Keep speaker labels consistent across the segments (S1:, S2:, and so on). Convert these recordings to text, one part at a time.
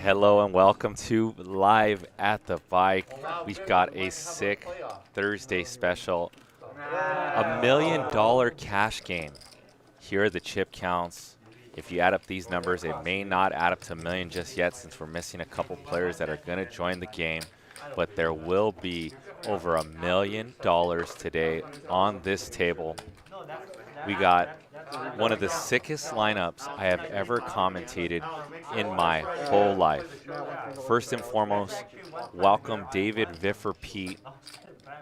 S1: Hello and welcome to Live at the Bike. We've got a sick Thursday special, $1 million cash game. Here are the chip counts. If you add up these numbers, it may not add up to $1 million just yet since we're missing a couple players that are going to join the game, but there will be over $1 million today on this table. We got one of the sickest lineups I have ever commentated in my whole life. First and foremost, welcome David VIFFER Pete,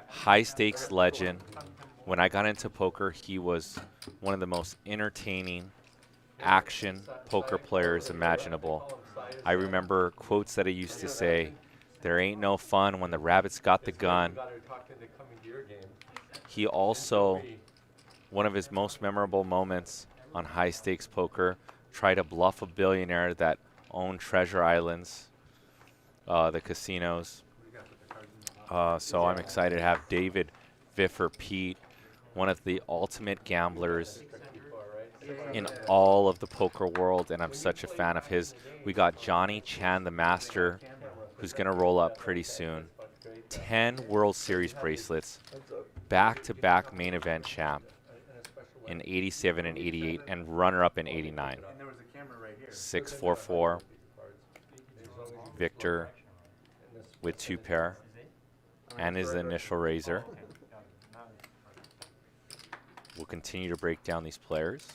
S1: high stakes legend. When I got into poker, he was one of the most entertaining action poker players imaginable. I remember quotes that he used to say, "There ain't no fun when the rabbit's got the gun." He also, one of his most memorable moments on high stakes poker, tried to bluff a billionaire that owned Treasure Islands, the casinos. So I'm excited to have David VIFFER Pete, one of the ultimate gamblers in all of the poker world, and I'm such a fan of his. We got Johnny Chan, the master, who's going to roll up pretty soon. 10 World Series bracelets, back-to-back main event champ in 87 and 88, and runner-up in 89. 644, Victor with 2 pair, and his initial raiser. We'll continue to break down these players.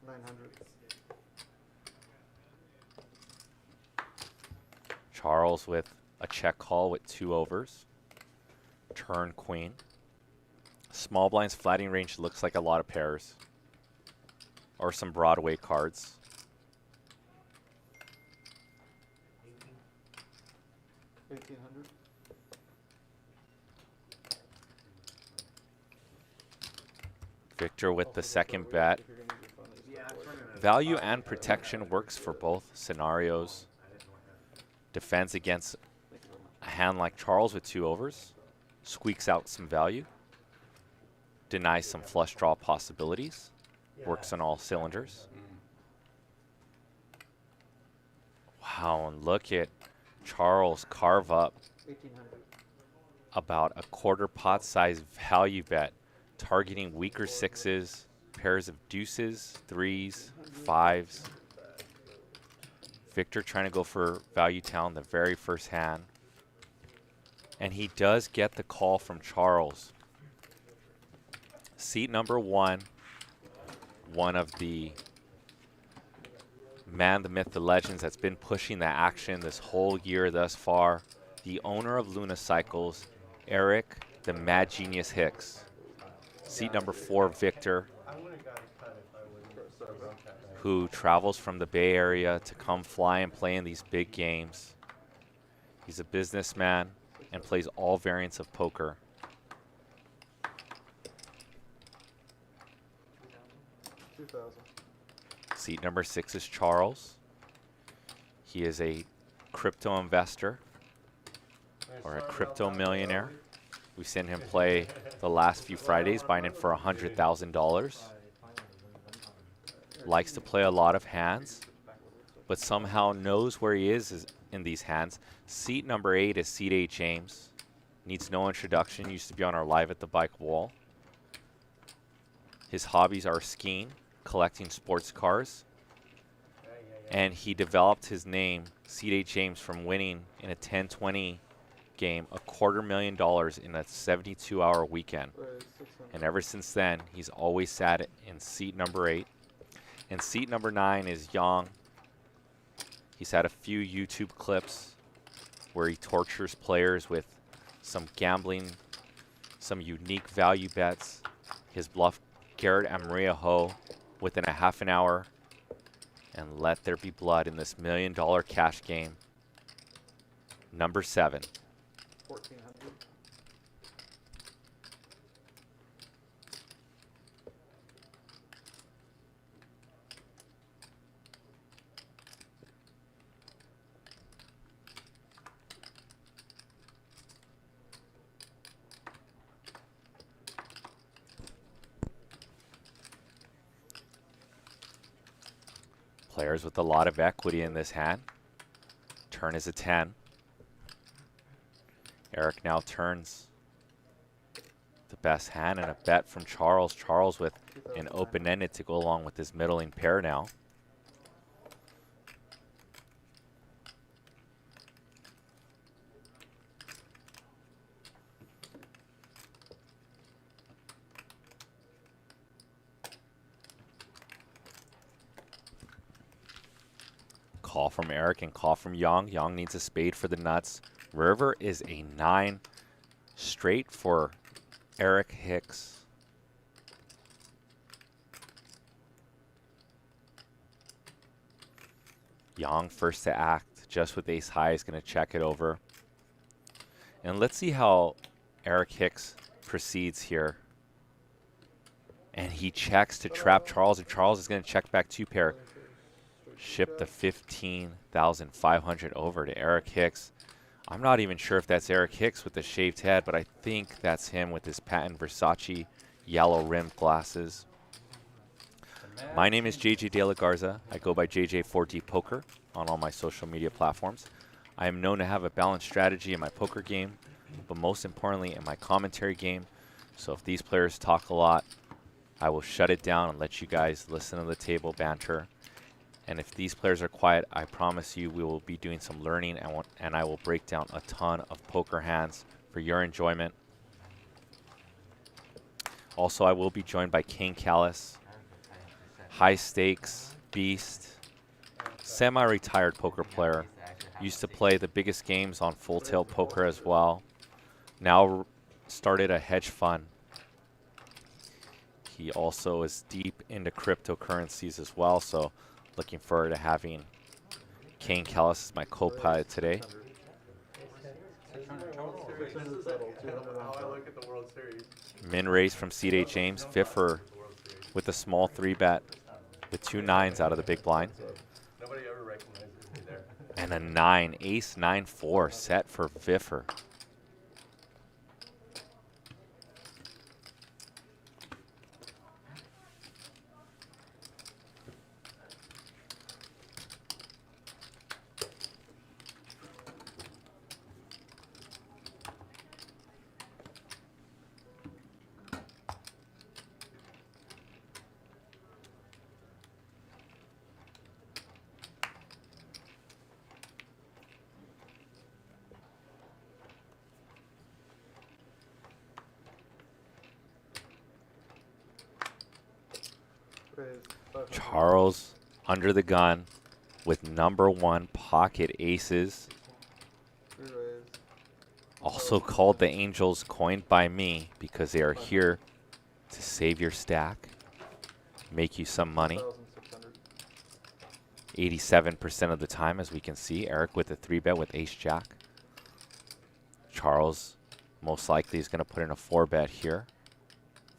S2: 900.
S1: Charles with a check call with 2 overs. Turn queen. Small blinds flatting range looks like a lot of pairs. Or some Broadway cards.
S2: $1,800.
S1: Victor with the second bet. Value and protection works for both scenarios. Defends against a hand like Charles with 2 overs. Squeaks out some value. Denies some flush draw possibilities. Works on all cylinders. Wow, and look at Charles carve up about a quarter pot size value bet, targeting weaker 6s, pairs of deuces, 3s, 5s. Victor trying to go for value town the very first hand. And he does get the call from Charles. Seat number 1, one of the man, the myth, the legends that's been pushing the action this whole year thus far. The owner of Luna Cycles, Eric, the mad genius Hicks. Seat number 4, Victor, who travels from the Bay Area to come fly and play in these big games. He's a businessman and plays all variants of poker. Seat number 6 is Charles. He is a crypto investor or a crypto millionaire. We've seen him play the last few Fridays, buying in for $100,000. Likes to play a lot of hands, but somehow knows where he is in these hands. Seat number 8 is Seat 8 James. Needs no introduction. Used to be on our Live at the Bike wall. His hobbies are skiing, collecting sports cars, and he developed his name, Seat 8 James, from winning in a 10-20 game $250,000 in a 72-hour weekend. And ever since then, he's always sat in seat number 8. And seat number 9 is Yang. He's had a few YouTube clips where he tortures players with some gambling, some unique value bets. His bluff Garrett and Maria Ho within a half an hour. And let there be blood in this $1 million cash game. Number 7.
S2: 1,400.
S1: Players with a lot of equity in this hand. Turn is a 10. Eric now turns the best hand and a bet from Charles. Charles with an open-ended to go along with his middling pair now. Call from Eric and call from Young. Young needs a spade for the nuts. River is a 9 straight for Eric Hicks. Young first to act, just with ace high, is going to check it over. And let's see how Eric Hicks proceeds here. And he checks to trap Charles, and Charles is going to check back 2 pair. Ship the 15,500 over to Eric Hicks. I'm not even sure if that's Eric Hicks with the shaved head, but I think that's him with his patent Versace yellow rimmed glasses. My name is JJ De La Garza. I go by JJ4D Poker on all my social media platforms. I am known to have a balanced strategy in my poker game, but most importantly in my commentary game. So if these players talk a lot, I will shut it down and let you guys listen to the table banter. And if these players are quiet, I promise you we will be doing some learning, and I will break down a ton of poker hands for your enjoyment. Also, I will be joined by Kane Callis, high stakes, beast, semi-retired poker player. Used to play the biggest games on Full Tilt Poker as well. Now started a hedge fund. He also is deep into cryptocurrencies as well, so looking forward to having Kane Callis as my co-pilot today. Min raise from C.J. James. VIFFER with a small 3-bet with 2 9s out of the big blind. And a 9, ace 9-4 set for VIFFER. Charles under the gun with #1 pocket aces. Also called the Angels, coined by me because they are here to save your stack, make you some money. 87% of the time, as we can see. Eric with a 3-bet with ace-jack. Charles most likely is going to put in a 4-bet here.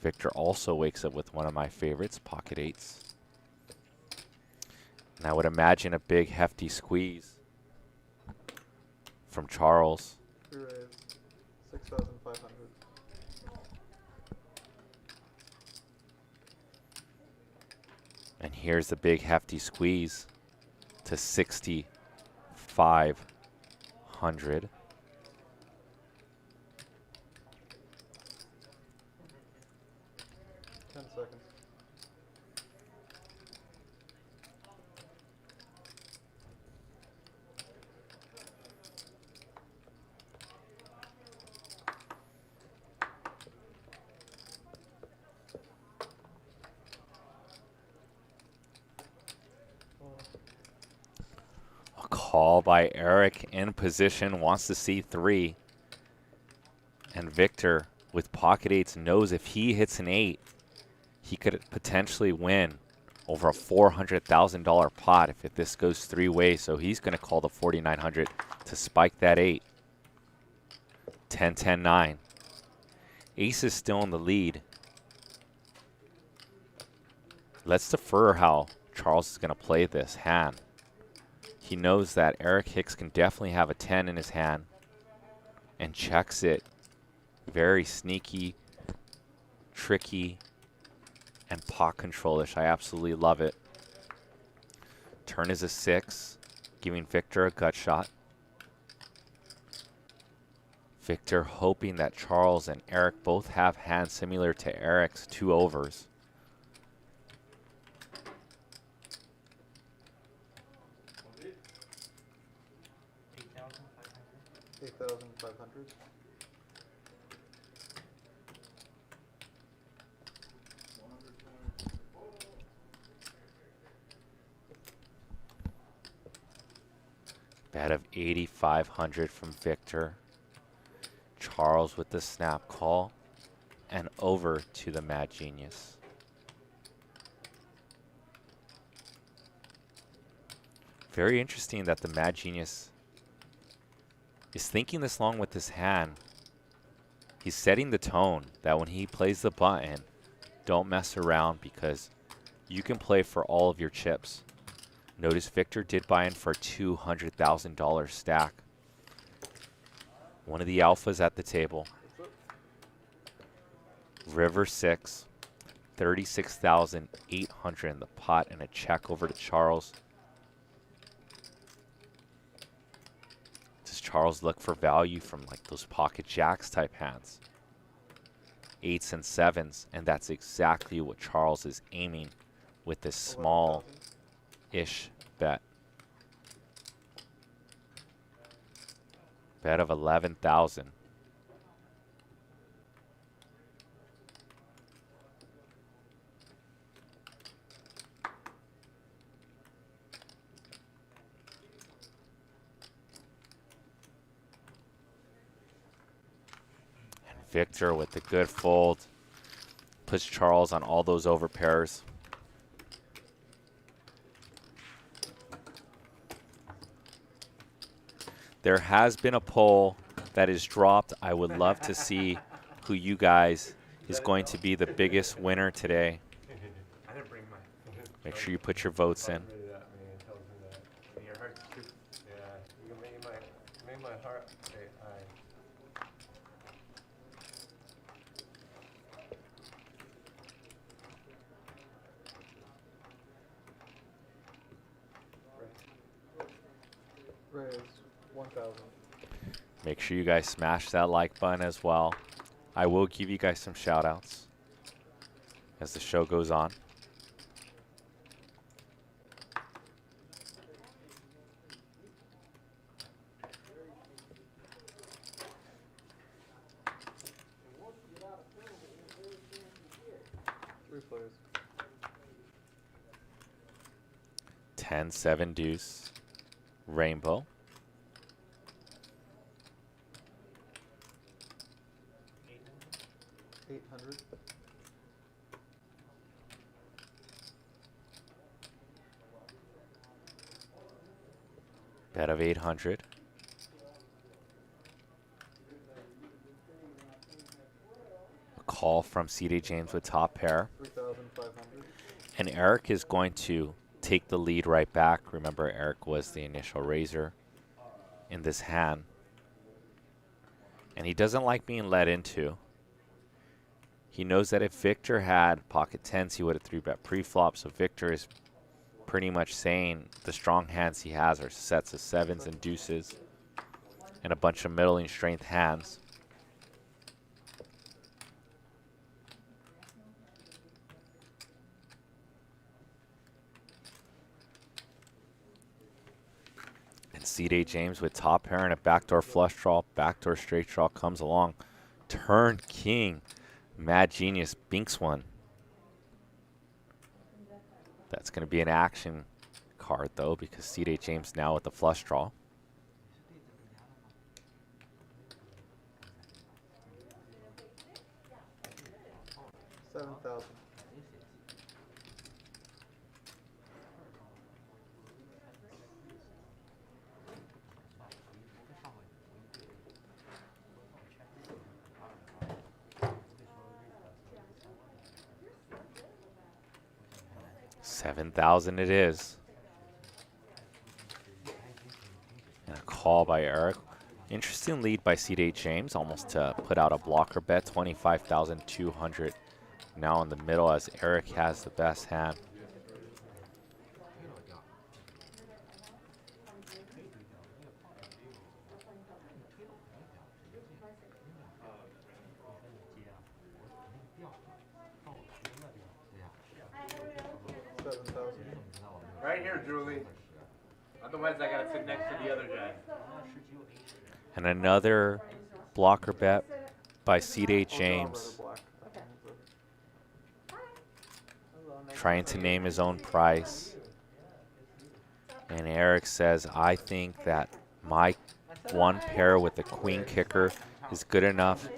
S1: Victor also wakes up with one of my favorites, pocket 8s. And I would imagine a big hefty squeeze from Charles.
S2: 6,500.
S1: And here's the big hefty squeeze to 6,500. Call by Eric in position, wants to see 3. And Victor with pocket 8s knows if he hits an 8, he could potentially win over a $400,000 pot if this goes 3 ways. So he's going to call the 4,900 to spike that 8. 10-10-9. Ace is still in the lead. Let's defer how Charles is going to play this hand. He knows that Eric Hicks can definitely have a 10 in his hand and checks it. Very sneaky, tricky, and pot controlish. I absolutely love it. Turn is a 6, giving Victor a gut shot. Victor hoping that Charles and Eric both have hands similar to Eric's 2 overs.
S2: $8,500.
S1: Bet of 8,500 from Victor. Charles with the snap call and over to the Mad Genius. Very interesting that the Mad Genius is thinking this long with this hand. He's setting the tone that when he plays the button, don't mess around because you can play for all of your chips. Notice Victor did buy in for a $200,000 stack. One of the alphas at the table. River 6, 36,800 in the pot and a check over to Charles. Does Charles look for value from like those pocket jacks type hands? 8s and 7s, and that's exactly what Charles is aiming with this small-ish bet. Bet of 11,000. And Victor with the good fold puts Charles on all those over pairs. There has been a poll that is dropped. I would love to see who you guys is going to be the biggest winner today. Make sure you put your votes in.
S2: Raise 1,000.
S1: Make sure you guys smash that like button as well. I will give you guys some shout outs as the show goes on.
S2: Three players.
S1: 10-7 deuce. Rainbow.
S2: $800.
S1: Bet of 800. A call from C.D. James with top pair.
S2: 3,500.
S1: And Eric is going to take the lead right back. Remember, Eric was the initial raiser in this hand. And he doesn't like being led into. He knows that if Victor had pocket 10s, he would have 3-bet pre-flop. So Victor is pretty much saying the strong hands he has are sets of 7s and deuces and a bunch of middling strength hands. C.D. James with top pair and a backdoor flush draw, backdoor straight draw comes along. Turn king. Mad Genius binks one. That's going to be an action card though because C.D. James now with the flush draw.
S2: $7,000.
S1: $7,000 it is. And a call by Eric. Interesting lead by C.D. James, almost to put out a blocker bet, 25,200 now in the middle as Eric has the best hand.
S3: Right here, Julie. Otherwise, I gotta sit next to the other guy.
S1: And another blocker bet by C.D.
S2: I'll draw
S1: James,
S2: red or black.
S1: trying to name his own price. And Eric says, I think that my one pair with the queen kicker is good enough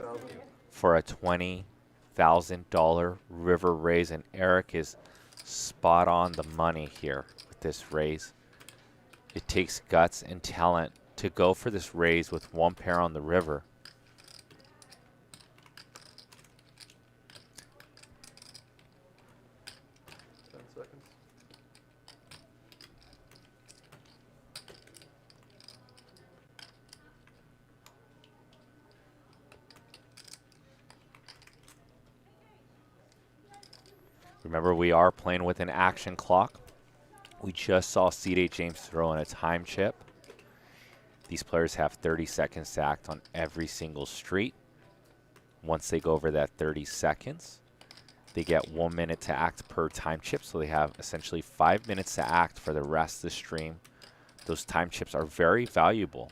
S1: for a $20,000 river raise. And Eric is spot on the money here with this raise. It takes guts and talent to go for this raise with one pair on the river. Remember, we are playing with an action clock. We just saw C.D. James throw in a time chip. These players have 30 seconds to act on every single street. Once they go over that 30 seconds, they get 1 minute to act per time chip. So they have essentially 5 minutes to act for the rest of the stream. Those time chips are very valuable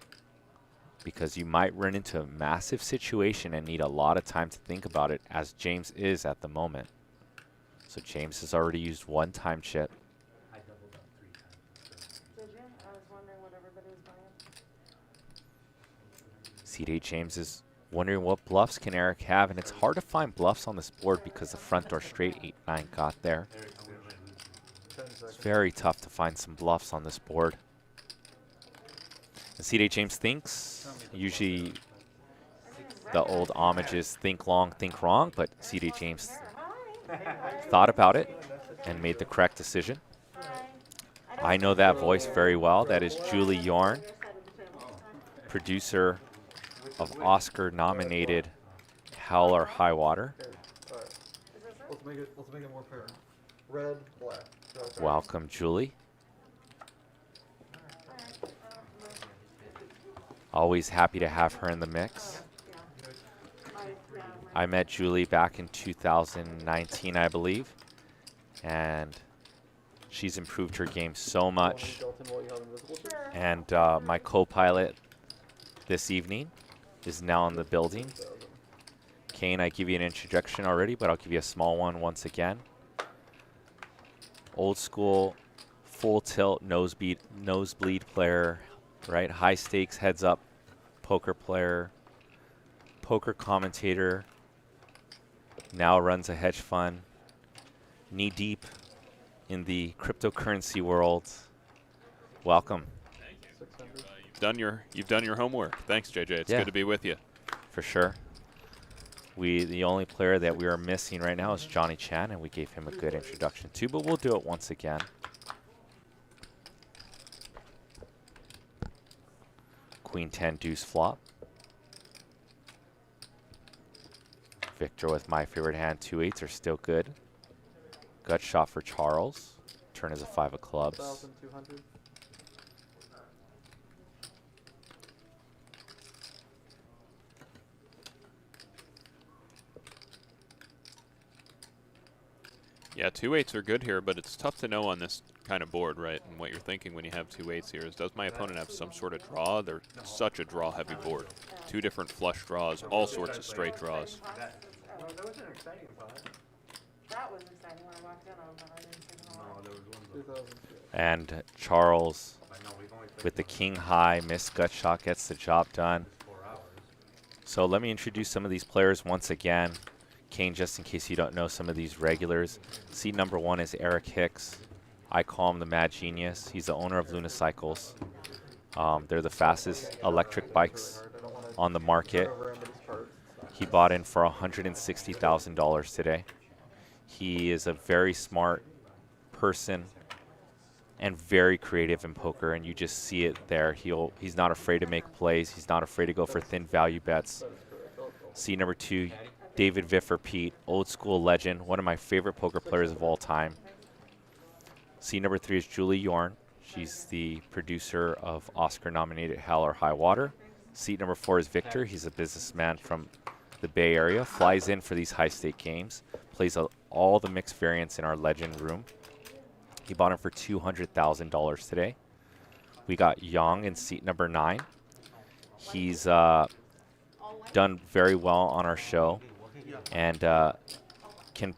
S1: because you might run into a massive situation and need a lot of time to think about it, as James is at the moment. So James has already used one time chip.
S4: I doubled up 3 times. Did you? I was wondering what everybody was buying.
S1: C.D. James is wondering what bluffs can Eric have, and it's hard to find bluffs on this board because the front door straight 8-9 got there. It's very tough to find some bluffs on this board. And C.D. James thinks, usually the old homage is think long, think wrong, but C.D. James thought about it and made the correct decision. I know that voice very well. That is Julie Yorn, producer of Oscar-nominated Hell or High Water.
S2: Let's make it more fair. Red, black.
S1: Welcome, Julie. Always happy to have her in the mix. I met Julie back in 2019, I believe, and she's improved her game so much. And my co-pilot this evening is now in the building. Kane, I give you an introduction already, but I'll give you a small one once again. Old school, full tilt, nosebleed player, right? High stakes, heads up poker player, poker commentator, now runs a hedge fund, knee deep in the cryptocurrency world. Welcome.
S5: Thank you. You've done your homework. Thanks, JJ. It's good to be with you.
S1: For sure. The only player that we are missing right now is Johnny Chan, and we gave him a good introduction too, but we'll do it once again. Queen 10 deuce flop. Victor with my favorite hand, 2-8s are still good. Gut shot for Charles. Turn is a 5 of clubs.
S2: 1,200.
S5: Yeah, 2-8s are good here, but it's tough to know on this kind of board, right? And what you're thinking when you have 2-8s here is, does my opponent have some sort of draw? They're such a draw-heavy board. 2 different flush draws, all sorts of straight draws.
S3: That was an exciting thought.
S4: That was exciting when I walked in on, but I didn't see them all.
S2: 2,000.
S1: And Charles with the king high, missed gut shot, gets the job done. So let me introduce some of these players once again. Kane, just in case you don't know some of these regulars. Seat number 1 is Eric Hicks. I call him the Mad Genius. He's the owner of Lunicycles. They're the fastest electric bikes on the market. He bought in for $160,000 today. He is a very smart person and very creative in poker, and you just see it there. He's not afraid to make plays. He's not afraid to go for thin value bets. Seat number 2, David VIFFER Pete, old school legend, one of my favorite poker players of all time. Seat number 3 is Julie Yorn. She's the producer of Oscar-nominated Hell or High Water. Seat number 4 is Victor. He's a businessman from the Bay Area, flies in for these high-stake games, plays all the mixed variants in our legend room. He bought him for $200,000 today. We got Yang in seat number 9. He's done very well on our show and can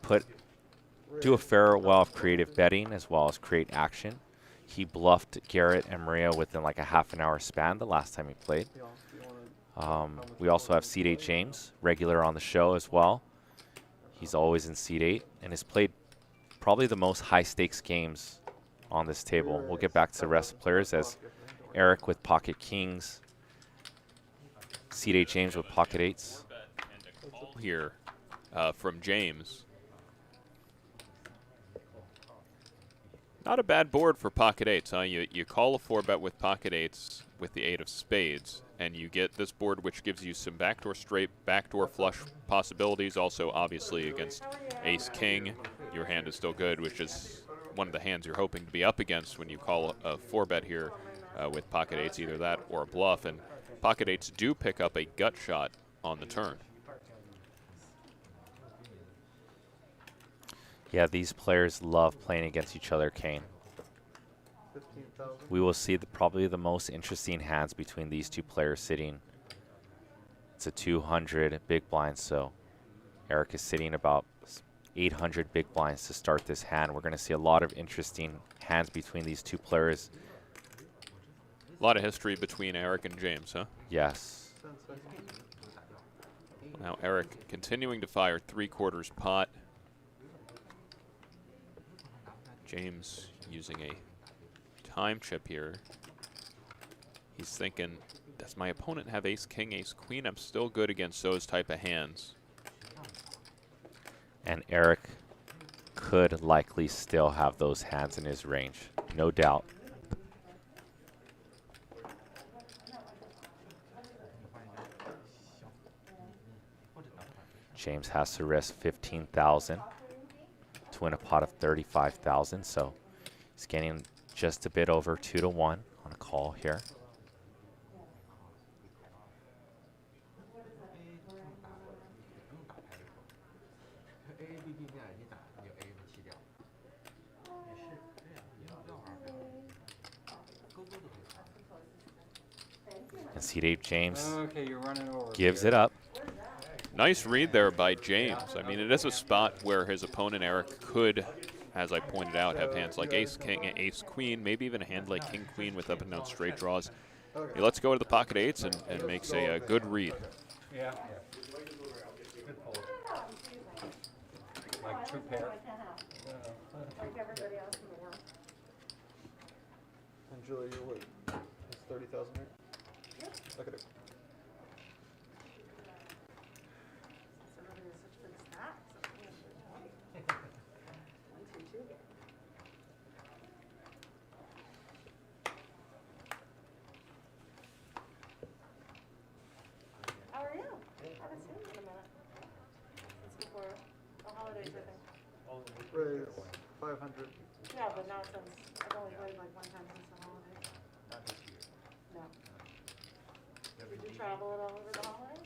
S1: do a fair well of creative betting as well as create action. He bluffed Garrett and Maria within like a half an hour span the last time he played. We also have seat 8 James, regular on the show as well. He's always in seat 8 and has played probably the most high stakes games on this table. We'll get back to the rest of the players as Eric with pocket kings, seat 8 James with pocket 8s.
S5: Here from James. Not a bad board for pocket 8s, huh? You call a 4-bet with pocket 8s with the 8 of spades, and you get this board which gives you some backdoor straight, backdoor flush possibilities. Also, obviously, against ace-king, your hand is still good, which is one of the hands you're hoping to be up against when you call a 4-bet here with pocket 8s, either that or a bluff. And pocket 8s do pick up a gut shot on the turn.
S1: Yeah, these players love playing against each other, Kane.
S2: 15,000.
S1: We will see probably the most interesting hands between these two players sitting. It's a 200 big blind, so Eric is sitting about 800 big blinds to start this hand. We're going to see a lot of interesting hands between these two players.
S5: A lot of history between Eric and James, huh?
S1: Yes.
S2: 10 seconds.
S5: Now Eric continuing to fire 3/4 pot. James using a time chip here. He's thinking, does my opponent have ace-king, ace-queen? I'm still good against those type of hands.
S1: And Eric could likely still have those hands in his range, no doubt. James has to risk 15,000 to win a pot of 35,000, so he's getting just a bit over 2-1 on a call here. And seat 8 James
S3: You're running over.
S1: gives it up.
S5: Nice read there by James. I mean, it is a spot where his opponent, Eric, could, as I pointed out, have hands like ace-king, ace-queen, maybe even a hand like king-queen with up and down straight draws. He lets go to the pocket 8s and makes a good read.
S3: Yeah. Good pull. Like true pair.
S4: Like everybody else in the world.
S2: And Julia, you're what? It's 30,000 here?
S4: Yep.
S2: Look at it.
S4: Everybody has such big stacks. One, two, two. How are you? I haven't seen you in a minute. Since before the holidays, I think.
S2: Raise 500.
S4: Yeah, but not since, I've only played like one time since the holidays. No. Did you travel at all over the holidays?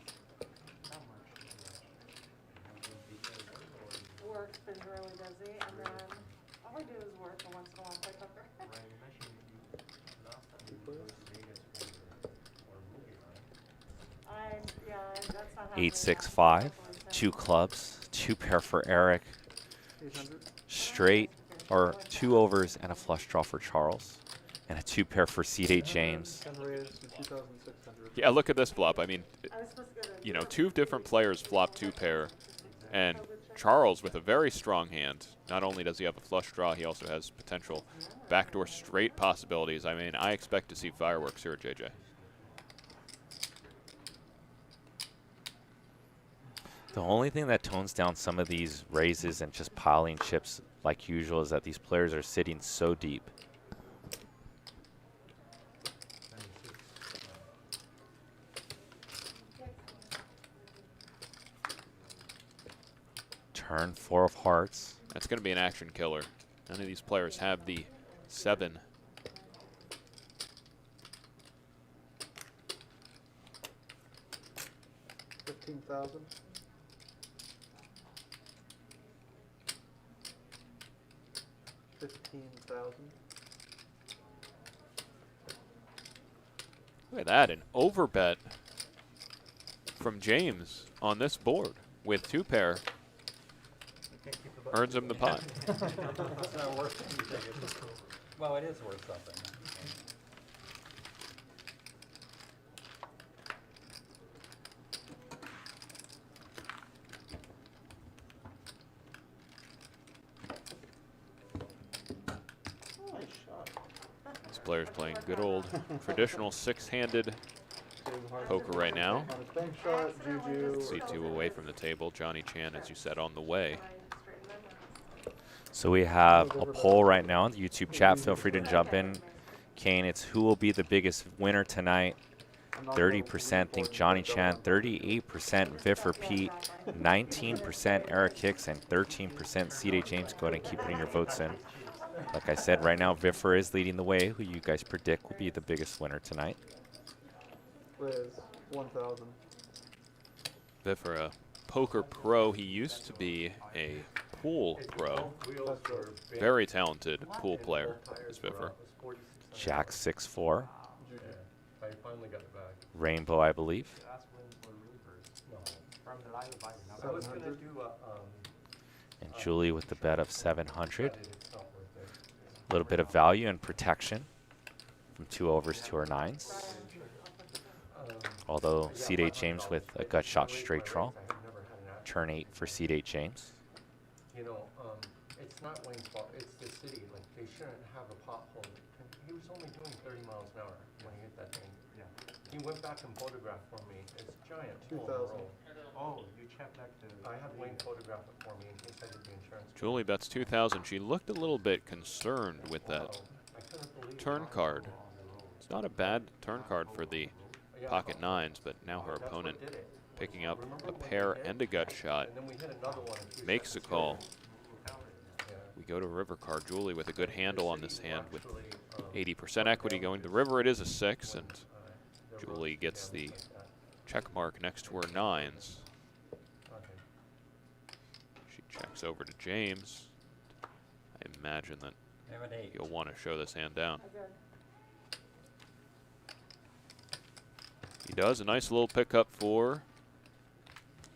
S4: Work's been really busy, and then all I do is work, and once in a while play poker. That's not happening.
S1: 8-6-5,
S4: Hopefully soon.
S1: 2 clubs, 2 pair for Eric,
S2: 800.
S1: straight, or 2 overs and a flush draw for Charles, and a 2 pair for seat 8 James.
S2: 10 raise to 2,600.
S5: Yeah, look at this flop. I mean,
S4: I was supposed to go to
S5: you know, 2 different players flop 2 pair, and Charles with a very strong hand. Not only does he have a flush draw, he also has potential backdoor straight possibilities. I mean, I expect to see fireworks here at JJ.
S1: The only thing that tones down some of these raises and just piling chips like usual is that these players are sitting so deep. Turn 4 of hearts.
S5: That's going to be an action killer. None of these players have the 7.
S2: 15,000. 15,000.
S5: Look at that, an overbet from James on this board with 2 pair. Earns him the pot.
S2: It's not worth anything. It's just
S3: Well, it is worth something.
S4: Holy shot.
S5: This player's playing good old traditional 6-handed poker right now.
S2: on his bank shot, Juju.
S5: C2 away from the table. Johnny Chan, as you said, on the way.
S1: So we have a poll right now in the YouTube chat. Feel free to jump in. Kane, it's who will be the biggest winner tonight. 30% think Johnny Chan, 38% VIFFER Pete, 19% Eric Hicks, and 13% C.D. James. Go ahead and keep putting your votes in. Like I said, right now VIFFER is leading the way. Who you guys predict will be the biggest winner tonight?
S2: Liz, 1,000.
S5: VIFFER, a poker pro. He used to be a pool pro. Very talented pool player is VIFFER.
S1: Jack 6-4.
S3: I finally got it back.
S1: Rainbow, I believe.
S3: I was going to do a,
S1: And Julie with the bet of 700. A little bit of value and protection from 2 overs to her 9s. Although C.D. James with a gut shot straight draw. Turn 8 for C.D. James.
S3: you know, it's not Wayne's fault, it's the city, like, they shouldn't have a pothole. He was only doing 30 miles an hour when he hit that thing. Yeah. He went back and photographed for me, it's giant hole in the
S2: 2,000.
S3: road.
S6: Oh, you checked back to...
S3: I had Wayne photograph it for me in case I did the insurance.
S5: Julie bets 2,000. She looked a little bit concerned with that
S3: I couldn't believe
S5: turn card. It's not a bad turn card for the pocket 9s, but now her
S3: that's what
S5: opponent
S3: did it.
S5: picking up a pair and a gut shot.
S3: And then we hit another one. in 2
S5: Makes a
S3: seconds
S5: call.
S3: later. Yeah.
S5: We go to river card. Julie with a good handle on this hand with
S3: Actually,
S5: 80% equity going to the river. It is a 6, and Julie gets the check mark next to her 9s.
S3: okay.
S5: She checks over to James. I imagine that
S6: They're at 8.
S5: you'll want to show this hand down. He does. A nice little pickup for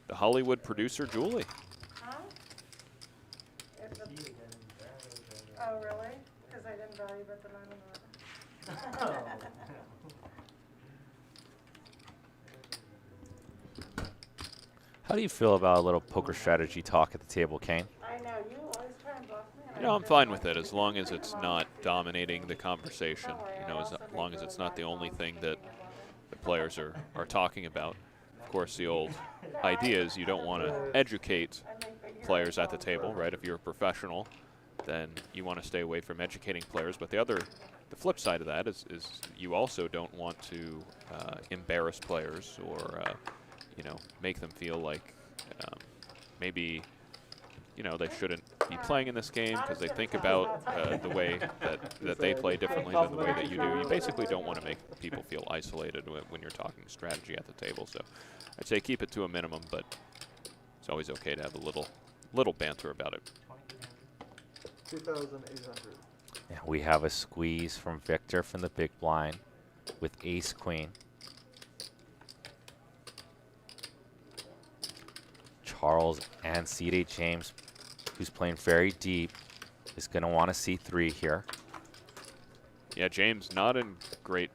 S5: the Hollywood producer, Julie.
S4: Huh? Oh, really? Because I didn't value bet the 9 on the river.
S1: How do you feel about a little poker strategy talk at the table, Kane?
S4: I know, you always try and bluff me. and
S5: You know,
S4: I
S5: I'm
S4: just
S5: fine
S4: like
S5: with it
S4: to
S5: as
S4: keep
S5: long as
S4: pretty
S5: it's
S4: much.
S5: not dominating the conversation. You know, as long as it's not the only thing that the players are talking about. Of course, the old idea is you don't want to educate players at the table, right? If you're a professional, then you want to stay away from educating players. But the flip side of that is you also don't want to embarrass players or you know, make them feel like maybe, you know, they shouldn't be playing in this game because they think about the way that they play differently than the way that you do. You basically don't want to make people feel isolated when you're talking strategy at the table. So I'd say keep it to a minimum, but it's always okay to have a little banter about it.
S2: 2,800.
S1: Yeah, we have a squeeze from Victor from the big blind with ace queen. Charles and C.D. James, who's playing very deep, is going to want to see 3 here.
S5: Yeah, James not in great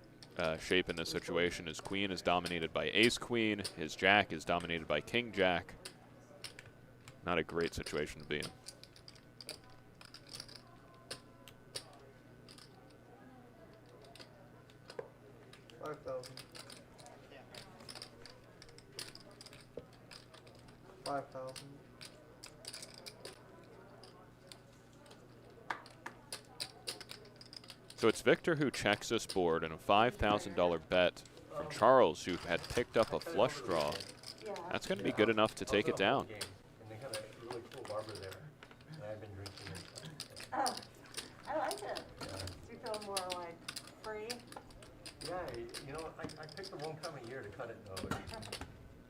S5: shape in this situation. His queen is dominated by ace queen. His jack is dominated by king jack. Not a great situation to be in.
S2: $5,000. 5,000.
S5: So it's Victor who checks this board and a $5,000 bet from Charles, who had picked up a flush draw.
S4: Yeah.
S5: That's going to be good enough to take it down.
S3: And they had a really cool barber there, and I've been drinking it.
S4: Oh, I like it. Do you feel more like free?
S3: Yeah, you know, I picked the wrong time of year to cut it though. It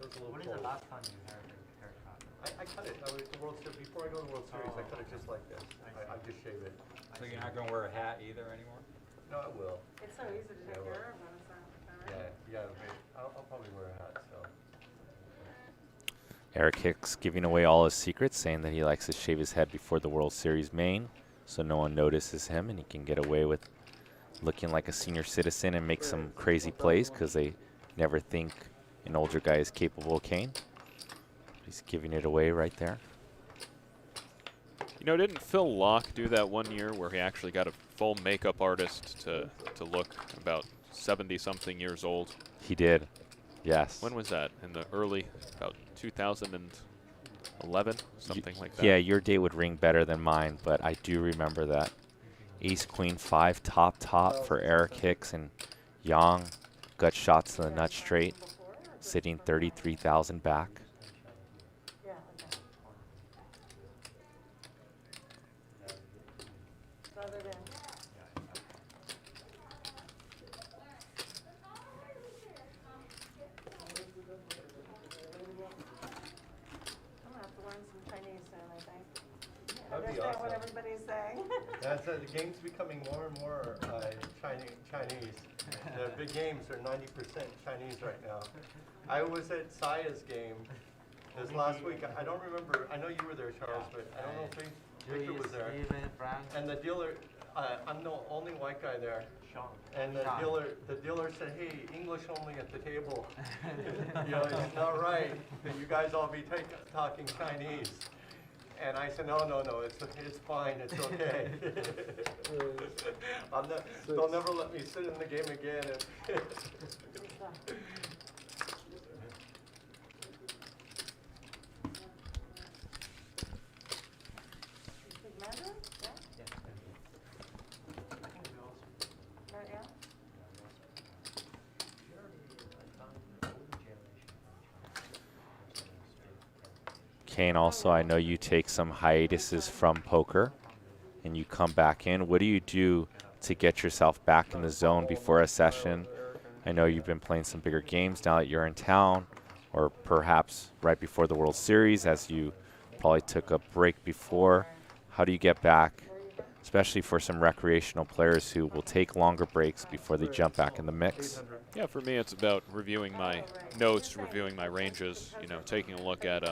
S3: was a little
S6: When is the
S3: cold.
S6: last time you had a haircut?
S3: I cut it. I was the World Series. Before I go to the World Series, I cut it just like this. I just shave it.
S6: I
S7: So you're not going to wear a hat either anymore?
S3: No, I will.
S4: It's so easy to take
S3: Yeah, well,
S4: care of when it's on the
S3: Yeah, I'll probably wear a hat still.
S1: Eric Hicks giving away all his secrets, saying that he likes to shave his head before the World Series main, so no one notices him and he can get away with looking like a senior citizen and make some crazy plays because they never think an older guy is capable of Kane. He's giving it away right there.
S5: You know, didn't Phil Locke do that one year where he actually got a full makeup artist to look about 70-something years old?
S1: He did, yes.
S5: When was that? In the early, about 2011, something like that?
S1: Yeah, your date would ring better than mine, but I do remember that. Ace, Queen, 5, top for Eric Hicks and Yang. Gut shots to the nut straight, sitting 33,000 back.
S4: Yeah, okay. So other than, I'm gonna have to learn some Chinese soon, I think.
S3: That'd be
S4: Understand what
S3: awesome.
S4: everybody's saying.
S3: That's the game's becoming more and more Chinese. The big games are 90% Chinese right now. I was at Saya's game this last week. I don't remember. I know you were there, Charles, but I don't know if Victor was there.
S6: Steven, Frank,
S3: And the dealer, I'm the only white guy there.
S6: Sean.
S3: And the dealer said, "Hey, English only at the table. You know, it's not right that you guys all be talking Chinese." And I said, "No, it's fine, it's okay." They'll never let me sit in the game again.
S4: Big Mandarin? Yeah? Not yet?
S1: Kane, also, I know you take some hiatuses from poker and you come back in. What do you do to get yourself back in the zone before a session? I know you've been playing some bigger games now that you're in town, or perhaps right before the World Series, as you probably took a break before. How do you get back, especially for some recreational players who will take longer breaks before they jump back in the mix?
S5: Yeah, for me, it's about reviewing my notes, reviewing my ranges, you know, taking a look at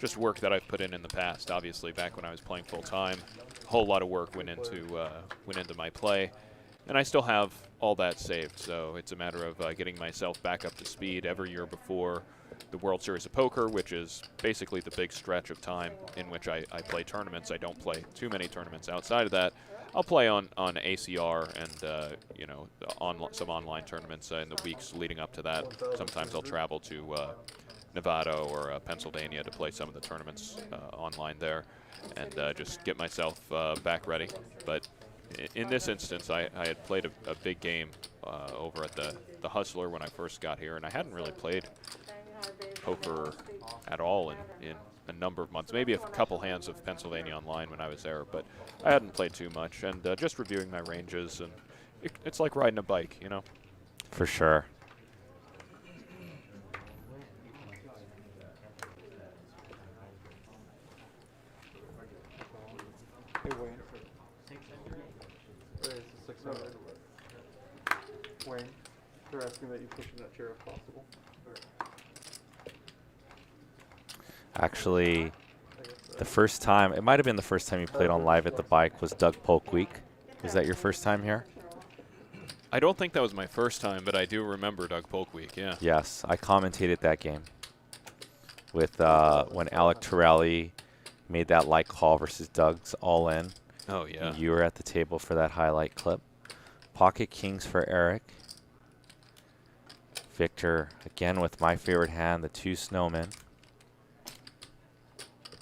S5: just work that I've put in the past. Obviously, back when I was playing full-time, a whole lot of work went into my play, and I still have all that saved. So it's a matter of getting myself back up to speed every year before the World Series of Poker, which is basically the big stretch of time in which I play tournaments. I don't play too many tournaments outside of that. I'll play on ACR and you know, some online tournaments in the weeks leading up to that. Sometimes I'll travel to Nevada or Pennsylvania to play some of the tournaments online there, and just get myself back ready. But in this instance, I had played a big game over at the Hustler when I first got here, and I hadn't really played poker at all in a number of months. Maybe a couple hands of Pennsylvania Online when I was there, but I hadn't played too much, and just reviewing my ranges, and it's like riding a bike, you know?
S1: For sure.
S2: Hey, Wayne. It's a 600. Wayne, they're asking that you push in that chair if possible.
S1: Actually, the first time, it might have been the first time you played on Live at the Bike was Doug Polk Week. Was that your first time here?
S5: I don't think that was my first time, but I do remember Doug Polk Week, yeah.
S1: Yes, I commentated that game with when Alec Torelli made that light call versus Doug's all in.
S5: Oh, yeah.
S1: You were at the table for that highlight clip. Pocket Kings for Eric. Victor, again with my favorite hand, the 2 snowmen.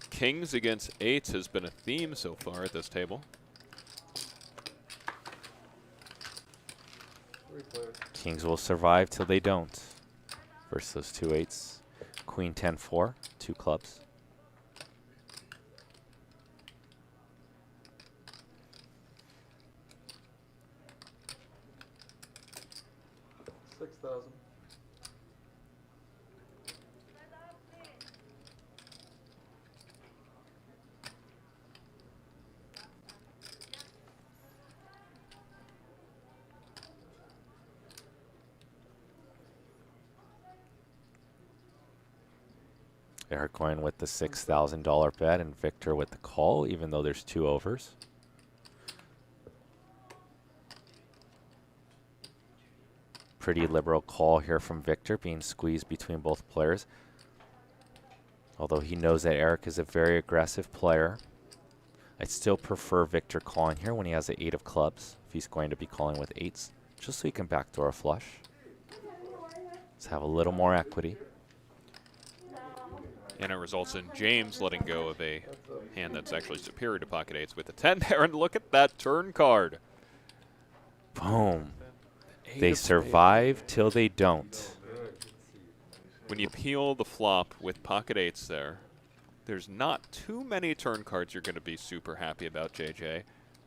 S5: Kings against eights has been a theme so far at this table.
S2: 3 players.
S1: Kings will survive till they don't. Versus those 2 8s. Queen 10-4, 2 clubs.
S2: $6,000.
S1: Eric going with the $6,000 bet and Victor with the call, even though there's 2 overs. Pretty liberal call here from Victor, being squeezed between both players. Although he knows that Eric is a very aggressive player. I'd still prefer Victor calling here when he has the 8 of clubs, if he's going to be calling with 8s, just so he can backdoor a flush. Let's have a little more equity.
S5: And it results in James letting go of a hand that's actually superior to pocket 8s with a 10 there. And look at that turn card.
S1: Boom. They survive till they don't.
S5: When you peel the flop with pocket 8s there, there's not too many turn cards you're going to be super happy about, JJ,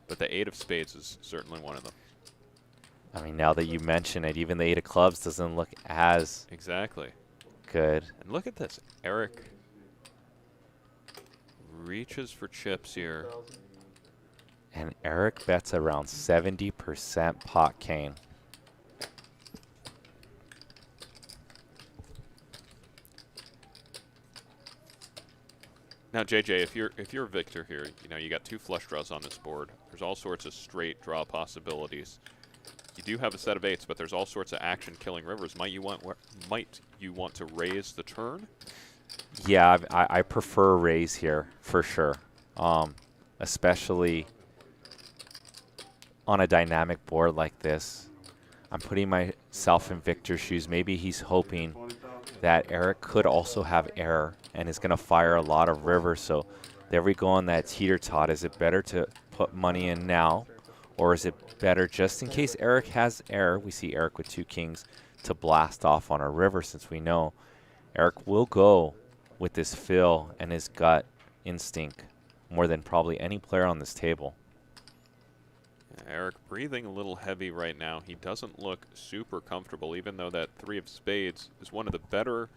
S5: but the 8 of spades is certainly one of them.
S1: I mean, now that you mention it, even the 8 of clubs doesn't look as
S5: Exactly.
S1: good.
S5: And look at this. Eric reaches for chips here.
S1: And Eric bets around 70% pot Kane.
S5: Now, JJ, if you're Victor here, you know you got 2 flush draws on this board. There's all sorts of straight draw possibilities. You do have a set of 8s, but there's all sorts of action-killing rivers. Might you want to raise the turn?
S1: Yeah, I prefer a raise here for sure, especially on a dynamic board like this. I'm putting myself in Victor's shoes. Maybe he's hoping that Eric could also have error and is going to fire a lot of rivers. So there we go on that teeter-tot. Is it better to put money in now, or is it better just in case Eric has error? We see Eric with 2 kings to blast off on a river, since we know Eric will go with this feel and his gut instinct more than probably any player on this table.
S5: Eric breathing a little heavy right now. He doesn't look super comfortable, even though that 3 of spades is one of the better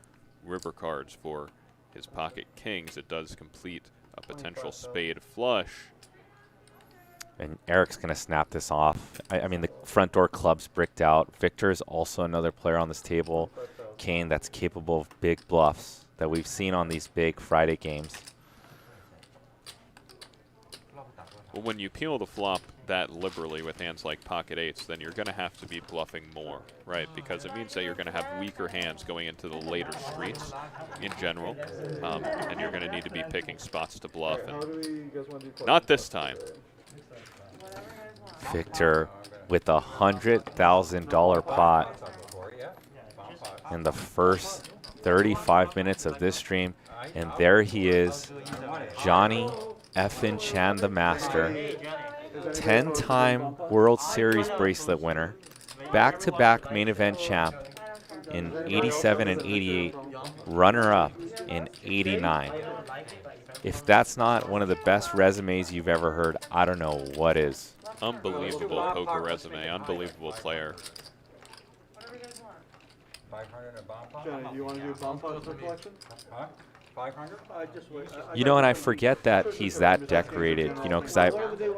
S5: river cards for his pocket kings. It does complete a potential spade flush.
S1: And Eric's going to snap this off. I mean, the front door club's bricked out. Victor is also another player on this table. Kane, that's capable of big bluffs that we've seen on these big Friday games.
S5: Well, when you peel the flop that liberally with hands like pocket 8s, then you're going to have to be bluffing more, right? Because it means that you're going to have weaker hands going into the later streets in general, and you're going to need to be picking spots to bluff. And not this time.
S1: Victor with a $100,000 pot in the first 35 minutes of this stream. And there he is, Johnny effin' Chan, the master, 10-time World Series bracelet winner, back-to-back main event champ in 87 and 88, runner-up in 89. If that's not one of the best resumes you've ever heard, I don't know what is.
S5: Unbelievable poker resume, unbelievable player.
S7: 500 a bomb pot?
S2: Johnny, do you want to do a bomb pot for collection?
S7: Huh? 500?
S1: You know, and I forget that he's that decorated, you know, because I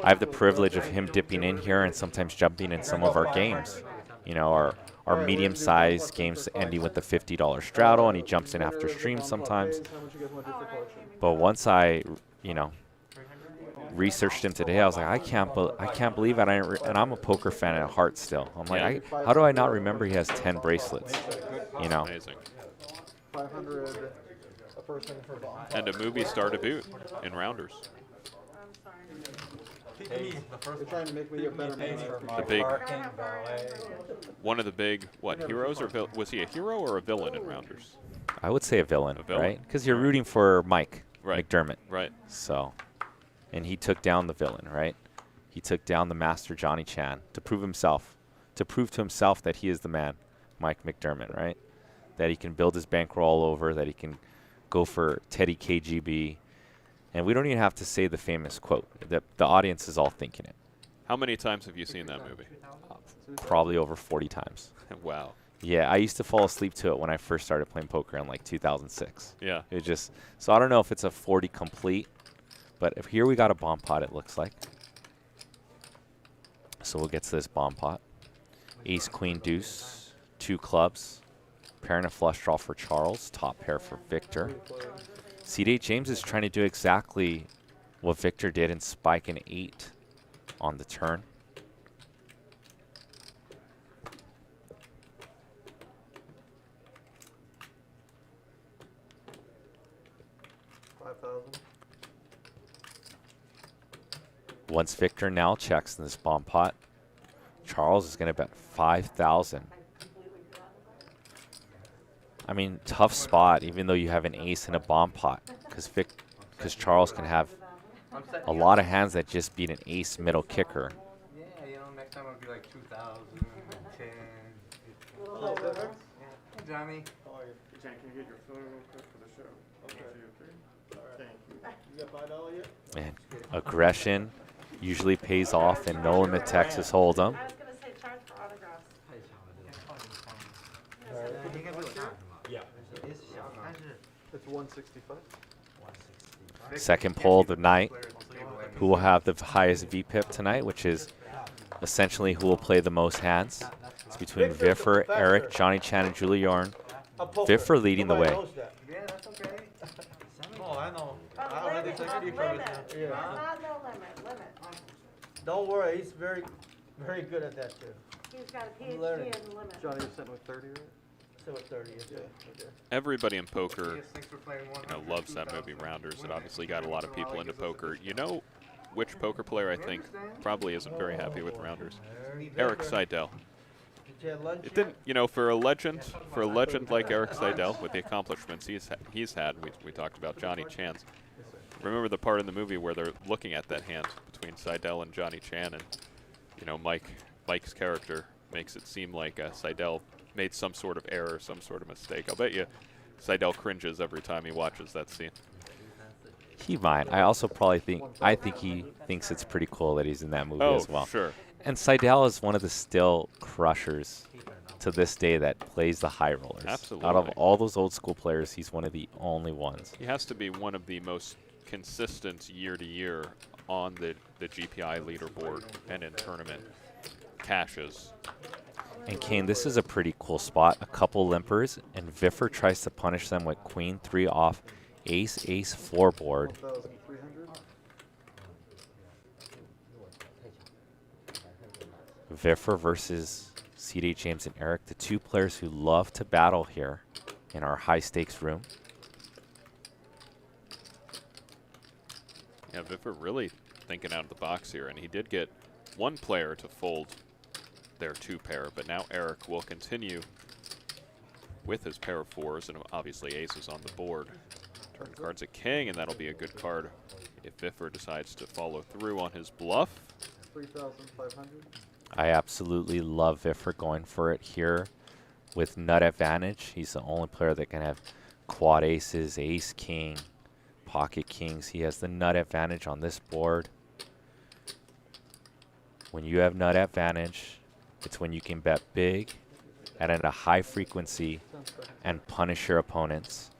S1: have the privilege of him dipping in here and sometimes jumping in some of our games. You know, our medium-sized games ending with the $50 straddle, and he jumps in after stream sometimes. But once I, you know, researched him today, I was like, I can't believe it. And I'm a poker fan at heart still. I'm like, how do I not remember he has 10 bracelets? You know.
S5: Amazing.
S2: 500 a person for bomb.
S5: And a movie star to boot in Rounders.
S2: You're trying to make me a better man.
S5: The big, one of the big, what, heroes or was he a hero or a villain in Rounders?
S1: I would say a villain,
S5: villain.
S1: right? Because you're rooting for Mike
S5: Right.
S1: McDermott.
S5: Right.
S1: So, and he took down the villain, right? He took down the master Johnny Chan to prove to himself that he is the man, Mike McDermott, right? That he can build his bankroll over, that he can go for Teddy KGB. And we don't even have to say the famous quote. The audience is all thinking it.
S5: How many times have you seen that movie?
S1: Probably over 40 times.
S5: Wow.
S1: Yeah, I used to fall asleep to it when I first started playing poker in like 2006.
S5: Yeah.
S1: It just, so I don't know if it's a 40 complete, but if here we got a bomb pot, it looks like. So we'll get to this bomb pot. Ace, queen, deuce, 2 clubs. Pair and a flush draw for Charles. Top pair for Victor. CD James is trying to do exactly what Victor did and spike an 8 on the turn. Once Victor now checks in this bomb pot, Charles is going to bet 5,000. I mean, tough spot, even though you have an ace and a bomb pot, because Charles can have a lot of hands that just beat an ace middle kicker.
S3: Yeah, you know, next time it'll be like 2000, 10.
S4: Little bit better.
S3: Hey, Johnny.
S2: How are you? Jan, can you get your photo real quick for the show? Okay. 1, 2, 3. All right. Thank you. You got $5 yet?
S1: Man, aggression usually pays off in no limit Texas Hold'em.
S4: I was gonna say charge for autographs.
S6: Yeah.
S2: It's 165.
S1: Second poll of the night. Who will have the highest VPIP tonight, which is essentially who will play the most hands. It's between VIFFER, Eric, Johnny Chan, and Julie Yorn. VIFFER leading the way.
S3: Yeah, that's okay.
S6: Oh, I know.
S4: But
S6: I already
S4: limit,
S6: took
S4: but
S6: it from
S4: limit.
S6: it.
S4: There's not no limit.
S6: Don't worry, he's very, very good at that too.
S4: He's got a
S6: I'm learning.
S4: PhD in limit.
S2: Johnny, you're sitting with 30, right?
S6: So at 30, yeah. Okay.
S5: Everybody in poker,
S3: Yes, thanks for playing
S5: you know,
S3: 100,
S5: loves that movie
S3: 2000.
S5: Rounders. It obviously got a lot of people into poker. You know which poker player I think probably isn't very happy with Rounders? Eric Seidel.
S6: Did you have lunch?
S5: It didn't, you know, for a legend like Eric Seidel with the accomplishments he's had. We talked about Johnny Chan's. Remember the part in the movie where they're looking at that hand between Seidel and Johnny Chan, and you know Mike's character makes it seem like Seidel made some sort of error, some sort of mistake. I'll bet you Seidel cringes every time he watches that scene.
S1: He might. I also probably think he thinks it's pretty cool that he's in that movie as well.
S5: Sure.
S1: And Seidel is one of the still crushers to this day that plays the high rollers.
S5: Absolutely.
S1: Out of all those old school players, he's one of the only ones.
S5: He has to be one of the most consistent year to year on the GPI leaderboard and in tournament cashes.
S1: And Kane, this is a pretty cool spot. A couple limpers, and VIFFER tries to punish them with queen 3 off, ace 4 board.
S2: 1,300.
S1: VIFFER versus CD James and Eric, the two players who love to battle here in our high stakes room.
S5: Yeah, VIFFER really thinking out of the box here, and he did get one player to fold their 2 pair, but now Eric will continue with his pair of 4s, and obviously aces on the board. Turn card's a king, and that'll be a good card if VIFFER decides to follow through on his bluff.
S2: 3,500.
S1: I absolutely love VIFFER going for it here with nut advantage. He's the only player that can have quad aces, ace king, pocket kings. He has the nut advantage on this board. When you have nut advantage, it's when you can bet big and at a high frequency and punish your opponents.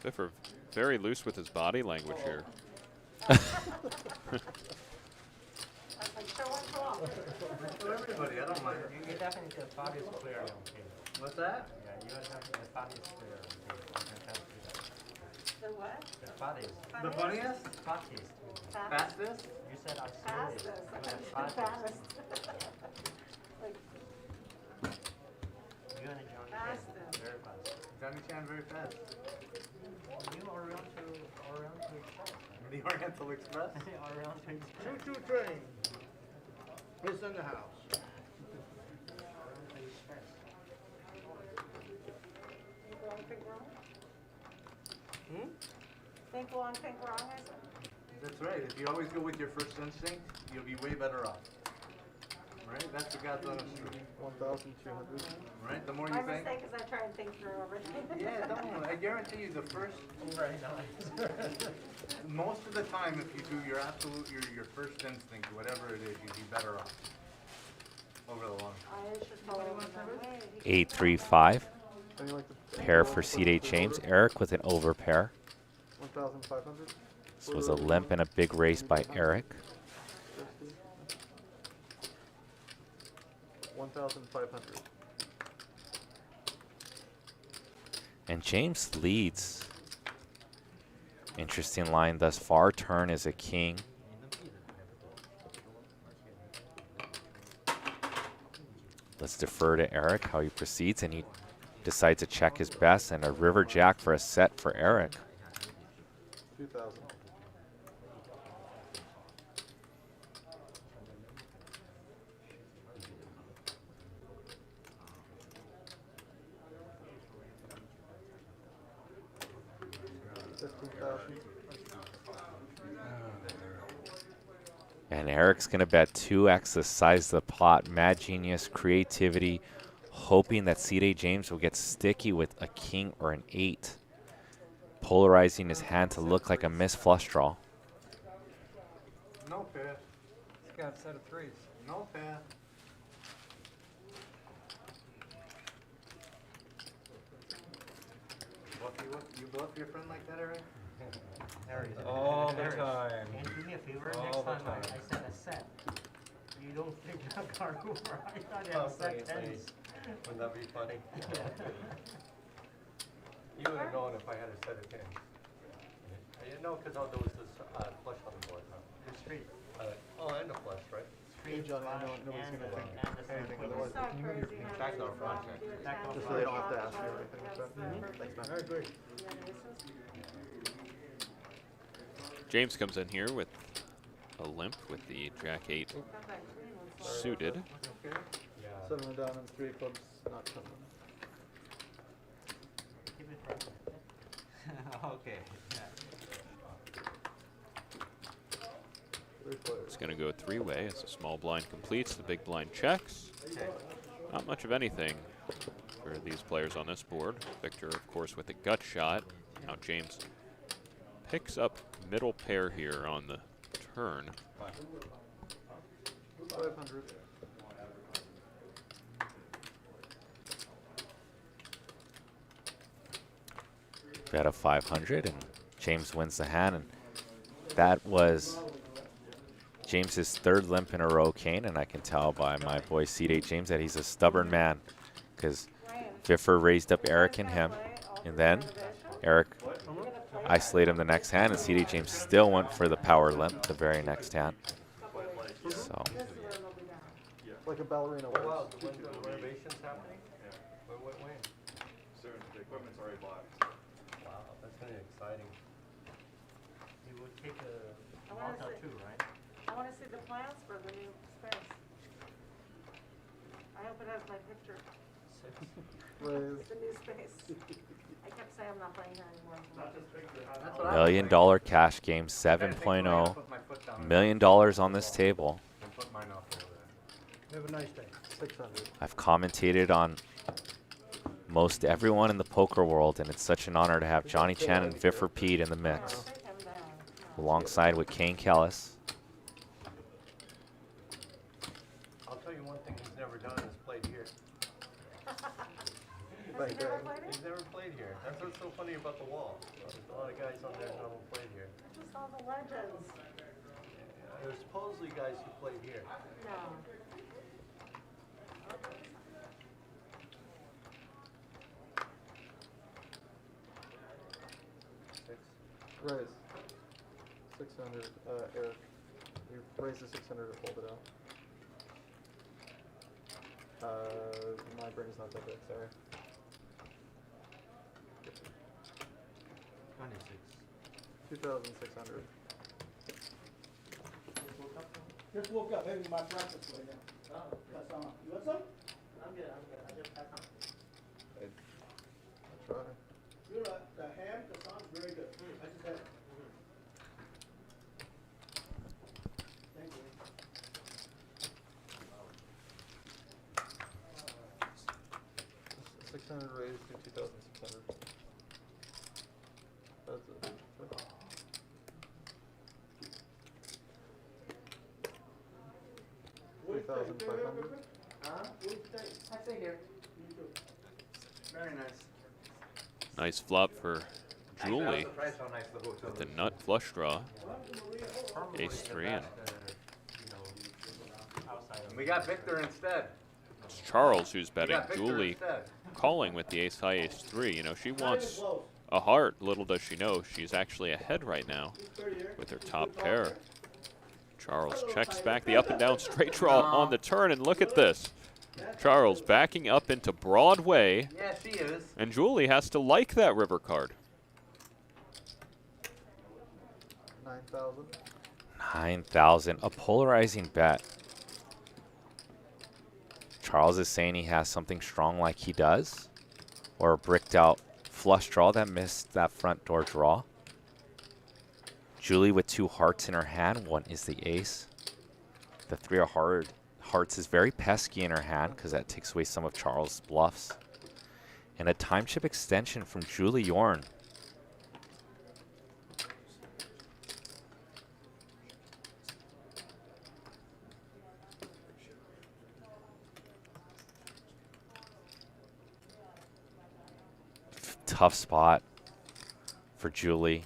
S5: VIFFER very loose with his body language here.
S4: I was like, show one.
S3: For everybody, I don't mind.
S6: You're definitely the funniest player on game.
S3: What's that?
S6: Yeah, you are definitely the funniest player on game. I can tell you that.
S4: The what?
S6: The funniest.
S3: The funniest?
S6: Funniest.
S3: Fastest?
S6: You said I'm
S4: Fastest.
S6: serious.
S4: I
S6: You're the
S4: thought
S6: fastest.
S4: Like,
S6: You and Johnny
S4: Fastest.
S6: very fast.
S3: Johnny Chan very fast.
S6: You Oriental Express.
S3: The Oriental Express?
S6: Oriental Express.
S2: Choo-choo train. It's in the house.
S6: Oriental Express.
S4: think we're on pink wrong? Think we're on pink wrong, I said?
S3: That's right. If you always go with your first instinct, you'll be way better off. Right? That's the God's honest truth.
S2: 1,200.
S3: Right? The more you
S4: My
S3: think.
S4: mistake is I try and think through everything.
S3: Yeah, don't. I guarantee you the first,
S6: Very nice.
S3: most of the time, if you do your first instinct, whatever it is, you'd be better off over the long.
S4: I should follow him that way.
S1: 8-3-5.
S2: And you like the
S1: Pair for CD James. Eric with an over pair.
S2: 1,500.
S1: This was a limp and a big race by Eric.
S2: 1,500.
S1: And James leads. Interesting line thus far. Turn is a king. Let's defer to Eric how he proceeds, and he decides to check his best, and a river jack for a set for Eric.
S2: 2,000.
S1: And Eric's going to bet 2x the size of the pot. Mad genius, creativity, hoping that C.J. James will get sticky with a king or an 8. Polarizing his hand to look like a missed flush draw.
S6: No pair.
S7: He's got a set of threes.
S6: No pair. You bluff your friend like that, Eric?
S7: All the time.
S3: And do me a favor,
S7: All
S3: next
S7: the
S3: time
S7: time.
S3: I said a set. You don't think that card over. I thought you had a set tens.
S6: Wouldn't that be funny? You would have known if I had a set of tens. You know, because there was this flush on the board, huh?
S3: The street.
S6: And the flush, right?
S3: Street,
S2: John, I know
S3: flush,
S2: nobody's
S3: and
S2: gonna think
S3: and the
S2: anything
S3: queen.
S2: otherwise.
S4: It's not
S2: Can you move your
S4: crazy.
S2: pants
S6: back
S4: how
S6: on
S4: you
S6: front,
S4: do
S6: Jack?
S4: it
S3: Back
S4: down
S3: on
S2: Just so they don't have to
S4: front.
S2: ask you or anything like that. Thanks, man.
S7: I agree.
S4: Yeah, this is-
S5: James comes in here with a limp with the Jack 8
S4: got that green one, so-
S5: suited.
S6: Okay. Yeah.
S2: 7 down and 3 clubs not coming.
S3: Keep it front. Okay.
S2: Three players.
S5: It's going to go three-way as the small blind completes. The big blind checks. Not much of anything for these players on this board. Victor, of course, with a gut shot. Now James picks up middle pair here on the turn.
S2: 500.
S1: Bet a 500, and James wins the hand. And that was James's third limp in a row, Kane, and I can tell by my boy C.J. James that he's a stubborn man, because VIFFER raised up Eric and him, and then Eric isolated him the next hand, and C.J. James still went for the power limp the very next hand. So
S2: Like a ballerina.
S6: Oh, wow, when the renovation's happening? When?
S2: Soon, the equipment's already bought.
S6: Wow, that's gonna be exciting.
S3: You would take a
S4: I wanna
S3: walkout
S4: see-
S3: too, right?
S4: I wanna see the plans for the new space. I hope it has my picture,
S2: Raise.
S4: the new space. I kept saying I'm not playing here anymore.
S6: That's what
S1: $1 million cash game, 7.0. $1 million on this table.
S6: Put mine off over there.
S3: Have a nice day.
S2: 600.
S1: I've commentated on most everyone in the poker world, and it's such an honor to have Johnny Chan and VIFFER Pete in the mix,
S4: Take him down.
S1: alongside with Kane Kellis.
S6: I'll tell you one thing he's never done is played here.
S4: Has he never played it?
S6: He's never played here. That's what's so funny about the wall. There's a lot of guys on there who haven't played here.
S4: I just saw the legends.
S6: There's supposedly guys who played here.
S4: No.
S2: Raise. 600. Eric. You raise the 600 to hold it out. My brain's not that big, sorry. 2,600.
S8: Just woke up, having my breakfast right now. That's all. You want some? I'm good. I just had some.
S2: I'll try.
S8: You know, the ham, the sounds very good. I just had it. Thank you.
S2: 600 raised to 2,600. That's it. 3,500.
S8: Huh? What do you think? I stay here. You too. Very nice.
S5: Nice flop for Julie with the nut flush draw. Ace 3, and
S6: We got Victor instead.
S5: it's Charles who's
S6: We
S5: betting.
S6: got Victor
S5: Julie
S6: instead.
S5: calling with the ace high, ace 3. You know, she wants a heart. Little does she know she's actually ahead right now with her top pair. Charles checks back the up and down straight draw on the turn, and look at this. Charles backing up into Broadway.
S6: Yeah, she is.
S5: And Julie has to like that river card.
S2: 9,000.
S1: 9,000, a polarizing bet. Charles is saying he has something strong like he does, or a bricked out flush draw that missed that front door draw. Julie with 2 hearts in her hand. One is the ace. The 3 of hearts is very pesky in her hand because that takes away some of Charles' bluffs. And a time chip extension from Julie Yorn. Tough spot for Julie.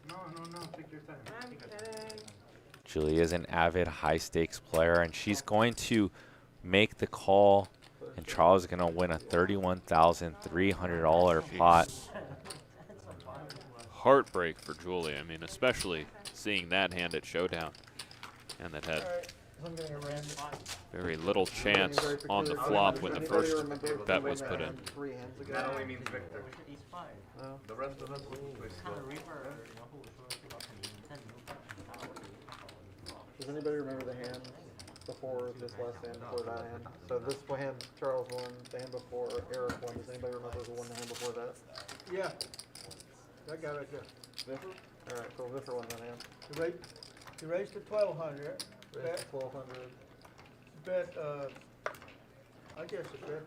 S7: No, take your time.
S4: I'm kidding.
S1: Julie is an avid high-stakes player, and she's going to make the call, and Charles is going to win a $31,300 pot.
S5: Heartbreak for Julie. I mean, especially seeing that hand at Showdown. And that had very little chance on the flop when the first bet was put in.
S2: 3 hands ago.
S6: That only means victor.
S7: He's fine.
S6: The rest of us will twist.
S2: Does anybody remember the hand before this last hand, before that hand? So this hand, Charles won. The hand before, Eric won. Does anybody remember who won the hand before that?
S8: Yeah. That guy right there.
S2: Viffer? All right, so Viffer won that hand.
S8: He raised to 1,200.
S2: Raised to 1,200.
S8: Bet, I guess it bet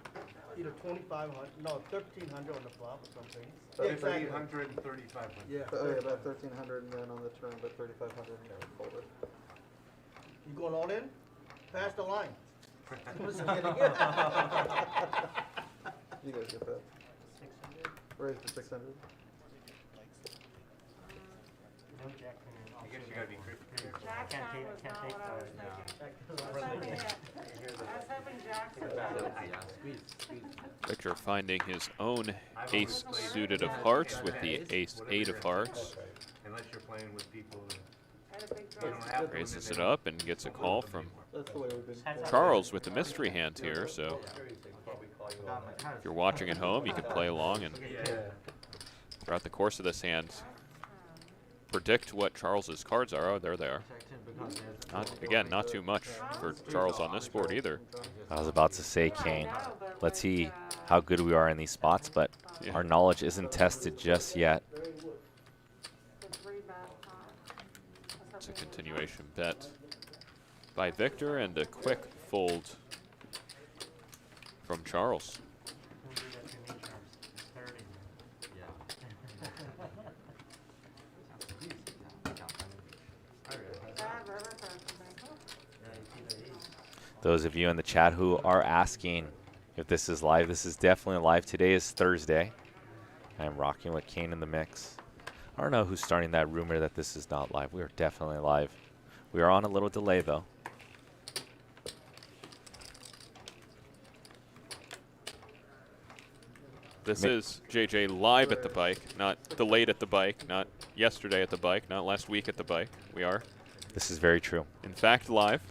S8: either 2,500, no, 1,300 on the flop or something. Yeah, exactly.
S6: 3,800 and 3,500.
S8: Yeah.
S2: Oh yeah, bet 1,300 and then on the turn, bet 3,500 and then folded.
S8: You going all in? Pass the line.
S2: You guys get that. 600. Raised to 600.
S6: I guess you gotta be crispy.
S4: Jack's hand was not what I was thinking. I was hoping Jack's would bet.
S5: Victor finding his own ace suited of hearts with the ace 8 of hearts.
S6: Unless you're playing with people that
S4: I had a big
S6: you
S4: draw.
S6: don't have to.
S5: Raises it up and gets a call from
S2: That's the way we've been playing.
S5: Charles with the mystery hand here. So if you're watching at home, you can play along and throughout the course of this hand, predict what Charles's cards are. Oh, there they are. Again, not too much for Charles on this board either.
S1: I was about to say, Kane, let's see how good we are in these spots, but our knowledge isn't tested just yet.
S5: It's a continuation bet by Victor and a quick fold from Charles.
S1: Those of you in the chat who are asking if this is live, this is definitely live. Today is Thursday. I'm rocking with Kane in the mix. I don't know who's starting that rumor that this is not live. We are definitely live. We are on a little delay, though.
S5: This is JJ live at the bike, not delayed at the bike, not yesterday at the bike, not last week at the bike. We are,
S1: This is very true.
S5: in fact, live.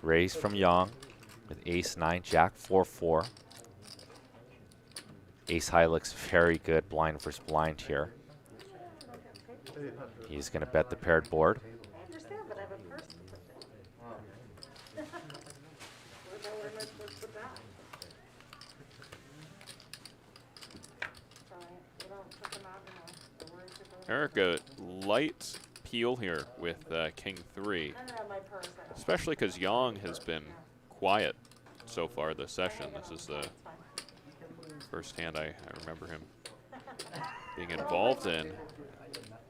S1: Raise from Yang with ace 9, jack 4-4. Ace high looks very good, blind versus blind here. He's going to bet the paired board.
S4: I understand, but I have a purse to put there. Where am I supposed to put that? Sorry, we don't put them out anymore. So where is it going?
S5: Eric, a light peel here with King 3,
S4: I don't have my purse. I don't-
S5: especially because Yang has been quiet so far this session. This is the
S4: It's fine.
S5: first hand I remember him being involved in.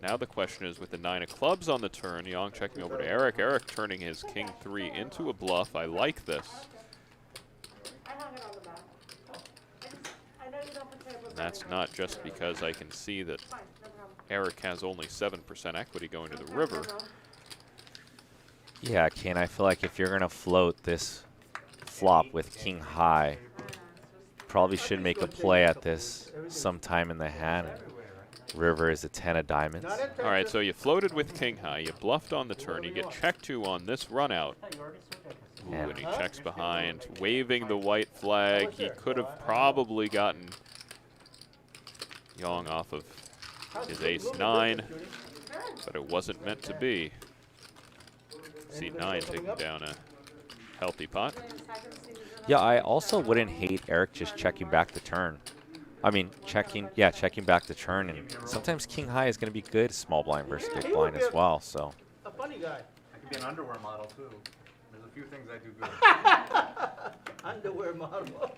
S5: Now the question is, with the 9 of clubs on the turn, Yang checking over to Eric. Eric turning his King 3 into a bluff. I like this.
S4: I hung it on the back. I know you don't put tables
S5: And that's
S4: everywhere.
S5: not just because I can see that
S4: Fine, no problem.
S5: Eric has only 7% equity going to the river.
S1: Yeah, Kane, I feel like if you're going to float this flop with king high, probably should make a play at this sometime in the hand. River is a 10 of diamonds.
S5: All right, so you floated with king high. You bluffed on the turn. You get check 2 on this run out. Ooh, and he checks behind, waving the white flag. He could have probably gotten Young off of his ace-9, but it wasn't meant to be. C9 taking down a healthy pot.
S1: Yeah, I also wouldn't hate Eric just checking back the turn. I mean, checking back the turn, and sometimes king high is going to be good small blind versus big blind as well. So.
S8: A funny guy.
S6: I could be an underwear model too. There's a few things I do good.
S8: Underwear model.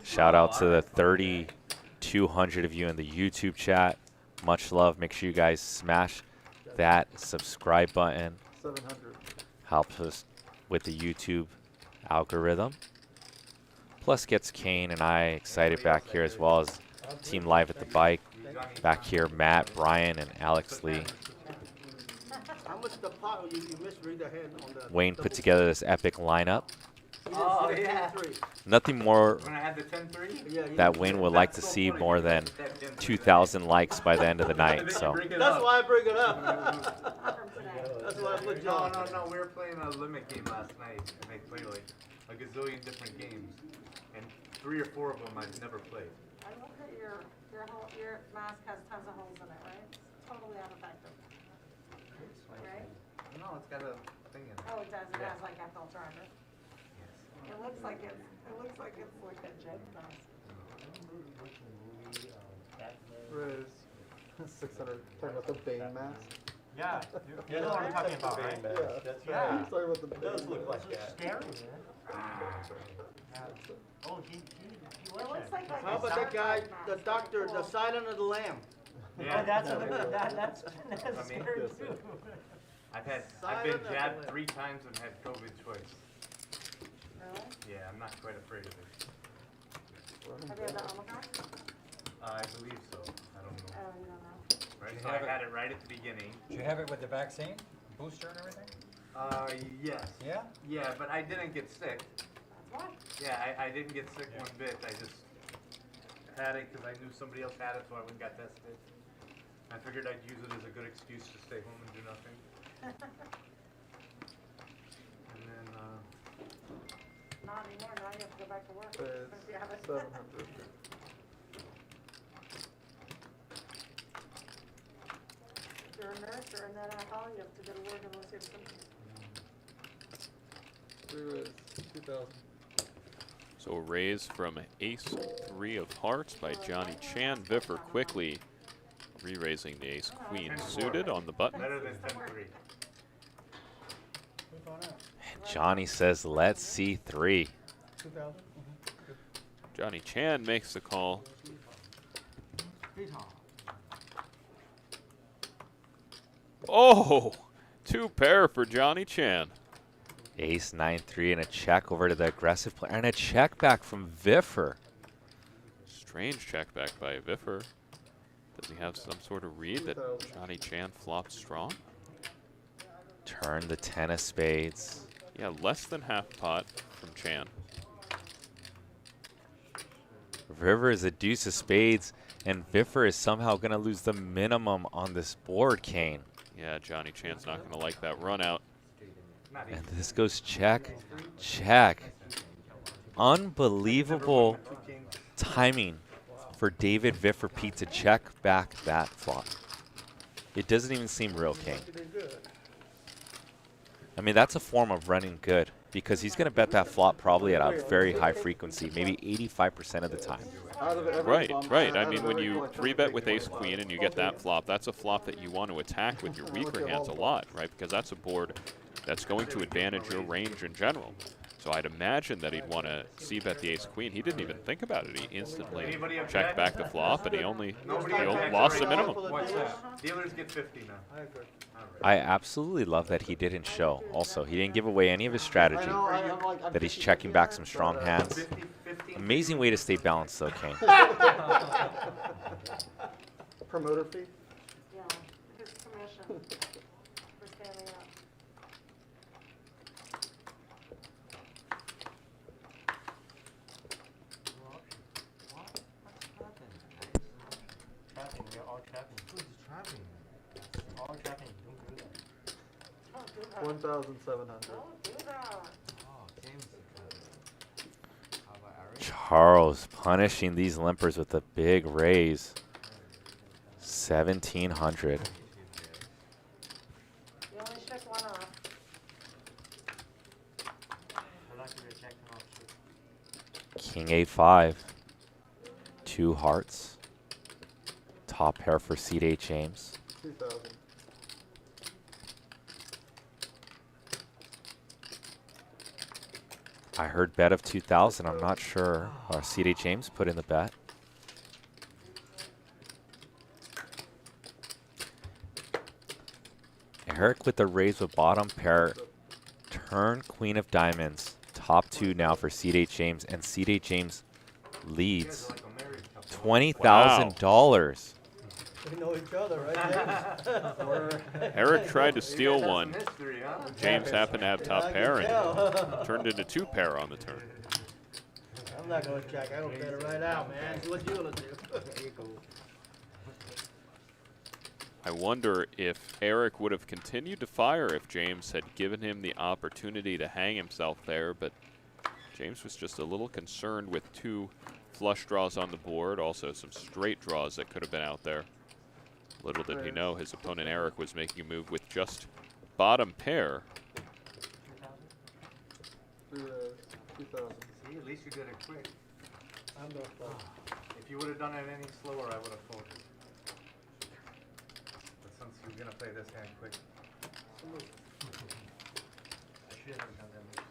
S1: Shout out to the 3,200 of you in the YouTube chat. Much love. Make sure you guys smash that subscribe button.
S2: 700.
S1: Helps us with the YouTube algorithm. Plus gets Kane and I excited back here, as well as Team Live at the Bike. Back here, Matt, Brian, and Alex Lee.
S8: How much the pot you misread the hand on the
S1: Wayne put together this epic lineup.
S6: Oh, yeah.
S1: Nothing more
S6: When I had the 10-3?
S1: that Wayne would like to see more than 2,000 likes by the end of the night. So
S8: That's why I bring it up. That's why I put John.
S6: No, we were playing a limit game last night, and they play like a gazillion different games, and 3 or 4 of them I've never played.
S4: I look at your mask has tons of holes in it, right? It's totally ineffective. Right?
S6: No, it's got a thing in it.
S4: Oh, it does. It has like a filter under it.
S6: Yes.
S4: It looks like it's like a jet mask.
S2: Riz. 600. Talking about the Bane mask.
S3: Yeah, you know what I'm talking about, right?
S2: Yeah.
S6: That's
S3: Yeah.
S2: He's talking about the
S6: It does
S2: Bane
S6: look
S2: mask.
S6: like that.
S3: Scary, man. Oh, he
S4: It looks like
S8: How about that guy, the doctor, the Silent of the Lamb?
S3: Oh, that's scary
S2: Yes,
S3: too.
S6: I've been
S8: Silent
S6: jabbed
S8: of the
S6: 3 times and had COVID twice.
S4: Really?
S6: Yeah, I'm not quite afraid of it.
S4: Have you had the Omicron?
S6: I believe so. I don't know.
S4: Oh, you don't know.
S6: Right,
S9: Did
S6: so
S9: you
S6: I
S9: have
S6: had it right at the beginning.
S9: Did you have it with the vaccine, booster and everything?
S6: Yes.
S9: Yeah?
S6: Yeah, but I didn't get sick.
S4: That's why.
S6: Yeah, I didn't get sick one bit. I just had it because I knew somebody else had it, so I went and got tested. I figured I'd use it as a good excuse to stay home and do nothing. And then,
S4: Not anymore. Now you have to go back to work.
S2: Riz.
S4: Since you have it.
S2: 700.
S4: If you're a nurse or in that NFL, you have to go to work unless you have symptoms.
S2: 3 Riz. 2,000.
S5: So a raise from ace-3 of hearts by Johnny Chan. VIFFER quickly re-raising the ace-queen suited on the button.
S6: better than 10-3.
S1: Johnny says, let's see 3.
S8: 2,000?
S5: Johnny Chan makes the call. Oh, 2 pair for Johnny Chan.
S1: Ace 9-3 and a check over to the aggressive player, and a check back from VIFFER.
S5: Strange check back by VIFFER. Does he have some sort of read that Johnny Chan flopped strong?
S1: Turn the 10 of spades.
S5: Yeah, less than half pot from Chan.
S1: River is a deuce of spades, and VIFFER is somehow going to lose the minimum on this board, Kane.
S5: Yeah, Johnny Chan's not going to like that run out.
S1: And this goes check, check. Unbelievable timing for David VIFFER Pete to check back that flop. It doesn't even seem real, Kane. I mean, that's a form of running good, because he's going to bet that flop probably at a very high frequency, maybe 85% of the time.
S5: Right. I mean, when you 3-bet with ace-queen and you get that flop, that's a flop that you want to attack with your weaker hands a lot, right? Because that's a board that's going to advantage your range in general. So I'd imagine that he'd want to c-bet the ace-queen. He didn't even think about it. He instantly checked back the flop, and he only lost the minimum.
S6: What's that? Dealers get 50 now.
S8: I agree.
S1: I absolutely love that he didn't show. Also, he didn't give away any of his strategy, that he's checking back some strong hands. Amazing way to stay balanced, though, Kane.
S2: Promoter fee?
S4: Yeah, his commission for standing up.
S3: Trapping, we're all trapping. Who's trapping? All trapping, don't do that.
S4: Don't do that.
S2: 1,700.
S4: Don't do that.
S1: Charles punishing these limpers with a big raise. 1,700.
S4: You only shook one off.
S1: King A5. 2 hearts. Top pair for C.D. James.
S2: 2,000.
S1: I heard bet of 2,000. I'm not sure. C.D. James put in the bet. Eric with the raise with bottom pair. Turn Queen of Diamonds. Top 2 now for C.D. James. And C.D. James leads $20,000.
S8: We know each other, right, James?
S5: Eric tried to steal one.
S6: Mystery, huh?
S5: James happened to have top
S8: I
S5: pair
S8: can
S5: and
S8: tell.
S5: turned into 2 pair on the turn.
S8: I'm not gonna check. I don't bet it right out, man. What you gonna do? There you go.
S5: I wonder if Eric would have continued to fire if James had given him the opportunity to hang himself there, but James was just a little concerned with 2 flush draws on the board, also some straight draws that could have been out there. Little did he know his opponent Eric was making a move with just bottom pair.
S2: 2,000.
S6: See, at least you did it quick.
S8: I'm gonna fold.
S6: If you would have done it any slower, I would have folded. But since you're gonna play this hand quick. I should have done that much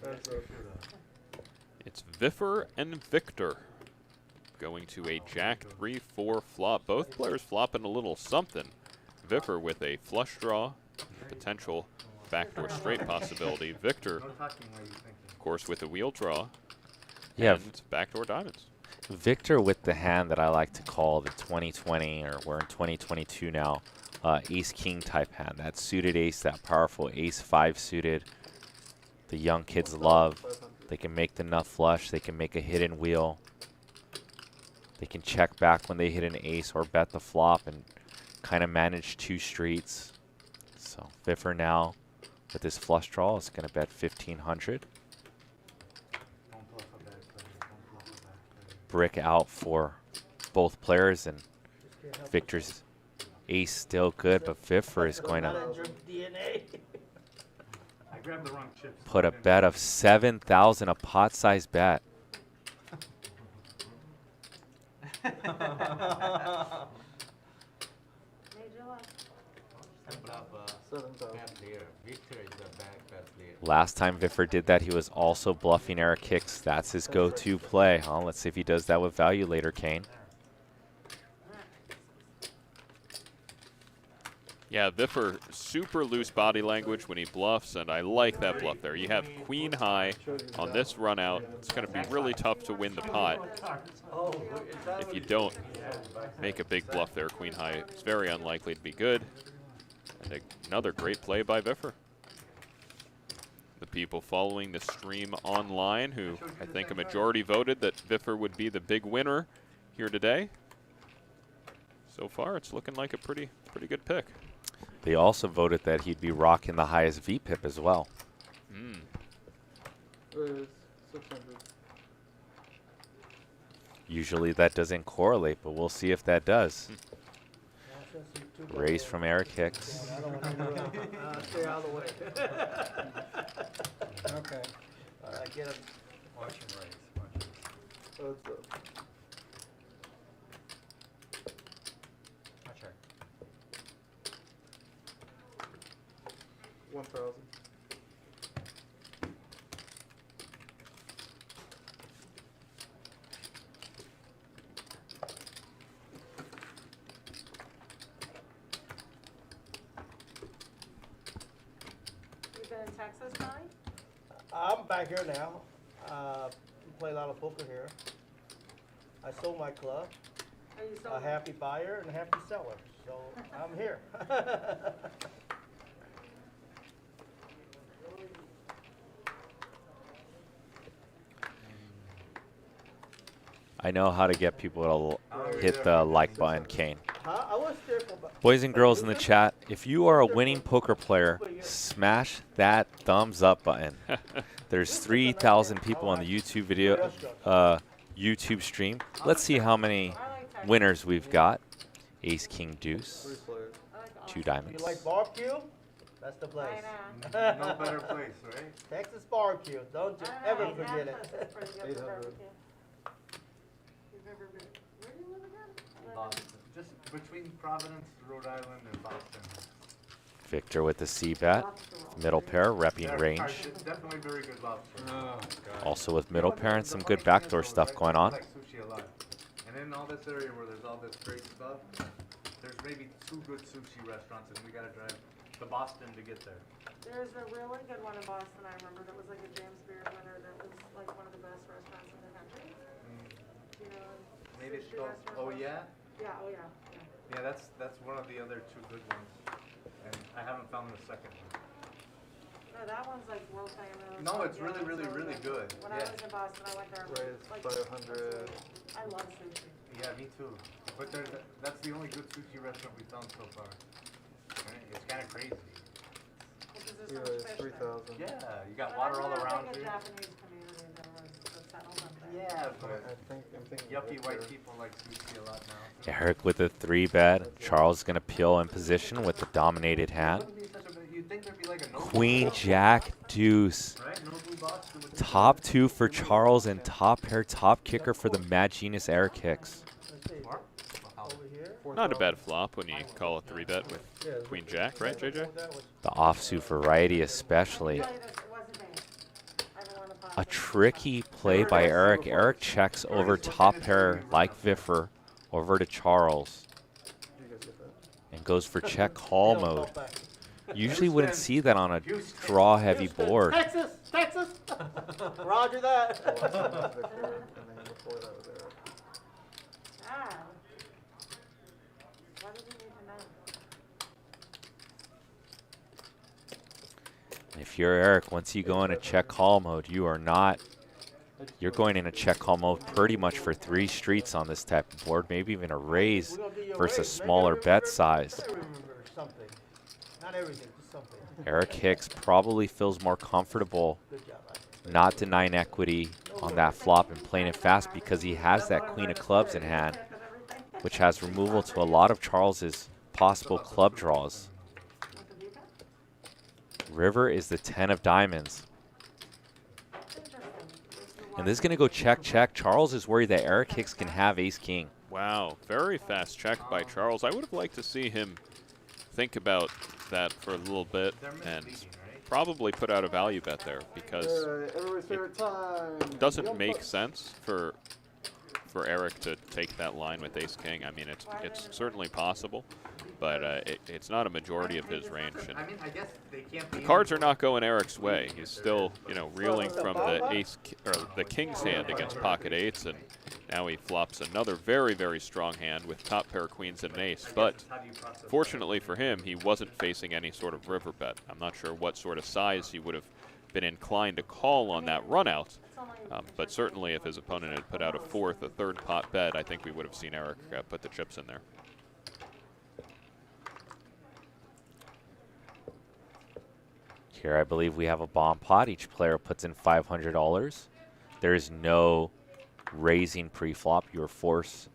S6: slower.
S2: That's a
S5: It's VIFFER and Victor going to a Jack 3-4 flop. Both players flopping a little something. VIFFER with a flush draw, potential backdoor straight possibility. Victor,
S6: No talking while you thinking.
S5: of course, with a wheel draw
S1: Yeah,
S5: and backdoor diamonds.
S1: Victor with the hand that I like to call the 2020, or we're in 2022 now, ace-king type hand. That suited ace, that powerful ace-5 suited. The young kids love.
S2: 500.
S1: They can make the nut flush. They can make a hidden wheel. They can check back when they hit an ace or bet the flop and kind of manage 2 streets. So VIFFER now with this flush draw is going to bet 1,500.
S6: Don't bluff a bad player. Don't bluff a bad player.
S1: Brick out for both players, and
S8: Just can't help
S1: Victor's ace still good, but VIFFER is
S8: it.
S1: going
S8: Not
S1: to
S8: in your DNA.
S6: I grabbed the wrong chips.
S1: put a bet of 7,000, a pot-sized bet.
S4: Made your luck.
S2: 7,000.
S1: Last time VIFFER did that, he was also bluffing Eric Hicks. That's his go-to play. Huh? Let's see if he does that with value later, Kane.
S5: Yeah, VIFFER, super loose body language when he bluffs, and I like that bluff there. You have queen high on this run out. It's going to be really tough to win the pot if you don't make a big bluff there, queen high. It's very unlikely to be good. And another great play by VIFFER. The people following the stream online, who I think a majority voted that VIFFER would be the big winner here today. So far, it's looking like a pretty good pick.
S1: They also voted that he'd be rocking the highest VPIP as well.
S2: Raise 600.
S1: Usually that doesn't correlate, but we'll see if that does. Raise from Eric Hicks.
S8: I don't want to interrupt. Stay out of the way.
S9: Okay.
S8: All right, get him.
S9: Watch him raise. Watch him.
S2: That's a
S9: I'll check.
S2: 1,000.
S4: You've been in Texas, Johnny?
S8: I'm back here now. Play a lot of poker here. I sold my club.
S4: Are you still?
S8: A happy buyer and a happy seller. So I'm here.
S1: I know how to get people to hit the like button, Kane.
S8: Huh? I was there for about
S1: Boys and girls in the chat, if you are a winning poker player, smash that thumbs up button. There's 3,000 people on the YouTube video, YouTube stream. Let's see how many winners we've got. Ace, King, Deuce,
S2: Three players.
S1: 2
S8: You
S1: diamonds.
S8: like barbecue? That's the place.
S4: I know.
S6: No better place, right?
S8: Texas barbecue. Don't you ever forget it.
S4: That's pretty good for
S2: 800.
S4: barbecue. You've ever been, where do you live again?
S6: Boston. Just between Providence, Rhode Island, and Boston.
S1: Victor with the C bet. Middle pair, repping
S6: They're
S1: range.
S6: definitely very good lobster.
S9: Oh, God.
S1: Also with middle pair and some good backdoor stuff going on.
S6: I like sushi a lot. And in all this area where there's all this great stuff, there's maybe 2 good sushi restaurants, and we gotta drive to Boston to get there.
S4: There's a really good one in Boston, I remember, that was like a James Beard winner, that was like one of the best restaurants in the country. You know,
S6: Maybe it's
S4: sushi
S6: called,
S4: restaurant
S6: oh
S4: Boston.
S6: yeah?
S4: Yeah, oh yeah,
S6: Yeah, that's one of the other 2 good ones. And I haven't found the second one.
S4: No, that one's like world famous.
S6: No,
S4: like,
S6: it's
S4: yeah,
S6: really, really, really good.
S4: When I
S6: Yeah.
S4: was in Boston, I went there.
S2: Raised
S4: like,
S2: 500.
S4: I love sushi.
S6: Yeah, me too. But that's the only good sushi restaurant we found so far. Right? It's kind of crazy.
S4: Because there's
S2: We
S4: so much
S2: raised
S4: fish there.
S2: 3,000.
S6: Yeah, you got
S4: But
S6: water all
S4: there's
S6: around
S4: like a
S6: you.
S4: Japanese community that was settled up there.
S6: Yeah, but
S2: I'm thinking
S6: yuppie white
S2: Victor.
S6: people like sushi a lot now.
S1: Eric with a 3 bet. Charles is going to peel in position with the dominated hand.
S6: Wouldn't be such a you'd think there'd be like a no
S1: Queen, Jack, Deuce.
S6: right? No blue box with
S1: Top 2 for Charles and top pair, top kicker for the mad genius Eric Hicks.
S8: Let's see.
S6: Mark?
S8: Over here.
S5: Not a bad flop when you call a 3 bet with
S8: Yeah,
S5: Queen Jack, right, JJ?
S8: that was-
S1: The offsuit variety especially.
S4: Tell you this, it wasn't me. I don't want to
S1: A
S4: apologize.
S1: tricky play by Eric. Eric checks over top pair like VIFFER over to Charles
S2: You guys get that?
S1: and goes for check call
S8: Yeah,
S1: mode.
S8: call back.
S1: Usually wouldn't see that on a draw heavy board.
S8: Texas! Texas! Roger that.
S2: Oh, that's Victor, and then before that was Eric.
S4: Ah. What did you need to know?
S1: If you're Eric, once you go into check call mode, you are not. You're going into check call mode pretty much for 3 streets on this type of board, maybe even a raise
S8: We're gonna do your
S1: versus a
S8: raise. Maybe
S1: smaller
S8: I
S1: bet
S8: remember-
S1: size.
S8: I remember something. Not everything, just something.
S1: Eric Hicks probably feels more comfortable
S8: Good job, man.
S1: not denying equity on that flop and playing it fast because he has that queen of clubs in hand, which has removal to a lot of Charles's possible club draws.
S4: What did you get?
S1: River is the 10 of diamonds.
S4: That's interesting.
S1: And this is going to go check, check. Charles is worried that Eric Hicks can have ace-king.
S5: Wow, very fast check by Charles. I would have liked to see him think about that for a little bit and probably put out a value bet there because
S2: Alright, everybody's favorite time.
S5: it doesn't
S2: Yum
S5: make
S2: Bucks.
S5: sense for Eric to take that line with ace king. I mean, it's certainly possible, but it's not a majority of his range. And
S6: I mean, I guess they can't be
S5: the cards are not going Eric's way. He's still, reeling from the the king's hand against pocket eights, and now he flops another very, very strong hand with top pair queens and an ace. But
S6: How do you process
S5: fortunately for him, he wasn't facing any sort of river bet. I'm not sure what sort of size he would have been inclined to call on that run out. But certainly if his opponent had put out a 4th, a 3rd pot bet, I think we would have seen Eric put the chips in there.
S1: Here I believe we have a bomb pot. Each player puts in $500. There is no raising pre-flop. You are forced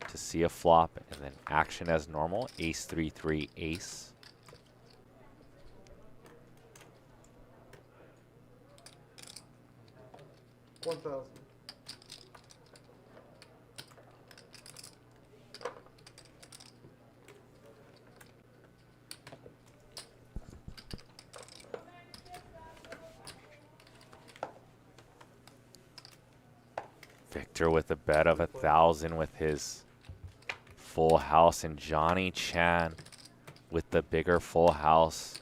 S1: to see a flop and then action as normal. Ace 3-3 ace.
S2: $1,000.
S1: Victor with a bet of 1,000 with his full house, and Johnny Chan with the bigger full house.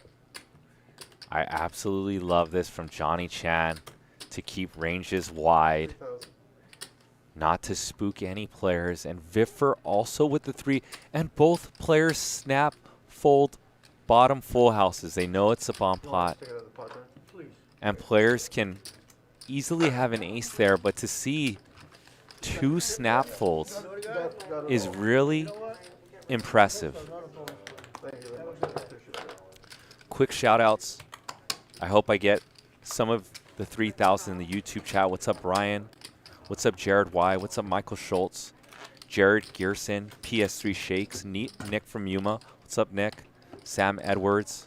S1: I absolutely love this from Johnny Chan to keep ranges wide,
S2: 3,000.
S1: not to spook any players. And VIFFER also with the 3, and both players snap, fold, bottom full houses. They know it's a bomb
S2: You want
S1: pot,
S2: to stick it at the pot there?
S8: Please.
S1: and players can easily have an ace there, but to see 2 snap folds
S2: Got it
S1: is
S2: all.
S1: really impressive.
S2: Thank you very much. I appreciate it.
S1: Quick shout outs. I hope I get some of the 3,000 in the YouTube chat. What's up, Brian? What's up, Jared Y? What's up, Michael Schultz? Jared Gearson, PS3 Shakes, Nick from Yuma. What's up, Nick? Sam Edwards,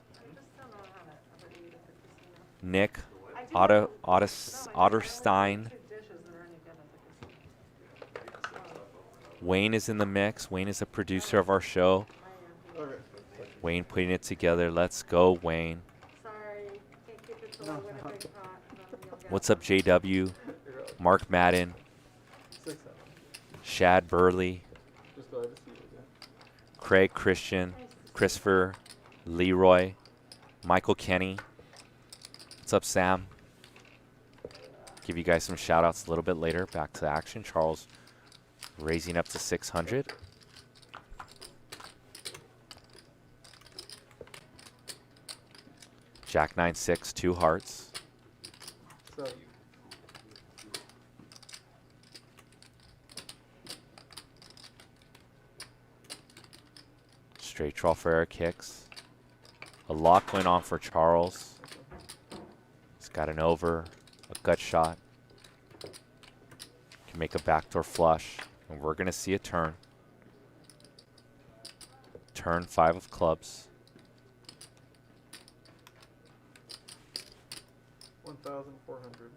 S1: Nick, Otterstein. Wayne is in the mix. Wayne is a producer of our show.
S2: Okay.
S1: Wayne putting it together. Let's go, Wayne.
S4: Sorry, can't keep it so I win a big pot. and then you'll get
S1: What's up, JW? Mark Madden,
S2: 6,000.
S1: Shad Burley,
S2: Just glad to see you again.
S1: Craig Christian, Christopher, Leroy, Michael Kenny. What's up, Sam? Give you guys some shout outs a little bit later. Back to the action. Charles raising up to 600. Jack 9-6, 2 hearts.
S2: 7.
S1: Straight draw for Eric Hicks. A lock went on for Charles. He's got an over, a gut shot. Can make a backdoor flush. And we're going to see a turn. Turn 5 of clubs.
S2: 1,400.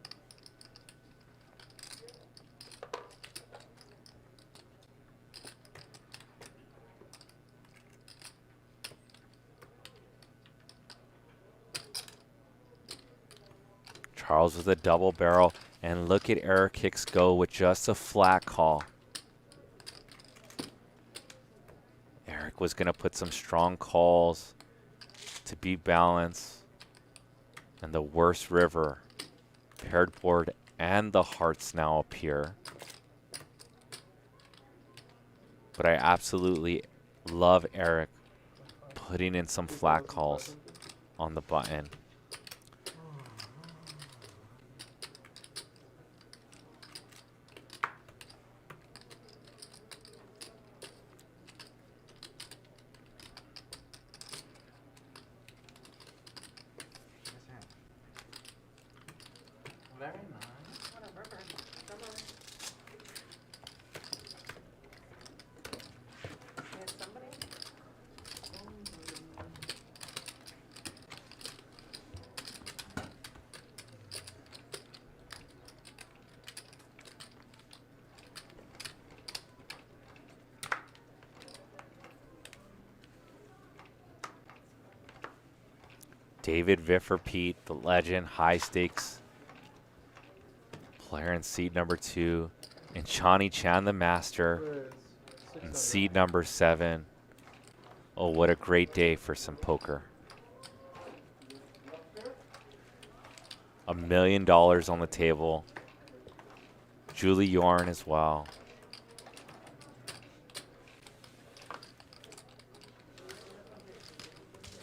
S1: Charles with a double barrel. And look at Eric Hicks go with just a flat call. Eric was going to put some strong calls to be balanced. And the worst river, paired board, and the hearts now appear. But I absolutely love Eric putting in some flat calls on the button.
S6: Very nice.
S4: What a river. Come on. There's somebody.
S1: David VIFFER Pete, the legend, high stakes player in seed number 2. And Chani Chan, the master,
S2: Raise
S1: in
S2: 600.
S1: seed number 7. Oh, what a great day for some poker. $1 million on the table. Julie Yorn as well.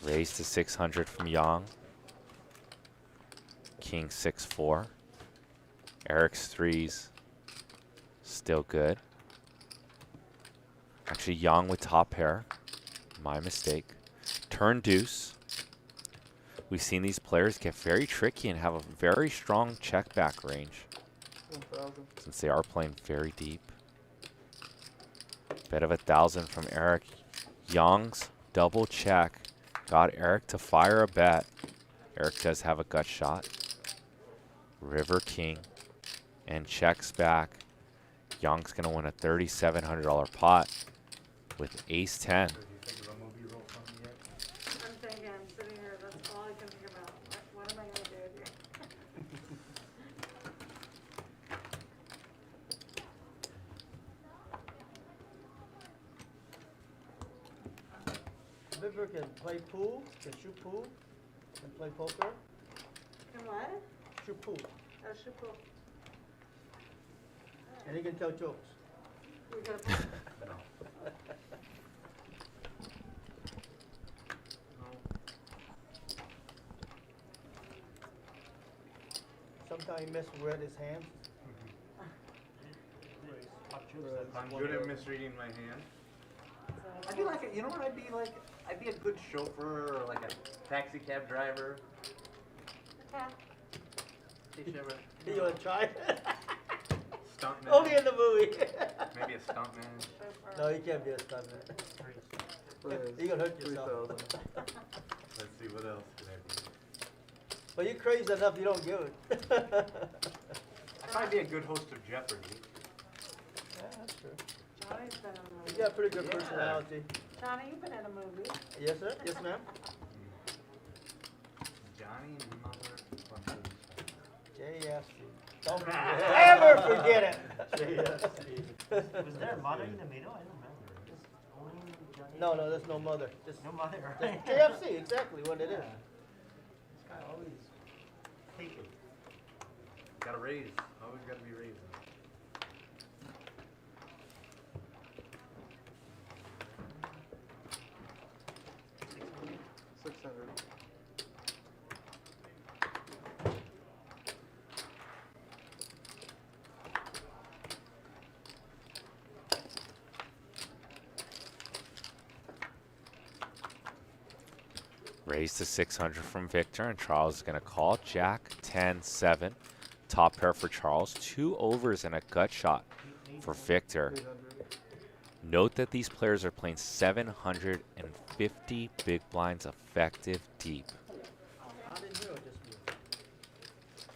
S1: Raised to 600 from Yang. King 6-4. Eric's 3s. Still good. Actually, Yang with top pair. My mistake. Turn deuce. We've seen these players get very tricky and have a very strong check back range
S2: 1,000.
S1: since they are playing very deep. Bet of 1,000 from Eric. Yang's double check got Eric to fire a bet. Eric does have a gut shot. River King and checks back. Young's going to win a $3,700 pot with ace 10.
S4: I'm thinking, I'm sitting here, that's all I can think about. What am I gonna do here?
S8: Viver can play pool, can shoot pool, can play poker,
S4: And what?
S8: shoot pool.
S4: That's super cool.
S8: And he can tell jokes.
S4: We're gonna put
S8: Sometimes he messes with his hands.
S6: I'm good at misreading my hand.
S4: so-
S6: I'd be like, you know what I'd be like? I'd be a good chauffeur or like a taxi cab driver.
S4: Yeah.
S6: Teach you ever,
S8: You wanna try?
S6: stuntman.
S8: Only in the movie.
S6: Maybe a stuntman.
S4: Chauffeur.
S8: No, you can't be a stuntman.
S2: Liz,
S8: You're gonna hurt yourself.
S2: 3,000.
S6: Let's see, what else could I be?
S8: But you're crazy enough you don't give it.
S6: I'd probably be a good host of Jeopardy.
S8: Yeah, that's true.
S4: Johnny's been in a
S8: You
S4: movie.
S8: got a pretty good
S6: Yeah.
S8: personality.
S4: Johnny, you've been in a movie.
S8: Yes, sir. Yes, ma'am.
S6: Johnny Motherfucker.
S8: JFC. Don't ever forget it.
S10: Was there a mother in the middle? I don't remember. Just only Johnny?
S8: No, there's no mother. Just
S10: No mother,
S8: just
S10: right?
S8: KFC, exactly what it is.
S10: This guy always take it.
S6: Gotta raise. Always gotta be raising.
S2: $600.
S1: Raise to 600 from Victor, and Charles is going to call. Jack 10-7. Top pair for Charles. 2 overs and a gut shot for Victor.
S2: 300.
S1: Note that these players are playing 750 big blinds effective deep.
S8: I didn't hear it just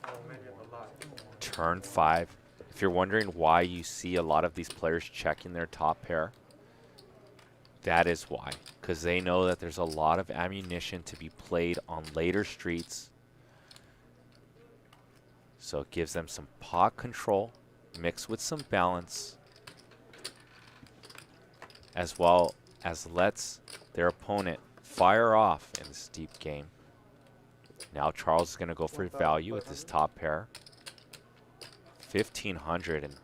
S3: Oh, man, you have a lot.
S1: Turn 5. If you're wondering why you see a lot of these players checking their top pair, that is why. Because they know that there's a lot of ammunition to be played on later streets. So it gives them some pot control mixed with some balance, as well as lets their opponent fire off in this deep game. Now Charles is going to go for value with his top pair. 1,500, and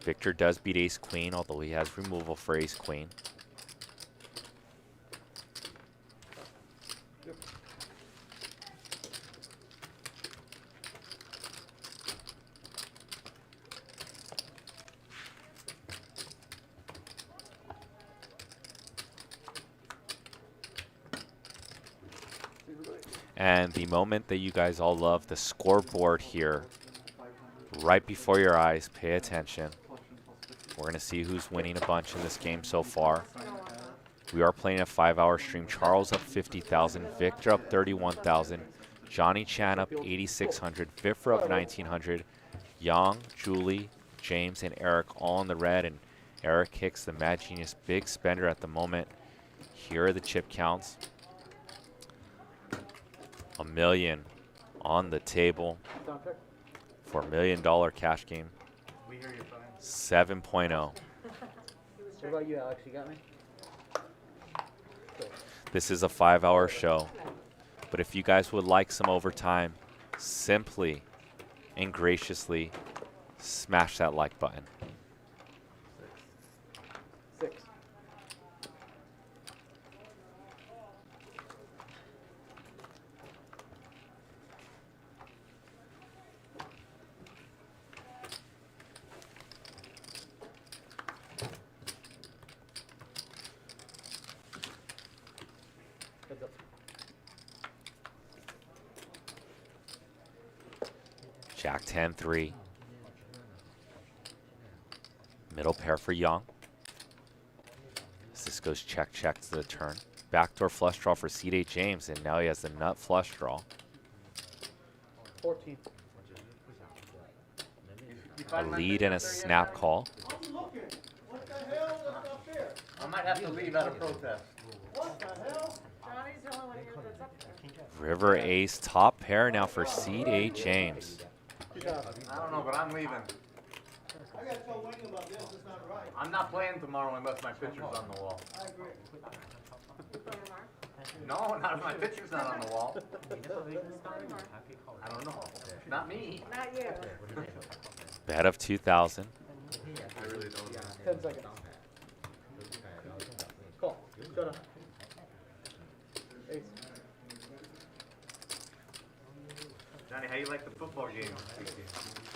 S1: Victor does beat ace queen, although he has removal for ace queen. And the moment that you guys all love, the scoreboard here, right before your eyes. Pay attention. We're going to see who's winning a bunch in this game so far. We are playing a 5-hour stream. Charles up 50,000, Victor up 31,000, Johnny Chan up 8,600, VIFFER up 1,900, Yang, Julie, James, and Eric all in the red, and Eric Hicks, the Mad Genius, big spender at the moment. Here are the chip counts. $1 million on the table for $1 million cash game.
S6: We hear you fine.
S1: 7.0.
S11: What about you, Alex? You got me?
S1: This is a 5-hour show, but if you guys would like some overtime, simply and graciously smash that like button.
S11: 6. Heads up.
S1: Jack 10-3. Middle pair for Young. As this goes check, check to the turn. Backdoor flush draw for C.D. James, and now he has the nut flush draw.
S11: 14.
S1: A lead and a snap call.
S8: I'm looking. What the hell is up there?
S6: I might have to leave out of protest.
S8: What the hell?
S4: Johnny's the only one here that's up there.
S1: River ace top pair now for C.D. James.
S6: I don't know, but I'm leaving.
S8: I gotta tell Wayne about this. It's not right.
S6: I'm not playing tomorrow unless my picture's on the wall.
S8: I agree.
S4: You playing tomorrow?
S6: No, not my picture's not on the wall.
S10: I
S6: I don't know. Not me.
S4: Not you.
S1: Bet of 2,000.
S6: I really don't know.
S11: 10 seconds. Call. Shut up. Ace.
S6: Johnny, how you like the football game?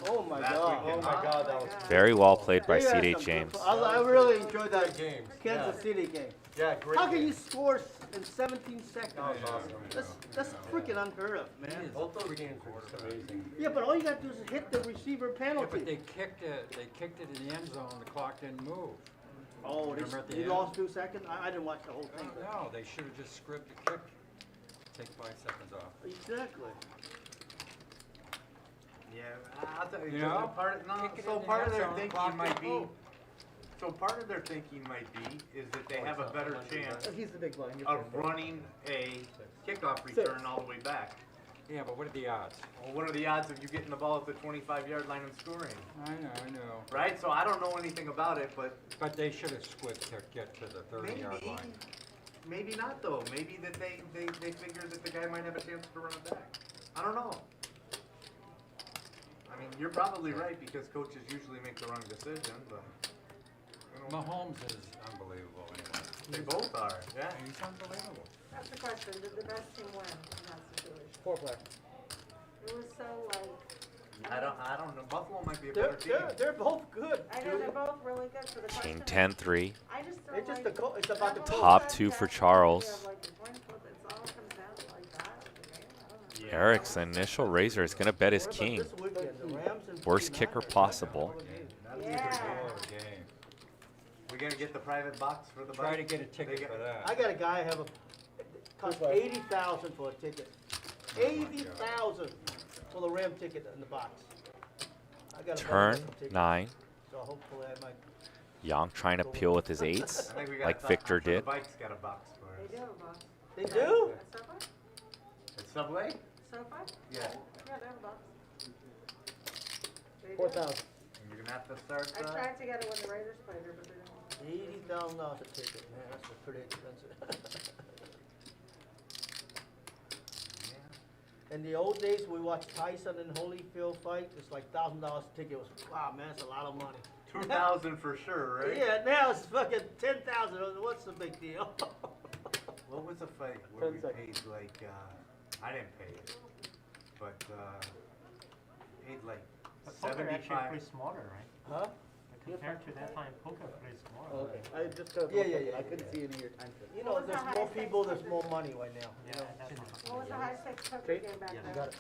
S8: Oh my
S6: Last
S8: God.
S6: weekend,
S8: Oh my
S6: huh?
S8: God, that was.
S1: Very well played by
S8: They had
S1: C.D.
S8: some good
S1: James.
S8: I really enjoyed that
S3: Games.
S8: Kansas City game.
S3: Yeah, great.
S8: How can
S3: game.
S8: you score in 17 seconds?
S3: That was awesome.
S8: That's freaking unheard of, man.
S3: Both those games were just amazing.
S8: Yeah, but all you got to do is hit the receiver
S9: Yeah, but
S8: penalty.
S9: they kicked it in the end zone, the clock didn't move.
S8: Oh,
S9: Remember at the
S8: they
S9: end?
S8: lost 2 seconds? I didn't watch the whole thing.
S9: No, they should have just scribbed the kick, take 5 seconds off.
S8: Exactly.
S6: Yeah, I'll tell you.
S9: You know?
S6: Part of, no,
S9: Kick it
S6: so
S9: in the
S6: part
S9: end
S6: of their
S9: zone,
S6: thinking
S9: clock
S6: might
S9: it
S6: be.
S9: move.
S6: So part of their thinking might be is that they have a better chance
S11: He's the big blind. You're
S6: of
S11: fine.
S6: running a kickoff return all the way back.
S9: Yeah, but what are the odds?
S6: Well, what are the odds of you getting the ball at the 25-yard line and scoring?
S9: I know.
S6: Right? So I don't know anything about it, but
S9: But they should have squid kicked, get to the 30-yard
S6: maybe,
S9: line.
S6: maybe not though. Maybe that they figure that the guy might have a chance to run it back. I don't know. I mean, you're probably right because coaches usually make the wrong decision, but you know,
S9: Mahomes is unbelievable anyway.
S6: they both are. Yeah.
S9: He's unbelievable.
S4: That's the question, did the best team win in that situation?
S11: 4 player.
S4: It was so like,
S6: I don't know. Buffalo might be a better
S8: They're,
S6: team.
S8: they're both good.
S4: I know they're both really good, so the
S1: King
S4: question
S1: 10-3.
S4: I just don't
S8: It's just
S4: like.
S8: it's about the
S4: double
S1: Top
S8: coach.
S4: set,
S1: 2 for
S4: that
S1: Charles.
S4: idea of, like, the point flip, it's all comes down to like that, okay? I don't know.
S1: Eric's initial raiser is going to bet his
S8: What about
S1: king.
S8: this weekend? The Rams and
S1: Worst
S8: 49ers.
S1: kicker possible.
S4: Yeah.
S9: Game.
S6: We're gonna get the private box for the
S9: Try to
S6: bike?
S9: get a ticket
S6: They
S9: for
S6: got-
S9: that.
S8: I got a guy have a cost 80,000 for a ticket. 80,000 for the Ram ticket in the box. I got a
S1: Turn
S8: bunch of tickets,
S1: 9.
S8: So hopefully I might.
S1: Young trying to peel with his 8s,
S6: I think we got
S1: like
S6: a
S1: Victor
S6: the
S1: did.
S6: bike's got a box for
S4: They
S6: us.
S4: do have a box.
S8: They do?
S4: At SoFi?
S6: At Subway?
S4: SoFi?
S6: Yeah.
S4: Yeah, they have a box. They do.
S11: 4,000.
S6: You're gonna have to start.
S4: I tried to get it when the Raiders played here, but they didn't want it.
S8: $80,000 a ticket, man, that's pretty expensive. In the old days, we watched Tyson and Holyfield fight, it's like $1,000 a ticket, it was, wow, man, that's a lot of money.
S6: 2,000 for sure, right?
S8: Yeah, now it's fucking 10,000, what's the big deal?
S6: What was the fight where
S11: 10
S6: we
S11: seconds.
S6: paid like, I didn't pay it, but, paid like
S10: But poker actually
S6: 75.
S10: pretty smarter, right?
S8: Huh?
S10: Compared to that time, poker pretty smarter.
S11: Okay. I just got
S8: Yeah.
S11: I couldn't see any of your time slips.
S8: You know,
S4: What was
S8: there's
S4: the
S8: more
S4: highest
S8: people,
S4: stakes
S8: there's more money right now.
S10: Yeah, that's fine.
S4: What was the high stakes poker
S11: Okay.
S4: game back
S10: Yeah,
S4: then?
S8: Got it.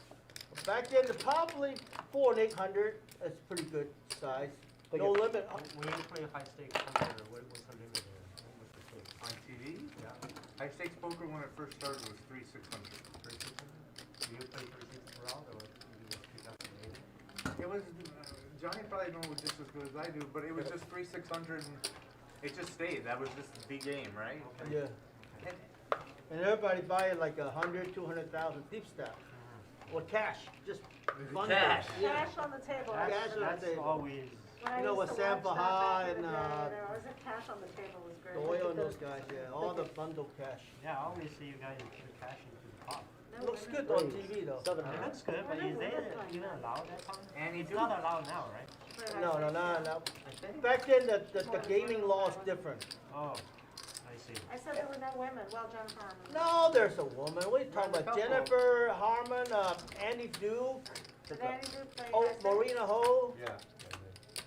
S8: Back then, probably 4 and 800, that's pretty good size.
S11: Take
S8: No
S11: it.
S8: limit.
S10: When you play high stakes poker, what was the limit there? What was the stake?
S6: On TV? Yeah. High stakes poker when it first started was 3,600.
S10: 3,600? Do you play 3,600 round or it was 2,008?
S6: It was, Johnny probably know just as good as I do, but it was just 3,600 and it just stayed. That was just the game, right?
S8: Yeah.
S6: And
S8: And everybody buying like 100, 200,000 deep stack. Or cash, just bundles.
S6: cash.
S8: Yeah.
S4: Cash on the table.
S8: Cash
S4: That's
S8: on the
S10: That's
S8: table.
S10: always,
S4: when I
S8: You know,
S4: used
S8: with
S4: to watch
S8: Sampa
S4: that
S8: High
S4: back in the
S8: and,
S4: day, there was a cash on the table was great.
S8: Doyle and those guys, yeah, all the bundle cash.
S10: yeah, I always see you guys put cash into the pot.
S4: No,
S8: Looks
S4: women-
S8: good on TV though.
S11: 700.
S10: It looks good, but
S4: When
S10: is
S4: did
S10: it
S4: women play
S10: even
S4: that?
S10: allowed that time?
S6: And you
S10: It's
S6: do.
S10: not allowed now, right?
S4: for high
S8: No,
S4: stakes.
S8: Back then, the gaming law is different.
S10: Oh, I see.
S4: I said there were no women, well, Jennifer Harmon.
S8: No, there's a woman. What are you talking about?
S6: Couple.
S8: Jennifer Harmon, Andy Duke,
S4: Did Andy do play
S8: oh,
S4: high stakes?
S8: Marina Ho.
S6: Yeah.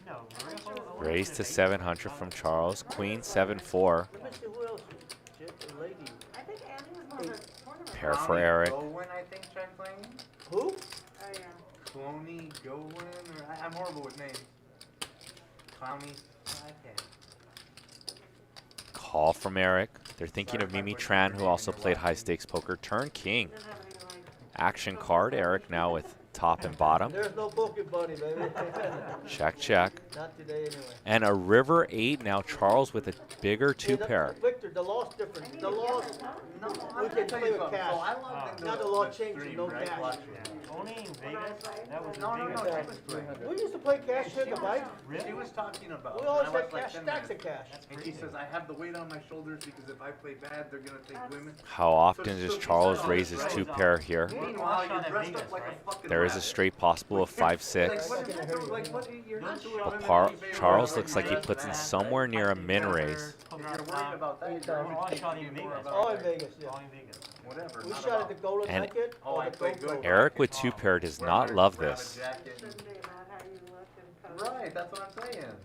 S10: No, Maria Ho- I
S1: Raised to
S10: wouldn't say
S1: 700 from Charles. Queen 7-4.
S8: Let me see who else. Shit, the lady.
S4: I think Andy was one of the tournament.
S1: Pair for
S6: Cloney
S1: Eric.
S6: Gowen, I think, tried playing.
S8: Who?
S4: Oh, yeah.
S6: Cloney Gowen, or I'm horrible with names. Clowny. Okay.
S1: Call from Eric. They're thinking of Mimi Tran, who also played high stakes poker. Turn king.
S4: Didn't have any like.
S1: Action card. Eric now with top and bottom.
S8: There's no Poke Bunny, baby.
S1: Check, check.
S8: Not today, anyway.
S1: And a river 8. Now Charles with a bigger 2 pair.
S8: Victor after, the law's different. The law,
S6: No,
S8: we
S6: I'm
S8: can
S6: gonna tell
S8: play
S6: you
S8: with
S6: something.
S8: cash.
S6: So I logged into
S8: Now the law
S6: the
S8: changed,
S6: stream,
S8: no
S6: right?
S8: cash.
S6: Watch.
S10: Only in Vegas? That was
S6: No,
S10: in
S6: no,
S10: Vegas.
S6: no, she was playing.
S8: We used to play cash here at the bike.
S6: She was talking about.
S8: We
S6: and
S8: always
S6: I
S8: had
S6: watched like
S8: cash,
S6: 10
S8: stacks
S6: minutes.
S8: of cash.
S6: And she says, I have the weight on my shoulders because if I play bad, they're gonna take women.
S1: How often does Charles raise his two pair here?
S6: Meanwhile, you're dressed up like a fucking
S1: There is a
S6: rabbit.
S1: straight possible of 5-6.
S6: Like, what is that? Like, what you're not doing
S1: But
S6: women any
S1: Charles
S6: favors.
S1: looks like he puts in somewhere near a min raise.
S6: If you're worried about that, you're
S10: Oh, I shot in Vegas.
S8: Oh, in Vegas, yeah.
S10: All in Vegas.
S6: whatever.
S8: We
S6: not
S8: shot at the
S6: about-
S8: Golden
S1: And-
S8: Nugget
S6: Oh,
S8: or
S6: I
S8: the
S6: play
S8: GoPro.
S6: good.
S1: Eric with two pair does
S6: Wear
S1: not
S6: my
S1: love
S6: rabbit
S1: this.
S6: jacket
S4: Shouldn't be about how you look and
S6: and-
S4: pose.
S6: Right, that's what I'm saying.
S4: I know.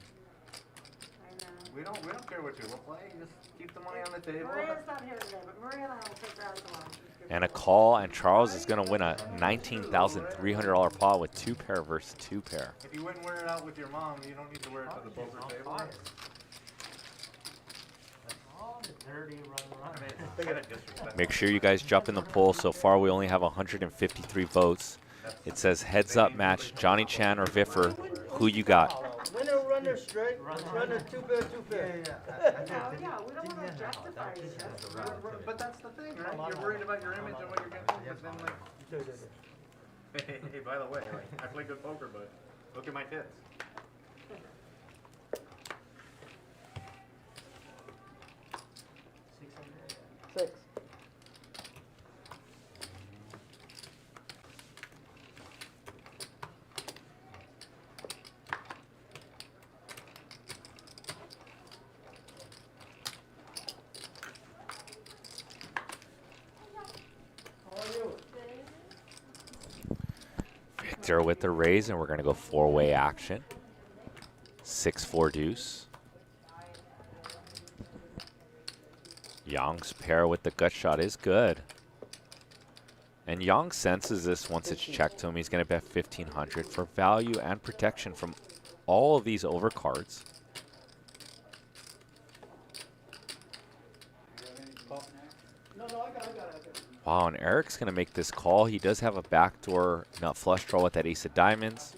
S6: We don't care what you look like. Just keep the money on the table.
S4: Maria's not here today, but Maria and I will take her out to lunch.
S1: And a call, and Charles is going to win a $19,300 pot with two pair versus two pair.
S6: If you wouldn't wear it out with your mom, you don't need to wear it to the poker table.
S10: All the dirty run.
S6: I mean, it's kind of disrespectful.
S1: Make sure you guys jump in the poll. So far, we only have 153 votes. It says heads up match, Johnny Chan or VIFFER. Who you got?
S8: Winner, runner, straight, runner, two pair, two pair.
S4: Oh, yeah, we don't want to justify it.
S6: But that's the thing, right? You're worried about your image and what you're getting, but then like, hey, by the way, like, I play good poker, but look at my tits.
S2: Six.
S1: Victor with the raise, and we're going to go four-way action. 6-4 deuce. Young's pair with the gut shot is good. And Young senses this once it's checked to him. He's going to bet 1,500 for value and protection from all of these overcards. Wow, and Eric's going to make this call. He does have a backdoor nut flush draw with that ace of diamonds.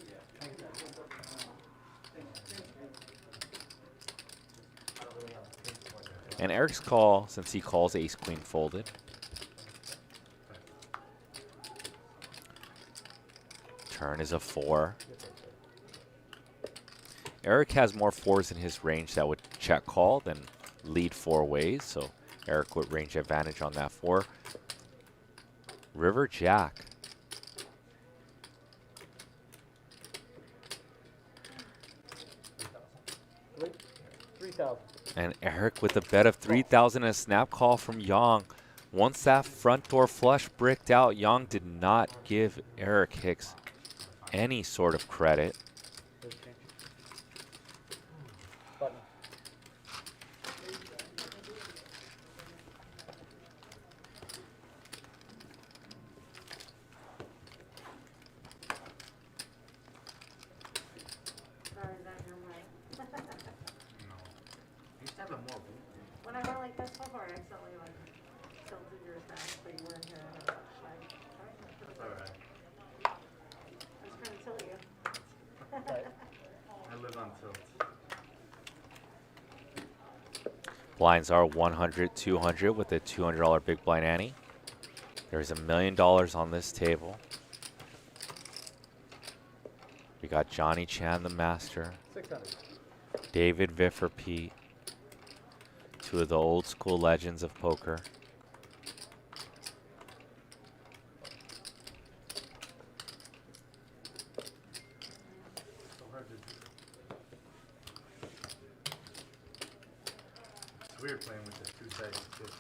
S1: And Eric's call, since he calls ace queen folded. Turn is a 4. Eric has more 4s in his range that would check call than lead 4 ways, so Eric would range advantage on that 4. River Jack.
S2: $3,000.
S1: And Eric with a bet of 3,000 and a snap call from Yang. Once that front door flush bricked out, Yang did not give Eric Hicks any sort of credit.
S2: Button.
S4: Sorry, is that your way?
S6: No. You used to have a more.
S4: When I went like this before, I accidentally like tilted yours back, so you weren't here. And I was like,
S6: That's alright.
S4: I was trying to tilt you.
S6: I live on tilt.
S1: Blinds are 100, 200 with a $200 big blind ante. There's $1 million on this table. We got Johnny Chan, the master.
S2: 600.
S1: David VIFFER Pete. Two of the old school legends of poker.
S6: So hard to do. It's weird playing with the two-sided chips.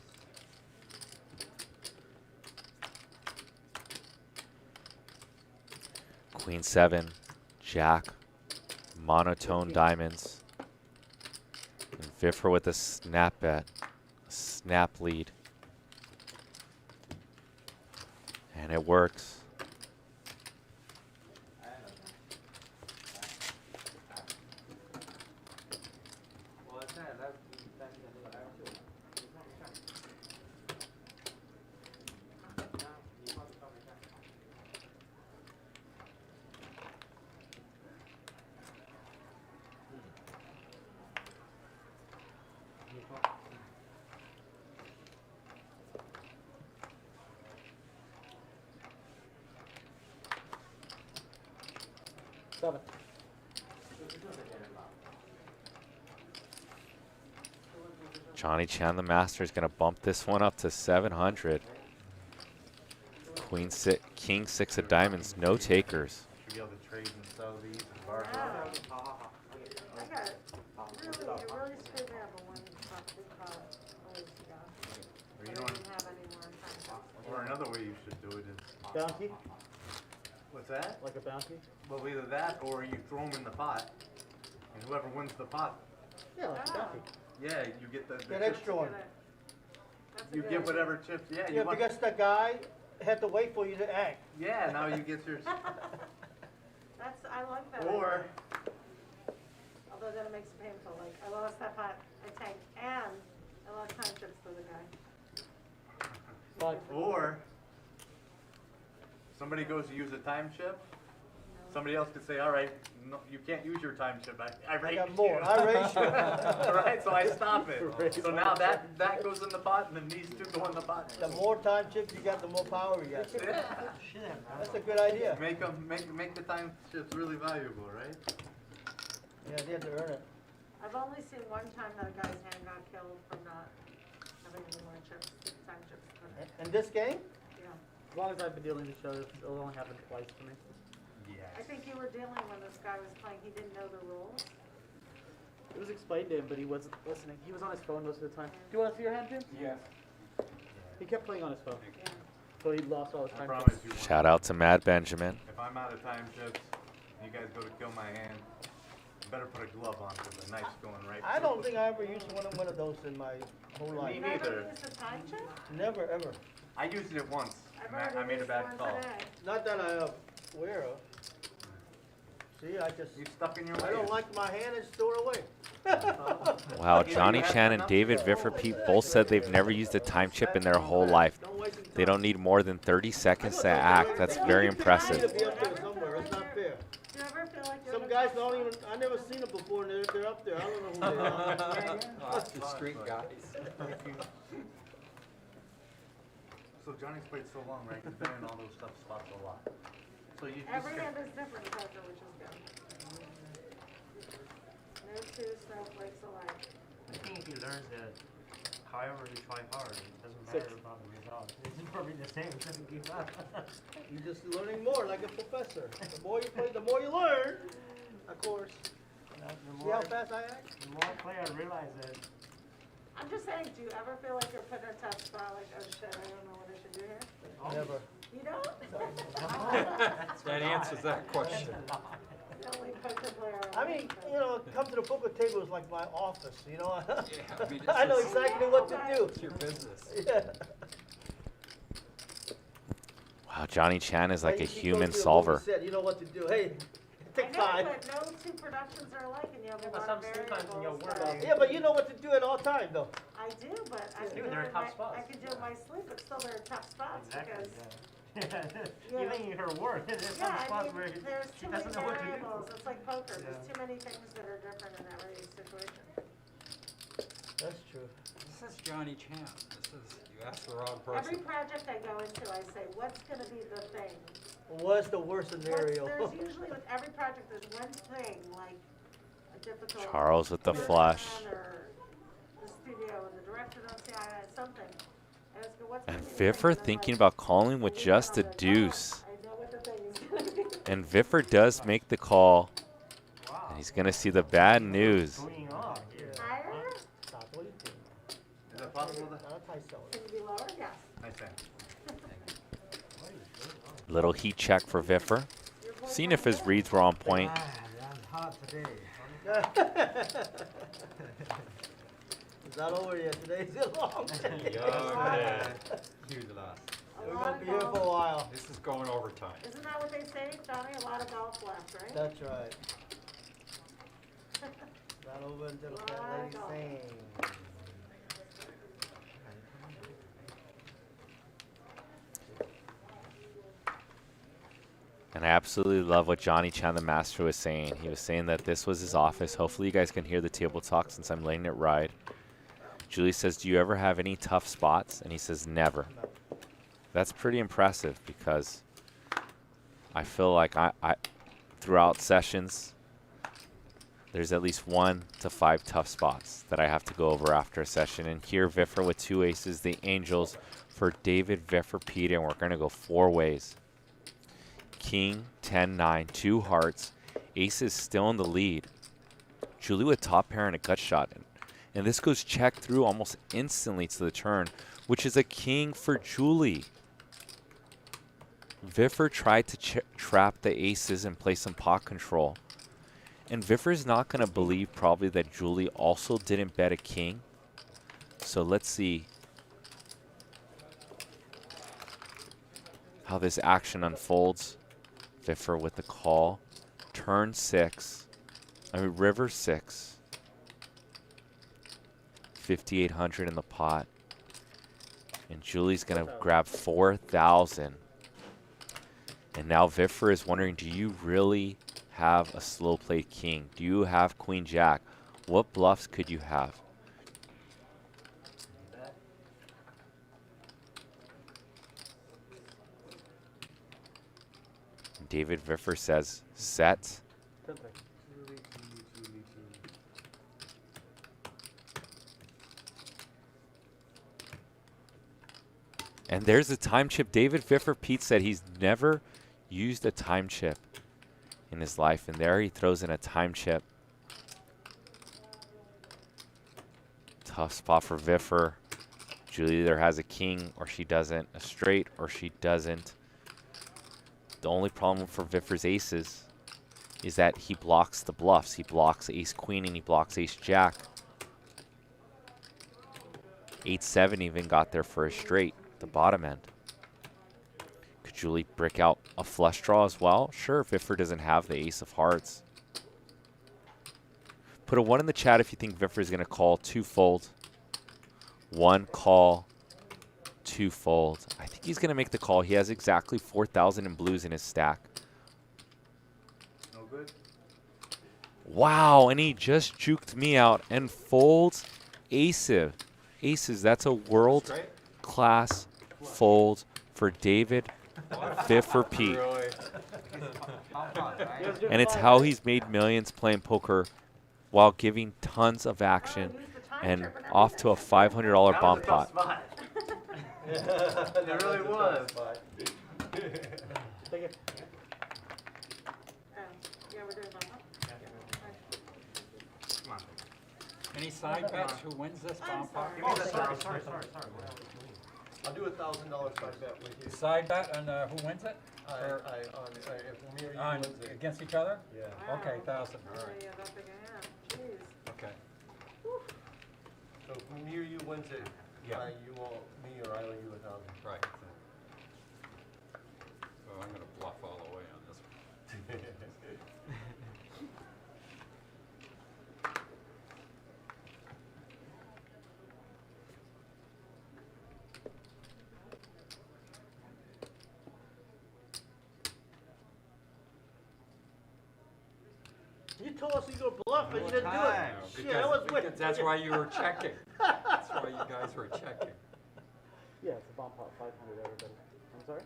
S1: Queen 7, Jack, monotone diamonds. And VIFFER with a snap bet, snap lead. And it works.
S11: 7.
S1: Johnny Chan, the master, is going to bump this one up to 700. Queen six, king 6 of diamonds, no takers.
S6: Should be able to trade and sell these and bar.
S4: I got it. Really, you really screwed me up on one spot we caught a week ago.
S6: Or,
S4: I
S6: you
S4: don't
S6: know,
S4: even have any more time.
S6: or another way you should do it is,
S11: Bounty?
S6: what's that?
S11: Like a bounty?
S6: Well, either that or you throw them in the pot, and whoever wins the pot,
S11: Yeah, like a bounty.
S6: yeah, you get the
S8: Get
S6: chips.
S8: extra one.
S4: That's a
S6: You
S4: good
S6: get
S4: idea.
S6: whatever chips. Yeah, you
S8: Yeah,
S6: want.
S8: because the guy had to wait for you to act.
S6: Yeah, now you get yours.
S4: That's, I like that.
S6: Or
S4: idea. Although then it makes it painful, like, I lost that pot, I tanked, and I lost time chips for the guy.
S11: Fine.
S6: Or somebody goes to use a time chip. Somebody else could say, all right, no, you can't use your time chip. I
S8: I
S6: raised
S8: got more.
S6: you.
S8: I raised you.
S6: Right, so I stop it. So now that goes in the pot, and then these two go in the pot.
S8: The more time chips you got, the more power you got.
S6: Yeah.
S8: That's a good idea.
S6: Make them make the time chips really valuable, right?
S8: Yeah, they had to earn it.
S4: I've only seen one time that a guy's hand got killed from not having any more chips, time chips.
S8: In this game?
S4: Yeah.
S11: As long as I've been dealing with shows, it'll only happen twice for me.
S4: I think you were dealing when this guy was playing, he didn't know the rules.
S11: It was explained to him, but he wasn't listening. He was on his phone most of the time. Do you want to see your hand, Jim?
S6: Yes.
S11: He kept playing on his phone.
S4: Yeah.
S11: So he lost all his
S6: I
S11: time.
S6: promise you.
S1: Shout out to Mad Benjamin.
S6: If I'm out of time chips, and you guys go to kill my hand, you better put a glove on because the knife's going right.
S8: I don't think I ever used one of those in my whole life.
S6: Me
S4: Never
S6: neither.
S4: used a time chip?
S8: Never, ever.
S6: I used it once,
S4: I've
S6: and I
S4: already
S6: made a
S4: used
S6: bad
S4: one
S6: call.
S4: today.
S8: Not that I aware of. See, I just,
S6: You stuck in your
S8: I
S6: ways.
S8: don't like my hand, I just throw it away.
S1: Wow, Johnny Chan and David VIFFER Pete both said they've never used a time chip in their whole life.
S8: Don't waste your
S1: They
S8: time.
S1: don't need more than 30 seconds to act. That's very
S8: You
S1: impressive.
S8: need to be up there somewhere, it's not fair.
S4: Do you ever feel like you're
S8: Some
S4: the
S8: guys
S4: top
S8: don't
S4: spot?
S8: even, I never seen them before, and they're up there, I don't know who they are.
S9: That's the street guys.
S6: So Johnny's played so long, right? He's been in all those tough spots a lot. So you just
S4: Every
S6: get-
S4: hand is different, Parker, which is good. No two snowflakes alike.
S10: I think if he learns that however you try hard, it doesn't matter about the result. It's probably the same, it doesn't give up.
S8: You're just learning more, like a professor. The more you play, the more you learn. Of course.
S10: You know, the
S8: See
S10: more,
S8: how fast I act?
S10: the more I play, I realize that
S4: I'm just saying, do you ever feel like you're put in a tough spot, like, oh shit, I don't know what I should do here?
S8: Never.
S4: You don't?
S9: That answers that question.
S4: The only poker player
S8: I mean, you know, come to the poker table is like my office, you know?
S9: Yeah, I mean, it's
S8: I know
S9: just-
S8: exactly what to do.
S9: It's your business.
S8: Yeah.
S1: Wow, Johnny Chan is like a
S8: You go
S1: human
S8: to the
S1: solver.
S8: movie set, you know what to do. Hey,
S4: I
S8: take
S4: know,
S8: 5.
S4: but no two productions are alike, and you have a
S10: but
S4: lot of
S10: sometimes in your
S4: variables.
S10: work,
S4: so-
S8: Yeah, but you know what to do at all times, though.
S4: I do, but I can
S10: Yeah,
S4: do
S10: they're
S4: it in
S10: tough
S4: my,
S10: spots.
S4: I can do it in my sleep, but still there are tough spots
S10: exactly,
S4: because,
S10: yeah. Even in her work, there's some
S4: yeah, I
S10: spots
S4: mean,
S10: where
S4: there's
S10: she
S4: too many
S10: doesn't know what to do.
S4: variables. It's like poker.
S10: Yeah.
S4: There's too many things that are different in every situation.
S8: That's true.
S9: This is Johnny Chan. This is, you asked the wrong
S4: Every
S9: person.
S4: project I go into, I say, what's gonna be the thing?
S8: What's the worst scenario?
S4: There's usually with every project, there's one thing, like a difficult.
S1: Charles with the
S4: person
S1: flush.
S4: Or the studio and the director don't see eye to eye, something. I just go, what's
S1: And
S4: gonna be the thing?
S1: VIFFER
S4: And I'm
S1: thinking
S4: like,
S1: about calling with
S4: "Leave it
S1: just
S4: on
S1: a
S4: the top.
S1: deuce.
S4: I know what the thing is gonna be.
S1: And VIFFER does make the call.
S10: Wow.
S1: And he's going to see the bad news.
S10: What's going on here?
S4: Higher?
S8: Stop, what do you think?
S6: Is it possible that?
S8: Not a tight seller.
S4: Can you be lower? Yes.
S6: Nice hand.
S1: Little heat check for VIFFER.
S4: Your boy's
S1: Seeing
S4: not
S1: if his
S4: good.
S1: reads were on point.
S9: I'm hot today.
S8: It's not over yet. Today's a long day.
S9: Huge loss.
S4: A
S8: We're
S4: lot
S8: gonna
S4: of
S8: be here for a
S4: golf.
S8: while.
S9: This is going overtime.
S4: Isn't that what they say, Johnny? A lot of golf left, right?
S8: That's right. Not over until the fat lady
S4: Wow.
S8: sings.
S1: And I absolutely love what Johnny Chan, the master, was saying. He was saying that this was his office. Hopefully you guys can hear the table talk since I'm letting it ride. Julie says, do you ever have any tough spots? And he says, never. That's pretty impressive because I feel like throughout sessions, there's at least 1 to 5 tough spots that I have to go over after a session. And here, VIFFER with 2 aces, the Angels for David, VIFFER, Pete, and we're going to go 4 ways. King, 10, 9, 2 hearts. Aces still in the lead. Julie with top pair and a gut shot. And this goes check through almost instantly to the turn, which is a king for Julie. VIFFER tried to trap the aces and play some pot control. And VIFFER's not going to believe probably that Julie also didn't bet a king. So let's see how this action unfolds. VIFFER with the call. Turn 6. River 6. 5,800 in the pot. And Julie's going to grab 4,000. And now VIFFER is wondering, do you really have a slow played king? Do you have Queen Jack? What bluffs could you have? David VIFFER says set. And there's the time chip. David VIFFER, Pete said he's never used a time chip in his life, and there he throws in a time chip. Tough spot for VIFFER. Julie either has a king or she doesn't, a straight or she doesn't. The only problem for VIFFER's aces is that he blocks the bluffs. He blocks ace queen and he blocks ace jack. 8-7 even got there for a straight, the bottom end. Could Julie brick out a flush draw as well? Sure, VIFFER doesn't have the ace of hearts. Put a 1 in the chat if you think VIFFER is going to call 2 fold. 1 call, 2 fold. I think he's going to make the call. He has exactly 4,000 in blues in his stack.
S6: No good.
S1: Wow, and he just juked me out and folds aces. Aces, that's a world-class fold for David VIFFER, Pete. And it's how he's made millions playing poker while giving tons of action and off to a $500 bomb pot.
S6: It really was.
S9: Come on. Any side bets? Who wins this bomb pot?
S3: Sorry. I'll do $1,000 side bet with you.
S9: Side bet on who wins it?
S3: If me or you
S9: On
S3: wins it.
S9: against each other?
S3: Yeah.
S9: Okay, 1,000.
S4: Oh, yeah, that big a hand. Jeez.
S9: Okay.
S3: So if me or you wins it,
S9: Yeah.
S3: you owe me or I owe you 1,000.
S9: Right. So I'm gonna bluff all the way on this one.
S8: You told us you were gonna bluff, but you didn't do it. Shit, that was wicked.
S9: That's why you were checking. That's why you guys were checking.
S11: Yeah, it's a bomb pot, 500 everybody. I'm sorry?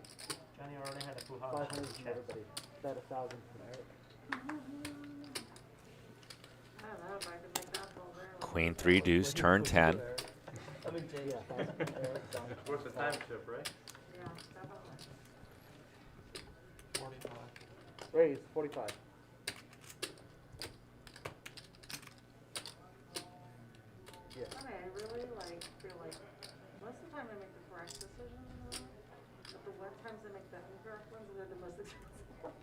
S10: Johnny already had a full
S11: 500 from everybody. Bet 1,000 from Eric.
S4: I don't know if I could make that fold there.
S1: Queen 3 deuce, turn 10.
S8: I mean, Jay, yeah, 1,000 from Eric, down
S6: It's worth the time chip, right?
S4: Yeah, definitely.
S10: 45.
S11: Raise, 45.
S4: I mean, I really feel like most of the time I make the correct decision, but the one times I make the incorrect ones, they're the most expensive ones.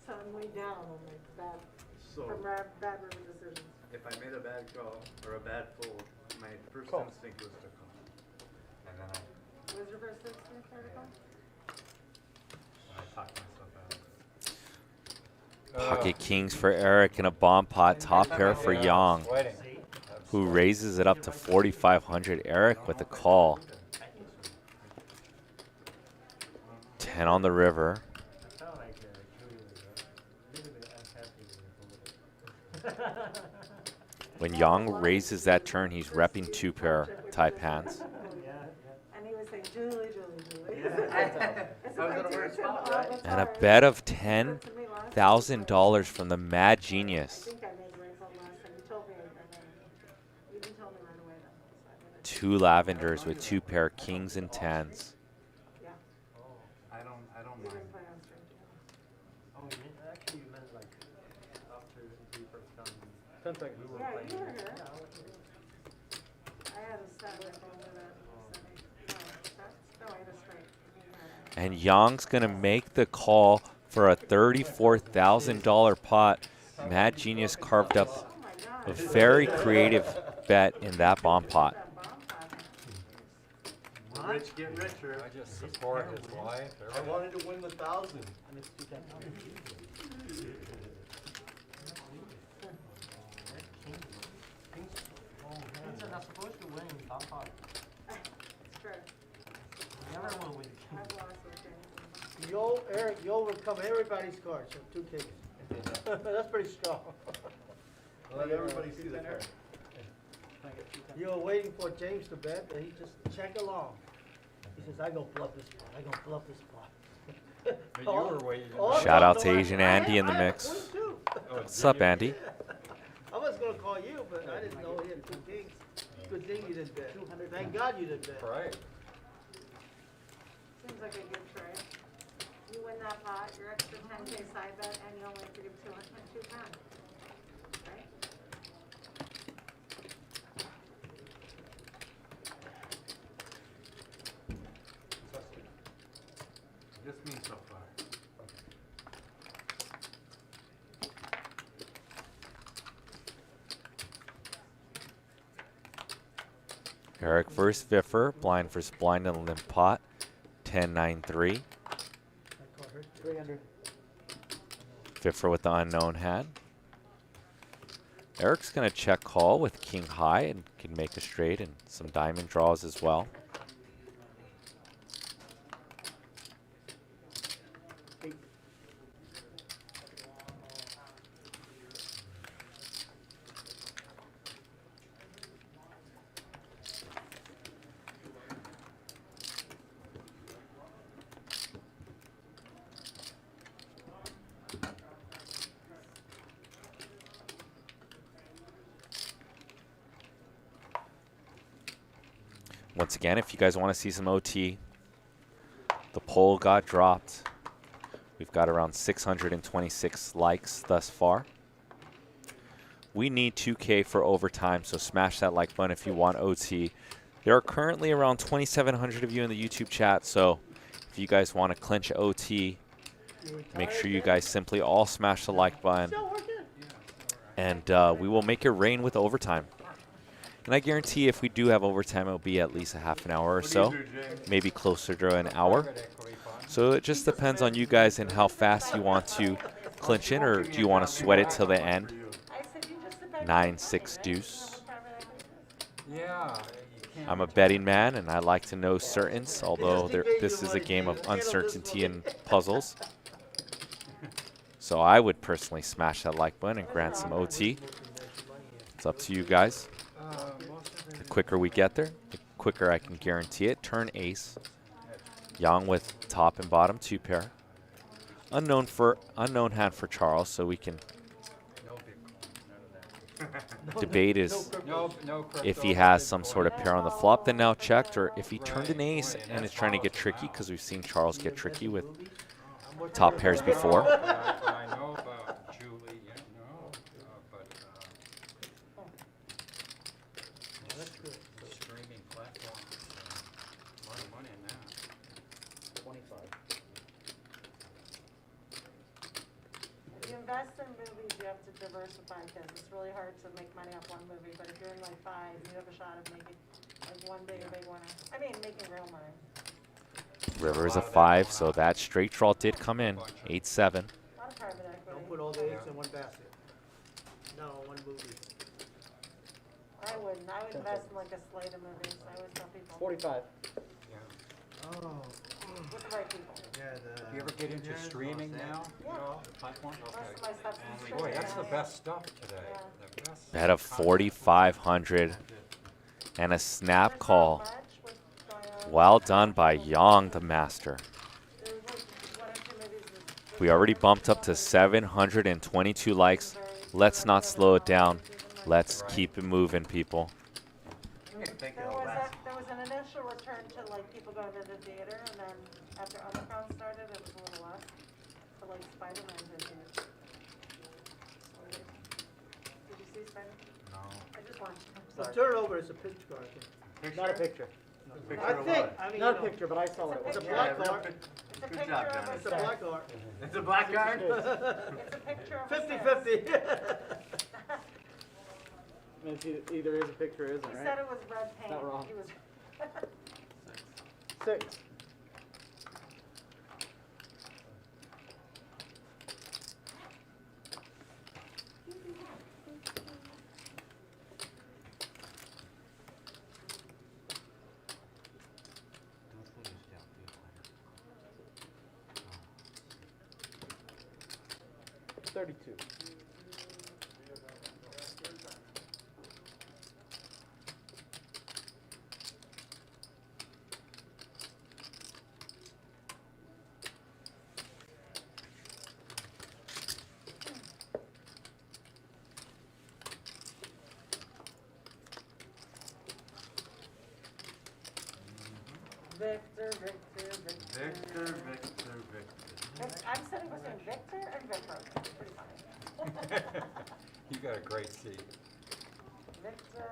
S4: So I'm way down on like bad,
S6: So
S4: from bad river decisions.
S6: if I made a bad call or a bad fold, my first
S11: Call.
S6: instinct was to call. And then
S4: What was your first instinct there to call?
S6: I talked myself out of it.
S1: Pocket kings for Eric and a bomb pot. Top pair for Yang, who raises it up to 4,500. Eric with a call. 10 on the river.
S10: I felt like Julie was a little bit unhappy with the
S1: When Yang raises that turn, he's repping 2 pair type hands.
S4: And he was saying, Julie.
S6: I was in a weird spot, right?
S1: And a bet of 10 $34,000 from the Mad
S4: I
S1: Genius.
S4: think I made the right call last time. You told me, and then you didn't tell me right away though. So I made it.
S1: 2 lavenders with 2 pair of kings and tens.
S4: Yeah,
S6: I don't
S4: we
S6: mind.
S4: didn't play on stream.
S10: Oh, you meant, actually you meant like after we first done.
S2: 10 seconds.
S10: We were
S4: Yeah,
S10: playing.
S4: you were here.
S10: Yeah, I was here.
S4: I had a set with over that. No, I had a straight.
S1: And Young's going to make the call for a $34,000 pot. Mad Genius carved up
S4: Oh my
S1: a
S4: God.
S1: very creative bet in that bomb pot.
S4: That bomb pot.
S6: The rich get richer.
S3: I just support his wife.
S8: I wanted to win the 1,000. And it's 2 times.
S10: Kings are not supposed to win in top pot.
S4: It's true.
S10: You never will win.
S4: I've lost with James.
S8: You'll, Eric, you'll overcome everybody's cards. So 2 kings. That's pretty strong.
S6: Let everybody see the card.
S8: You were waiting for James to bet, and he just check along. He says, I go bluff this spot. I go bluff this spot.
S9: But you were waiting.
S1: Shout out to Asian Andy in the mix.
S8: Too.
S1: What's up, Andy?
S8: I was going to call you, but I didn't know he had 2 kings. Good thing you didn't bet. Thank God you didn't bet.
S9: Right.
S4: Seems like a good trade. You win that pot, your extra 10K side bet, and you only have to give 210. Right?
S6: Just me so far.
S1: Eric versus VIFFER. Blind versus blind in the limp pot. 10-9-3.
S8: 300.
S1: VIFFER with the unknown hand. Eric's going to check call with king high and can make a straight and some diamond draws as well. Once again, if you guys want to see some OT, the poll got dropped. We've got around 626 likes thus far. We need 2K for overtime, so smash that like button if you want OT. There are currently around 2,700 of you in the YouTube chat, so if you guys want to clinch OT, make sure you guys simply all smash the like button, and we will make it rain with overtime. And I guarantee if we do have overtime, it'll be at least a half an hour or so, maybe closer to an hour. So it just depends on you guys and how fast you want to clinch in, or do you want to sweat it till the end? 9-6 deuce.
S9: Yeah.
S1: I'm a betting man, and I like to know certains, although this is a game of uncertainty and puzzles. So I would personally smash that like button and grant some OT. It's up to you guys. The quicker we get there, the quicker I can guarantee it. Turn ace. Yang with top and bottom 2 pair. Unknown hand for Charles, so we can debate is if he has some sort of pair on the flop, then now checked, or if he turned an ace and is trying to get tricky, because we've seen Charles get tricky with top pairs before.
S9: I know about Julie, you know, but the streaming platform, a lot of money in that.
S8: 25.
S4: If you invest in movies, you have to diversify because it's really hard to make money off one movie. But if you're in like 5, you have a shot of making like one big winner. I mean, making real money.
S1: River is a 5, so that straight draw did come in. 8-7.
S4: A lot of private equity.
S8: Don't put all the eggs in one basket. No, one movie.
S4: I wouldn't. I would invest in like a slate of movies. I always tell people.
S11: 45.
S8: Oh.
S4: With the right people.
S9: Do you ever get into streaming now?
S4: Yeah.
S9: Platform?
S4: Most of my stuff's in streaming.
S9: Boy, that's the
S4: now.
S9: best stuff today.
S4: Yeah.
S9: The best
S1: Bet of 4,500 and a snap
S4: There's not
S1: call.
S4: much what's going on.
S1: Well done by Yang, the master.
S4: There's like 1 or 2 movies
S1: We already bumped up to 722 likes. Let's not slow it down. Let's keep it moving, people.
S6: Thank you.
S4: There was an initial return to like people going to the theater, and then after Omicron started, it was a little less. So like Spider-Man did here. Did you see Spider-Man?
S6: No.
S4: I just watched it. I'm
S8: Well,
S4: sorry.
S8: turn it over, it's a picture, I think. Not a picture.
S6: Picture
S8: I
S6: of
S8: think,
S6: what?
S8: I mean,
S11: Not a
S8: you know,
S11: picture, but I saw what it was.
S8: It's a
S6: Yeah,
S8: black
S6: real
S8: card.
S6: pic-
S4: It's a
S6: Good
S4: picture
S6: job,
S4: of
S6: Johnny.
S8: It's a black card.
S6: It's a black card?
S4: It's a picture of a
S8: 50-50.
S11: I mean, it's either is a picture or isn't,
S4: He
S11: right?
S4: said it was red paint.
S11: Not wrong.
S4: He was
S11: 6. $32.
S4: Victor, Victor, Victor.
S6: Victor.
S4: I'm sitting between Victor and VIFFER. It's pretty funny.
S9: You got a great seat.
S4: Victor,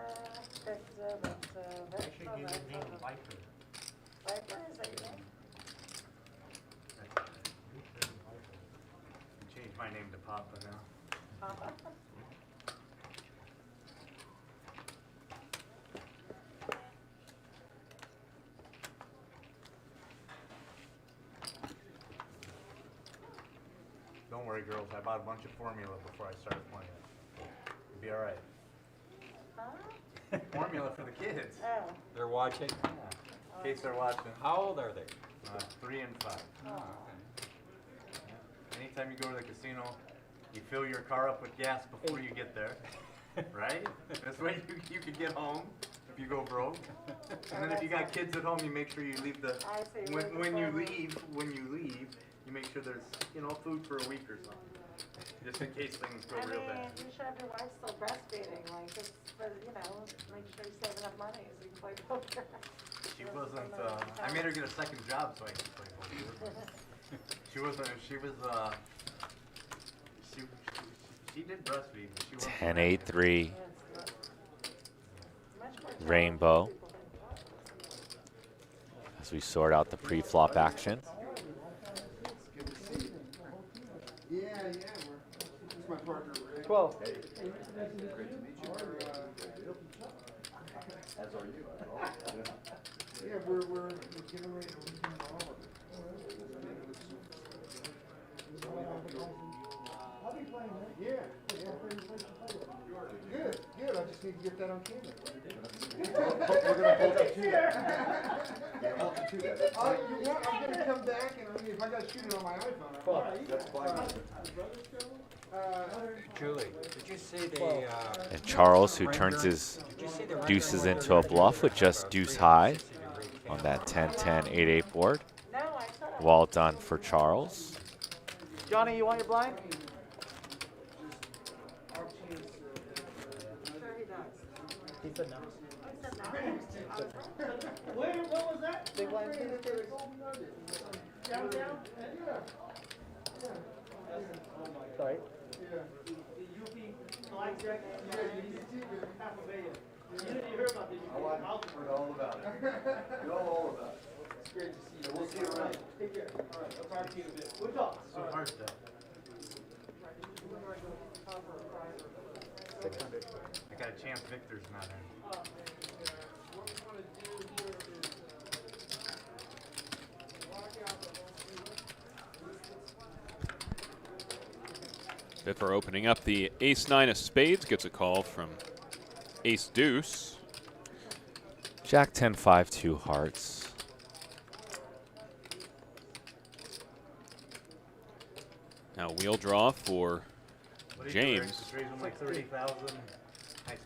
S4: Victor, Victor,
S10: I should give you the name
S4: Victor.
S10: Viper.
S4: Viper, is that your name?
S6: Change my name to Papa now. Don't worry, girls. I bought a bunch of formula before I started playing it. You'll be all right.
S4: Huh?
S6: Formula for the kids.
S4: Oh.
S9: They're watching.
S6: In case they're watching.
S9: How old are they?
S6: 3 and 5.
S4: Oh.
S6: Yeah. Anytime you go to the casino, you fill your car up with gas before you get there. Right? This way you can get home if you go broke. And then if you got kids at home, you make sure you leave the
S4: I see.
S6: when you leave, you make sure there's, food for a week or something. Just in case things go real bad.
S4: You should have your wife still breastfeeding, like, just for, make sure you save enough money so you can play poker.
S6: She wasn't, I made her get a second job so I could play poker. She did breastfeed, but she wasn't.
S1: 10-8-3. Rainbow. As we sort out the pre-flop action.
S2: Yeah, it's my partner, Rick.
S11: 12.
S2: As are you. Yeah, we're getting ready to redo all of it. I'll be playing that. Yeah. Good. I just need to get that on camera. We're gonna hold up to that. Hold up to that. I'm gonna come back and if I gotta shoot it on my iPhone. That's fine.
S9: Julie, did you see the?
S1: And Charles, who turns his deuces into a bluff with just deuce high on that 10-10, 8-8 board.
S4: No, I said it.
S1: Well done for Charles.
S11: Johnny, you want your blind?
S4: Sure he does.
S11: He said no.
S4: I said no.
S8: What was that?
S11: Big blind?
S8: Down?
S11: Sorry.
S8: Blackjack? Yeah, half a million. You heard about this.
S2: Heard all about it. Know all about it. It's great to see you. We'll see you around.
S8: Take care. All right, I'll talk to you in a bit. We'll talk.
S6: So hard though.
S11: 600.
S6: I got a chance Victor's not in.
S5: VIFFER opening up the ace-9 of spades, gets a call from ace-deuce.
S1: Jack 10-5, 2 hearts.
S5: Now wheel draw for
S6: What do you do, Rick?
S5: James.
S6: Just raise them like 30,000. Nice.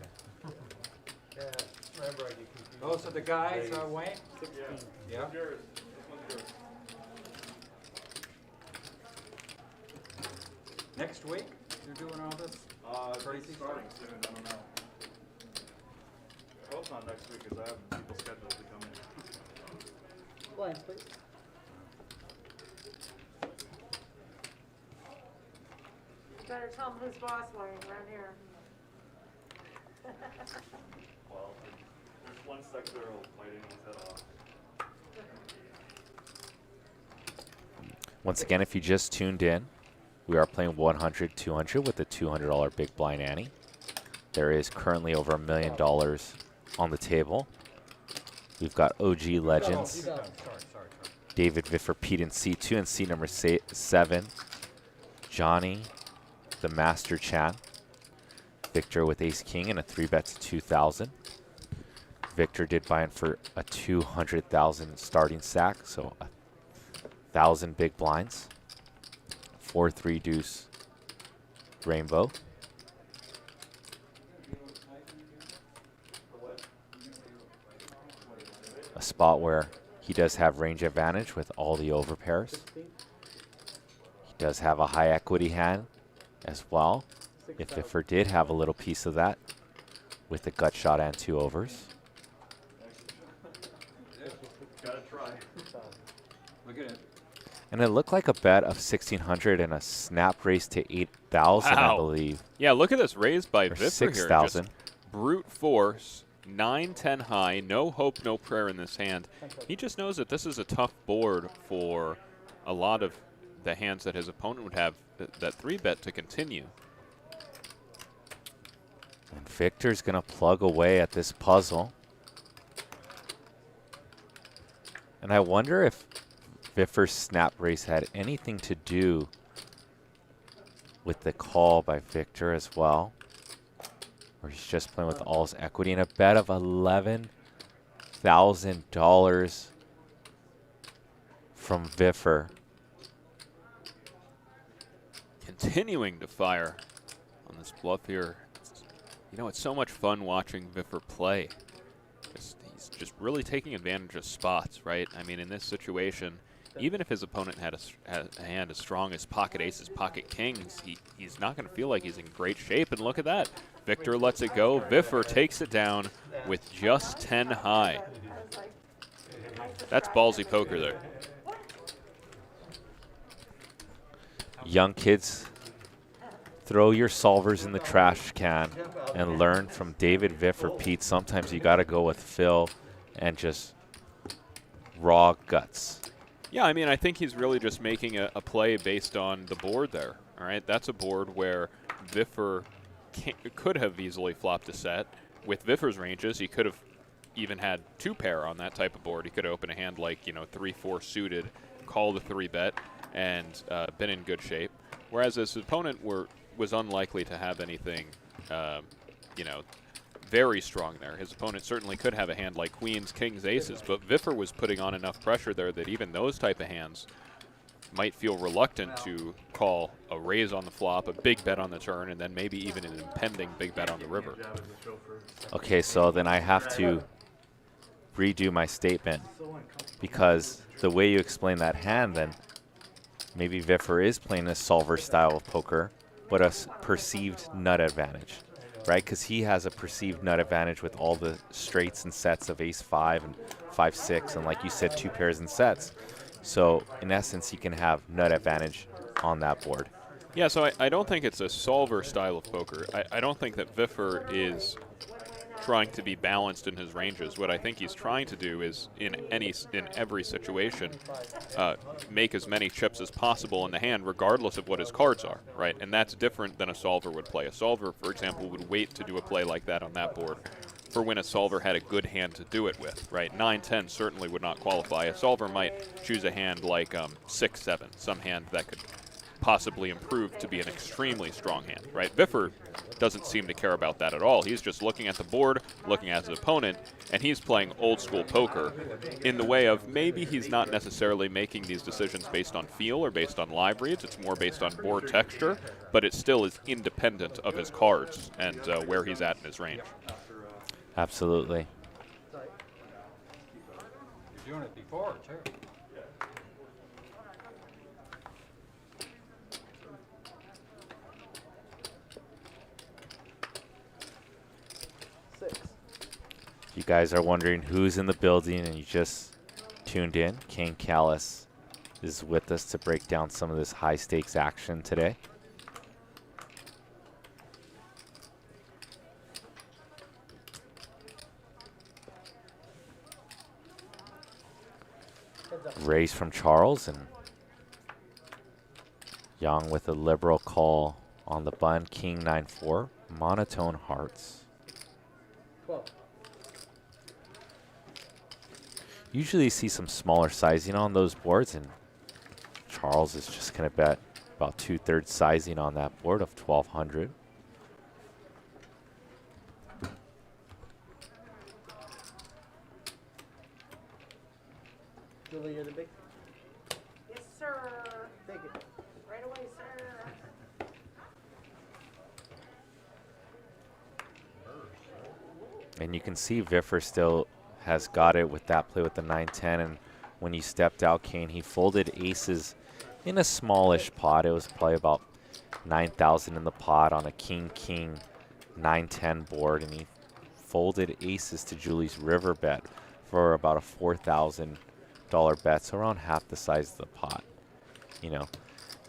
S3: Yeah, remember I get confused.
S9: Those are the guys, Wayne?
S11: 16.
S9: Yeah. Next week, you're doing all this?
S12: Crazy starting soon, I don't know. I hope not next week, because I have people scheduled to come in.
S11: Blinds, please.
S4: You better tell him who's boss while you're around here.
S12: Well, there's one secretary fighting his head off.
S1: Once again, if you just tuned in, we are playing 100-200 with the $200 big blind ante. There is currently over $1 million on the table. We've got OG legends, David VIFFER, Pete in C2 and seat number 7, Johnny, the Master Chan, Victor with Ace King and a 3-bet to 2,000. Victor did buy in for a 200,000 starting stack, so 1,000 big blinds. 4-3 deuce rainbow. A spot where he does have range advantage with all the overpairs. He does have a high equity hand as well. If VIFFER did have a little piece of that with the gut shot and 2 overs.
S12: Gotta try.
S9: Look at it.
S1: And it looked like a bet of 1,600 and a snap raise to 8,000, I believe.
S5: Yeah, look at this raise by
S1: Or
S5: VIFFER here.
S1: 6,000.
S5: Just brute force, 9-10 high, no hope, no prayer in this hand. He just knows that this is a tough board for a lot of the hands that his opponent would have that 3-bet to continue.
S1: And Victor's going to plug away at this puzzle. And I wonder if VIFFER's snap raise had anything to do with the call by Victor as well. Or he's just playing with all his equity. And a bet of $11,000 from VIFFER.
S5: Continuing to fire on this bluff here. You know, it's so much fun watching VIFFER play. He's just really taking advantage of spots, right? I mean, in this situation, even if his opponent had a hand as strong as pocket aces, pocket kings, he's not going to feel like he's in great shape. And look at that. Victor lets it go. VIFFER takes it down with just 10 high. That's ballsy poker there.
S1: Young kids, throw your solvers in the trash can and learn from David VIFFER, Pete. Sometimes you got to go with Phil and just raw guts.
S5: Yeah, I mean, I think he's really just making a play based on the board there. All right, that's a board where VIFFER could have easily flopped a set. With VIFFER's ranges, he could have even had 2 pair on that type of board. He could have opened a hand like, 3-4 suited, called a 3-bet, and been in good shape. Whereas his opponent was unlikely to have anything, very strong there. His opponent certainly could have a hand like queens, kings, aces, but VIFFER was putting on enough pressure there that even those type of hands might feel reluctant to call a raise on the flop, a big bet on the turn, and then maybe even an impending big bet on the river.
S1: Okay, so then I have to redo my statement, because the way you explain that hand, then maybe VIFFER is playing a solver style of poker, but a perceived nut advantage, right? Because he has a perceived nut advantage with all the straights and sets of ace-5 and 5-6, and like you said, 2 pairs and sets. So in essence, he can have nut advantage on that board.
S5: Yeah, so I don't think it's a solver style of poker. I don't think that VIFFER is trying to be balanced in his ranges. What I think he's trying to do is, in every situation, make as many chips as possible in the hand, regardless of what his cards are, right? And that's different than a solver would play. A solver, for example, would wait to do a play like that on that board for when a solver had a good hand to do it with, right? 9-10 certainly would not qualify. A solver might choose a hand like 6-7, some hand that could possibly improve to be an extremely strong hand, right? VIFFER doesn't seem to care about that at all. He's just looking at the board, looking at his opponent, and he's playing old school poker in the way of maybe he's not necessarily making these decisions based on feel or based on live reads. It's more based on board texture, but it still is independent of his cards and where he's at in his range.
S1: Absolutely.
S9: You're doing it before, too.
S1: you guys are wondering who's in the building and you just tuned in, Kane Callis is with us to break down some of this high stakes action today. Raise from Charles and Young with a liberal call on the bun. King 9-4, monotone hearts.
S8: 12.
S1: Usually you see some smaller sizing on those boards, and Charles is just going to bet about 2/3 sizing on that board of 1200.
S8: Julie, you're the big.
S4: Yes, sir.
S8: Take it.
S4: Right away, sir.
S1: And you can see VIFFER still has got it with that play with the 9-10. And when you stepped out, Kane, he folded aces in a smallish pot. It was probably about 9,000 in the pot on a king-king 9-10 board. And he folded aces to Julie's river bet for about a $4,000 bet, so around half the size of the pot. You know,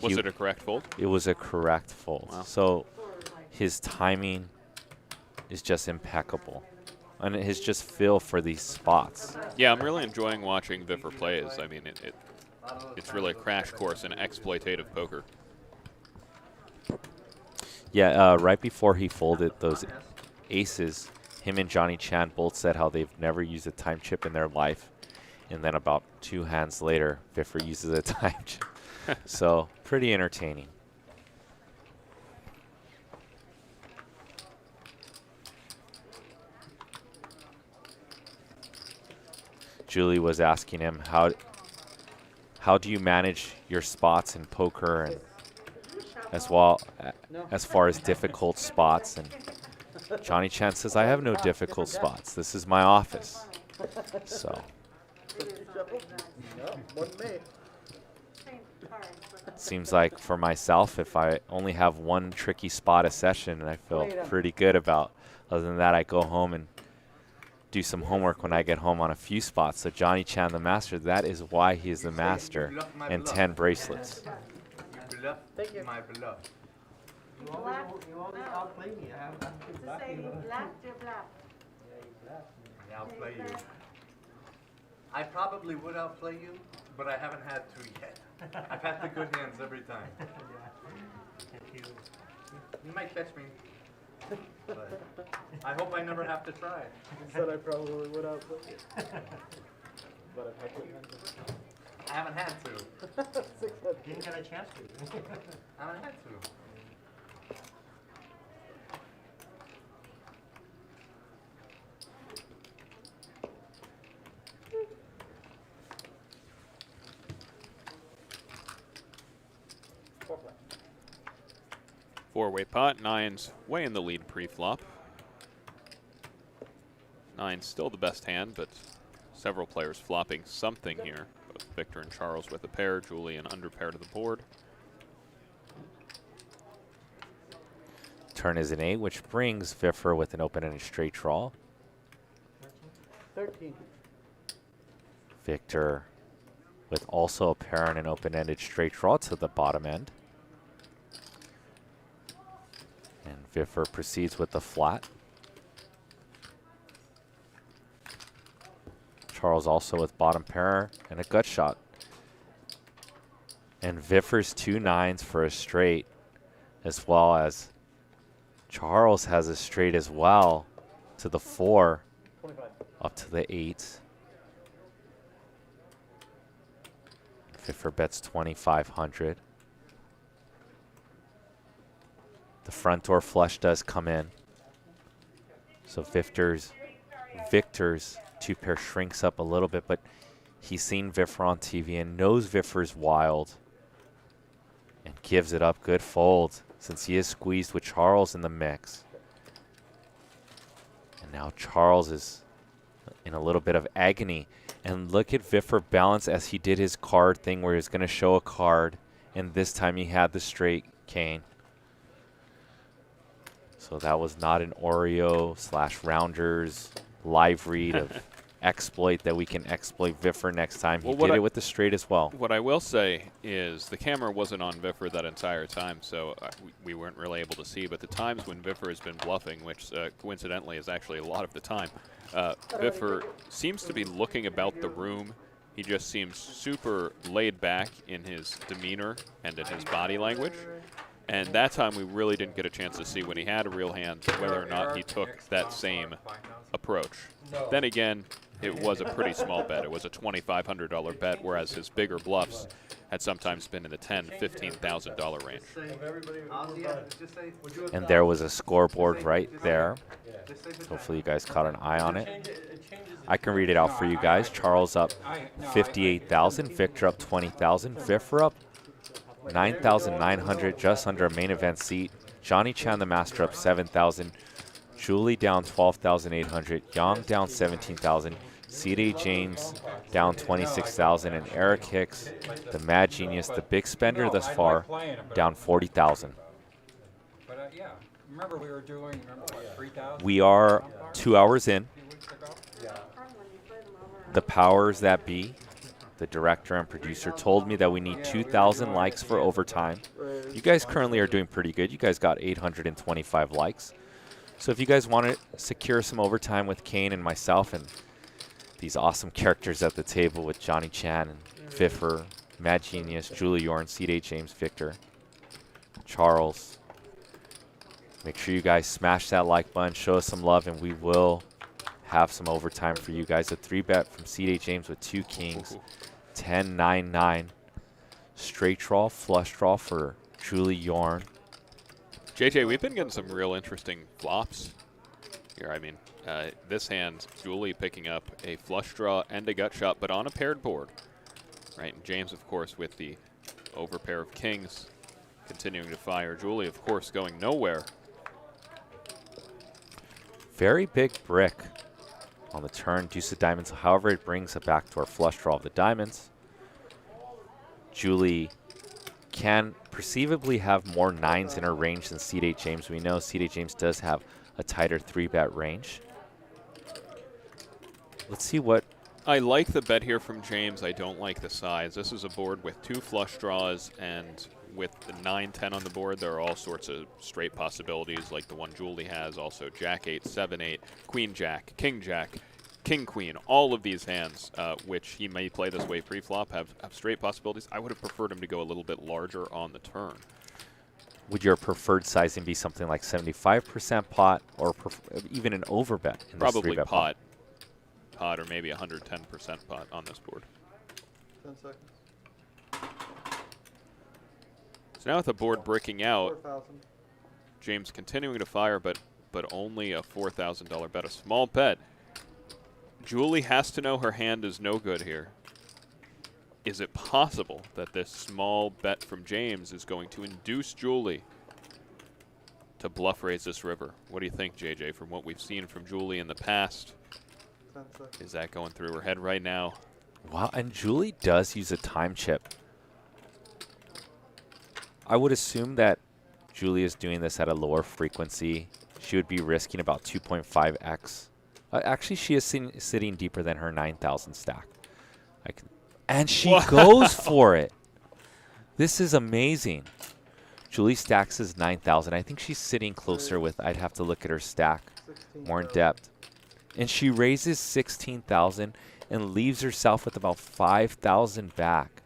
S5: Was it a correct fold?
S1: it was a correct fold.
S5: Wow.
S1: So his timing is just impeccable, and his just feel for these spots.
S5: Yeah, I'm really enjoying watching VIFFER plays. I mean, it's really a crash course in exploitative poker.
S1: Yeah, right before he folded those aces, him and Johnny Chan both said how they've never used a time chip in their life. And then about 2 hands later, VIFFER uses a time chip. So pretty entertaining. Julie was asking him, how do you manage your spots in poker, and as well as far as difficult spots? And Johnny Chan says, I have no difficult spots. This is my office. So
S8: No, wasn't me.
S1: it seems like for myself, if I only have one tricky spot a session, and I feel pretty good about, other than that, I go home and do some homework when I get home on a few spots. So Johnny Chan, the master, that is why he is the master, and 10 bracelets.
S6: You bluff my bluff.
S10: You always outplay me. I haven't done too
S4: Just say you blapped your blap.
S6: Yeah, I'll play you. I probably would outplay you, but I haven't had to yet. I've had the good hands every time. You might catch me, but I hope I never have to try.
S11: He said I probably would outplay you. But I've had good hands.
S6: I haven't had to.
S10: Didn't get a chance to.
S6: I haven't had to.
S5: Four-way pot, nine's way in the lead pre-flop. Nine's still the best hand, but several players flopping something here. Both Victor and Charles with a pair, Julie an under pair to the board.
S1: Turn is an 8, which brings VIFFER with an open-ended straight draw.
S8: 13.
S1: Victor with also a pair and an open-ended straight draw to the bottom end. And VIFFER proceeds with the flat. Charles also with bottom pair and a gut shot. And VIFFER's 2 9s for a straight, as well as Charles has a straight as well to the 4,
S8: 25.
S1: up to the 8. VIFFER bets 2,500. The front door flush does come in. So Victor's 2-pair shrinks up a little bit, but he's seen VIFFER on TV and knows VIFFER's wild and gives it up. Good fold since he is squeezed with Charles in the mix. And now Charles is in a little bit of agony. And look at VIFFER balance as he did his card thing where he's going to show a card, and this time he had the straight Kane. So that was not an Oreo / Rounders live read of exploit that we can exploit VIFFER next time. He
S5: Well,
S1: did it with the straight as well.
S5: What I will say is the camera wasn't on VIFFER that entire time, so we weren't really able to see. But the times when VIFFER has been bluffing, which coincidentally is actually a lot of the time, VIFFER seems to be looking about the room. He just seems super laid back in his demeanor and in his body language. And that time we really didn't get a chance to see when he had a real hand whether or not he took that same approach. Then again, it was a pretty small bet. It was a $2,500 bet, whereas his bigger bluffs had sometimes been in the $10,000, $15,000 range.
S1: And there was a scoreboard right there. Hopefully you guys caught an eye on it. I can read it out for you guys. Charles up 58,000, Victor up 20,000, VIFFER up 9,900, just under a main event seat. Johnny Chan, the master, up 7,000. Julie down 12,800. Yang down 17,000. C.D. James down 26,000. And Eric Hicks, the mad genius, the big spender thus far, down 40,000.
S9: But yeah, remember we were doing, what, 3,000?
S1: We are 2 hours in. The powers that be, the director and producer, told me that we need 2,000 likes for overtime. You guys currently are doing pretty good. You guys got 825 likes. So if you guys want to secure some overtime with Kane and myself and these awesome characters at the table with Johnny Chan and VIFFER, Mad Genius, Julie Yorn, C.D. James, Victor, Charles, make sure you guys smash that like button, show us some love, and we will have some overtime for you guys. A 3-bet from C.D. James with 2 kings, 10-9-9. Straight draw, flush draw for Julie Yorn.
S5: JJ, we've been getting some real interesting flops here. I mean, this hand, Julie picking up a flush draw and a gut shot, but on a paired board. Right, and James, of course, with the overpair of kings, continuing to fire. Julie, of course, going nowhere.
S1: Very big brick on the turn, deuce of diamonds. However, it brings a backdoor flush draw of the diamonds. Julie can perceivably have more 9s in her range than C.D. James. We know C.D. James does have a tighter 3-bet range. Let's see what...
S5: I like the bet here from James. I don't like the size. This is a board with 2 flush draws, and with the 9-10 on the board, there are all sorts of straight possibilities, like the one Julie has. Also Jack-8, 7-8, Queen-Jack, King-Jack, King-Queen. All of these hands, which he may play this way pre-flop, have straight possibilities. I would have preferred him to go a little bit larger on the turn.
S1: Would your preferred sizing be something like 75% pot, or even an overbet in this 3-bet
S5: Probably pot. Pot, or maybe 110% pot on this board.
S8: 10 seconds.
S5: So now with the board breaking out,
S8: 4,000.
S5: James continuing to fire, but only a $4,000 bet, a small bet. Julie has to know her hand is no good here. Is it possible that this small bet from James is going to induce Julie to bluff raise this river? What do you think, JJ, from what we've seen from Julie in the past?
S8: 10 seconds.
S5: Is that going through her head right now?
S1: Wow, and Julie does use a time chip. I would assume that Julie is doing this at a lower frequency. She would be risking about 2.5x. Actually, she is sitting deeper than her 9,000 stack. And she goes for it. This is amazing. Julie stacks is 9,000. I think she's sitting closer with, I'd have to look at her stack more in depth. And she raises 16,000 and leaves herself with about 5,000 back.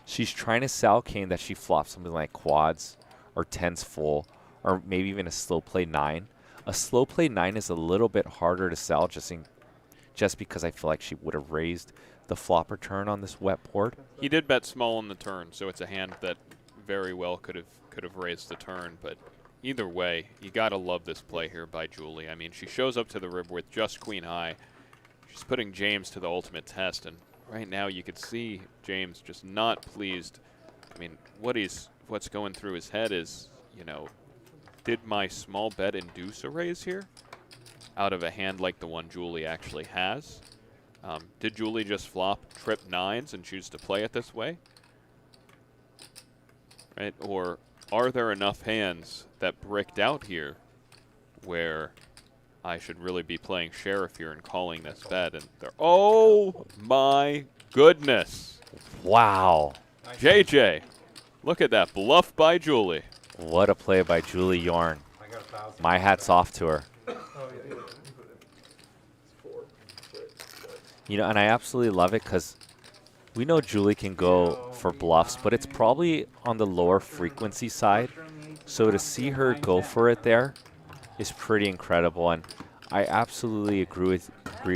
S1: She's trying to sell Kane that she flops something like quads or 10s full, or maybe even a slow play 9. A slow play 9 is a little bit harder to sell just because I feel like she would have raised the flop return on this wet board.
S5: He did bet small on the turn, so it's a hand that very well could have raised the turn. But either way, you got to love this play here by Julie. I mean, she shows up to the river with just queen high. She's putting James to the ultimate test, and right now you could see James just not pleased. I mean, what's going through his head is, you know, did my small bet induce a raise here out of a hand like the one Julie actually has? Did Julie just flop trip 9s and choose to play it this way? Right? Or are there enough hands that bricked out here where I should really be playing sheriff here and calling this bet. And they're, oh my goodness.
S1: Wow.
S5: JJ, look at that bluff by Julie.
S1: What a play by Julie Yorn. My hat's off to her. You know, and I absolutely love it because we know Julie can go for bluffs, but it's probably on the lower frequency side. So to see her go for it there is pretty incredible. And I absolutely agree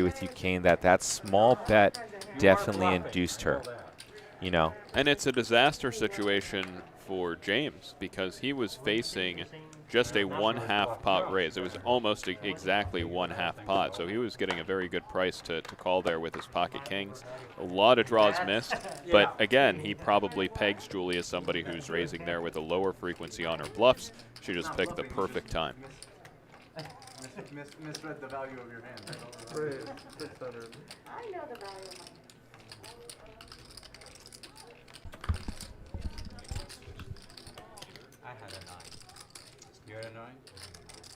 S1: with you, Kane, that small bet definitely induced her, you know.
S5: And it's a disaster situation for James because he was facing just a 1/2 pot raise. It was almost exactly 1/2 pot, so he was getting a very good price to call there with his pocket kings. A lot of draws missed, but again, he probably pegs Julie as somebody who's raising there with a lower frequency on her bluffs. She just picked the perfect time.
S6: Misread the value of your hand.
S11: Right, 600.
S4: I know the value of my
S9: I had a 9. You had a 9?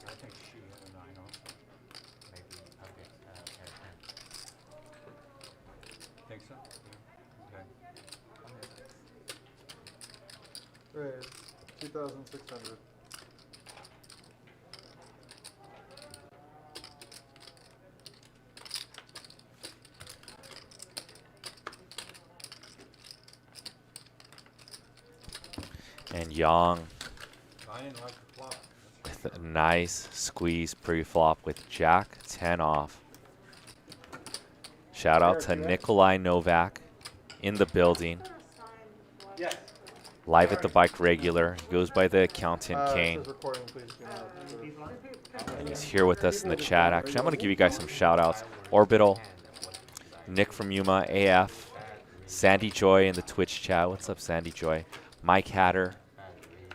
S9: I think she had a 9 also. Maybe I'll get a 10. Think so? Yeah. Okay.
S11: Right, 2,600.
S1: And Yang
S9: I didn't like the flop.
S1: with a nice squeeze pre-flop with Jack 10 off. Shout out to Nikolai Novak in the building.
S8: Yes.
S1: Live at the bike regular. He goes by the accountant,
S11: It
S1: Kane.
S11: says recording, please do not.
S1: And he's here with us in the chat. Actually, I'm going to give you guys some shout outs. Orbital, Nick from Yuma, AF, Sandy Joy in the Twitch chat. What's up, Sandy Joy? Mike Hatter,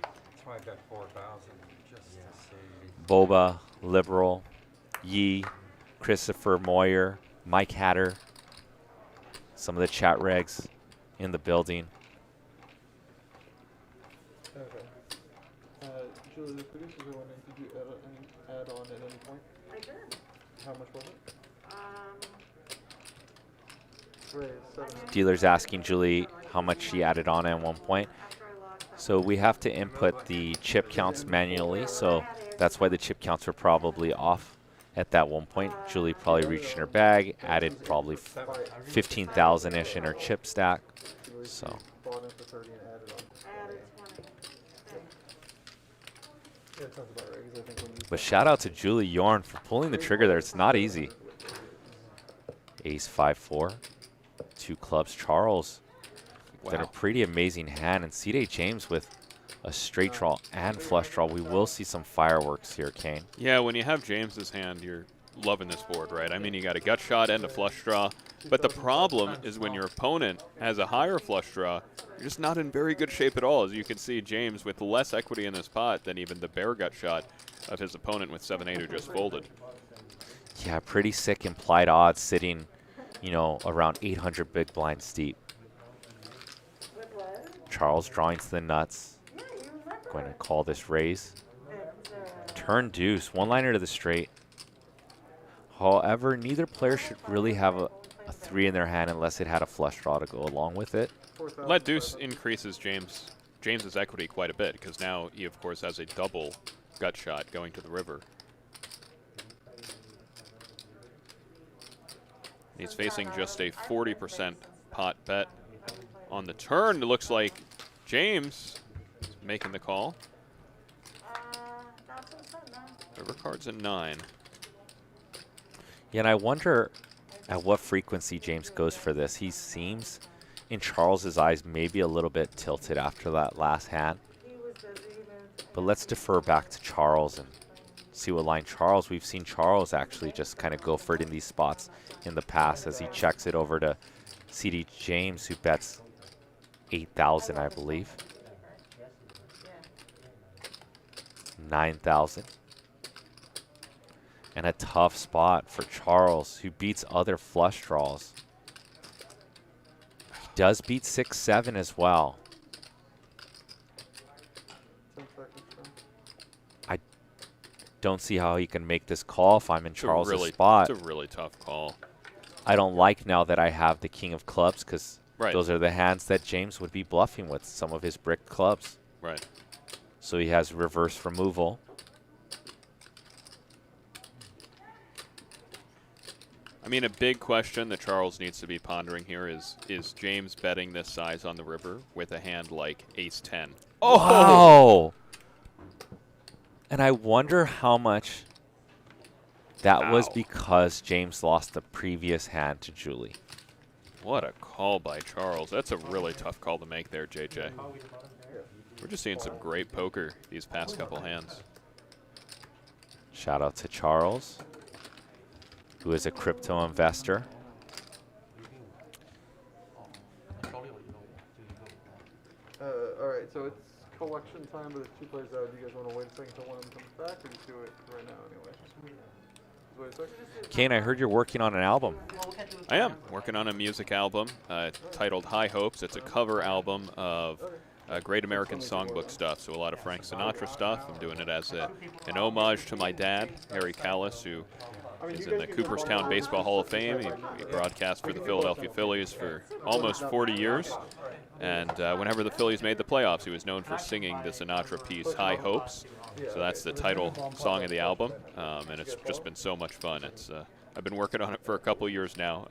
S9: That's why I got 4,000 just to see.
S1: Boba, Liberal, Yee, Christopher Moyer, Mike Hatter. Some of the chat regs in the building.
S11: Okay. Julie, the producers are wondering, did you add on at any point?
S4: I did.
S11: How much was it? Right, 700.
S1: Dealer's asking Julie how much she added on at one point. So we have to input the chip counts manually, so that's why the chip counts were probably off at that one point. Julie probably reached in her bag, added probably 15,000-ish in her chip stack. So
S11: Bought in for 30 and added on.
S4: I added 20.
S11: Yeah, it sounds about right, 'cause I think when you
S1: but shout out to Julie Yorn for pulling the trigger there. It's not easy. Ace 5-4, 2 clubs. Charles did a pretty amazing hand, and C.J. James with a straight draw and flush draw. We will see some fireworks here, Kane.
S5: Yeah, when you have James's hand, you're loving this board, right? I mean, you got a gut shot and a flush draw. But the problem is when your opponent has a higher flush draw, you're just not in very good shape at all. As you can see, James with less equity in this pot than even the bare gut shot of his opponent with 7-8 who just folded.
S1: Yeah, pretty sick implied odds sitting, you know, around 800 big blinds deep. Charles drawing to the nuts. Going to call this raise. Turn deuce, one-liner to the straight. However, neither player should really have a 3 in their hand unless it had a flush draw to go along with it.
S5: Let deuce increases James's equity quite a bit because now he, of course, has a double gut shot going to the river. He's facing just a 40% pot bet. On the turn, it looks like James is making the call. River card's a 9.
S1: Yeah, and I wonder at what frequency James goes for this. He seems, in Charles's eyes, maybe a little bit tilted after that last hand. But let's defer back to Charles and see what line Charles. We've seen Charles actually just kind of go for it in these spots in the past as he checks it over to C.D. James, who bets 8,000, I believe. 9,000. And a tough spot for Charles, who beats other flush draws. He does beat 6-7 as well. don't see how he can make this call if I'm in Charles'
S5: really,
S1: spot.
S5: It's a really tough call.
S1: I don't like now that I have the king of clubs because
S5: Right.
S1: those are the hands that James would be bluffing with, some of his brick clubs.
S5: Right.
S1: So he has reverse removal.
S5: I mean, a big question that Charles needs to be pondering here is James betting this size on the river with a hand like ace-10?
S1: Oh! Wow! And I wonder how much that was because James lost the previous hand to Julie.
S5: What a call by Charles. That's a really tough call to make there, JJ. We're just seeing some great poker these past couple hands.
S1: Shout out to Charles, who is a crypto investor.
S2: All right, so it's collection time, but there's 2 players out. Do you guys want to wait a second until one of them comes back, or just do it right now anyway? Just wait a second.
S1: Kane, I heard you're working on an album.
S5: I am working on a music album titled High Hopes. It's a cover album of great American songbook stuff, so a lot of Frank Sinatra stuff. I'm doing it as an homage to my dad, Harry Callis, who is in the Cooperstown Baseball Hall of Fame. He broadcast for the Philadelphia Phillies for almost 40 years. And whenever the Phillies made the playoffs, he was known for singing the Sinatra piece, High Hopes. So that's the title song of the album, and it's just been so much fun. I've been working on it for a couple years now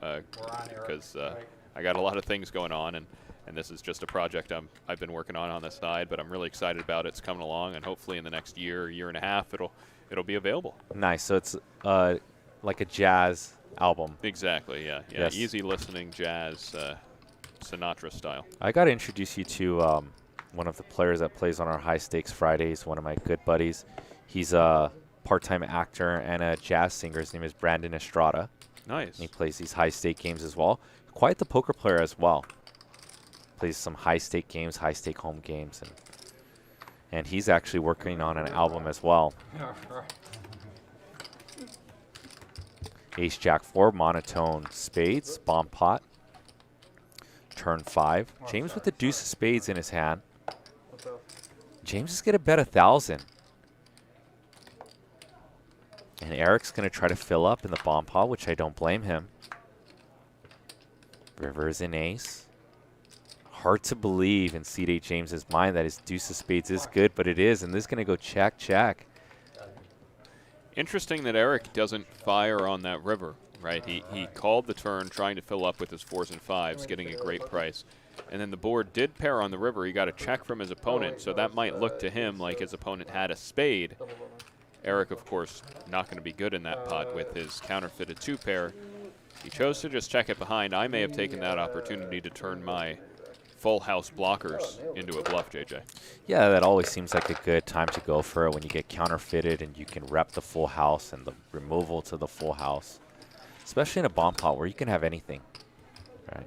S5: because I got a lot of things going on, and this is just a project I've been working on the side, but I'm really excited about it. It's coming along, and hopefully in the next year and a half, it'll be available.
S1: Nice. So it's like a jazz album.
S5: Exactly. Yeah.
S1: Yes.
S5: Easy listening jazz, Sinatra style.
S1: I got to introduce you to one of the players that plays on our High Stakes Fridays, one of my good buddies. He's a part-time actor and a jazz singer. His name is Brandon Estrada.
S5: Nice.
S1: And he plays these high-stake games as well. Quite the poker player as well. Plays some high-stake games, high-stake home games. And he's actually working on an album as well. Ace, Jack 4, monotone spades, bomb pot. Turn 5. James with the deuce of spades in his hand. James is going to bet 1,000. And Eric's going to try to fill up in the bomb pot, which I don't blame him. River is an ace. Hard to believe in C.J. James's mind that his deuce of spades is good, but it is, and this is going to go check, check.
S5: Interesting that Eric doesn't fire on that river, right? He called the turn trying to fill up with his 4s and 5s, getting a great price. And then the board did pair on the river. He got a check from his opponent, so that might look to him like his opponent had a spade. Eric, of course, not going to be good in that pot with his counterfeited 2-pair. He chose to just check it behind. I may have taken that opportunity to turn my full house blockers into a bluff, JJ.
S1: Yeah, that always seems like a good time to go for it when you get counterfeited and you can rep the full house and the removal to the full house. Especially in a bomb pot where you can have anything, right?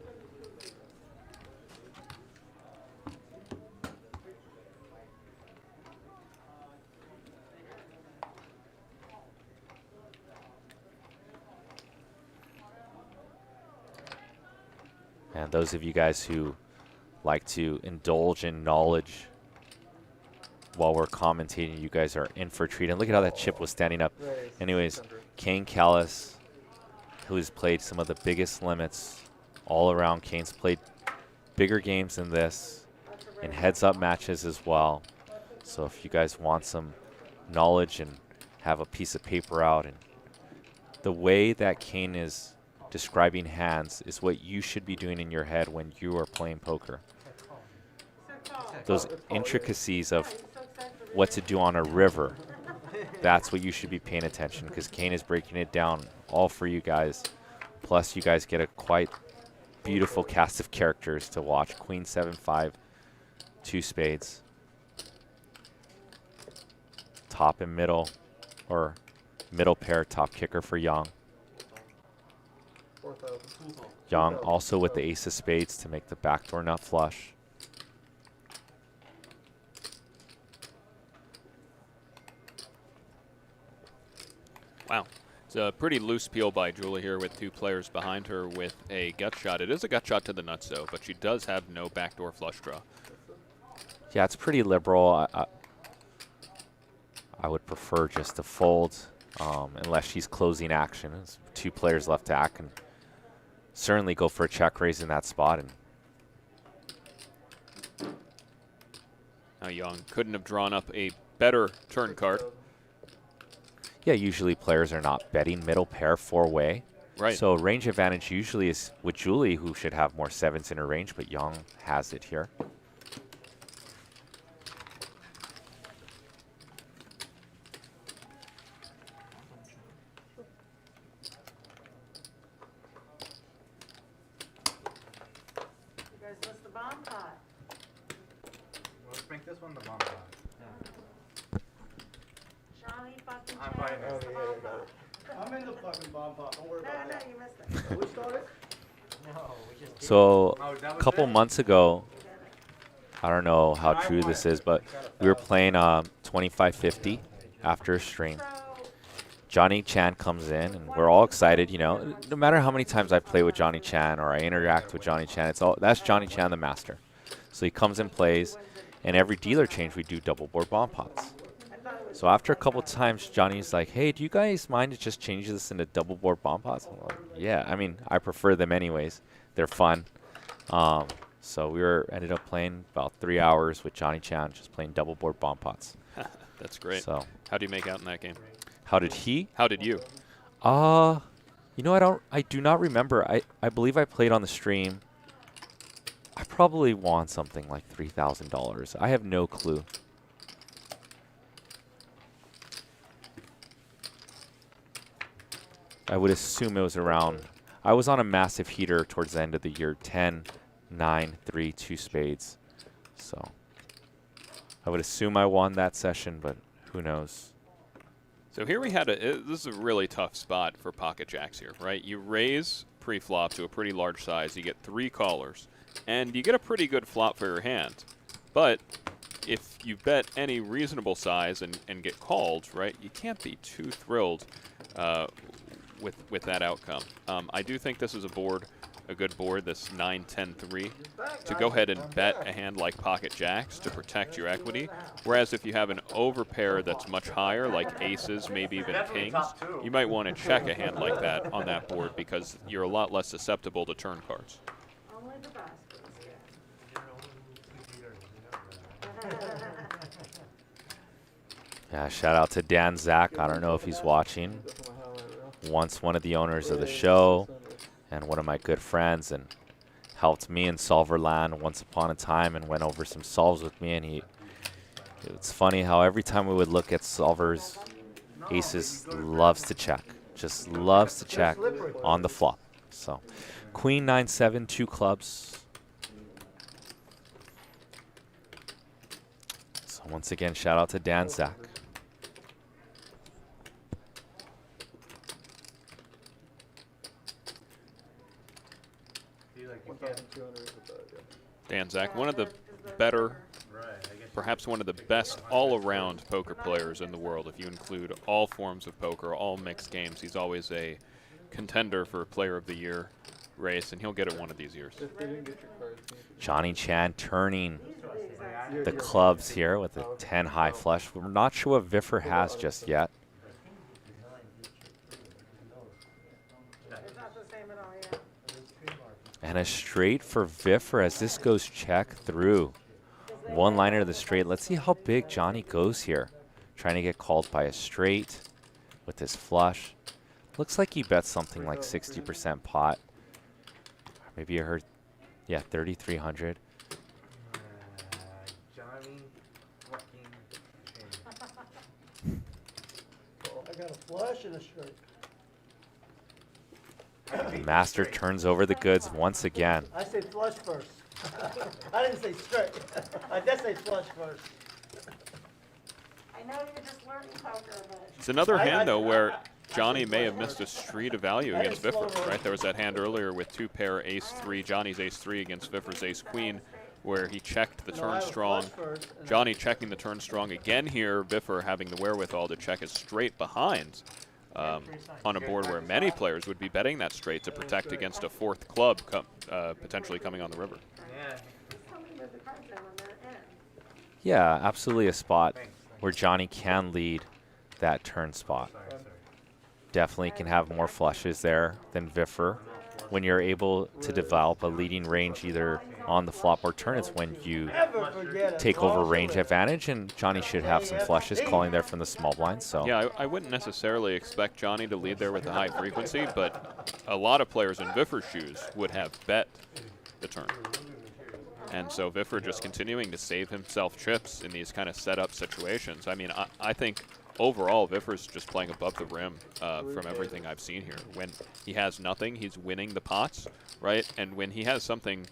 S1: And those of you guys who like to indulge in knowledge while we're commentating, you guys are in for a treat. And look at how that chip was standing up. Anyways, Kane Callis, who has played some of the biggest limits all around. Kane's played bigger games than this in heads-up matches as well. So if you guys want some knowledge and have a piece of paper out, and the way that Kane is describing hands is what you should be doing in your head when you are playing poker. Those intricacies of what to do on a river, that's what you should be paying attention, because Kane is breaking it down all for you guys. Plus, you guys get a quite beautiful cast of characters to watch. Queen 7-5, 2 spades. Top and middle, or middle pair, top kicker for Young. Young also with the ace of spades to make the backdoor nut flush.
S5: Wow. It's a pretty loose peel by Julie here with 2 players behind her with a gut shot. It is a gut shot to the nuts, though, but she does have no backdoor flush draw.
S1: Yeah, it's pretty liberal. I would prefer just to fold unless she's closing action. There's 2 players left to act, and certainly go for a check raise in that spot. And
S5: Now Young couldn't have drawn up a better turn card.
S1: yeah, usually players are not betting middle pair 4-way.
S5: Right.
S1: So range advantage usually is with Julie, who should have more 7s in her range, but Young has it here.
S4: You guys missed the bomb pot.
S6: Let's make this one the bomb pot.
S4: Johnny fucking
S6: I'm
S4: Chan
S6: buying
S4: missed
S6: it.
S4: the bomb pot.
S8: I'm in the fucking bomb pot, don't worry
S4: No,
S8: about
S4: no,
S8: that.
S4: you missed it.
S8: We started?
S10: No, we just did.
S1: So
S6: Oh, that
S1: a
S6: was
S1: couple
S6: it?
S1: months ago, I don't know how true this is, but we were playing 25-50 after a stream. Johnny Chan comes in, and we're all excited. You know, no matter how many times I play with Johnny Chan or I interact with Johnny Chan, it's all that's Johnny Chan, the master. So he comes and plays, and every dealer change we do double board bomb pots. So after a couple times, Johnny's like, "Hey, do you guys mind to just change this into double board bomb pots?" I'm like, "Yeah, I mean, I prefer them anyways. They're fun." So we ended up playing about 3 hours with Johnny Chan, just playing double board bomb pots.
S5: That's great.
S1: So
S5: How do you make out in that game?
S1: how did he?
S5: How did you?
S1: You know, I do not remember. I believe I played on the stream. I probably won something like $3,000. I have no clue. I would assume it was around. I was on a massive heater towards the end of the year. 10, 9, 3, 2 spades. So I would assume I won that session, but who knows?
S5: So here we had this is a really tough spot for pocket jacks here, right? You raise pre-flop to a pretty large size. You get 3 callers, and you get a pretty good flop for your hand. But if you bet any reasonable size and get called, right, you can't be too thrilled with that outcome. I do think this is a good board, this 9-10-3, to go ahead and bet a hand like pocket jacks to protect your equity. Whereas if you have an overpair that's much higher, like aces, maybe even kings, you might want to check a hand like that on that board because you're a lot less susceptible to turn cards.
S4: Only the bastards.
S1: Yeah, shout out to Dan Zach. I don't know if he's watching. Once one of the owners of the show and one of my good friends, and helped me in Solverland once upon a time and went over some solves with me. And it's funny how every time we would look at solvers, aces loves to check. Just loves to check on the flop. So queen 9-7, 2 clubs. So once again, shout out to Dan Zach.
S5: Dan Zach, one of the better, perhaps one of the best all-around poker players in the world. If you include all forms of poker, all mixed games, he's always a contender for Player of the Year race, and he'll get it one of these years.
S1: Johnny Chan turning the clubs here with a 10 high flush. We're not sure what VIFFER has just yet. And a straight for VIFFER as this goes check through. One liner to the straight. Let's see how big Johnny goes here. Trying to get called by a straight with his flush. Looks like he bets something like 60% pot. Maybe I heard, yeah, 3,300.
S6: Johnny fucking
S8: I got a flush and a straight.
S1: Master turns over the goods once again.
S8: I say flush first. I didn't say straight. I did say flush first.
S4: I know you're just learning poker, but.
S5: It's another hand, though, where Johnny may have missed a street of value against VIFFER, right? There was that hand earlier with 2-pair ace-3, Johnny's ace-3 against VIFFER's ace-queen, where he checked the turn strong. Johnny checking the turn strong again here, VIFFER having the wherewithal to check his straight behind on a board where many players would be betting that straight to protect against a 4th club potentially coming on the river.
S1: Yeah, absolutely a spot where Johnny can lead that turn spot.
S3: Sorry, sorry.
S1: Definitely can have more flushes there than VIFFER. When you're able to develop a leading range either on the flop or turn, it's when you
S8: Never forget it.
S1: take over range advantage, and Johnny should have some flushes calling there from the small blind. So
S5: Yeah, I wouldn't necessarily expect Johnny to lead there with a high frequency, but a lot of players in VIFFER's shoes would have bet the turn. And so VIFFER just continuing to save himself chips in these kind of setup situations. I mean, I think overall VIFFER's just playing above the rim from everything I've seen here. When he has nothing, he's winning the pots, right? And when he has something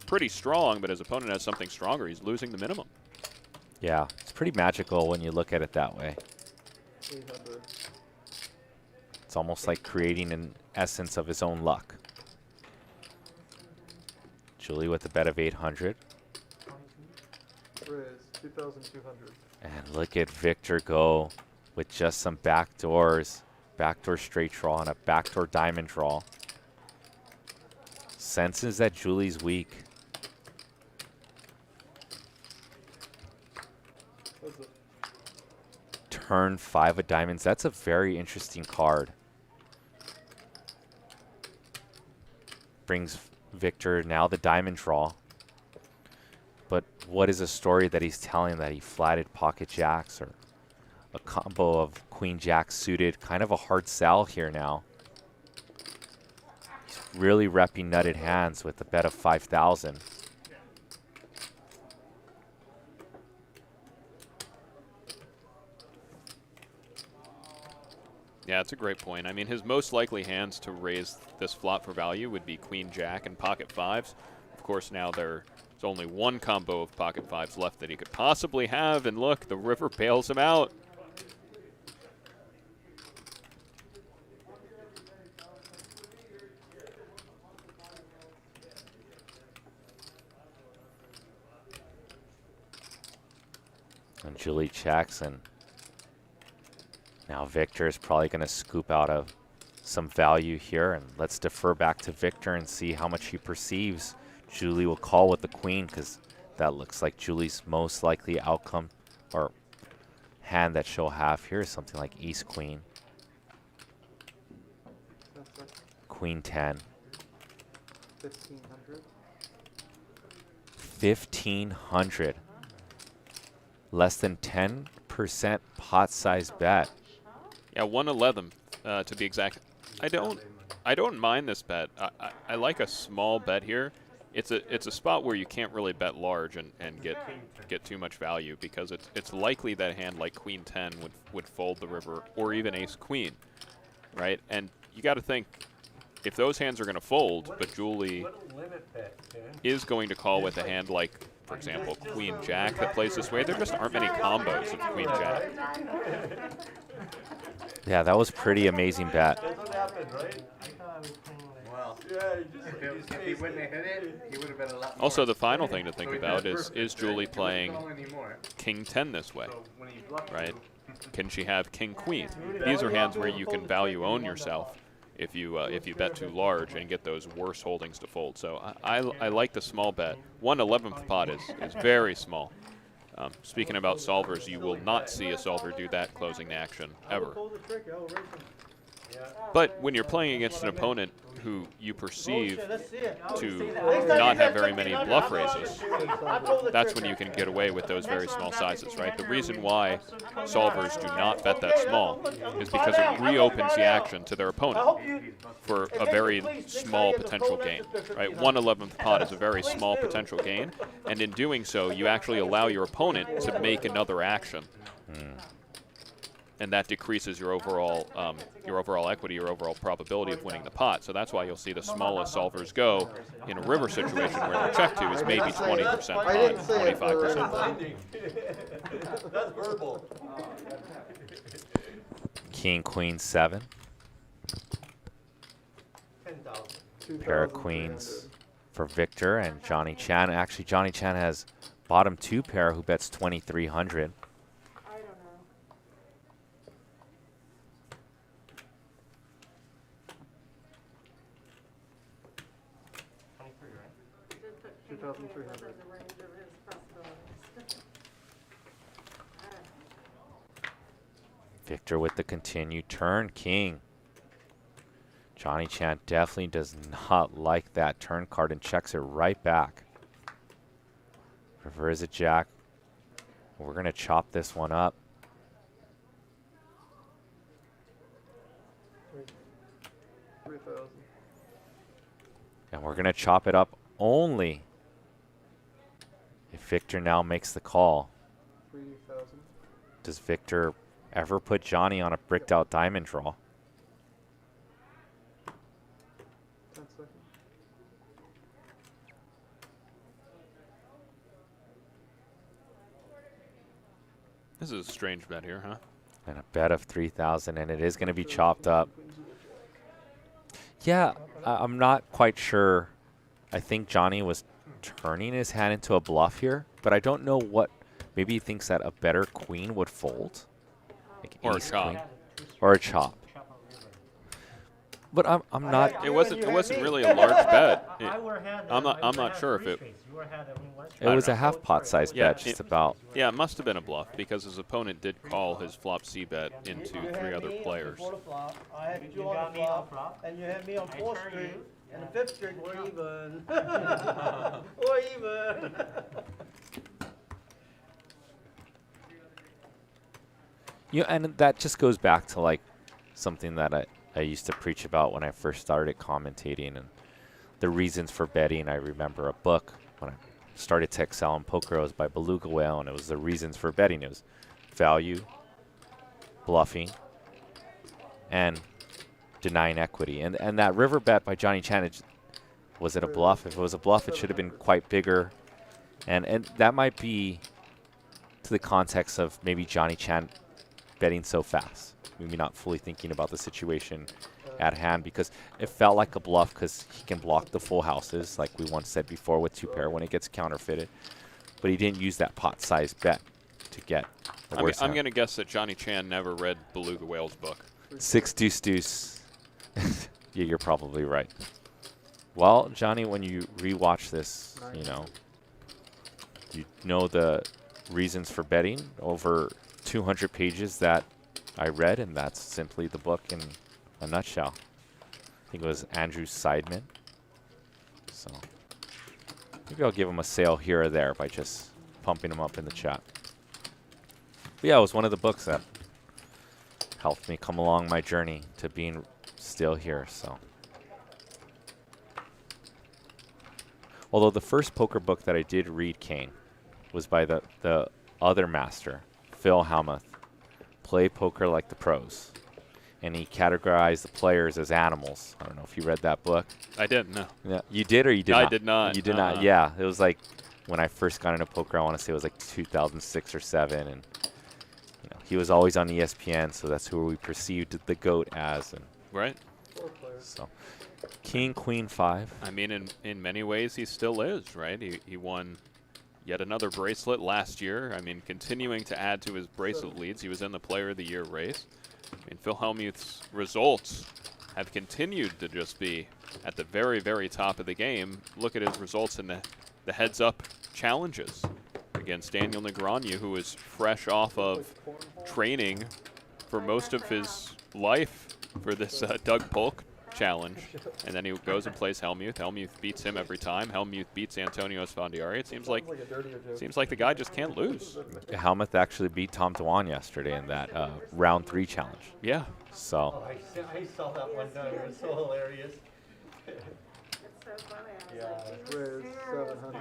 S5: pretty strong, but his opponent has something stronger, he's losing the minimum.
S1: yeah, it's pretty magical when you look at it that way.
S11: 800.
S1: It's almost like creating an essence of his own luck. Julie with a bet of 800.
S11: Raise 2,200.
S1: And look at Victor go with just some backdoors. Backdoor straight draw and a backdoor diamond draw. Senses that Julie's weak.
S11: What's it?
S1: Turn 5 of diamonds. That's a very interesting card. Brings Victor now the diamond draw. But what is a story that he's telling, that he flatted pocket jacks or a combo of queen jack suited? Kind of a hard sell here now. He's really repping nutted hands with a bet of 5,000.
S5: Yeah, that's a great point. I mean, his most likely hands to raise this flop for value would be queen jack and pocket fives. Of course, now there's only one combo of pocket fives left that he could possibly have, and look, the river bails him out.
S1: And Julie checks, and now Victor is probably going to scoop out of some value here. And let's defer back to Victor and see how much he perceives. Julie will call with the queen, because that looks like Julie's most likely outcome or hand that she'll have here is something like ace queen, queen 10.
S11: 1,500.
S1: 1,500. Less than 10% pot size bet.
S5: Yeah, 111 to be exact. I don't mind this bet. I like a small bet here. It's a spot where you can't really bet large and get too much value, because it's likely that a hand like queen 10 would fold the river, or even ace queen, right? And you got to think, if those hands are going to fold, but Julie is going to call with a hand like, for example, queen jack that plays this way, there just aren't many combos of queen jack.
S1: Yeah, that was pretty amazing bet.
S3: That's what happened, right?
S6: Well, if he wouldn't have hit it, he would have been a lot more.
S5: Also, the final thing to think about is Julie playing king 10 this way,
S6: So when he bluffed
S5: right? Can she have king queen? These are hands where you can value own yourself if you bet too large and get those worse holdings to fold. So I like the small bet. 1/11th pot is very small. Speaking about solvers, you will not see a solver do that closing the action ever. But when you're playing against an opponent who you perceive to not have very many bluff raises, that's when you can get away with those very small sizes, right? The reason why solvers do not bet that small is because it reopens the action to their opponent for a very small potential gain, right? 1/11th pot is a very small potential gain, and in doing so, you actually allow your opponent to make another action. And that decreases your overall equity, your overall probability of winning the pot. So that's why you'll see the smallest solvers go in a river situation where their check to is maybe 20% pot, 25% pot.
S3: That's verbal.
S1: King, queen 7.
S3: 10,000.
S1: Pair of queens for Victor and Johnny Chan. Actually, Johnny Chan has bottom 2 pair who bets 2,300.
S4: I don't know. He did put king queen
S11: 2,300.
S4: within the range of his possibilities. I don't know.
S1: Victor with the continued turn, king. Johnny Chan definitely does not like that turn card and checks it right back. River is a jack. We're going to chop this one up. And we're going to chop it up only if Victor now makes the call.
S11: 3,000.
S1: Does Victor ever put Johnny on a bricked out diamond draw?
S11: 10 seconds.
S5: This is a strange bet here, huh?
S1: And a bet of 3,000, and it is going to be chopped up. Yeah, I'm not quite sure. I think Johnny was turning his hand into a bluff here, but I don't know what. Maybe he thinks that a better queen would fold. Like
S5: Or a
S1: ace
S5: chop.
S1: queen. Or a chop. But I'm not.
S5: It wasn't really a large bet. I'm not sure if it.
S1: It was a half pot size bet, just about.
S5: Yeah, it must have been a bluff because his opponent did call his flop C bet into
S8: You
S5: 3
S8: had
S5: other
S8: me on
S5: players.
S8: 4 flop, I had you on the flop, and you had me on 4th string, and the 5th string, we're even. We're even.
S1: Yeah, and that just goes back to like something that I used to preach about when I first started commentating and the reasons for betting. I remember a book when I started to excel in poker. It was by Beluga Whale, and it was the reasons for betting. It was value, bluffing, and denying equity. And that river bet by Johnny Chan, was it a bluff? If it was a bluff, it should have been quite bigger. And that might be to the context of maybe Johnny Chan betting so fast, maybe not fully thinking about the situation at hand, because it felt like a bluff because he can block the full houses, like we once said before with 2-pair when it gets counterfeited. But he didn't use that pot-sized bet to get the worst
S5: I'm going to guess that Johnny Chan never read Beluga Whale's book.
S1: 6 deuce deuce. Yeah, you're probably right. Well, Johnny, when you rewatch this, you know the reasons for betting over 200 pages that I read, and that's simply the book in a nutshell. I think it was Andrew Seidman. So maybe I'll give him a sale here or there by just pumping him up in the chat. But yeah, it was one of the books that helped me come along my journey to being still here. So, although the first poker book that I did read, Kane, was by the other master, Phil Hellmuth, Play Poker Like the Pros. And he categorized the players as animals. I don't know if you read that book.
S5: I didn't, no.
S1: Yeah, you did or you did
S5: No,
S1: not?
S5: I did not.
S1: You did not, yeah. It was like when I first got into poker, I want to say it was like 2006 or 7. And he was always on ESPN, so that's who we perceived the GOAT as. And
S5: Right.
S1: so, King, Queen, 5.
S5: I mean, in many ways, he still is, right? He won yet another bracelet last year. I mean, continuing to add to his bracelet leads. He was in the Player of the Year race. I mean, Phil Hellmuth's results have continued to just be at the very, very top of the game. Look at his results in the heads-up challenges against Daniel Negreanu, who is fresh off of training for most of his life for this Doug Polk challenge. And then he goes and plays Hellmuth. Hellmuth beats him every time. Hellmuth beats Antonio Esfandiari. It seems like the guy just can't lose.
S1: Helmuth actually beat Tom Dwan yesterday in that round 3 challenge.
S5: Yeah.
S1: So,
S3: I saw that one time. It was so hilarious.
S4: It's so funny. I was
S3: Yeah.
S4: like, he was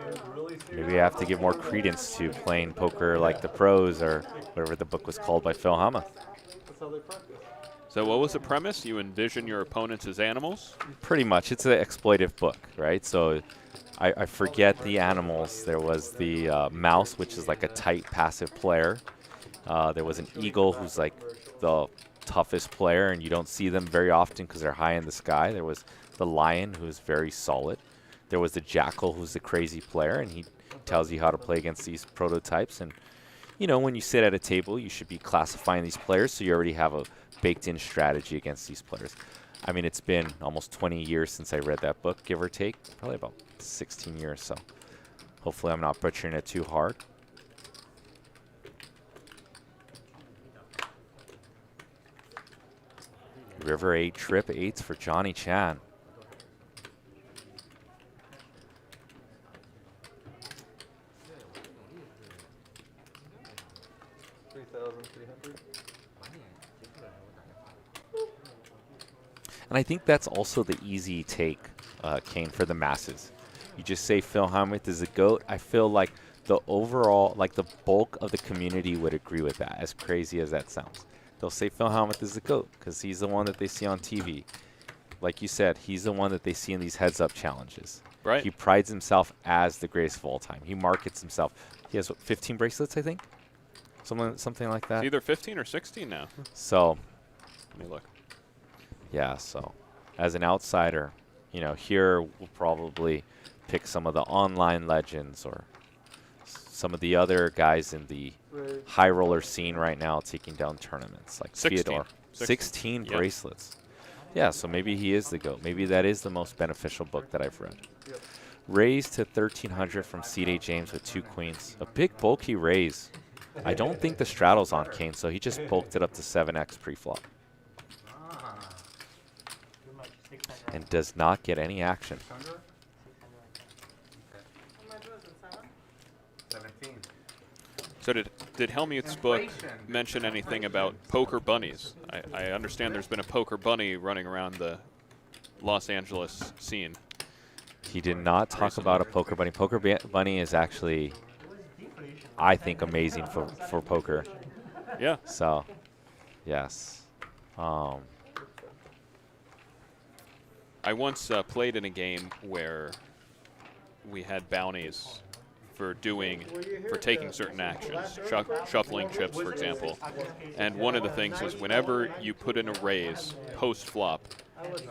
S4: serious.
S3: Really serious.
S1: maybe I have to give more credence to playing poker like the pros, or whatever the book was called by Phil Hellmuth.
S11: That's how they practice.
S5: So what was the premise? You envision your opponents as animals?
S1: Pretty much. It's an exploitive book, right? So I forget the animals. There was the mouse, which is like a tight passive player. There was an eagle, who's like the toughest player, and you don't see them very often because they're high in the sky. There was the lion, who's very solid. There was the jackal, who's the crazy player, and he tells you how to play against these prototypes. And, when you sit at a table, you should be classifying these players, so you already have a baked-in strategy against these players. I mean, it's been almost 20 years since I read that book, give or take. Probably about 16 years, so hopefully I'm not butchering it too hard. River 8, trip 8s for Johnny Chan. And I think that's also the easy take, Kane, for the masses. You just say Phil Hellmuth is a GOAT. I feel like the overall, like the bulk of the community would agree with that, as crazy as that sounds. They'll say Phil Hellmuth is the GOAT because he's the one that they see on TV. Like you said, he's the one that they see in these heads-up challenges.
S5: Right.
S1: He prides himself as the greatest of all time. He markets himself. He has, what, 15 bracelets, I think? Something like that.
S5: It's either 15 or 16 now.
S1: So,
S5: let me look.
S1: Yeah, so as an outsider, you know, here we'll probably pick some of the online legends or some of the other guys in the high roller scene right now taking down tournaments like
S5: 16.
S1: Theodore. 16
S5: Yep.
S1: bracelets. Yeah, so maybe he is the GOAT. Maybe that is the most beneficial book that I've read. Raised to 1,300 from C.D. James with 2 queens. A big bulky raise. I don't think the straddle's on Kane, so he just bulked it up to 7x pre-flop. And does not get any action.
S6: 17.
S5: So did Hellmuth's book mention anything about poker bunnies? I understand there's been a poker bunny running around the Los Angeles scene.
S1: He did not talk about a poker bunny. Poker bunny is actually, I think, amazing for poker.
S5: Yeah.
S1: So, yes.
S5: I once played in a game where we had bounties for taking certain actions, shuffling chips, for example. And one of the things is whenever you put in a raise post-flop,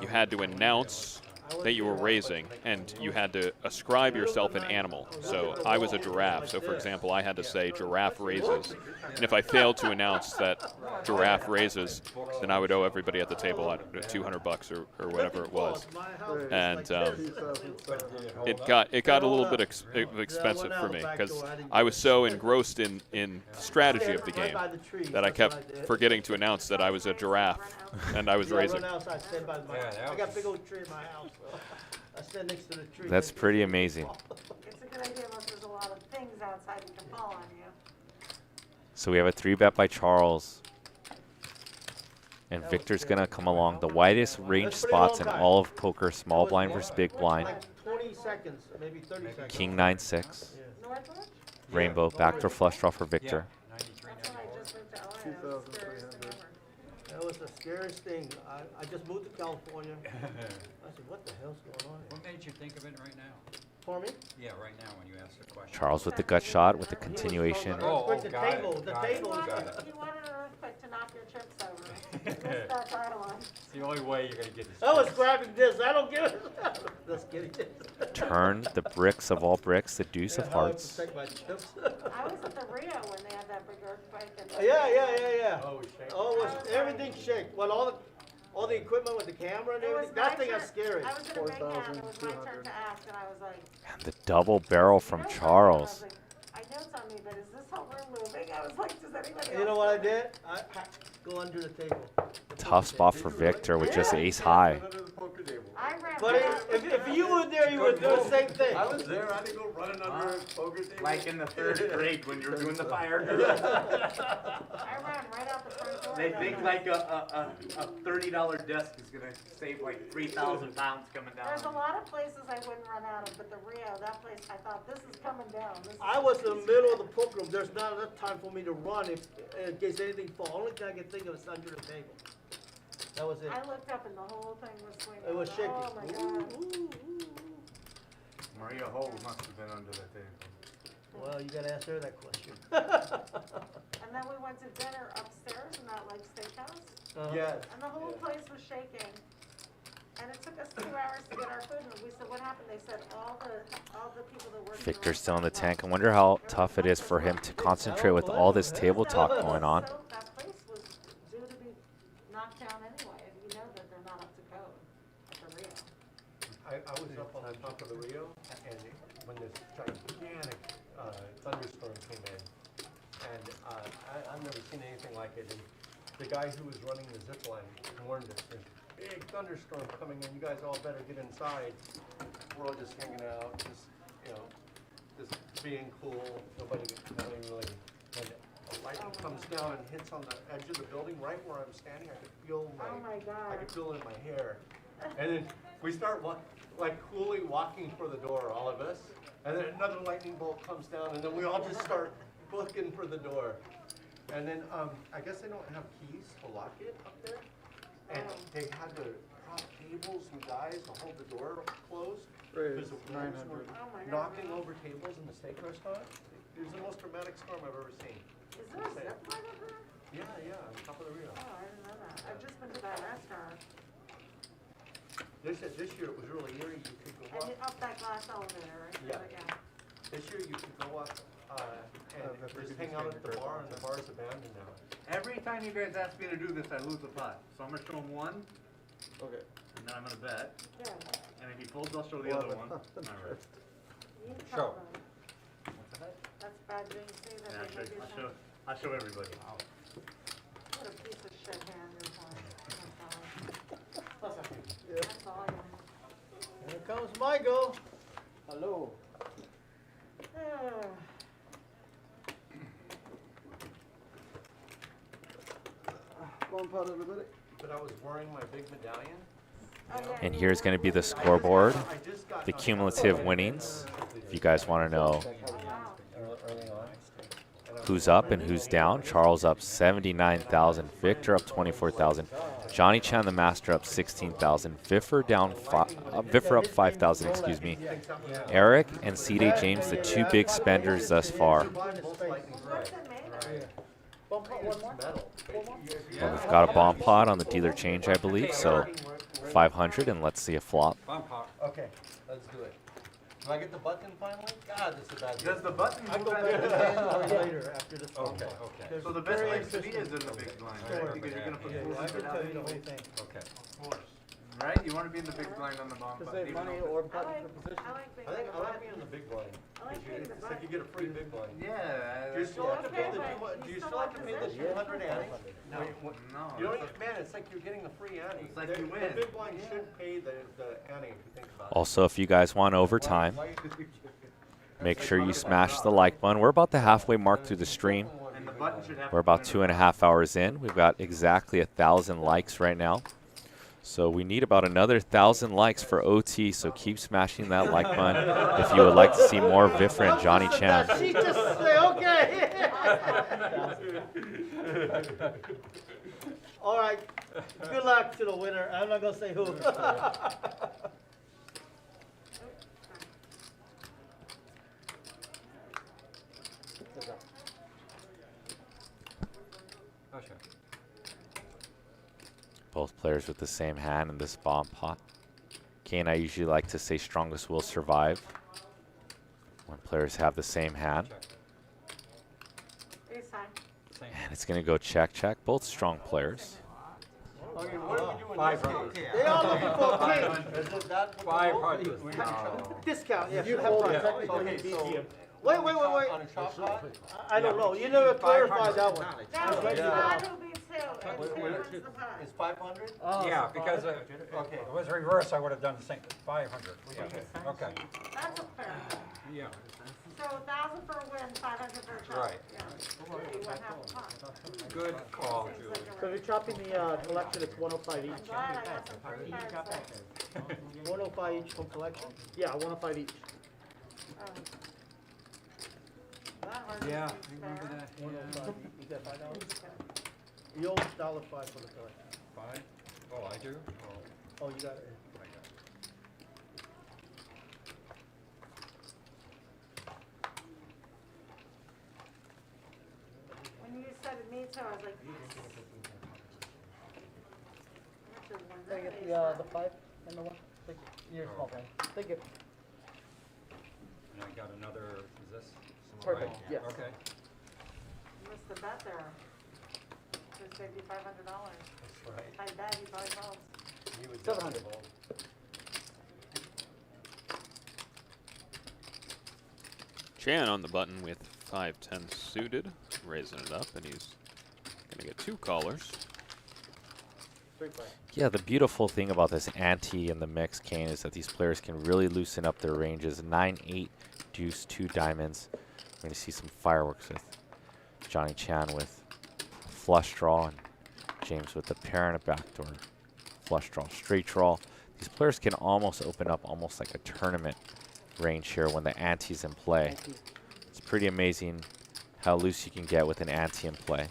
S5: you had to announce that you were raising, and you had to ascribe yourself an animal. So I was a giraffe. So, for example, I had to say giraffe raises. And if I failed to announce that giraffe raises, then I would owe everybody at the table $200 or whatever it was. And it got a little bit expensive for me because I was so engrossed in the strategy of the game that I kept forgetting to announce that I was a giraffe and I was raising.
S8: I got a big old tree in my house. I stand next to the tree.
S1: That's pretty amazing.
S4: It's a good idea unless there's a lot of things outside that can fall on you.
S1: So we have a 3-bet by Charles. And Victor's going to come along. The widest range spots in all of poker, small blind versus big blind.
S8: Like 20 seconds, maybe 30 seconds.
S1: King 9-6. Rainbow, backdoor flush draw for Victor.
S8: That was the scariest thing. I just moved to California. I said, what the hell's going on?
S9: What made you think of it right now?
S8: For me?
S9: Yeah, right now when you asked the question.
S1: Charles with the gut shot with the continuation.
S8: The table.
S4: He wanted an earthquake to knock your chips over. That title on.
S9: It's the only way you're going to get this.
S8: I was grabbing this. I don't give it. Just kidding.
S1: Turn the bricks of all bricks, the deuce of hearts.
S4: I was at the Rio when they had that big earthquake.
S8: Yeah.
S3: Oh,
S8: it was everything shake. Well, all the equipment with the camera and everything. That thing is scary.
S4: I was in a big hand. It was my turn to ask, and I was like.
S1: And the double barrel from Charles.
S4: I know it's on me, but is this whole room moving? I was like, does anybody else?
S8: You know what I did? I go under the table.
S1: Tough spot for Victor with just ace high.
S4: I ran.
S8: But if you were there, you would do the same thing.
S6: I was there. I had to go running under a poker table. Like in the 3rd grade when you were doing the fire drill.
S4: I ran right out the front door.
S6: They think like a $30 desk is gonna save like 3,000 pounds coming down.
S4: There's a lot of places I wouldn't run out of, but the Rio, that place, I thought this is coming down.
S8: I was in the middle of the poker room. There's not enough time for me to run in case anything falls. Only thing I can think of is under the table. That was it.
S4: I looked up and the whole thing was swinging.
S8: It was shaking.
S4: Oh my God.
S6: Maria Ho must have been under the table.
S8: Well, you gotta ask her that question.
S4: And then we went to dinner upstairs in that like steakhouse.
S8: Yes.
S4: And the whole place was shaking. And it took us 2 hours to get our food. And we said, what happened? They said all the people that worked.
S1: Victor's still in the tank. I wonder how tough it is for him to concentrate with all this table talk going on.
S4: That place was due to be knocked down anyway. You know that they're not up to code at the Rio.
S3: I was up on the top of the Rio, and when this gigantic thunderstorm came in, and I've never seen anything like it. And the guy who was running the zip line warned us, there's a big thunderstorm coming in, you guys all better get inside. We're all just hanging out, just, you know, just being cool, nobody really, and a lightning comes down and hits on the edge of the building, right where I'm standing, I could feel
S4: Oh my God.
S3: I could feel it in my hair. And then we start like coolly walking for the door, all of us, and then another lightning bolt comes down, and then we all just start booking for the door. And then I guess they don't have keys to lock it up there, and they had to prop tables and guys to hold the door closed because the wolves were knocking over tables in the steak restaurant. It was the most dramatic storm I've ever seen.
S4: Is there a zip line up there?
S3: Yeah, on top of the reel.
S4: Oh, I didn't know that. I've just been to that restaurant.
S3: This year it was really eerie. You could go
S4: And
S3: up.
S4: up that glass elevator, right?
S3: Yeah. This year you could go up and just hang out at the bar, and the bar's abandoned now.
S6: Every time you guys ask me to do this, I lose a pot. So I'm gonna show him one,
S8: Okay.
S6: and then I'm gonna bet.
S4: Yeah.
S6: And if he folds, I'll show the other one. All right.
S4: You
S6: Show.
S4: tell them.
S6: What's that?
S4: That's bad jinxing that
S6: Yeah,
S4: they make you show.
S6: I'll show everybody.
S4: What a piece of shit hand you're playing.
S8: Yeah.
S4: That's all you.
S8: Here comes Michael. Hello.
S2: One pot, everybody.
S3: But I was wearing my big medallion.
S1: And here's going to be the scoreboard, the cumulative winnings. If you guys want to know who's up and who's down, Charles up 79,000, Victor up 24,000, Johnny Chan the master up 16,000, VIFFER down VIFFER up 5,000, excuse me. Eric and C.D. James, the two big spenders thus far. Well, we've got a bomb pot on the dealer change, I believe, so 500, and let's see a flop.
S3: Okay, let's do it. Do I get the button finally? God, this is bad.
S6: Does the button
S3: I
S6: move
S3: go
S6: at
S3: back
S6: the
S3: to
S6: end?
S3: the later after this.
S6: Okay, okay. So the best place to be is in the big blind, right? Because you're gonna put
S3: Yeah,
S6: fools
S3: I
S6: in
S3: can
S6: the
S3: tell you the whole
S6: alley.
S3: thing.
S6: Okay. Of course. Right? You wanna be in the big blind on the bomb
S8: To
S6: button.
S8: save
S6: even
S8: money
S6: though
S8: or
S6: it's-
S8: button for position.
S3: I like being in the big blind.
S4: I like being in the
S3: It's like you get a free big blind.
S6: Yeah.
S3: Do you still have to pay the
S4: Okay, but
S3: do you
S4: you
S3: still
S4: still
S3: have to
S4: have
S3: pay the
S4: position.
S3: 200 ante?
S6: No. No.
S3: You don't
S6: it's
S3: even, man, it's like you're getting the free ante.
S6: It's like
S3: The-
S6: you
S3: The
S6: win.
S3: big blind should pay the ante if you think about it.
S1: Also, if you guys want overtime, make sure you smash the like button. We're about the halfway mark through the stream.
S6: And the button should have
S1: We're about 2.5 hours in. We've got exactly 1,000 likes right now. So we need about another 1,000 likes for OT, so keep smashing that like button if you would like to see more VIFFER and Johnny Chan.
S8: She just say, okay. All right. Good luck to the winner. I'm not going to say who.
S1: Both players with the same hand in this bomb pot. Kane, I usually like to say strongest will survive when players have the same hand. And it's going to go check, check. Both strong players.
S3: Okay, what are we doing
S9: Five
S3: this
S9: hundred.
S3: case?
S8: They all looking for a king.
S3: Is it that?
S9: 500.
S8: Discount, yes.
S3: You
S8: have
S3: hold
S8: price.
S3: it. Okay, so
S8: Wait.
S3: on a chop pot?
S8: I don't know. You never clarified that one.
S4: That was
S3: Yeah.
S4: not who beats who. It's who
S3: Wait,
S4: wins the pot.
S3: Is 500?
S9: Yeah, because if
S3: Okay.
S9: it was reverse, I would have done the same, 500. Yeah. Okay.
S4: That's a fair.
S9: Yeah.
S4: So 1,000 for a win, 500 for a chop.
S9: Right.
S4: Yeah. You won half a pot.
S9: Good call,
S4: Seems
S9: Julie.
S4: like a
S11: So if you're chopping the collection, it's 105 each.
S4: I'm glad I got some free cards.
S8: 105 each from collection.
S11: Yeah, 105 each.
S4: That hard
S9: Yeah,
S4: seems
S9: you remember
S4: fair.
S9: that?
S8: 105. You got $5? You owe $1.05 for the collection.
S9: 5? Oh, I do?
S8: Oh, you got it.
S9: I got it.
S4: When you said it me too, I was like, yes. Actually, won
S8: Can I
S4: that
S8: get
S4: ace
S8: the 5 and the 1? Thank you. You're small man. Thank you.
S9: And I got another, is this?
S8: Perfect, yes.
S9: Okay.
S4: You missed the bet there. Could've saved you $500.
S3: That's right.
S4: If I bet, you probably folds.
S3: You would
S8: 700.
S3: definitely hold.
S5: Chan on the button with 5-10 suited, raising it up, and he's going to get 2 callers.
S8: Straight play.
S1: Yeah, the beautiful thing about this ante and the mix, Kane, is that these players can really loosen up their ranges. 9-8, deuce, 2 diamonds. We're going to see some fireworks with Johnny Chan with flush draw and James with the pair and a backdoor flush draw, straight draw. These players can almost open up almost like a tournament range here when the ante's in play. It's pretty amazing how loose you can get with an ante in play.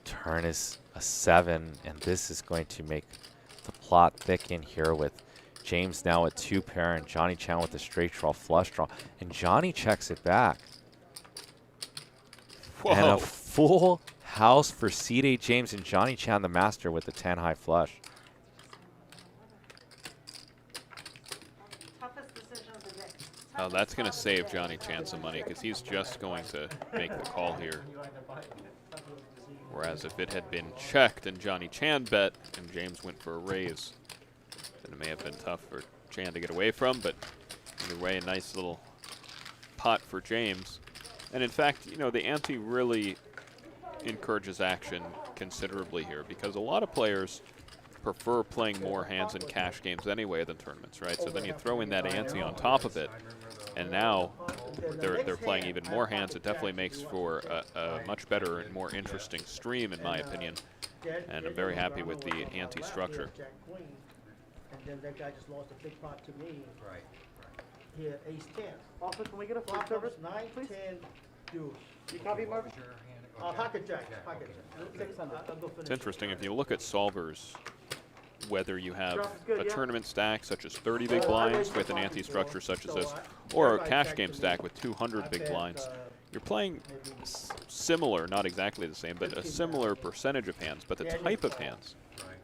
S1: Turn is a 7, and this is going to make the plot thicken here with James now at 2 pair and Johnny Chan with the straight draw, flush draw, and Johnny checks it back.
S5: Whoa.
S1: And a full house for C-Day James and Johnny Chan, the master, with the 10 high flush.
S4: Toughest decision of the day.
S5: Oh, that's going to save Johnny Chan some money because he's just going to make the call here. Whereas if it had been checked and Johnny Chan bet and James went for a raise, then it may have been tough for Chan to get away from. But either way, a nice little pot for James. And in fact, you know, the ante really encourages action considerably here because a lot of players prefer playing more hands in cash games anyway than tournaments, right? So then you throw in that ante on top of it, and now they're playing even more hands. It definitely makes for a much better and more interesting stream, in my opinion. And I'm very happy with the ante structure.
S8: And then that guy just lost a big pot to me.
S9: Right.
S8: Here, ace 10.
S11: Also, can we get a flip
S8: Flop
S11: service?
S8: numbers 9,
S11: please?
S8: 10, deuce.
S11: You copy, Marvin?
S8: Pocket jack, pocket jack.
S11: 600.
S8: I'll go finish.
S5: It's interesting, if you look at solvers, whether you have
S11: Drop is good,
S5: a
S11: yeah.
S5: tournament stack such as 30 big blinds with an ante structure such as this, or a cash game stack with 200 big blinds, you're playing similar, not exactly the same, but a similar percentage of hands, but the type of hands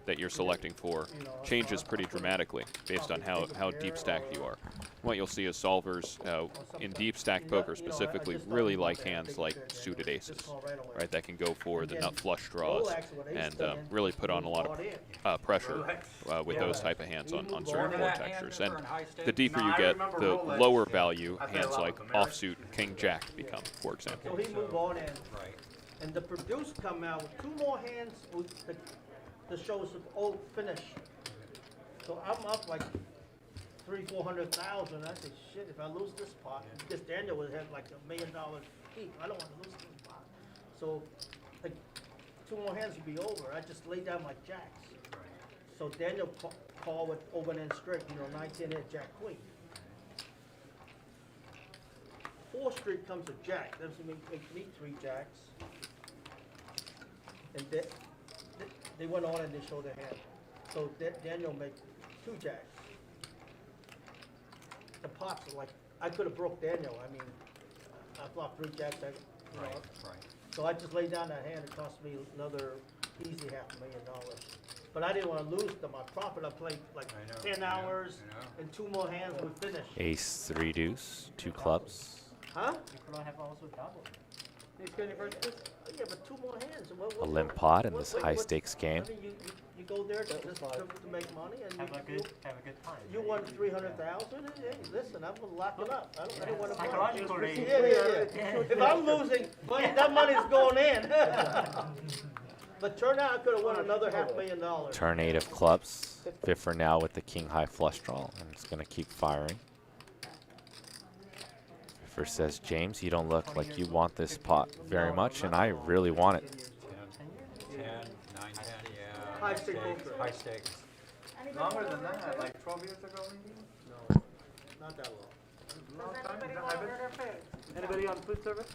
S5: that you're selecting for changes pretty dramatically based on how deep stacked you are. What you'll see is solvers in deep stack poker specifically really like hands like suited aces, right? That can go for the nut flush draws and really put on a lot of pressure with those type of hands on certain board textures. And the deeper you get, the lower value hands like offsuit king jack become, for example.
S8: So he moved on in. And the produce come out with 2 more hands with the show's old finish. So I'm up like 300,000-400,000. I said, shit, if I lose this pot, because Daniel would have like $1 million peak. I don't want to lose this pot. So like 2 more hands would be over. I just laid down my jacks. So Daniel called with open end straight, 9-10 hit jack queen. 4th street comes a jack. That makes me 3 jacks. And they went on and they showed their hand. So Daniel made 2 jacks. The pots are like, I could have broke Daniel. I mean, I flopped 3 jacks.
S9: Right.
S8: So I just laid down that hand. It cost me another easy $500,000. But I didn't want to lose my profit. I played like 10 hours and 2 more hands and we finished.
S1: Ace, 3 deuce, 2 clubs.
S8: Huh?
S10: You could have also double.
S11: Can you get any first, please?
S8: Yeah, but 2 more hands.
S1: A limp pot in this high stakes game.
S8: I mean, you go there to make money and
S10: Have a good time.
S8: you won 300,000. Hey, listen, I'm gonna lock it up. I don't want to.
S10: Psychological reason.
S8: Yeah. If I'm losing money, that money's going in. But turn out I could have won another $500,000.
S1: Turn 8 of clubs. VIFFER now with the king high flush draw, and it's going to keep firing. VIFFER says, James, you don't look like you want this pot very much, and I really want it.
S9: 10, 9, 10, yeah.
S8: High stake poker.
S9: High stakes.
S6: Longer than that, like 12 years ago maybe?
S8: No, not that long.
S4: Does anybody want to order their food?
S11: Anybody on food service?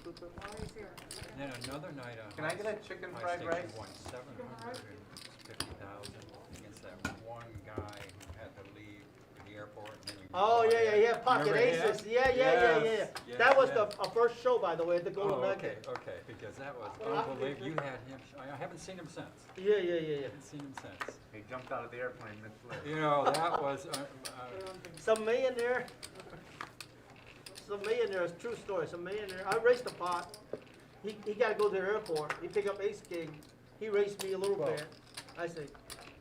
S11: Food service?
S4: While he's here.
S9: Then another night on
S6: Can I get a chicken fried
S9: high
S6: rice?
S9: stakes, won 750,000 against that one guy who had to leave the airport. And then you
S8: Oh yeah, pocket
S9: Remember him?
S8: aces. Yeah.
S9: Yes,
S8: That was
S9: yes.
S8: our first show, by the way, at the Golden
S9: Oh,
S8: Nugget.
S9: okay, because that was unbelievable. You had him. I haven't seen him since.
S8: Yeah.
S9: Haven't seen him since.
S6: He jumped out of the airplane mid-flip.
S9: You know, that was.
S8: Some millionaire. It's true story. Some millionaire. I raced the pot. He got to go to the airport. He picked up ace king. He raced me a little bit. I said,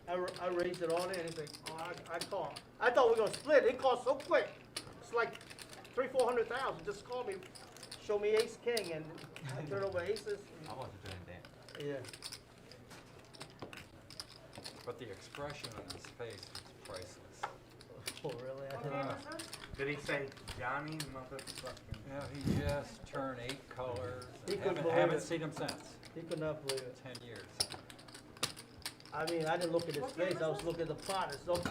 S8: I raised it all in. He said, oh, I call. I thought we were gonna split. It called so quick. It's like 300,000-400,000. Just called me show me ace king, and I turn over aces.
S9: I wasn't doing that.
S8: Yeah.
S9: But the expression on his face was priceless.
S8: Oh, really? I
S4: What
S8: didn't
S4: game
S8: know.
S4: is this?
S6: Did he say Johnny motherfucking?
S9: Yeah, he just turned 8 colors.
S8: He
S9: I
S8: couldn't
S9: haven't,
S8: believe
S9: haven't
S8: it.
S9: seen him since.
S8: He could not believe it.
S9: 10 years.
S8: I mean, I didn't look at his
S4: What game
S8: face.
S4: is
S8: I was
S4: this?
S8: looking at the pot. It's don't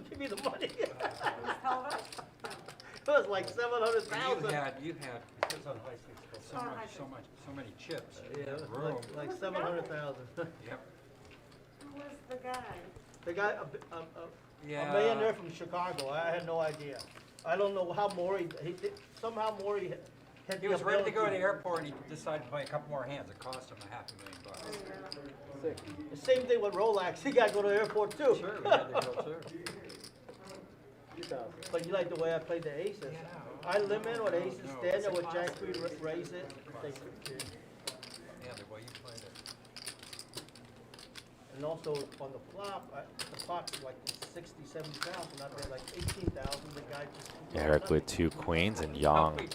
S8: give me the money. It
S4: Who's televised?
S8: was like 700,000.
S9: You had
S3: It was on high school.
S9: so many chips. You
S8: Yeah,
S9: had room.
S8: like 700,000.
S9: Yep.
S4: Who was the guy?
S8: The guy,
S9: Yeah.
S8: a millionaire from Chicago. I had no idea. I don't know how Maury. Somehow Maury had
S9: He
S8: the
S9: was ready to go to the
S8: ability-
S9: airport and he decided to play a couple more hands. It cost him $500,000.
S8: The same thing with Rolex. He got to go to the airport too.
S9: Sure, we had to go too.
S8: But you like the way I played the aces. I limit with aces,
S9: No,
S8: Daniel with jack three, raise it.
S9: Yeah, the way you played it.
S8: And also on the flop, the pot's like 60, 70,000. I bet like 18,000. The guy just.
S1: Eric with 2 queens and Yang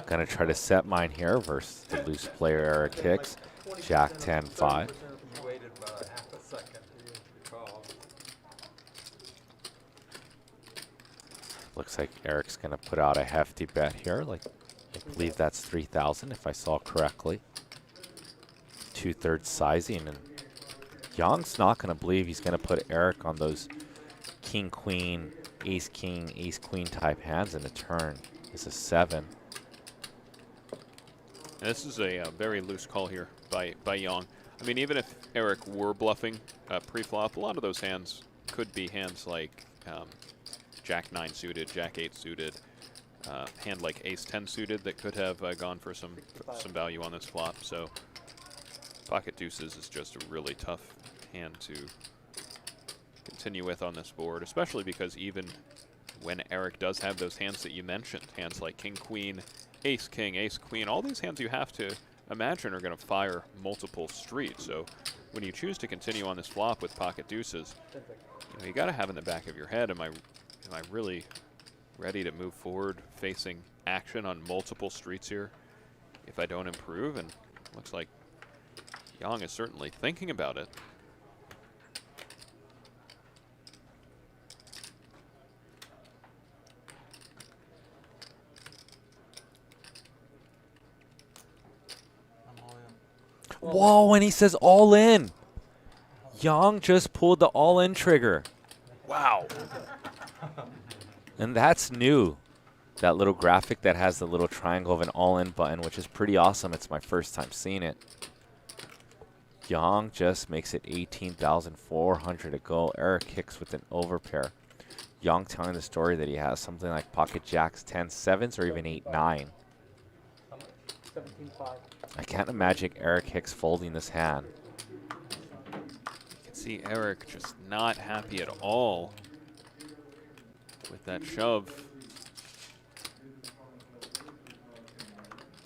S1: gonna try to set mine here versus the loose player Eric Hicks. Jack 10-5.
S9: You waited about a half a second to call.
S1: Looks like Eric's gonna put out a hefty bet here. Like I believe that's 3,000 if I saw correctly. 2/3 sizing, and Yang's not gonna believe he's gonna put Eric on those king queen, ace king, ace queen type hands in the turn. It's a 7.
S5: And this is a very loose call here by Yang. I mean, even if Eric were bluffing pre-flop, a lot of those hands could be hands like Jack 9 suited, Jack 8 suited, hand like Ace 10 suited that could have gone for some value on this flop. So pocket deuces is just a really tough hand to continue with on this board, especially because even when Eric does have those hands that you mentioned, hands like king queen, ace king, ace queen, all these hands you have to imagine are going to fire multiple streets. So when you choose to continue on this flop with pocket deuces, you got to have in the back of your head, am I really ready to move forward facing action on multiple streets here if I don't improve? And looks like Yang is certainly thinking about it.
S1: Whoa, and he says all in. Yang just pulled the all in trigger. Wow. And that's new. That little graphic that has the little triangle of an all in button, which is pretty awesome. It's my first time seeing it. Yang just makes it 18,400 to go. Eric Hicks with an overpair. Yang telling the story that he has something like pocket jacks, 10 sevens, or even 8-9.
S11: 17-5.
S1: I can't imagine Eric Hicks folding this hand.
S5: You can see Eric just not happy at all with that shove.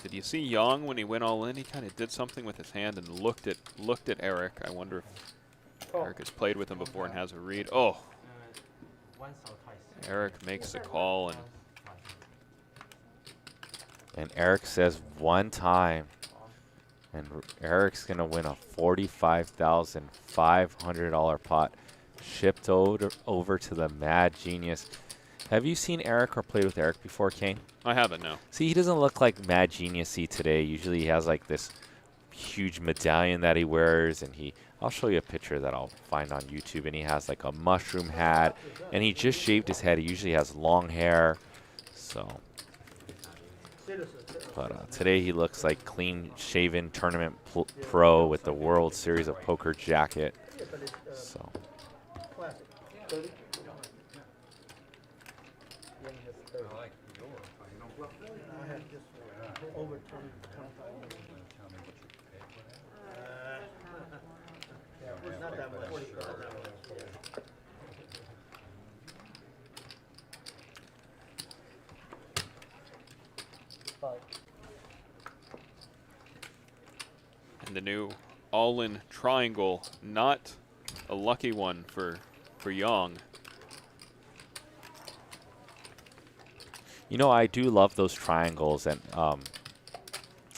S5: Did you see Yang when he went all in? He kind of did something with his hand and looked at Eric. I wonder if Eric has played with him before and has a read. Oh, Eric makes the call,
S1: And Eric says one time. And Eric's going to win a $45,500 pot shipped over to the Mad Genius. Have you seen Eric or played with Eric before, Kane?
S5: I haven't, no.
S1: See, he doesn't look like Mad Genius-y today. Usually he has like this huge medallion that he wears, and I'll show you a picture that I'll find on YouTube, and he has like a mushroom hat, and he just shaved his head. He usually has long hair, so. But today he looks like clean-shaven tournament pro with the World Series of Poker jacket. So.
S9: I like yours. You don't bluff that?
S8: I had just over 20, 25 years.
S9: Tell me what you paid for that.
S8: Not that much. Not that much.
S5: And the new all-in triangle, not a lucky one for Yang.
S1: You know, I do love those triangles, and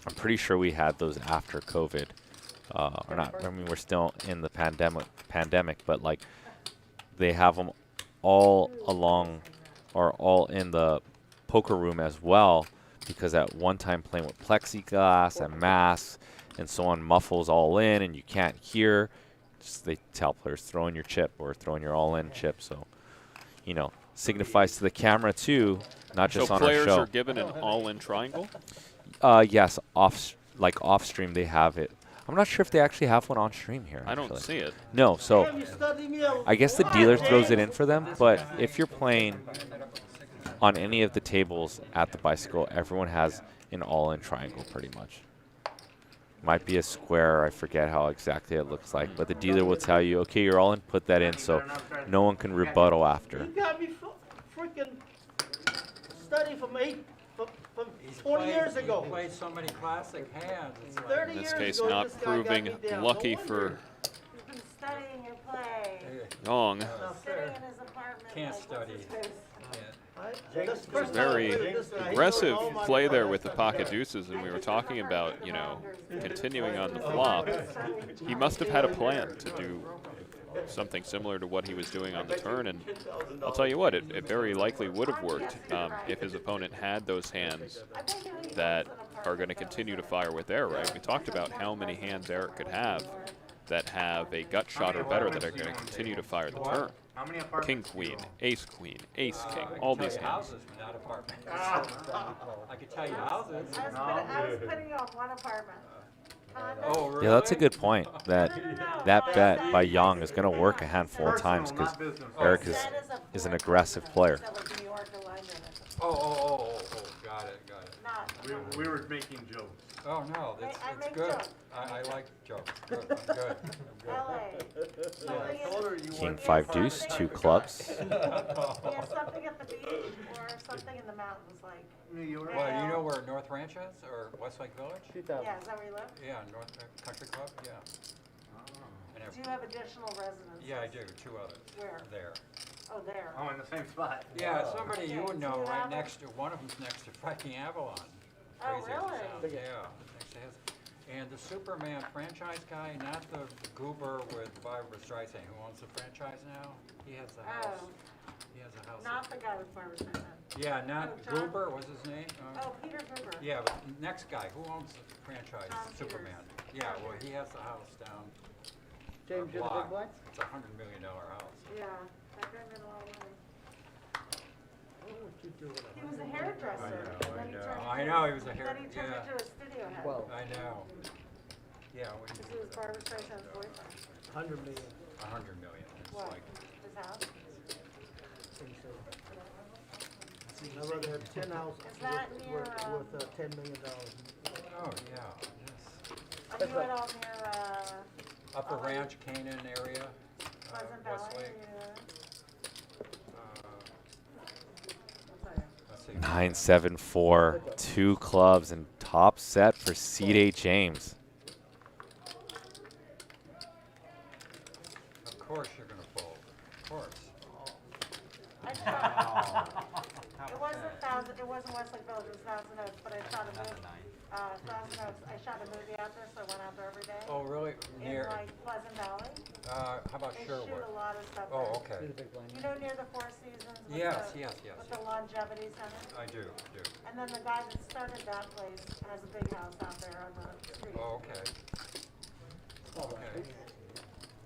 S1: I'm pretty sure we had those after COVID. Or not, I mean, we're still in the pandemic, but like they have them all along or all in the poker room as well, because at one time playing with plexiglass and masks and so on, muffles all in and you can't hear. Just they tell players throw in your chip or throw in your all-in chip. So, you know, signifies to the camera too, not just
S5: so
S1: on our show.
S5: players are given an all-in triangle?
S1: Yes, off stream they have it. I'm not sure if they actually have one on stream here.
S5: I don't see it.
S1: No, so I guess the dealer throws it in for them, but if you're playing on any of the tables at the bicycle, everyone has an all-in triangle pretty much. Might be a square, I forget how exactly it looks like, but the dealer will tell you, okay, you're all in, put that in, so no one can rebuttal after.
S8: You got me freaking study from 20 years ago.
S9: He played so many classic hands. It's like
S8: 30
S5: In this
S8: years
S5: case,
S8: ago,
S5: not
S8: this guy got
S5: proving
S8: me down.
S5: lucky
S8: No
S5: for
S8: wonder.
S4: You've been studying your play.
S5: Yong.
S8: No,
S4: Sitting
S8: sir.
S4: in his apartment.
S9: Can't
S4: like,
S9: study.
S4: what's his face?
S8: This first time I
S5: Very
S8: played this guy, he
S5: aggressive
S8: knows all my
S5: play there
S8: cards.
S5: with the pocket deuces, and we were talking about, you know, continuing on the flop. He must have had a plan to do something similar to what he was doing on the turn, and I'll tell you what, it very likely would have worked if his opponent had those hands that are going to continue to fire with air, right? We talked about how many hands Eric could have that have a gut shot or better that are going to continue to fire the turn.
S6: How many
S5: King,
S6: apartments?
S5: queen, ace, king, all these hands.
S9: houses, not apartments. I could tell you houses.
S4: I was putting on one apartment.
S9: Oh, really?
S1: Yeah, that's a good point. That bet by Young is going to work a handful of times because Eric is an aggressive player.
S9: Oh, got it.
S6: We were making jokes.
S9: Oh, no,
S4: I
S9: it's
S4: make
S9: good.
S4: jokes.
S9: I like jokes. Good, I'm good.
S1: King 5 deuce, 2 clubs.
S4: Yeah, something at the beach or something in the mountains, like.
S6: New York.
S9: Well, you know where North Ranch is, or Westlake Village?
S11: 2000.
S4: Yeah, is that where you live?
S9: Yeah, North Country Club, yeah. And
S4: Do you have additional residences?
S9: yeah, I do, 2 others.
S4: Where?
S9: There.
S4: Oh, there.
S6: Oh, in the same spot.
S9: Yeah, somebody you would know
S4: Do you
S9: right
S4: have
S9: next to, one of them's next to Viking Avalon.
S4: Oh,
S9: Crazy as it
S4: really?
S9: sounds, yeah, next to his. And the Superman franchise guy, not the goober with Barbara Streisand, who owns the franchise now, he has the house.
S4: Oh,
S9: He has a house.
S4: not the guy with Barbara Streisand.
S9: Yeah, not
S4: Oh, John?
S9: Goober, was his name?
S4: Oh, Peter Gruber.
S9: Yeah, but next guy, who owns the franchise,
S4: Tom
S9: Superman? Yeah, well, he has the house down
S11: James,
S9: a
S11: you're the
S9: block.
S11: big blinds?
S9: It's a $100 million house.
S4: Yeah, that guy made a lot of money.
S8: What would you do with
S4: He was a hairdresser. and then he turned
S9: I
S4: into-
S9: know, he was a
S4: Then he turned
S9: yeah.
S4: into a studio head.
S11: Well,
S9: I know. Yeah, what do
S4: Because
S9: you
S4: he
S9: do
S4: was
S9: with
S4: Barbara Streisand's boyfriend.
S8: 100 million.
S9: $100 million? It's
S4: What?
S9: like,
S4: His house?
S8: I'd rather have 10 houses
S4: Is that near,
S8: worth $10 million.
S9: oh, yeah, yes.
S4: Are you at all near,
S9: Upper
S4: Oh,
S9: Ranch, Canaan area,
S4: Pleasant Valley?
S9: Westlake. Let's see.
S1: 9, 7, 4, 2 clubs, and top set for C.J. James.
S9: Of course you're gonna fold, of course.
S4: I shot, it wasn't Westlake Village, it was Thousand Oaks, but I shot a movie, Thousand Oaks, I shot a movie out there, so I went out there every day.
S9: Oh, really?
S4: In
S9: Near,
S4: like Pleasant Valley.
S9: how about
S4: They
S9: Sherwood?
S4: shoot a lot of stuff
S9: Oh,
S4: there.
S9: okay.
S11: you're the big blind.
S4: You know near the Four Seasons? With
S9: Yes,
S4: the,
S9: yes.
S4: With the longevity center?
S9: I do.
S4: And then the guy that started that place has a big house out there on the street.
S9: Oh, okay. Okay.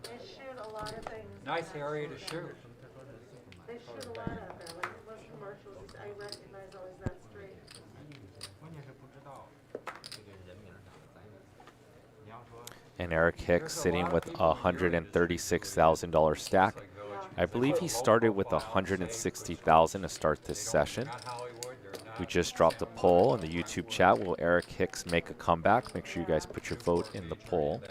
S4: They shoot a lot of things. in
S9: Nice
S4: that
S9: area to
S4: street.
S9: shoot.
S4: They shoot a lot out there, like most commercials, I recognize always that street.
S1: And Eric Hicks sitting with a $136,000 stack.
S9: Westlake Village.
S1: I believe he started with $160,000 to start this session.
S9: Not Hollywood, you're not.
S1: We just dropped a poll in the YouTube chat. Will Eric Hicks make a comeback? Make sure you guys put your vote in the poll.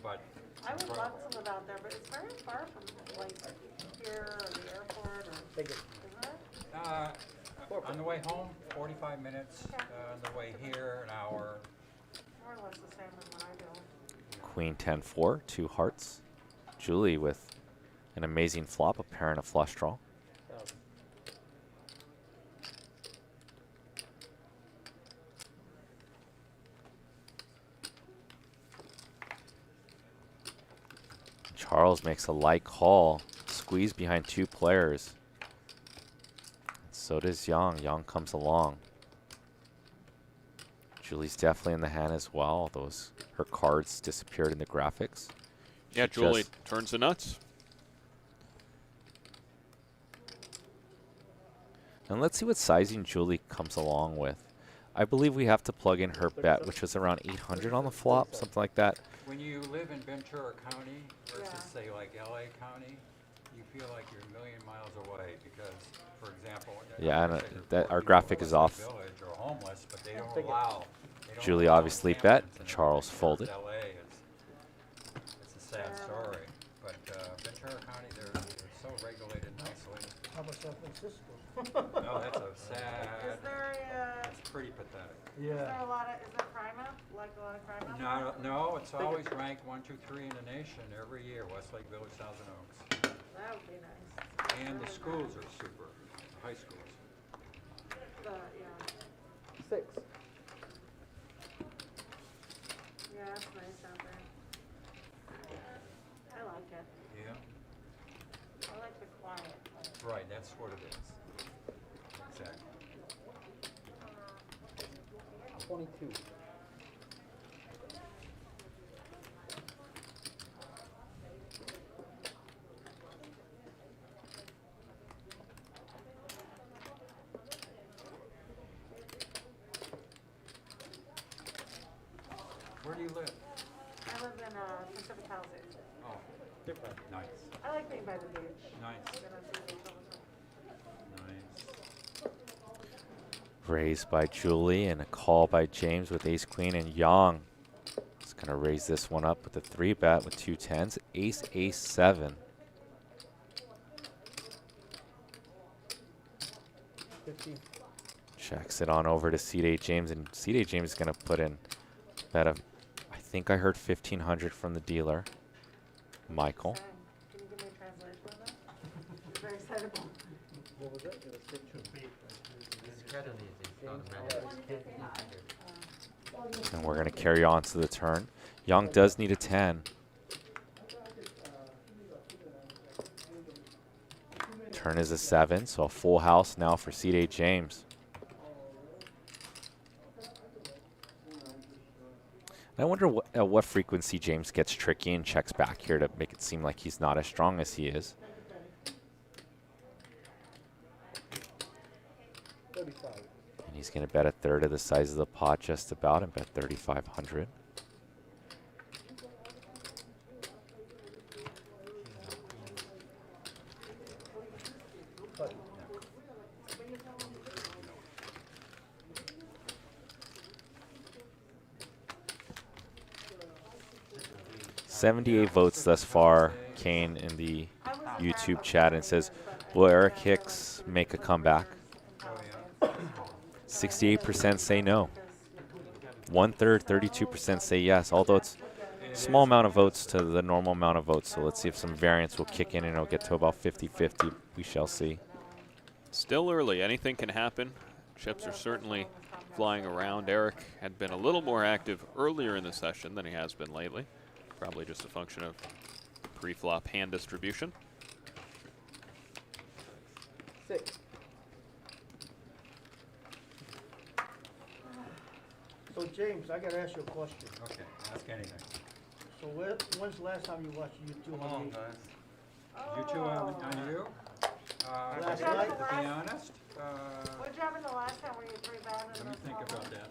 S9: But
S4: I would love to live out there, but it's very far from like here or the airport or, isn't it?
S9: on the way home, 45 minutes. On the way here, an hour.
S4: More or less the same as what I do.
S1: Queen 10-4, 2 hearts. Julie with an amazing flop, a pair and a flush draw. Charles makes a light call. Squeeze behind 2 players. So does Yang. Yang comes along. Julie's definitely in the hand as well. Her cards disappeared in the graphics.
S5: Yeah, Julie turns the nuts.
S1: And let's see what sizing Julie comes along with. I believe we have to plug in her bet, which was around 800 on the flop, something like that.
S9: When you live in Ventura County versus, say, like LA County, you feel like you're a million miles away because, for example,
S1: Yeah, and our graphic is off.
S9: Village or homeless, but they don't allow.
S1: Julie obviously bet. Charles folded.
S9: LA it's a sad story, but Ventura County, they're so regulated nicely.
S8: How about San Francisco?
S9: No, that's a sad.
S4: Is there
S9: It's pretty pathetic.
S4: is there a lot of, is there crime up? Like a lot of crime up?
S9: No, it's always ranked 1, 2, 3 in the nation every year. Westlake Village, Thousand Oaks,
S4: That would be nice.
S9: and the schools are super. The high schools.
S4: Yeah.
S11: 6.
S4: Yeah, that's nice out there. I like it.
S9: Yeah.
S4: I like the quiet.
S9: Right, that's what it is. Exactly.
S11: 22.
S9: Where do you live?
S4: I live in Pacific Palisades.
S9: Oh, different. Nice.
S4: I like being by the beach.
S9: Nice.
S4: Then I see the beach all the time.
S9: Nice.
S1: Raised by Julie and a call by James with ace queen, and Yang is going to raise this one up with a 3-bet with 2 10s. Ace, ace, 7.
S8: 15.
S1: Checks it on over to C.D. James, and C.D. James is going to put in bet of, I think I heard 1,500 from the dealer, Michael.
S4: Can you give me a translation of that? I'm very excited.
S8: What was it? It was 15.
S1: And we're going to carry on to the turn. Young does need a 10. Turn is a 7, so a full house now for C.D. James. I wonder at what frequency James gets tricky and checks back here to make it seem like he's not as strong as he is.
S8: 35.
S1: And he's going to bet a third of the size of the pot just about and bet 3,500. $78 votes thus far, Kane in the YouTube chat, and says, will Eric Hicks make a comeback? 68% say no. 1/3, 32% say yes, although it's a small amount of votes to the normal amount of votes. So let's see if some variance will kick in and it'll get to about 50-50. We shall see.
S5: Still early. Anything can happen. Chips are certainly flying around. Eric had been a little more active earlier in the session than he has been lately. Probably just a function of pre-flop hand distribution.
S11: 6.
S8: So James, I gotta ask you a question.
S9: Okay, ask anything.
S8: So when's the last time you watched YouTube
S9: Come
S8: on
S9: on,
S8: me?
S9: guys. You two on you?
S8: Last
S9: to
S8: night?
S9: be honest,
S4: What'd you have in the last time where you three-batted?
S9: let me think about that.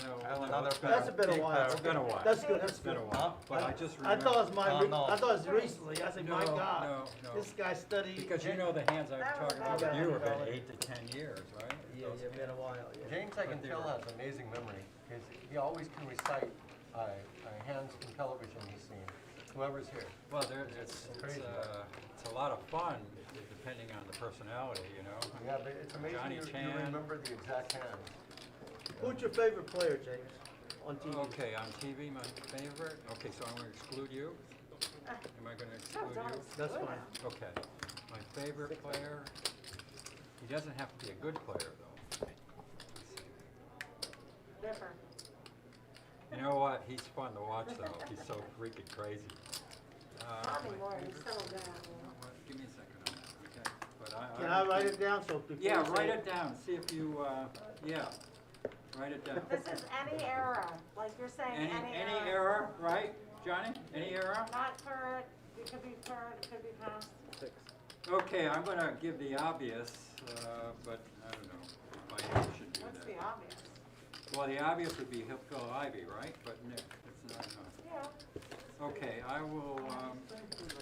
S8: That's been a while.
S9: It's been a while.
S8: That's good, that's
S9: It's been
S8: good.
S9: a while, but I just
S8: I
S9: remember.
S8: thought it was
S6: No.
S8: I thought it was recently. I said, my
S9: No,
S8: God,
S9: no.
S8: this guy studied.
S9: Because you know the hands I'm talking about with you have been 8 to 10 years, right?
S8: Yeah,
S9: Those
S8: it's been a while. Yeah.
S3: James, I can tell, has amazing memory, because he always can recite hands from television he's seen, whoever's here.
S9: Well, it's a lot of fun, depending on the personality, you know.
S3: Yeah, but it's amazing
S9: Johnny
S3: you
S9: Chan.
S3: remember the exact hands.
S8: Who's your favorite player, James, on TV?
S9: Okay, on TV, my favorite. Okay, so I'm going to exclude you. Am I going to exclude you?
S8: That's fine.
S9: Okay. My favorite player. He doesn't have to be a good player, though.
S4: Different.
S9: You know what? He's fun to watch, though. He's so freaking crazy.
S4: Not
S9: my
S4: anymore, you
S9: favorite-
S4: settled down.
S9: Give me a second on that, okay? But
S8: Can I write it down so before
S9: Yeah,
S8: you say
S9: write it down, see if you, yeah, write it down.
S4: This is any era, like you're saying,
S9: Any error, right, Johnny? Any error?
S4: Not current, it could be current, it could be past.
S9: Okay, I'm gonna give the obvious, but I don't know if I should do
S4: What's
S9: that.
S4: the obvious?
S9: Well, the obvious would be Phil Ivey, right? But Nick, it's not,
S4: Yeah.
S9: Okay, I will,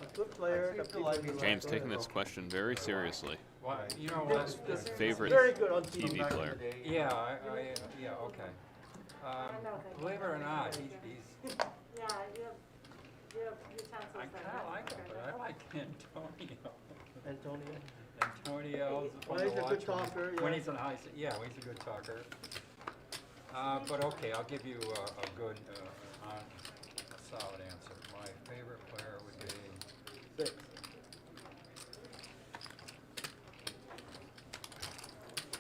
S8: a good player. the people you
S5: James
S8: like.
S5: taking this question very seriously.
S9: well, you know what?
S5: His favorite
S8: Very good on
S5: TV player.
S9: Yeah, yeah, okay. Believe it or not, he's,
S4: Yeah, you have utensils
S9: I
S4: that
S9: kinda
S4: have-
S9: like him,
S4: okay.
S9: but I like Antonio.
S8: Antonio.
S9: Antonio's fun
S8: Well,
S9: to
S8: he's a
S9: watch
S8: good
S9: when-
S8: talker,
S9: when
S8: yeah.
S9: he's in high, yeah, he's a good talker. But okay, I'll give you a good, solid answer. My favorite player would be
S8: 6.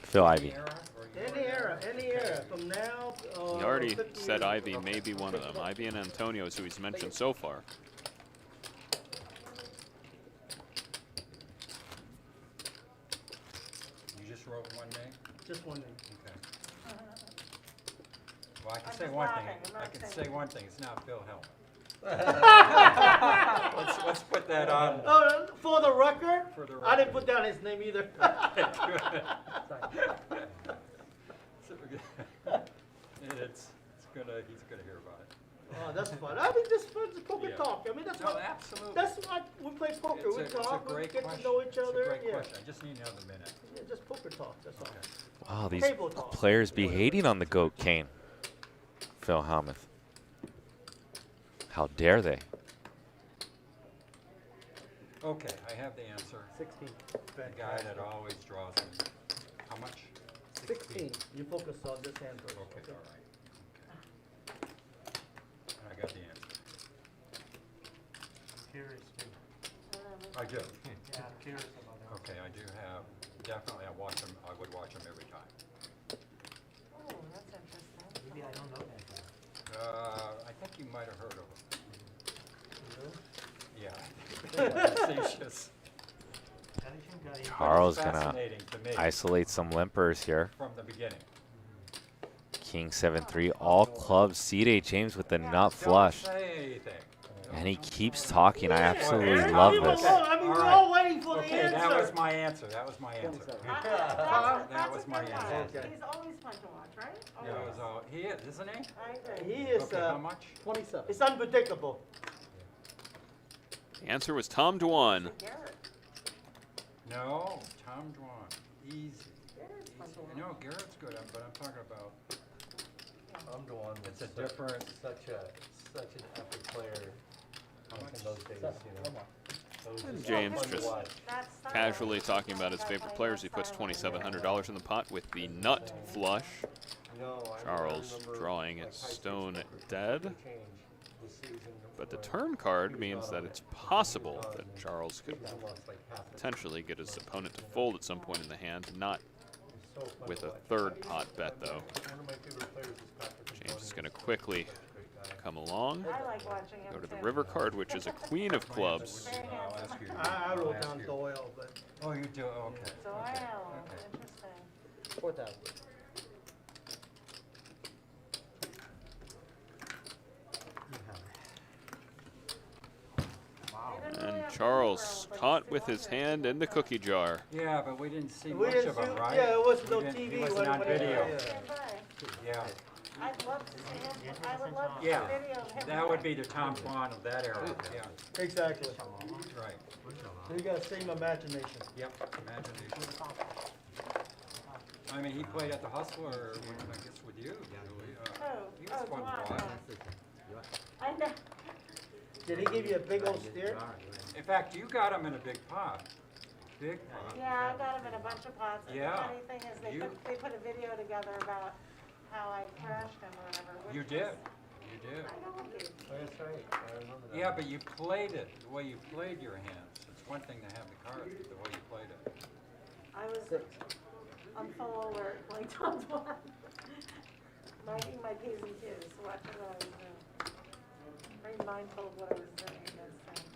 S1: Phil Ivey.
S8: Any era, from now.
S5: He already
S8: 50
S5: said
S8: years.
S5: Ivy may be one of them. Ivy and Antonio is who he's mentioned so far.
S9: You just wrote one name?
S8: Just one name.
S9: Okay. Well, I can
S4: I'm
S9: say
S4: just
S9: one
S4: laughing,
S9: thing.
S4: I'm
S9: I
S4: not
S9: can
S4: saying-
S9: say one thing. It's not Phil Hellman. Let's put that on.
S8: Oh, for the record,
S9: For the
S8: I didn't
S9: record.
S8: put down his name either.
S9: He's gonna hear about it.
S8: Oh, that's fun. I mean, just fun, just poker
S9: Yeah.
S8: talk. I mean, that's
S9: No,
S8: what.
S9: absolutely.
S8: That's why we play poker.
S9: It's
S8: We
S9: a
S8: talk. We
S9: great
S8: get
S9: question.
S8: to know each other.
S9: It's a great
S8: Yeah.
S9: question. I just need another minute.
S8: Yeah, just poker talk. That's all.
S9: Okay.
S1: Wow, these
S8: Table talk.
S1: players be hating on the GOAT Kane. Phil Hellmuth. How dare they?
S9: Okay, I have the answer.
S8: 16.
S9: The guy that always draws in. How much?
S8: 16. You focus on this hand first.
S9: Okay, all right. Okay. I got the answer.
S10: Curious too.
S9: I do.
S10: Yeah, I'm curious about that.
S9: Okay, I do have, definitely I watch them, I would watch them every time.
S4: Oh, that's interesting.
S10: Maybe I don't know that guy.
S9: I think you might have heard of them. Yeah. Facetious.
S10: Intelligent guy.
S1: Charles
S9: It's
S1: gonna
S9: fascinating to me
S1: isolate some limpers here.
S9: from the beginning.
S1: King 7-3, all clubs. C.J. James with the nut
S9: Don't
S1: flush.
S9: say anything.
S1: And he keeps talking. I absolutely
S8: Leave
S1: love
S8: him
S1: this.
S8: alone. I mean,
S9: All
S8: we're
S9: right.
S8: all waiting for the
S9: Okay,
S8: answer.
S9: that was my answer. That was my answer.
S4: That's
S9: was
S4: a
S9: my
S4: good
S9: answer.
S4: one.
S8: Okay.
S4: He's always fun to watch, right?
S9: Yeah, it was all, he is, isn't he?
S4: I agree.
S8: He is.
S9: Okay, how much?
S11: 27.
S8: It's unpredictable.
S5: The answer was Tom Dwan.
S4: Garrett.
S9: No, Tom Dwan. Easy.
S4: Garrett's fun to watch.
S9: No, Garrett's good, but I'm talking about,
S3: I'm the one
S9: it's
S3: that's
S9: a different,
S3: such an epic player back in those days, you know. Those
S5: And
S3: was
S5: James
S3: fun to
S5: just
S3: watch.
S4: That's silent.
S5: casually talking about his favorite players. He puts $2,700 in the pot with the nut flush.
S3: No, I
S5: Charles
S3: remember,
S5: drawing
S3: like,
S5: is
S3: high school
S5: stone
S3: poker
S5: dead.
S3: changed the season
S5: But the
S3: when
S5: turn
S3: he
S5: card
S3: was
S5: means
S3: not
S5: that
S3: on
S5: it's
S3: it.
S5: possible
S3: He was
S5: that
S3: on, and
S5: Charles could
S3: he lost, like, half of it.
S5: potentially get his opponent to fold at some point in the hand. Not
S3: It was so fun
S5: with
S3: to
S5: a
S3: watch.
S5: third pot bet, though.
S3: One of my favorite players is Patrick
S5: James is
S3: Antonius.
S5: going to quickly
S3: Great guy.
S5: come along.
S4: I like watching him
S5: Go to the
S4: too.
S5: river card, which is a queen of clubs.
S4: Very
S9: I'll
S4: handsome.
S9: ask you.
S8: I
S9: I'll
S8: wrote
S9: ask
S8: down
S9: you.
S8: Doyle, but
S9: Oh, you do, okay.
S4: Doyle,
S9: Okay.
S4: interesting.
S11: 4,000.
S5: And Charles caught with his hand in the cookie jar.
S9: Yeah, but we didn't see
S8: we
S9: much
S8: didn't
S9: of him,
S8: see.
S9: right?
S8: Yeah, it was
S9: We
S8: no
S9: didn't-
S8: TV.
S9: He wasn't
S8: when-
S9: on
S8: when it-
S9: video.
S8: yeah.
S4: Stand by.
S9: Yeah,
S4: I'd love to see him, I would love to see
S9: Yeah.
S4: a video of him.
S9: that would be the Tom Dwan of that era, yeah,
S8: Exactly.
S9: right.
S8: So you got the same imagination.
S9: Yep, imagination. I mean, he played at the Hustler, I guess with you, Julie. He was fun to watch.
S4: I know.
S8: Did he give you a big old steer?
S9: In fact, you got him in a big pot. Big pot.
S4: Yeah, I got him in a bunch of pots. And
S9: Yeah.
S4: the funny thing is, they put a video together about how I crashed him or whatever. which
S9: You
S4: was-
S9: did, you did.
S4: I know you.
S3: Oh, that's right, I remember that.
S9: Yeah, but you played it, the way you played your hands. It's one thing to have the card, but the way you played it.
S4: I was on full alert, like Tom Dwan. Minding my P's and Q's, watching what I was doing. Very mindful of what I was doing against him.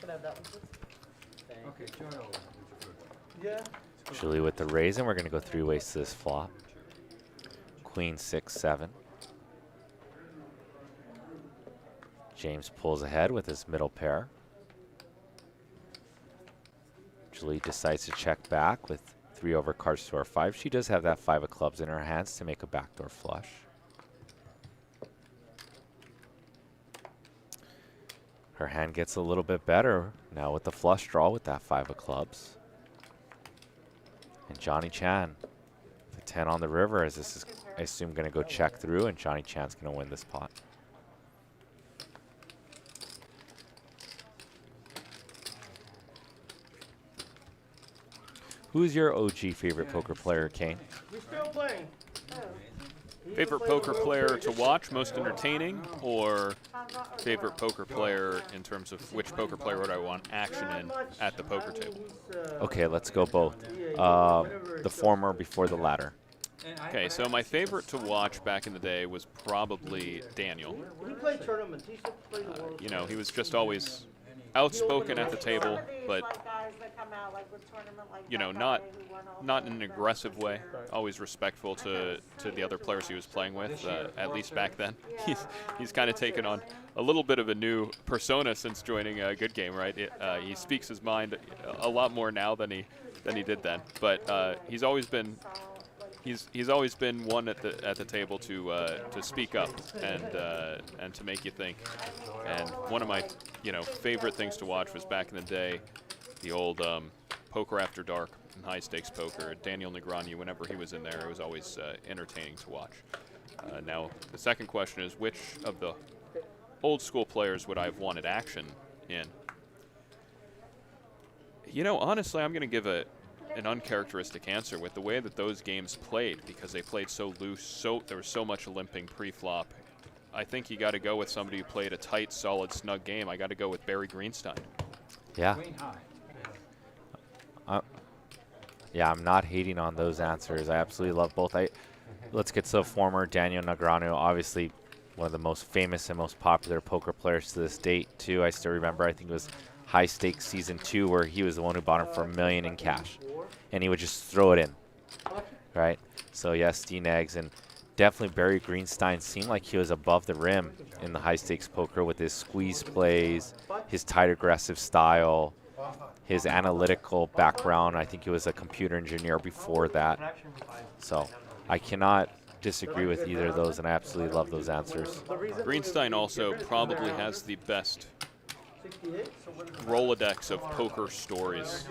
S8: Can I have that one, please?
S9: Okay, Joe.
S8: Yeah.
S1: Julie with the raise, and we're going to go 3 ways to this flop. Queen 6, 7. James pulls ahead with his middle pair. Julie decides to check back with 3 overcards to our 5. She does have that 5 of clubs in her hands to make a backdoor flush. Her hand gets a little bit better now with the flush draw with that 5 of clubs. And Johnny Chan, the 10 on the river, as this is, I assume, going to go check through, and Johnny Chan's going to win this pot. Who's your OG favorite poker player, Kane?
S8: We're still playing.
S5: Favorite poker player to watch, most entertaining, or favorite poker player in terms of which poker player would I want action in at the poker table?
S1: Okay, let's go both. The former before the latter.
S5: Okay, so my favorite to watch back in the day was probably Daniel.
S8: He played tournaments. He used to play the World
S5: You know, he was just always outspoken at the table, but you know, not in an aggressive way. Always respectful to the other players he was playing with. At least back then, he's kind of taken on a little bit of a new persona since joining a Good Game, right? He speaks his mind a lot more now than he did then. But he's always been one at the table to speak up and to make you think. And one of my favorite things to watch was back in the day, the old Poker After Dark and high stakes poker. Daniel Negreanu, whenever he was in there, it was always entertaining to watch. Now the second question is, which of the old school players would I have wanted action in? You know, honestly, I'm going to give an uncharacteristic answer with the way that those games played, because they played so loose, there was so much limping pre-flop. I think you got to go with somebody who played a tight, solid, snug game. I got to go with Barry Greenstein.
S1: Yeah. Yeah, I'm not hating on those answers. I absolutely love both. Let's get to the former Daniel Negreanu, obviously one of the most famous and most popular poker players to this date, too. I still remember, I think it was High Stakes Season 2, where he was the one who bought him for $1 million in cash. And he would just throw it in, right? So, yes, D-Negs, and definitely Barry Greenstein seemed like he was above the rim in the high-stakes poker with his squeeze plays, his tight, aggressive style, his analytical background. I think he was a computer engineer before that. So I cannot disagree with either of those, and I absolutely love those answers.
S5: Greenstein also probably has the best Rolodex of poker stories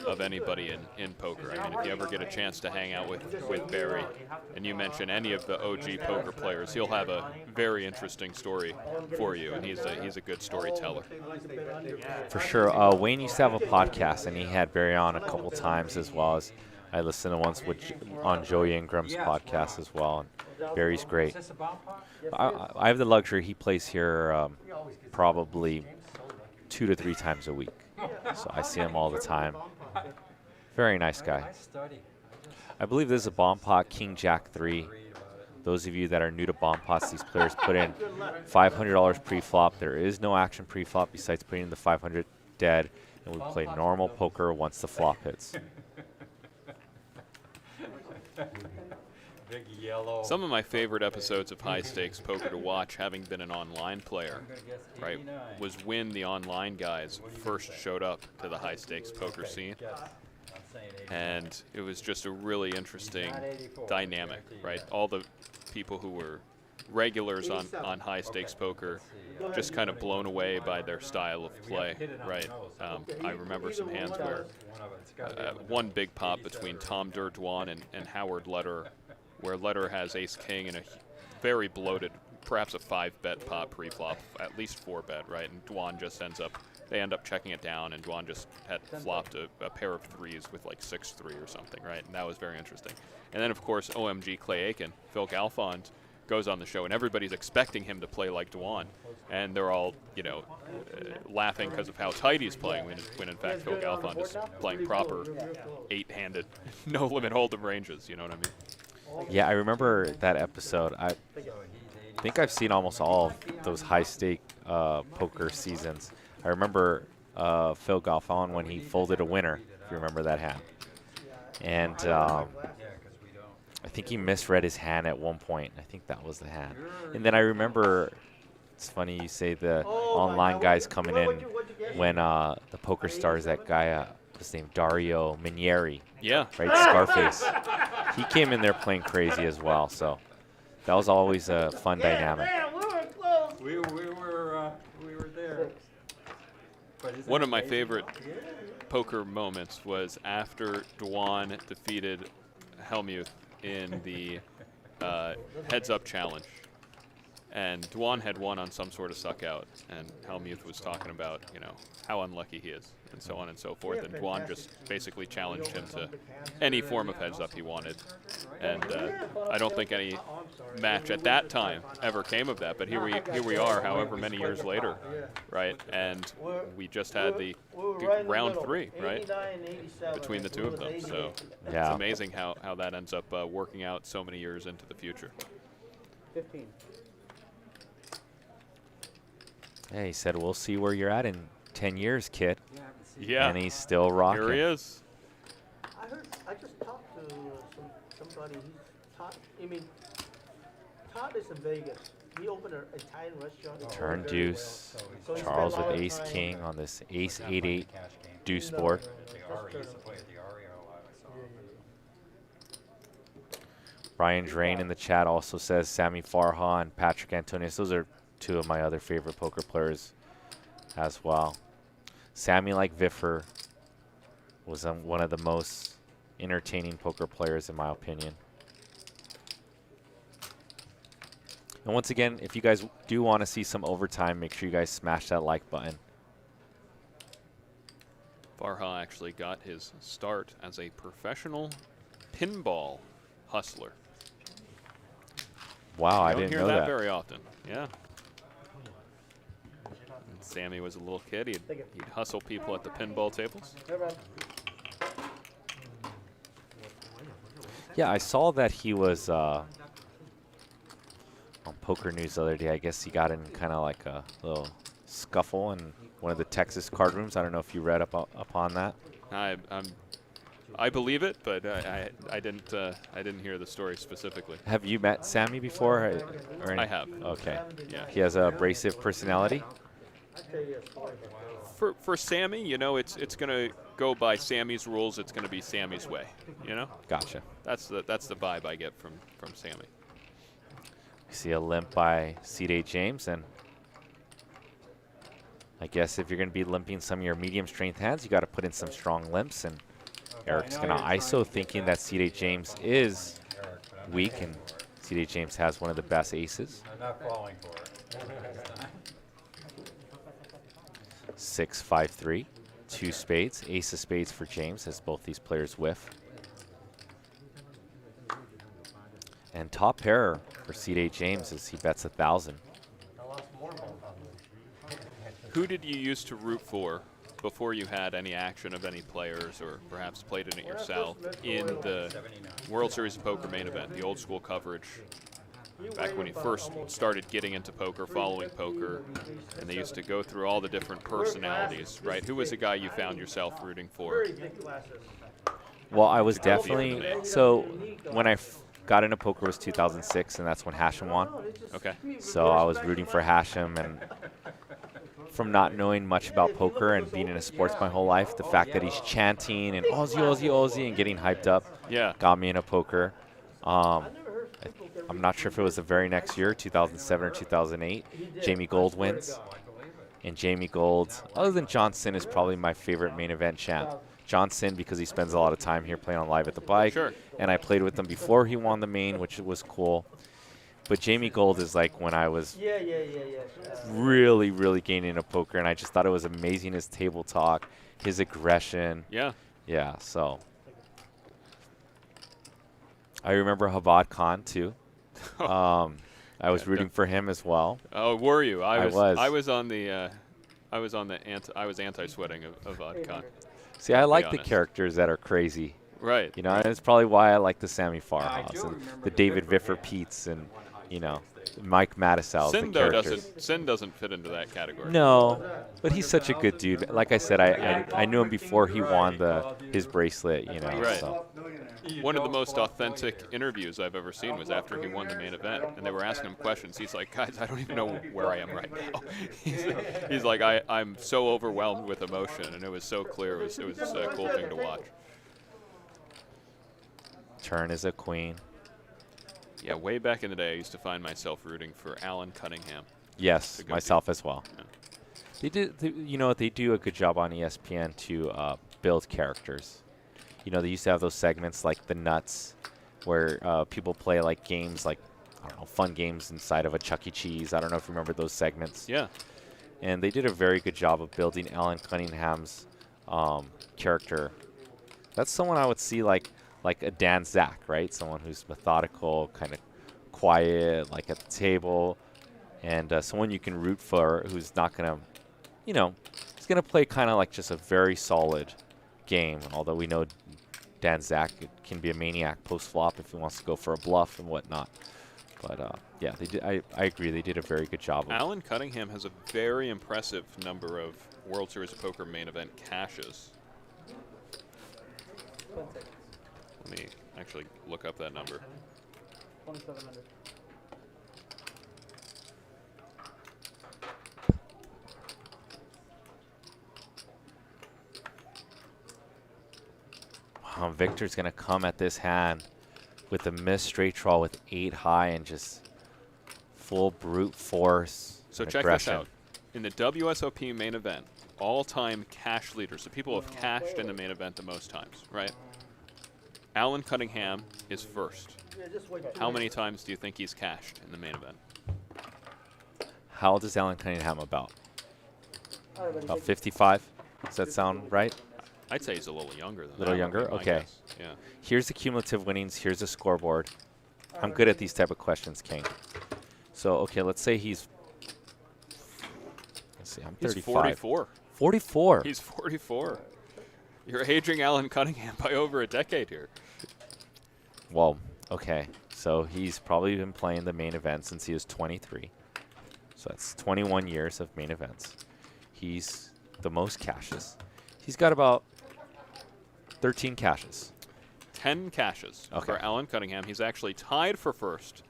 S5: of anybody in poker. I mean, if you ever get a chance to hang out with Barry and you mention any of the OG poker players, he'll have a very interesting story for you, and he's a good storyteller.
S1: For sure. Wayne used to have a podcast, and he had Barry on a couple times, as well as I listened to once on Joey Ingram's podcast as well. And Barry's great. I have the luxury. He plays here probably 2 to 3 times a week. So I see him all the time. Very nice guy. I believe this is a bomb pot, King Jack 3. Those of you that are new to bomb pots, these players put in $500 pre-flop. There is no action pre-flop besides putting in the 500 dead, and we play normal poker once the flop hits.
S9: Big yellow.
S5: Some of my favorite episodes of high stakes poker to watch, having been an online player, right, was when the online guys first showed up to the high stakes poker scene. And it was just a really interesting dynamic, right? All the people who were regulars on high stakes poker just kind of blown away by their style of play, right? I remember some hands where one big pot between Tom Durdwan and Howard Lederer, where Lederer has ace-king and a very bloated, perhaps a 5-bet pot pre-flop, at least 4-bet, right? And Dwan just they end up checking it down, and Dwan just had flopped a pair of threes with like 6-3 or something, right? And that was very interesting. And then, of course, OMG Clay Aiken, Phil Galfond, goes on the show, and everybody's expecting him to play like Dwan. And they're all, laughing because of how tight he's playing, when in fact Phil Galfond is playing proper 8-handed, no-limit hold'em ranges, you know what I mean?
S1: Yeah, I remember that episode. I think I've seen almost all of those high-stake poker seasons. I remember Phil Galfon when he folded a winner, if you remember that hand. And I think he misread his hand at one point. I think that was the hand. And then I remember, it's funny you say the online guys coming in when the Poker Stars, that guy, his name Dario Minieri.
S5: Yeah.
S1: Right, Scarface. He came in there playing crazy as well. So that was always a fun dynamic.
S9: We were there.
S5: One of my favorite poker moments was after Dwan defeated Helmuth in the heads-up challenge. And Dwan had won on some sort of suck-out, and Helmuth was talking about, you know, how unlucky he is, and so on and so forth. And Dwan just basically challenged him to any form of heads-up he wanted. And I don't think any match at that time ever came of that, but here we are, however many years later, right? And we just had the round 3, right, between the two of them. So
S1: yeah.
S5: It's amazing how that ends up working out so many years into the future.
S11: 15.
S1: Hey, he said, we'll see where you're at in 10 years, kid.
S5: Yeah.
S1: And he's still rocking.
S5: Here he is.
S8: I just talked to somebody. Todd is in Vegas. He opened an Italian restaurant.
S1: Turn deuce. Charles with ace king on this ace 8-8 deuce board. Brian Drain in the chat also says Sammy Farha and Patrick Antonius. Those are two of my other favorite poker players as well. Sammy, like VIFFER, was one of the most entertaining poker players in my opinion. And once again, if you guys do want to see some overtime, make sure you guys smash that like button.
S5: Farha actually got his start as a professional pinball hustler.
S1: Wow, I
S5: You don't
S1: didn't
S5: hear
S1: know
S5: that
S1: that.
S5: very often. Yeah. When Sammy was a little kid, he'd hustle people at the pinball tables.
S1: Yeah, I saw that he was on Poker News the other day. I guess he got in kind of like a little scuffle in one of the Texas card rooms. I don't know if you read upon that.
S5: I believe it, but I didn't hear the story specifically.
S1: Have you met Sammy before?
S5: I have.
S1: Okay.
S5: Yeah.
S1: He has a abrasive personality.
S5: For Sammy, you know, it's gonna go by Sammy's rules. It's gonna be Sammy's way. You know.
S1: Gotcha.
S5: That's the vibe I get from Sammy.
S1: You see a limp by C.J. James, and I guess if you're going to be limping some of your medium strength hands, you got to put in some strong limps. And Eric's going to ISO, thinking that C.J. James is weak, and C.J. James has one of the best aces.
S9: I'm not falling for it.
S1: 6-5-3, 2 spades, ace of spades for James, as both these players whiff. And top pair for C.J. James as he bets 1,000.
S5: Who did you used to root for before you had any action of any players, or perhaps played in it yourself, in the World Series of Poker main event, the old school coverage, back when you first started getting into poker, following poker, and they used to go through all the different personalities, right? Who was the guy you found yourself rooting for?
S1: Well, I was definitely, so when I got into poker was 2006, and that's when Hashem won.
S5: Okay.
S1: So I was rooting for Hashem, and from not knowing much about poker and being in sports my whole life, the fact that he's chanting and Aussie, Aussie, Aussie and getting hyped up got me into poker. I'm not sure if it was the very next year, 2007 or 2008, Jamie Gold wins. And Jamie Gold, other than John Sin, is probably my favorite main event champ. John Sin, because he spends a lot of time here playing on Live at the Bike.
S5: Sure.
S1: And I played with him before he won the main, which was cool. But Jamie Gold is like when I was really, really getting into poker, and I just thought it was amazing, his table talk, his aggression.
S5: Yeah.
S1: Yeah, so. I remember Havad Khan, too. I was rooting for him as well.
S5: Oh, were you? I was anti-sweating of Havad Khan.
S1: See, I like the characters that are crazy.
S5: Right.
S1: You know, and it's probably why I like the Sammy Farhas and the David VIFFER Peets and you know, Mike Mattisau.
S5: Sin
S1: the
S5: though
S1: characters.
S5: Sin doesn't fit into that category.
S1: No, but he's such a good dude. Like I said, I knew him before he won his bracelet, you know.
S5: Right.
S1: So.
S5: One of the most authentic interviews I've ever seen was after he won the main event, and they were asking him questions. He's like, guys, I don't even know where I am right now. he's like, I'm so overwhelmed with emotion, and it was so clear. It was a cool thing to watch.
S1: Turn is a queen.
S5: Yeah, way back in the day, I used to find myself rooting for Alan Cunningham.
S1: Yes, myself as well. Yeah. You know what? They do a good job on ESPN to build characters. You know, they used to have those segments like the Nuts, where people play like games, like I don't know, fun games inside of a Chuck E. Cheese. I don't know if you remember those segments.
S5: Yeah.
S1: And they did a very good job of building Alan Cunningham's character. That's someone I would see like a Dan Zach, right? Someone who's methodical, kind of quiet, like at the table, and someone you can root for who's not going to, you know, he's going to play kind of like just a very solid game. Although we know Dan Zach can be a maniac post-flop if he wants to go for a bluff and whatnot. But, yeah, they did, I agree. They did a very good job.
S5: Alan Cunningham has a very impressive number of World Series of Poker main event cashes. Let me actually look up that number.
S11: 2,700.
S1: Wow, Victor's going to come at this hand with a missed straight draw with 8 high and just full brute force.
S5: So
S1: and
S5: check
S1: aggression.
S5: this out. In the WSOP main event, all-time cash leaders, the people who have cashed in the main event the most times, right? Alan Cunningham is first.
S8: Yeah, just wait.
S5: How many times do you think he's cashed in the main event?
S1: How old is Alan Cunningham about? About 55? Does that sound right?
S5: I'd say he's a little younger than
S1: A little
S5: that.
S1: younger?
S5: would be my
S1: Okay.
S5: guess. Yeah.
S1: Here's the cumulative winnings. Here's the scoreboard. I'm good at these type of questions, Kane. So, okay, let's say he's... Let's see, I'm 35.
S5: He's 44.
S1: 44?
S5: He's 44. You're aging Alan Cunningham by over a decade here.
S1: Well, okay. So he's probably been playing the main event since he was 23. So that's 21 years of main events. He's the most cashes. He's got about 13 cashes.
S5: 10 cashes for Alan Cunningham. He's actually tied for first.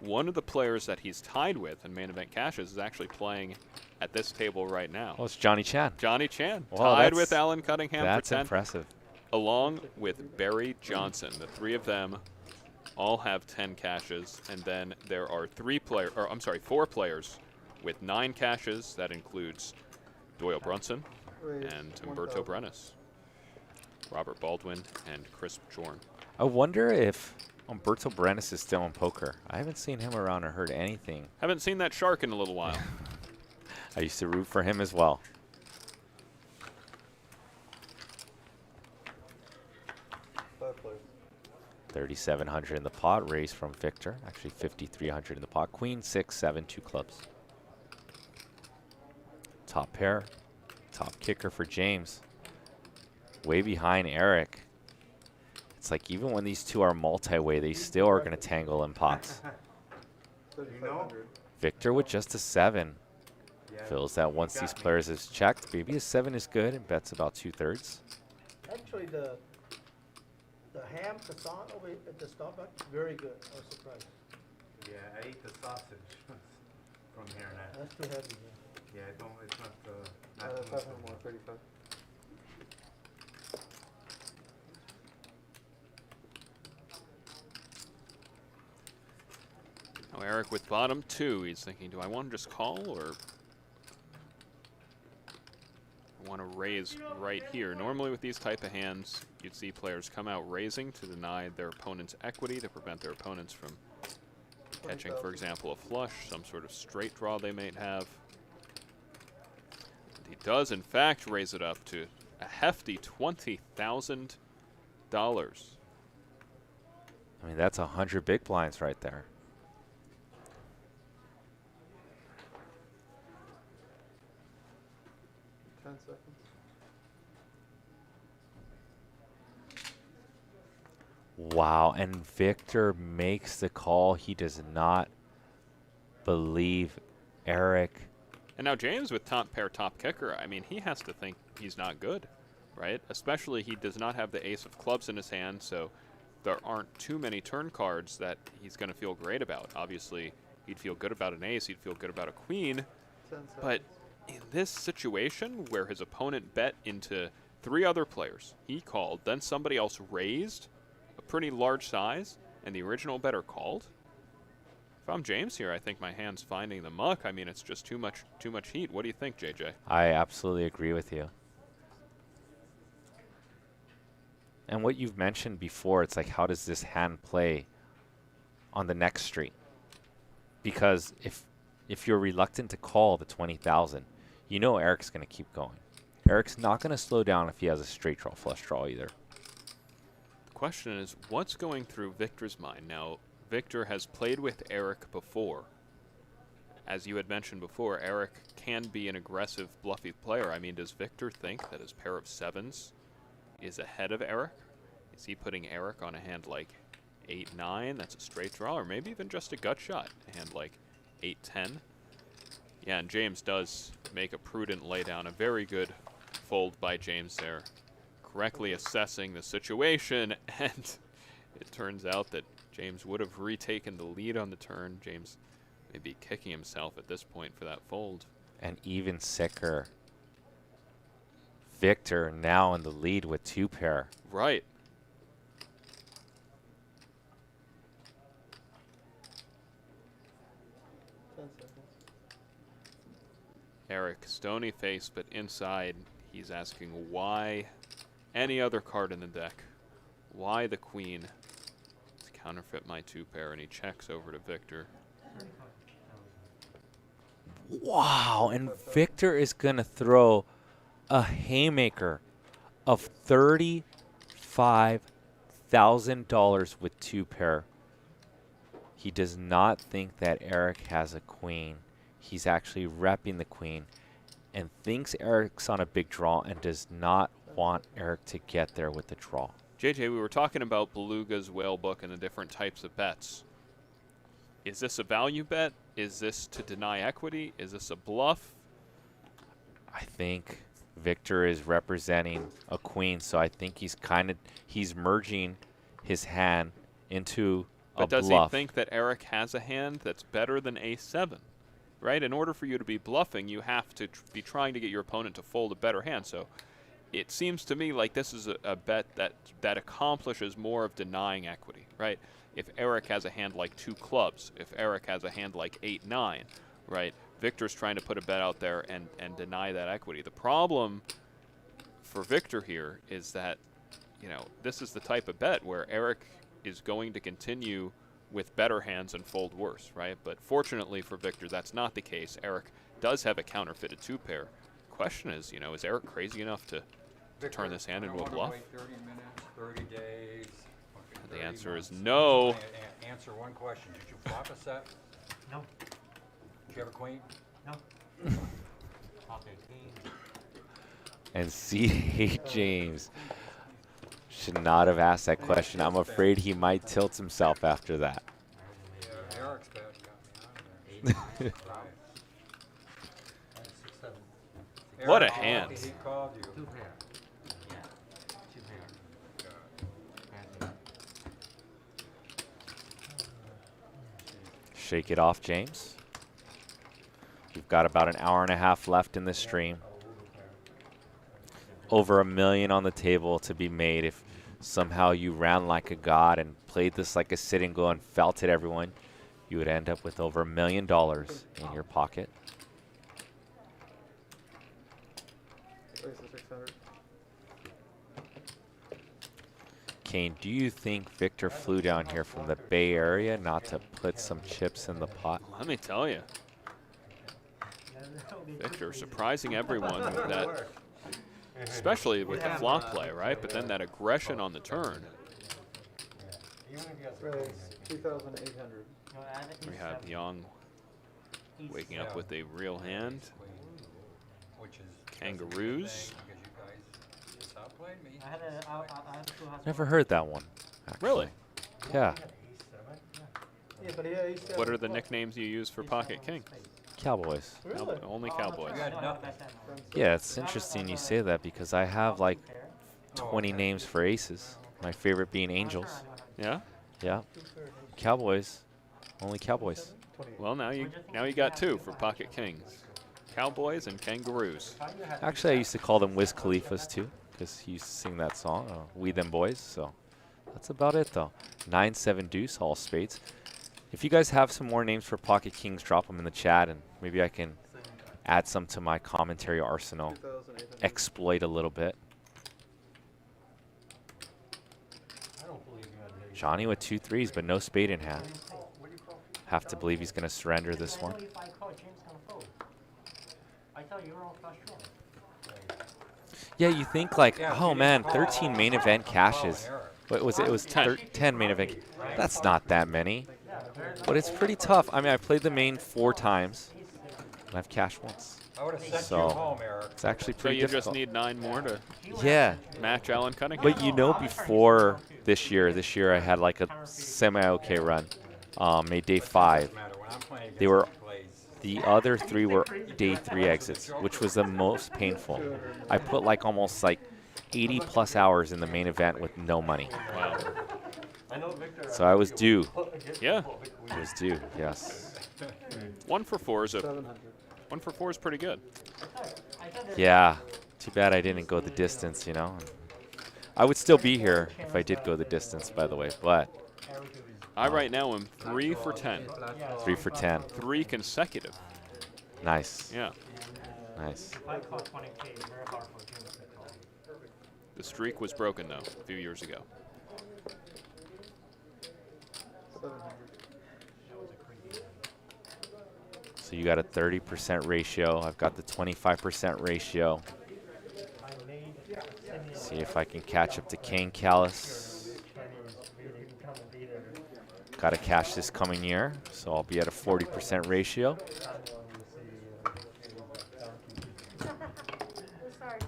S5: One of the players that he's tied with in main event cashes is actually playing at this table right now.
S1: Oh, it's Johnny Chan.
S5: Johnny Chan,
S1: Wow,
S5: tied with Alan Cunningham for 10.
S1: That's impressive.
S5: Along with Barry Johnson. The three of them all have 10 cashes, and then there are four players with 9 cashes. That includes Doyle Brunson and Umberto Brenes, Robert Baldwin, and Chris Jorn.
S1: I wonder if Umberto Brenes is still in poker. I haven't seen him around or heard anything.
S5: Haven't seen that shark in a little while.
S1: I used to root for him as well. $3,700 in the pot, raised from Victor. Actually, $5,300 in the pot. Queen, 6, 7, 2 clubs. Top pair, top kicker for James. Way behind Eric. It's like even when these two are multi-way, they still are going to tangle in pots.
S6: You know?
S1: Victor with just a 7. Feels that once these players is checked, maybe a 7 is good and bets about 2/3.
S8: Actually, the ham croissant over at the Starbucks, very good. I was surprised.
S6: Yeah, I ate the sausage from here and that.
S8: That's too heavy.
S6: Yeah, it's not
S11: 35.
S5: Now Eric with bottom 2. He's thinking, do I want to just call or I want to raise right here? Normally with these type of hands, you'd see players come out raising to deny their opponent's equity, to prevent their opponents from catching, for example, a flush, some sort of straight draw they might have. And he does, in fact, raise it up to a hefty $20,000.
S1: I mean, that's 100 big blinds right there. Wow, and Victor makes the call. He does not believe Eric.
S5: And now James with top pair, top kicker, I mean, he has to think he's not good, right? Especially he does not have the ace of clubs in his hand, so there aren't too many turn cards that he's going to feel great about. Obviously, he'd feel good about an ace, he'd feel good about a queen, but in this situation where his opponent bet into 3 other players, he called, then somebody else raised a pretty large size, and the original bettor called. If I'm James here, I think my hand's finding the muck. I mean, it's just too much heat. What do you think, JJ?
S1: I absolutely agree with you. And what you've mentioned before, it's like, how does this hand play on the next street? Because if you're reluctant to call the 20,000, you know Eric's going to keep going. Eric's not going to slow down if he has a straight draw, flush draw either.
S5: The question is, what's going through Victor's mind? Now, Victor has played with Eric before. As you had mentioned before, Eric can be an aggressive, bluffy player. I mean, does Victor think that his pair of 7s is ahead of Eric? Is he putting Eric on a hand like 8-9? That's a straight draw, or maybe even just a gut shot. A hand like 8-10. Yeah, and James does make a prudent laydown. A very good fold by James there. Correctly assessing the situation, and it turns out that James would have retaken the lead on the turn. James may be kicking himself at this point for that fold.
S1: And even sicker, Victor now in the lead with 2 pair.
S5: Right. Eric, stony face, but inside he's asking why any other card in the deck. Why the queen? To counterfeit my 2 pair, and he checks over to Victor.
S1: Wow, and Victor is going to throw a haymaker of $35,000 with 2 pair. He does not think that Eric has a queen. He's actually repping the queen and thinks Eric's on a big draw and does not want Eric to get there with the draw.
S5: JJ, we were talking about Beluga's whale book and the different types of bets. Is this a value bet? Is this to deny equity? Is this a bluff?
S1: I think Victor is representing a queen, so I think he's merging his hand into a bluff.
S5: But does he think that Eric has a hand that's better than ace-7? Right? In order for you to be bluffing, you have to be trying to get your opponent to fold a better hand. So it seems to me like this is a bet that accomplishes more of denying equity, right? If Eric has a hand like 2 clubs, if Eric has a hand like 8-9, right? Victor's trying to put a bet out there and deny that equity. The problem for Victor here is that, you know, this is the type of bet where Eric is going to continue with better hands and fold worse, right? But fortunately for Victor, that's not the case. Eric does have a counterfeited 2 pair. Question is, you know, is Eric crazy enough to turn this hand into a bluff?
S9: Wait 30 minutes, 30 days. Okay,
S5: The
S9: 30
S5: answer
S9: months.
S5: is no.
S9: Answer one question. Did you flop a set?
S10: No.
S9: Did you have a queen?
S10: No. Okay, king.
S1: And C.A. James should not have asked that question. I'm afraid he might tilt himself after that.
S9: Yeah, Eric's bet got me out of there. Right.
S5: What a
S9: Eric,
S5: hand.
S9: He called you.
S10: 2 pair. Yeah. 2 pair.
S1: Shake it off, James. We've got about an hour and a half left in this stream. Over $1 million on the table to be made. If somehow you ran like a god and played this like a sit-and go and felted everyone, you would end up with over $1 million in your pocket. Kane, do you think Victor flew down here from the Bay Area not to put some chips in the pot?
S5: Let me tell you. Victor surprising everyone with that, especially with the flop play, right? But then that aggression on the turn.
S11: Raise 2,800.
S5: We have Young waking up with a real hand.
S9: Which is
S5: Kangaroos.
S9: because you guys just outplayed me.
S10: I had a two house.
S1: Never heard that one. Actually.
S5: Really?
S1: Yeah.
S8: Yeah, but yeah, he's
S5: What are the nicknames you use for Pocket Kings?
S1: Cowboys.
S8: Really?
S5: Only Cowboys.
S9: You got nothing.
S1: Yeah, it's interesting you say that because I have like 20 names for aces. My favorite being Angels.
S5: Yeah.
S1: Yeah. Cowboys. Only Cowboys.
S5: Well, now you got 2 for Pocket Kings. Cowboys and Kangaroos.
S1: Actually, I used to call them Wiz Khalifa's too because he used to sing that song, We Them Boys. So that's about it though. 9-7 deuce, all spades. If you guys have some more names for Pocket Kings, drop them in the chat and maybe I can add some to my commentary arsenal. Exploit a little bit. Johnny with 2 threes, but no spade in hand. Have to believe he's going to surrender this one. Yeah, you think like, oh man, 13 main event cashes. What was it? It was 10 main event. That's not that many. But it's pretty tough. I mean, I played the main 4 times, and I've cashed once.
S9: I would have sent
S1: So,
S9: you home, Eric.
S1: it's actually
S5: So
S1: pretty
S5: you
S1: difficult.
S5: just need 9 more to match Alan Cunningham.
S1: But you know, before this year I had like a semi-okay run. Made day 5. They were, the other 3 were day 3 exits, which was the most painful. I put like almost like 80 plus hours in the main event with no money.
S5: Wow.
S1: So I was due.
S5: Yeah.
S1: I was due, yes.
S5: 1 for 4 is 1 for 4 is pretty good.
S1: Yeah, too bad I didn't go the distance, you know. I would still be here if I did go the distance, by the way, but.
S5: I right now am 3 for 10.
S1: 3 for 10.
S5: 3 consecutive.
S1: Nice.
S5: Yeah.
S1: Nice.
S5: The streak was broken though a few years ago.
S1: So you got a 30% ratio. I've got the 25% ratio. See if I can catch up to Kane Callis. Got to cash this coming year, so I'll be at a 40% ratio.
S4: Sorry.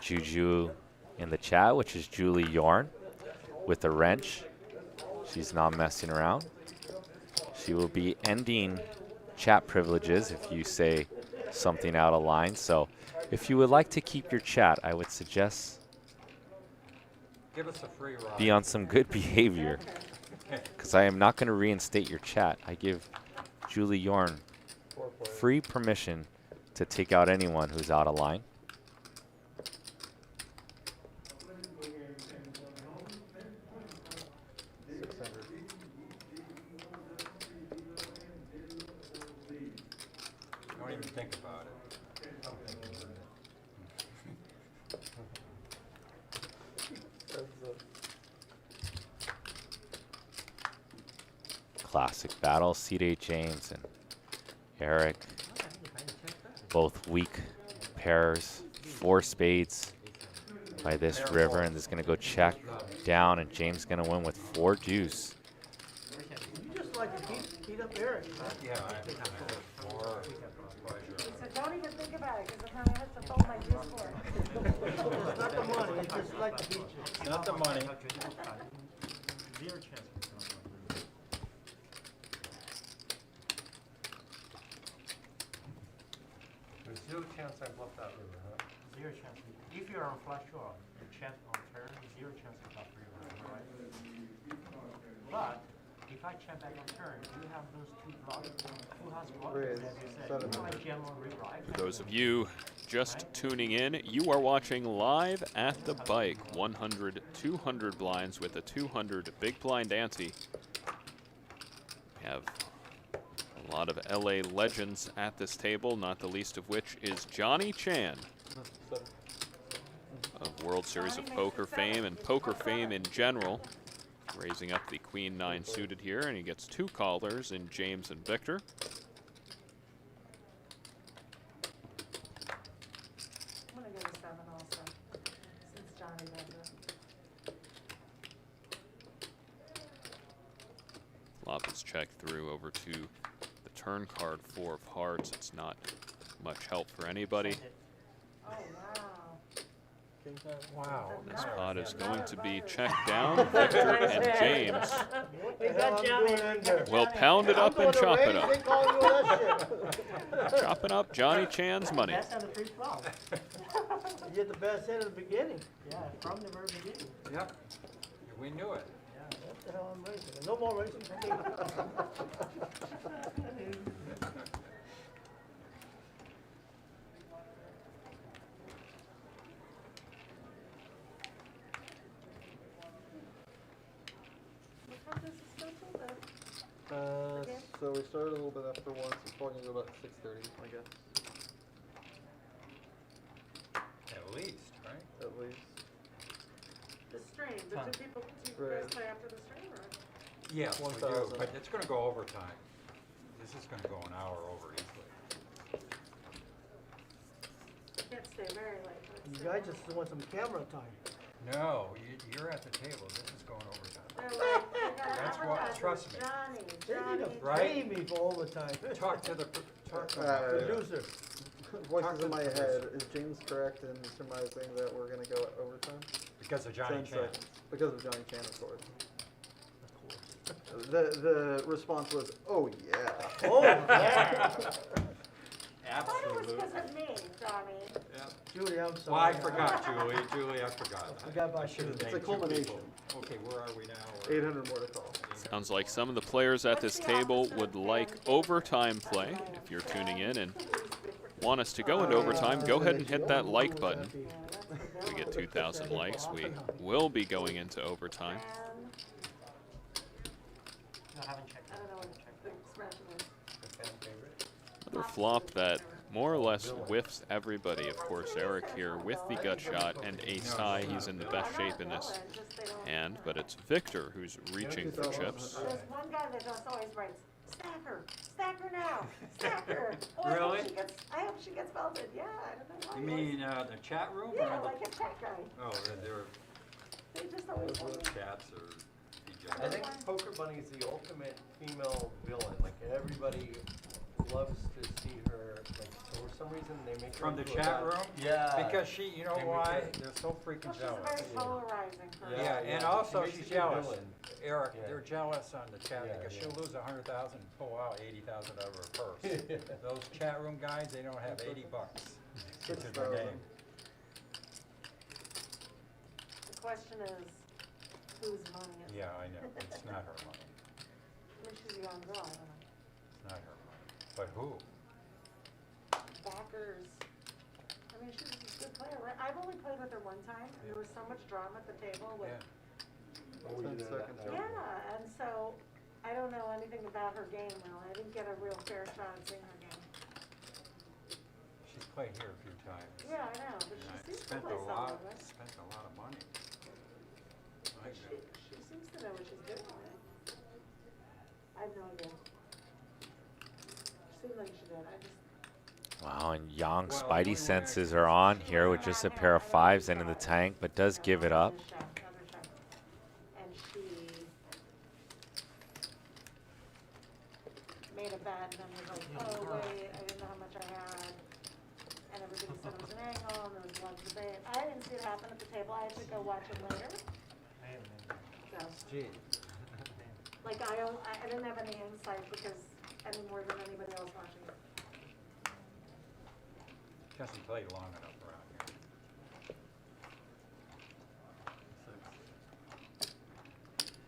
S1: Juju in the chat, which is Julie Yorn with a wrench. She's not messing around. She will be ending chat privileges if you say something out of line. So if you would like to keep your chat, I would suggest
S9: Give us a free ride.
S1: be on some good behavior, because I am not going to reinstate your chat. I give Julie Yorn free permission to take out anyone who's out of line.
S9: Don't even think about it. I'm thinking about
S1: Classic battle. C.J. James and Eric, both weak pairs. 4 spades by this river, and this is going to go check down, and James is going to win with 4 deuce.
S8: You just like to beat up Eric, huh?
S9: Yeah, or pleasure.
S4: So don't even think about it, because I'm gonna have to fold my juice for it.
S8: It's not the money, it's just like to beat you.
S9: Not the money.
S10: Zero chance.
S3: There's 0 chance I bluff that river, huh?
S10: Zero chance. If you're on flush draw, the chance on turn, zero chance to bluff river, right? But if I check back on turn, you have those 2 blocks, 2 house blockers, as you said. You know, like general river, right?
S5: For those of you just tuning in, you are watching Live at the Bike. 100, 200 blinds with a 200 big blind ante. We have a lot of LA legends at this table, not the least of which is Johnny Chan of World Series of Poker fame and poker fame in general. Raising up the Queen 9 suited here, and he gets 2 callers in James and Victor.
S4: I'm gonna go to 7 also, since Johnny does it.
S5: Lob his check through over to the turn card, 4 of hearts. It's not much help for anybody.
S4: Oh, wow.
S9: Wow.
S5: This pot is going to be checked down. Victor and James
S8: We got Johnny.
S5: will pound it up and chop it up.
S8: They call you that shit.
S5: Chopping up Johnny Chan's money.
S10: That's on the free flop.
S8: You get the best hit at the beginning.
S10: Yeah, from the very beginning.
S9: Yep. We knew it.
S8: What the hell I'm racing? No more racing for me.
S4: What time does this go till then? Okay.
S2: So we started a little bit after 1, so it's probably going to go about 6:30, I guess.
S9: At least, right?
S2: At least.
S4: The stream, the two people, do you
S2: Right.
S4: guys play after the stream, or?
S9: Yes, we do,
S2: 1,000.
S9: but it's gonna go overtime. This is gonna go an hour over easily.
S4: Can't stay very late. but
S8: You
S4: it's
S8: guys
S4: still-
S8: just want some camera time.
S9: No, you're at the table. This is going overtime.
S4: They're like, they gotta
S9: That's what-
S4: advertise
S9: trust
S4: it.
S9: me.
S4: Johnny,
S8: They need
S4: Johnny.
S8: to
S9: Right?
S8: pay me for overtime.
S9: Talk to the
S8: Producer.
S2: Voices in my head. Is James correct in surmising that we're going to go overtime?
S9: because of Johnny
S2: 10
S9: Chan.
S2: seconds. Because of Johnny Chan, of course. The response was, oh yeah.
S8: Oh, yeah.
S4: I thought it was
S6: Absolutely.
S4: because of me, Johnny.
S8: Julie, I'm sorry.
S9: Well, I forgot, Julie. Julie, I forgot.
S8: I forgot about
S9: I should have
S8: you.
S2: It's
S9: named
S2: a
S9: two
S2: culmination.
S9: people. Okay, where are we now? We're
S2: 800 more to call.
S5: Sounds like some of the players at this table would like overtime play. If you're tuning in and want us to go into overtime, go ahead and hit that like button. If we get 2,000 likes, we will be going into overtime.
S4: And
S10: No, I haven't checked.
S4: I don't know what the expression is.
S3: The fan favorite.
S5: Another flop that more or less whiffs everybody. Of course, Eric here with the gut shot and ace high. He's in the best shape in this hand, but it's Victor who's reaching for chips.
S4: There's one guy that just always writes, stack her now, stack her. Oh,
S9: Really?
S4: I hope she gets belted, yeah, I don't know why.
S9: You mean the chat room?
S4: Yeah,
S9: or
S4: like a tech guy.
S9: Oh, they're
S4: They just always tell me.
S9: chats or
S3: I think Poker Bunny is the ultimate female villain. Like everybody loves to see her. Like for some reason they make her
S9: from the
S3: into a
S9: chat
S3: bad-
S9: room?
S3: Yeah.
S9: Because she, you know
S3: They make
S9: why?
S3: her-
S9: They're so freaking
S4: Well, she's a
S9: jealous.
S4: very polarizing person.
S9: Yeah, and
S3: she
S9: also
S3: makes
S9: she's
S3: a good
S9: jealous.
S3: villain.
S9: Eric,
S3: Yeah.
S9: they're jealous on the chat
S3: Yeah,
S9: because
S3: yeah.
S9: she'll lose 100,000 and pull out 80,000 out of her purse. Those chat room guys, they don't have 80 bucks into the
S2: 6,000.
S9: game.
S4: The question is, whose money is it?
S9: Yeah, I know. It's not her money.
S4: I mean, she's a young girl, I don't know.
S9: It's not her money. But who?
S4: Backers. I mean, she's a good player, right? I've only played with her one time, and there was so much drama at the table with.
S9: Yeah.
S3: Oh, we
S2: 10
S3: did that
S2: seconds.
S3: night.
S4: Yeah, and so I don't know anything about her game really. I didn't get a real fair shot at seeing her game.
S9: She's played here a few times.
S4: Yeah, I know, but
S9: And I
S4: she seems to
S9: spent
S4: play
S9: a lot,
S4: solid, right?
S9: spent a lot of money.
S4: But she seems to know what she's doing, right? I have no idea. She seemed like she did. I just.
S1: Wow, and Yang
S9: Well,
S1: Spidey
S9: we were
S1: senses are on here with just a pair of fives and in the tank, but does give it up.
S4: Another shot. And she made a bet and then was like, oh wait, I didn't know how much I had. And everybody said it was an angle and there was a lot of debate. I didn't see it happen at the table. I had to go watch it later. So,
S3: Gee.
S4: like I didn't have any insight because any more than anybody else watching it.
S9: She hasn't played long enough around here.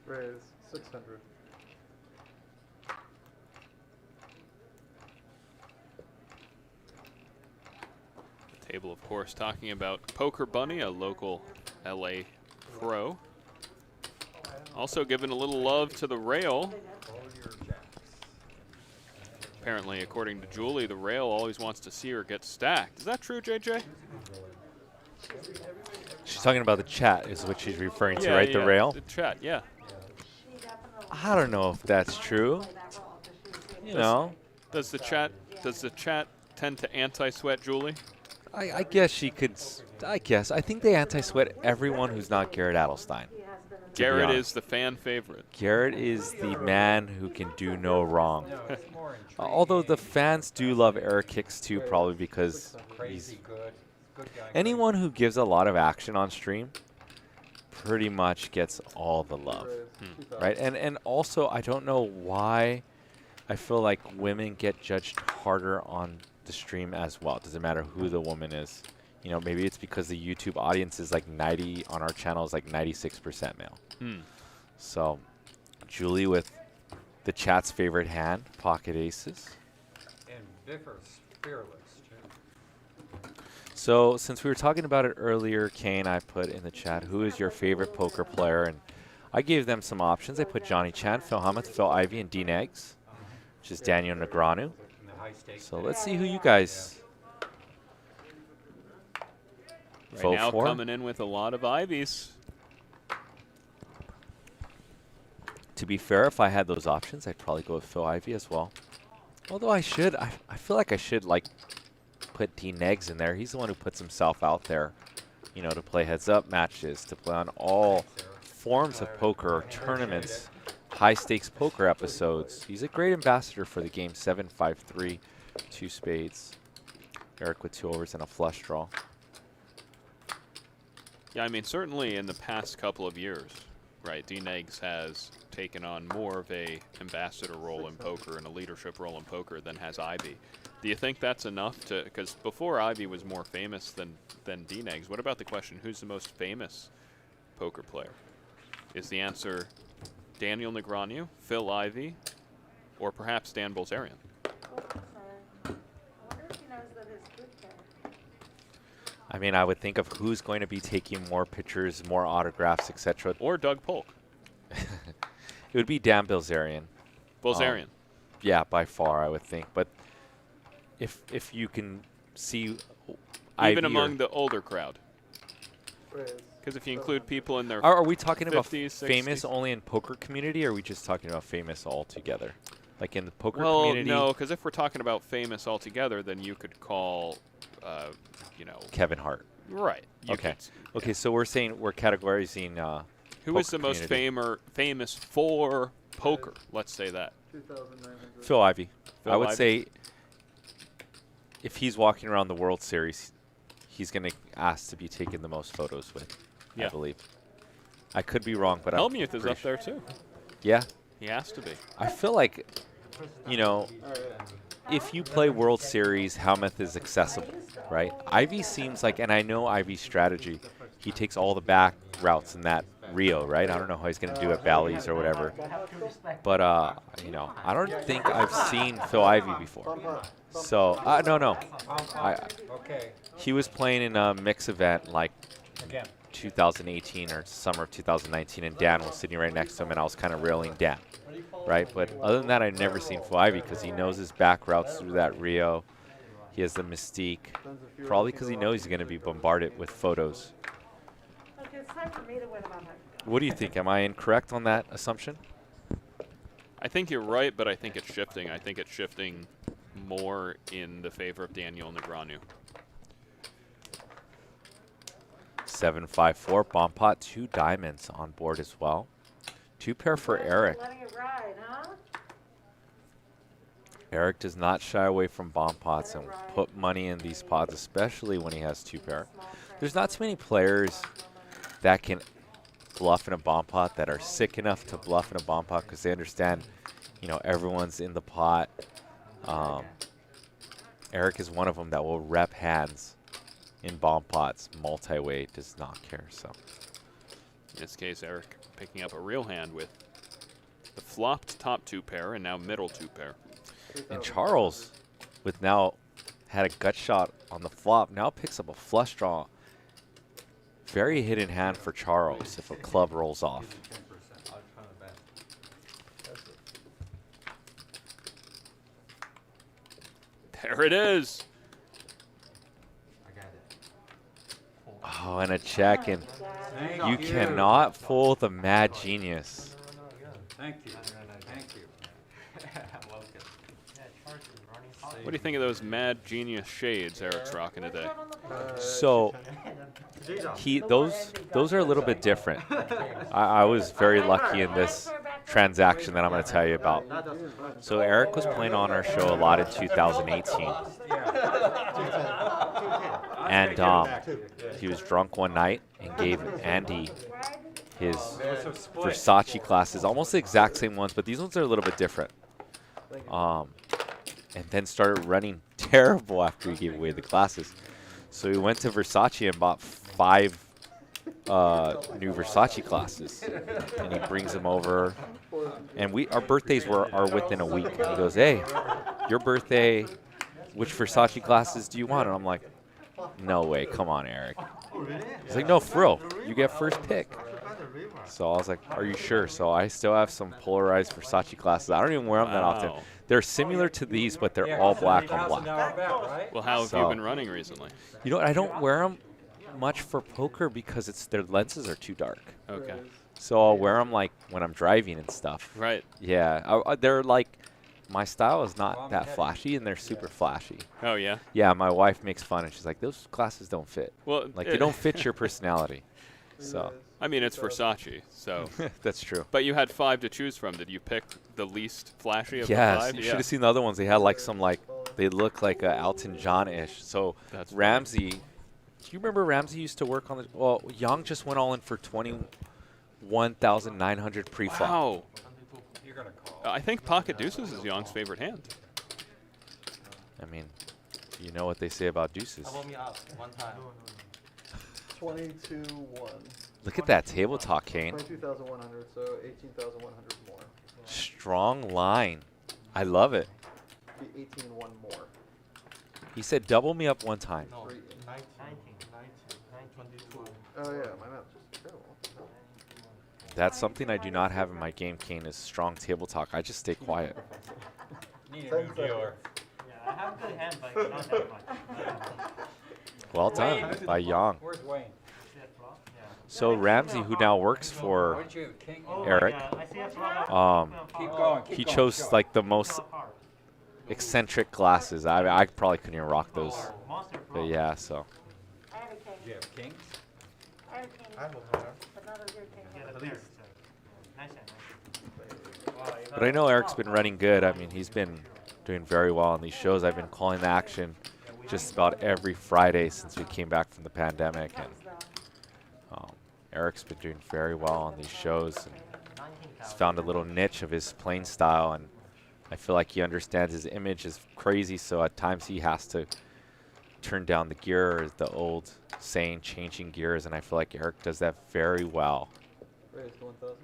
S2: Raise 600.
S5: The table, of course, talking about Poker Bunny, a local LA pro. Also giving a little love to the rail.
S9: Hold your jacks.
S5: Apparently, according to Julie, the rail always wants to see her get stacked. Is that true, JJ?
S1: She's talking about the chat is what she's referring to, right? The rail?
S5: The chat, yeah.
S4: She definitely
S1: I don't know if that's true.
S4: played that role because she was
S1: You know,
S5: Does the chat tend to anti-sweat Julie?
S1: I guess she could. I guess. I think they anti-sweat everyone who's not Garrett Adelstein.
S4: He has been in
S5: Garrett
S1: honest.
S5: is the fan favorite.
S1: Garrett is the man who can do no wrong.
S9: No, it's more
S1: Although the fans do love Eric Hicks too, probably because
S9: crazy good. Good guy.
S1: anyone who gives a lot of action on stream pretty much gets all the love, right? And also, I don't know why I feel like women get judged harder on the stream as well. It doesn't matter who the woman is. You know, maybe it's because the YouTube audience is like 90, on our channel is like 96% male. So, Julie with the chat's favorite hand, pocket aces.
S9: And VIFFER's fearless, too.
S1: So, since we were talking about it earlier, Kane, I put in the chat, who is your favorite poker player? And I gave them some options. I put Johnny Chan, Phil Hellmuth, Phil Ivey, and Dean Eggs, which is Daniel Negreanu.
S9: And the high stakes.
S1: So, let's see who you guys
S5: Right
S1: vote
S5: now
S1: for.
S5: coming in with a lot of Ivies.
S1: To be fair, if I had those options, I'd probably go with Phil Ivey as well. Although I feel like I should like put Dean Eggs in there. He's the one who puts himself out there, you know, to play heads-up matches, to play on all forms of poker, tournaments, high-stakes poker episodes. He's a great ambassador for the game. 7-5-3, 2 spades. Eric with 2 overs and a flush draw.
S5: Yeah, I mean, certainly in the past couple of years, right, Dean Eggs has taken on more of a ambassador role in poker and a leadership role in poker than has Ivy. Do you think that's enough to, because before Ivy was more famous than Dean Eggs, what about the question, who's the most famous poker player? Is the answer Daniel Negreanu, Phil Ivey, or perhaps Dan Bilzerian?
S1: I mean, I would think of who's going to be taking more pictures, more autographs, etc.
S5: Or Doug Polk.
S1: It would be Dan Bilzerian.
S5: Bilzerian.
S1: Yeah, by far, I would think. But if you can see
S5: Even among the older crowd. Because if you include people in their
S1: Are we talking
S5: 50s,
S1: about
S5: 60s?
S1: famous only in poker community, or are we just talking about famous altogether? Like in the poker
S5: Well,
S1: community?
S5: no, because if we're talking about famous altogether, then you could call, you know.
S1: Kevin Hart.
S5: Right. You
S1: Okay.
S5: could,
S1: Okay, so we're categorizing
S5: who is
S1: poker
S5: the most
S1: community.
S5: famous for poker? Let's say that.
S1: Phil Ivey.
S5: Phil
S1: I would
S5: Ivey?
S1: say if he's walking around the World Series, he's going to ask to be taken the most photos with, I
S5: Yeah.
S1: believe. I could be wrong, but
S5: Hellmuth
S1: I'm
S5: is
S1: pretty
S5: up there too.
S1: Yeah.
S5: He has to be.
S1: I feel like, you know, if you play World Series, Hellmuth is accessible, right? Ivy seems like, and I know Ivy's strategy, he takes all the back routes in that Rio, right? I don't know how he's going to do at Bally's or whatever. But, you know, I don't think I've seen Phil Ivey before. So, no.
S9: Okay.
S1: He was playing in a mix event like
S9: Again.
S1: 2018 or summer of 2019, and Dan was sitting right next to him, and I was kind of railing Dan, right? But other than that, I've never seen Phil Ivey because he knows his back routes through that Rio. He has the mystique, probably because he knows he's going to be bombarded with photos.
S4: Okay, it's time for me to win about that.
S1: What do you think? Am I incorrect on that assumption?
S5: I think you're right, but I think it's shifting. I think it's shifting more in the favor of Daniel Negreanu.
S1: 7-5-4, bomb pot, 2 diamonds on board as well. 2 pair for Eric.
S4: Letting it ride, huh?
S1: Eric does not shy away from bomb pots and put money in these pots, especially when he has 2 pair. There's not too many players that can bluff in a bomb pot, that are sick enough to bluff in a bomb pot because they understand, you know, everyone's in the pot. Eric is one of them that will rep hands in bomb pots. Multi-way, does not care. So
S5: In this case, Eric picking up a real hand with the flopped top 2 pair and now middle 2 pair.
S1: And Charles, with now had a gut shot on the flop, now picks up a flush draw. Very hidden hand for Charles if a club rolls off.
S5: There it is.
S1: Oh, and a check, and
S9: Thank
S1: you cannot fool the mad genius.
S9: Thank you. Thank you.
S5: What do you think of those mad genius shades Eric's rocking today?
S1: So, those are a little bit different. I was very lucky in this transaction that I'm going to tell you about. So Eric was playing on our show a lot in 2018, and he was drunk one night and gave Andy his Versace glasses, almost the exact same ones, but these ones are a little bit different. And then started running terrible after he gave away the glasses. So we went to Versace and bought 5 new Versace glasses, and he brings them over. And our birthdays are within a week. And he goes, "Hey, your birthday, which Versace glasses do you want?" And I'm like, "No way, come on, Eric." He's like, "No, for real, you get first pick." So I was like, "Are you sure?" So I still have some polarized Versace glasses. I don't even wear them that often. They're similar to these, but they're all black on black.
S5: Well, how have you been running recently?
S1: You know what? I don't wear them much for poker because their lenses are too dark.
S5: Okay.
S1: So I'll wear them like when I'm driving and stuff.
S5: Right.
S1: Yeah. They're like, my style is not that flashy, and they're super flashy.
S5: Oh, yeah?
S1: Yeah, my wife makes fun, and she's like, "Those glasses don't fit."
S5: Well,
S1: like, they don't fit your personality. So.
S5: I mean, it's Versace, so.
S1: That's true.
S5: But you had 5 to choose from. Did you pick the least flashy of the 5?
S1: Yes, you should have seen the other ones. They had like they look like Elton John-ish. So
S5: that's
S1: Ramsey, do you remember Ramsey used to work on the, well, Young just went all in for 21,900 pre-flop.
S5: Wow. I think pocket deuces is Young's favorite hand.
S1: I mean, you know what they say about deuces.
S10: How about me up one time?
S2: 22-1.
S1: Look at that table talk, Kane.
S2: 22,100, so 18,100 more.
S1: Strong line. I love it.
S2: Be 18-1 more.
S1: He said double me up one time.
S10: No, 19, 22.
S2: Oh yeah, my math's just terrible.
S1: That's something I do not have in my game, Kane, is strong table talk. I just stay quiet.
S9: Need a new dealer.
S10: Yeah, I have a good hand, but not that much.
S1: Well done by Young.
S9: Where's Wayne?
S1: So Ramsey, who now works for Eric, he chose like the most eccentric glasses. I probably couldn't even rock those. But yeah, so.
S4: I have a king.
S9: Do you have kings?
S4: I have a king.
S10: I have a pair.
S4: But not a good king.
S10: Yeah, the least. Nice hand.
S1: But I know Eric's been running good. I mean, he's been doing very well on these shows. I've been calling the action just about every Friday since we came back from the pandemic, and Eric's been doing very well on these shows. And he's found a little niche of his playing style, and I feel like he understands his image is crazy, so at times he has to turn down the gear, the old saying, changing gears, and I feel like Eric does that very well.
S2: Raise to 1,000.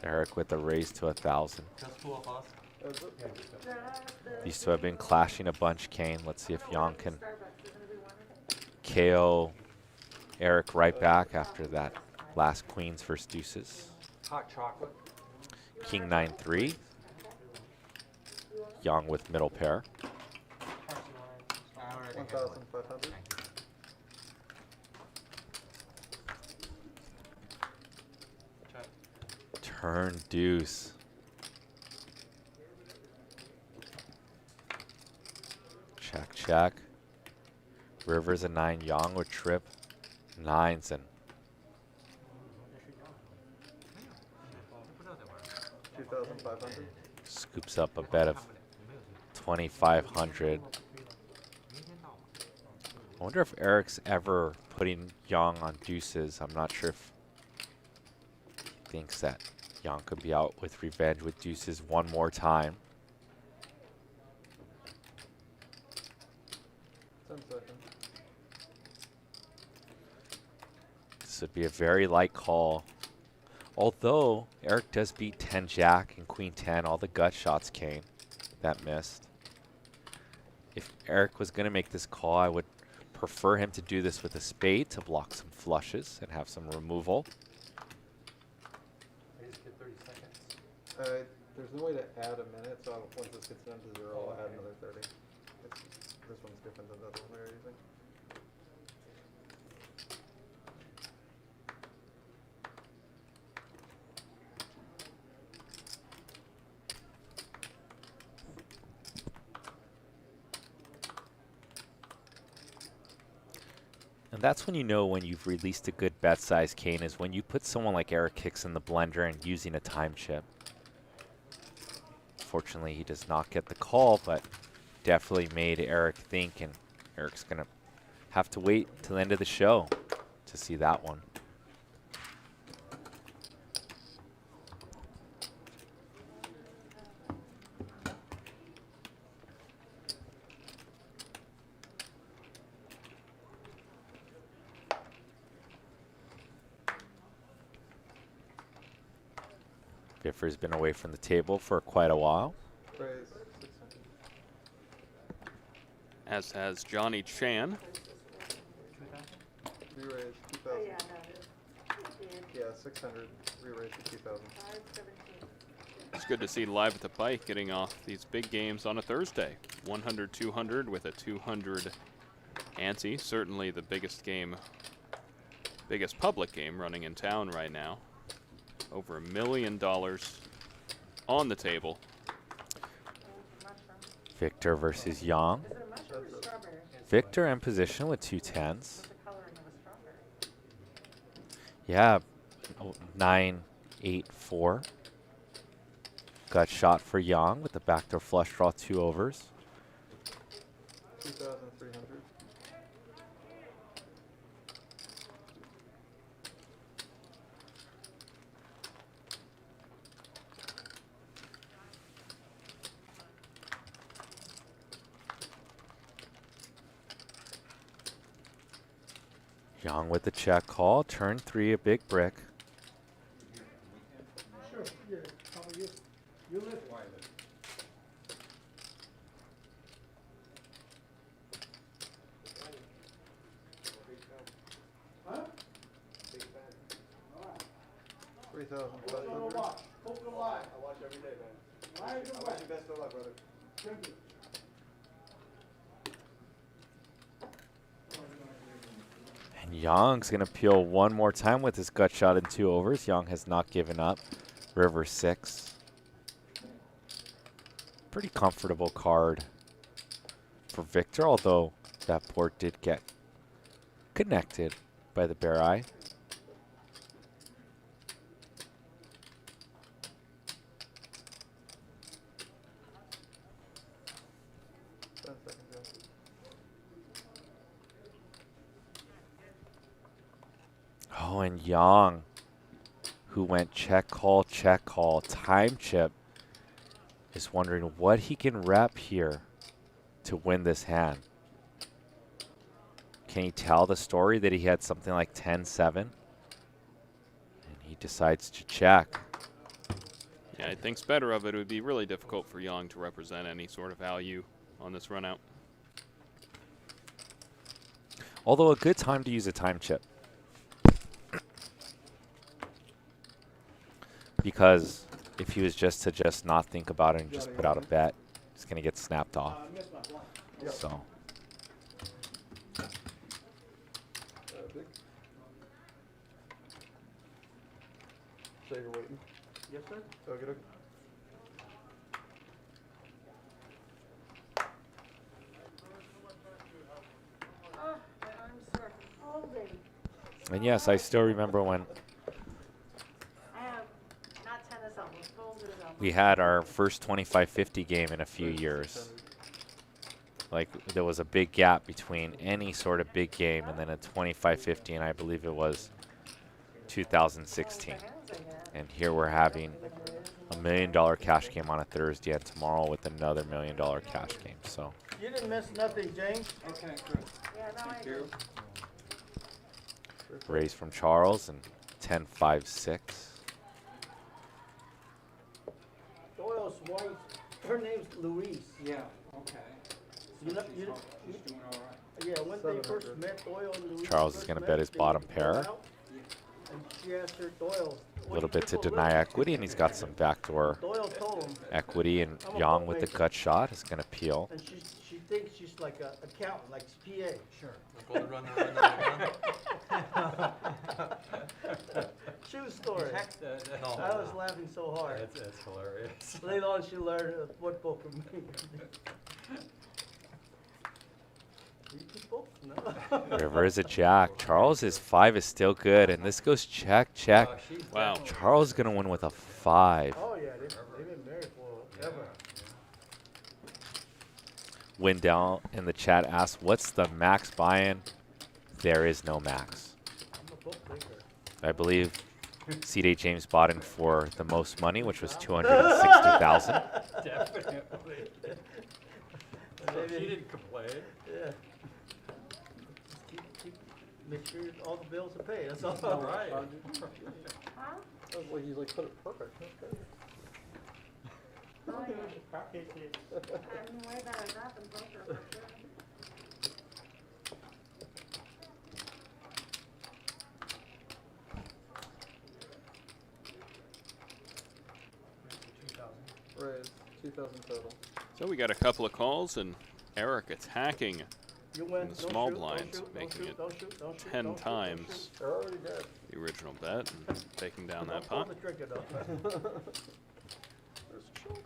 S1: Eric with a raise to 1,000.
S10: Just 2 of us.
S1: These two have been clashing a bunch, Kane. Let's see if Young can KO Eric right back after that last queens versus deuces.
S9: Hot chocolate.
S1: King 9-3. Young with middle pair.
S2: 1,500.
S1: Turn deuce. Check, check. River's a 9. Young with trip. 9s and
S2: 2,500.
S1: scoops up a bet of 2,500. I wonder if Eric's ever putting Young on deuces. I'm not sure if he thinks that Young could be out with revenge with deuces one more time.
S2: 10 seconds.
S1: This would be a very light call. Although Eric does beat 10 Jack and Queen 10, all the gut shots came. That missed. If Eric was going to make this call, I would prefer him to do this with a spade to block some flushes and have some removal.
S3: I just get 30 seconds.
S2: There's no way to add a minute, so once this gets down to 0, I'll add another 30. This one's different than the other one we were using.
S1: And that's when you know when you've released a good bet size, Kane, is when you put someone like Eric Hicks in the blender and using a time chip. Fortunately, he does not get the call, but definitely made Eric think, and Eric's going to have to wait till the end of the show to see that one. VIFFER's been away from the table for quite a while.
S5: As has Johnny Chan.
S2: Re-raise 2,000. Yeah, 600. Re-raise to 2,000.
S5: It's good to see Live at the Pike getting off these big games on a Thursday. 100, 200 with a 200 ante. Certainly the biggest game, biggest public game running in town right now. Over $1 million on the table.
S1: Victor versus Yang. Victor in position with 2 10s. Yeah, 9-8-4. Gut shot for Yang with the backdoor flush draw 2 overs.
S2: 2,300.
S1: Yang with the check call. Turn 3, a big brick.
S8: Sure, yeah. How about you? You live. Huh?
S2: 3,500.
S8: Poker live.
S2: I watch every day, man.
S8: Live
S2: I wish you best of luck, brother.
S8: Thank you.
S1: And Yang's going to peel one more time with his gut shot in 2 overs. Yang has not given up. River 6. Pretty comfortable card for Victor, although that board did get connected by the bare eye. Oh, and Yang, who went check call, time chip, is wondering what he can rep here to win this hand. Can he tell the story that he had something like 10-7? And he decides to check.
S5: Yeah, he thinks better of it. It would be really difficult for Yang to represent any sort of value on this run out.
S1: Although a good time to use a time chip. Because if he was just to not think about it and just put out a bet, it's going to get snapped off. So.
S2: So you're waiting?
S8: Yes, sir.
S2: Okay, okay.
S4: Oh, my arm's sore from holding.
S1: And yes, I still remember when
S4: I have not tennis elbows, folded elbows.
S1: we had our first 25-50 game in a few years. Like, there was a big gap between any sort of big game and then a 25-50, and I believe it was 2016. And here we're having a $1 million cash game on a Thursday, and tomorrow with another $1 million cash game. So
S8: You didn't miss nothing, James.
S9: Okay, good.
S4: Yeah, no, I do.
S1: raise from Charles and 10-5-6.
S8: Doyle's wife, her name's Louise.
S9: Yeah, okay.
S8: You know,
S9: She's doing all right.
S8: yeah, when they first met, Doyle and Louise.
S1: Charles is
S8: first
S1: going to
S8: met,
S1: bet his
S8: they
S1: bottom
S8: went
S1: pair.
S8: out, And she asked her, Doyle.
S1: A little bit to deny equity, and he's got some backdoor
S8: Doyle told him.
S1: equity, and
S8: I'm a
S1: Yang with the
S8: bookmaker.
S1: gut shot is going to peel.
S8: And she thinks she's like a accountant, like PA.
S3: Sure. Go to run the run.
S8: True story.
S3: No.
S8: I was laughing so hard.
S9: It's hilarious.
S8: Later on, she learned what book from me. both? No.
S1: River is a jack. Charles's 5 is still good, and this goes check, check.
S5: Wow.
S1: Charles is going to win with a 5.
S8: Oh, yeah, they've been married forever.
S1: Windell in the chat asks, what's the max buy-in? There is no max.
S8: I'm a book breaker.
S1: I believe C.D. James bought in for the most money, which was $260,000.
S9: Definitely. So she didn't complain.
S8: Yeah. Just keep, make sure all the bills are paid. That's all.
S9: All right.
S4: Huh?
S11: Well, he's like, put it perfect.
S4: Oh, yeah. I'm way better at that than poker, for sure.
S11: Raise 2,000 total.
S5: So we got a couple of calls, and Eric attacking
S8: You win.
S5: in the
S8: Don't
S5: small
S8: shoot,
S5: blinds,
S8: don't shoot,
S5: making it
S8: don't shoot, don't shoot,
S5: 10
S8: don't shoot,
S5: times
S11: They're already dead.
S5: the original bet and taking down that
S8: Don't pull
S5: pot.
S8: the trigger, though.
S11: There's children.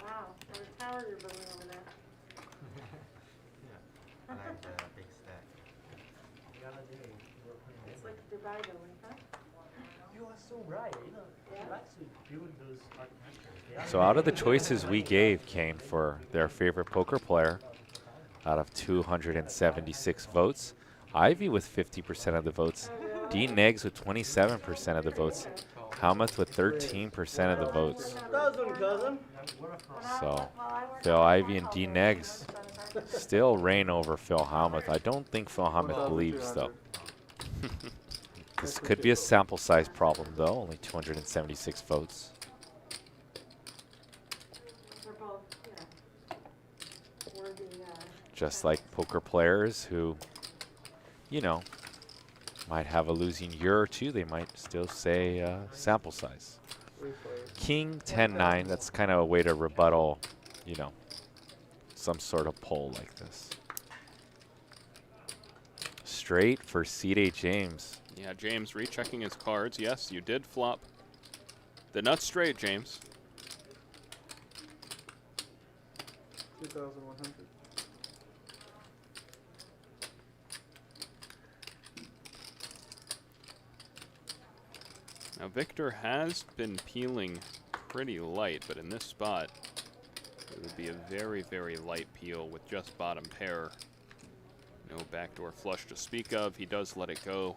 S4: Wow, what a tower you're building over there.
S10: I like the big stack.
S8: The other day, we were playing
S4: It's like Dubai building, huh?
S10: You are so right. You know, he likes to build those architectures.
S1: So out of the choices we gave Kane for their favorite poker player, out of 276 votes, Ivy with 50% of the votes, Dean Neggs with 27% of the votes, Helmuth with 13% of the votes.
S8: Cousin, cousin.
S1: So Phil Ivy and Dean Neggs still reign over Phil Helmuth. I don't think Phil Helmuth believes, though. This could be a sample size problem, though. Only 276 votes.
S4: We're both, you know, worthy,
S1: Just like poker players who, you know, might have a losing year or two, they might still say sample size. King 10-9, that's kind of a way to rebuttal, you know, some sort of poll like this. Straight for C.D. James.
S5: Yeah, James rechecking his cards. Yes, you did flop the nut straight, James.
S11: 2,100.
S5: Now, Victor has been peeling pretty light, but in this spot, it would be a very, very light peel with just bottom pair. No backdoor flush to speak of. He does let it go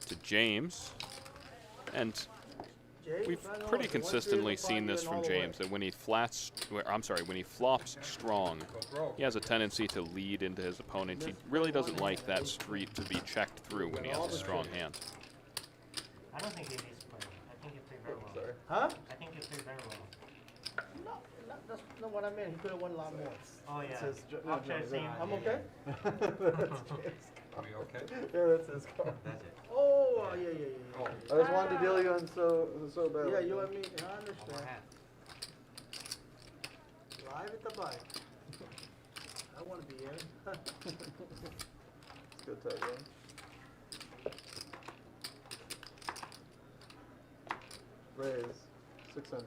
S5: to James. And we've pretty consistently seen this from James, that when he when he flops strong, he has a tendency to lead into his opponent. He really doesn't like that street to be checked through when he has a strong hand.
S10: I don't think he needs to play. I think he played very well.
S11: Sorry.
S8: Huh?
S10: I think he played very well.
S8: No, that's not what I meant. He could have won a lot more.
S10: Oh yeah.
S11: Says
S10: After seeing,
S8: I'm okay?
S9: Are we okay?
S11: Yeah, that's his card.
S10: That's it.
S8: Oh, yeah.
S11: I just wanted to deal you on so bad.
S8: Yeah, you and me, I
S10: One
S8: understand.
S10: more hand.
S8: Live at the bike. I want to be in.
S11: It's good tight game. Raise 600.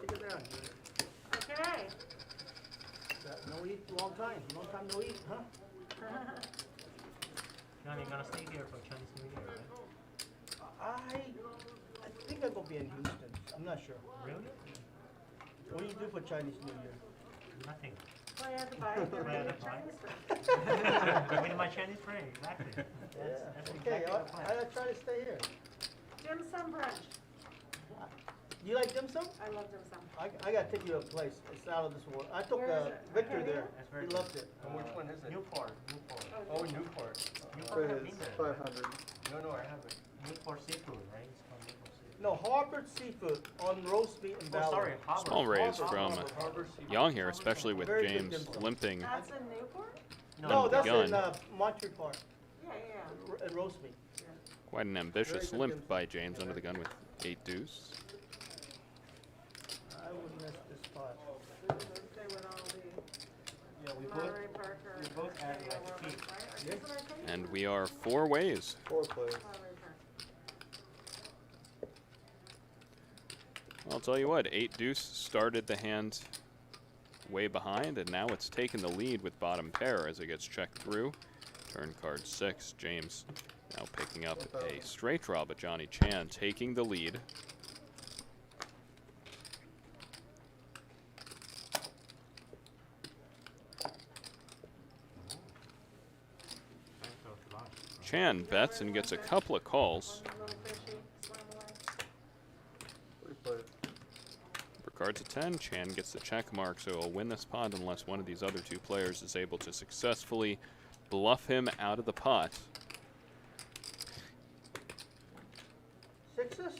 S8: Take it down, dude.
S4: Okay.
S8: No eat, long time no eat, huh?
S10: John, you're gonna stay here for Chinese New Year, right?
S8: I think I'm gonna be in Houston. I'm not sure.
S10: Really?
S8: What do you do for Chinese New Year?
S10: Nothing.
S4: Play at the bike.
S10: Play at the bike.
S4: Chinese friend.
S10: With my Chinese friend, exactly. That's
S8: Okay,
S10: exactly the plan.
S8: I try to stay here.
S4: Dim sum brunch.
S8: You like dim sum?
S4: I love dim sum.
S8: I gotta take you to a place. It's out of this world. I took
S4: Where is it?
S8: Victor
S4: Okay.
S8: there.
S10: That's very
S8: He
S10: good.
S8: loved it.
S3: Which one is it?
S10: Newport.
S3: Oh, Newport.
S10: Newport have
S11: Raise
S10: been there.
S11: 500.
S3: No, I haven't.
S10: Newport Seafood, right? It's called Newport Seafood.
S8: No, Harvard Seafood on roast meat and
S10: Oh,
S8: Ballard.
S10: sorry, Harvard.
S5: Small raise from
S3: Harbor Seafood.
S5: Young here, especially with
S8: Very good
S5: James
S8: dim sum.
S5: limping.
S4: That's in Newport?
S8: No, that's
S5: gun.
S8: in Montreal Park.
S4: Yeah.
S8: And roast meat.
S5: Quite an ambitious
S8: good
S5: limp
S8: dim sum.
S5: by James under the gun with 8 deuce.
S8: I would miss this spot.
S4: They would all be
S10: Yeah, we both,
S4: Monterey Park or
S10: we both had
S4: Central
S10: like
S4: World,
S10: feet.
S4: right? Or
S5: And we are 4 ways.
S8: 4 players.
S5: I'll tell you what, 8 deuce started the hand way behind, and now it's taken the lead with bottom pair as it gets checked through. Turn card 6, James now picking up a straight draw, but Johnny Chan taking the lead. Chan bets and gets a couple of calls. For cards at 10, Chan gets the check mark, so he'll win this pot unless one of these other 2 players is able to successfully bluff him out of the pot.
S8: Sixes?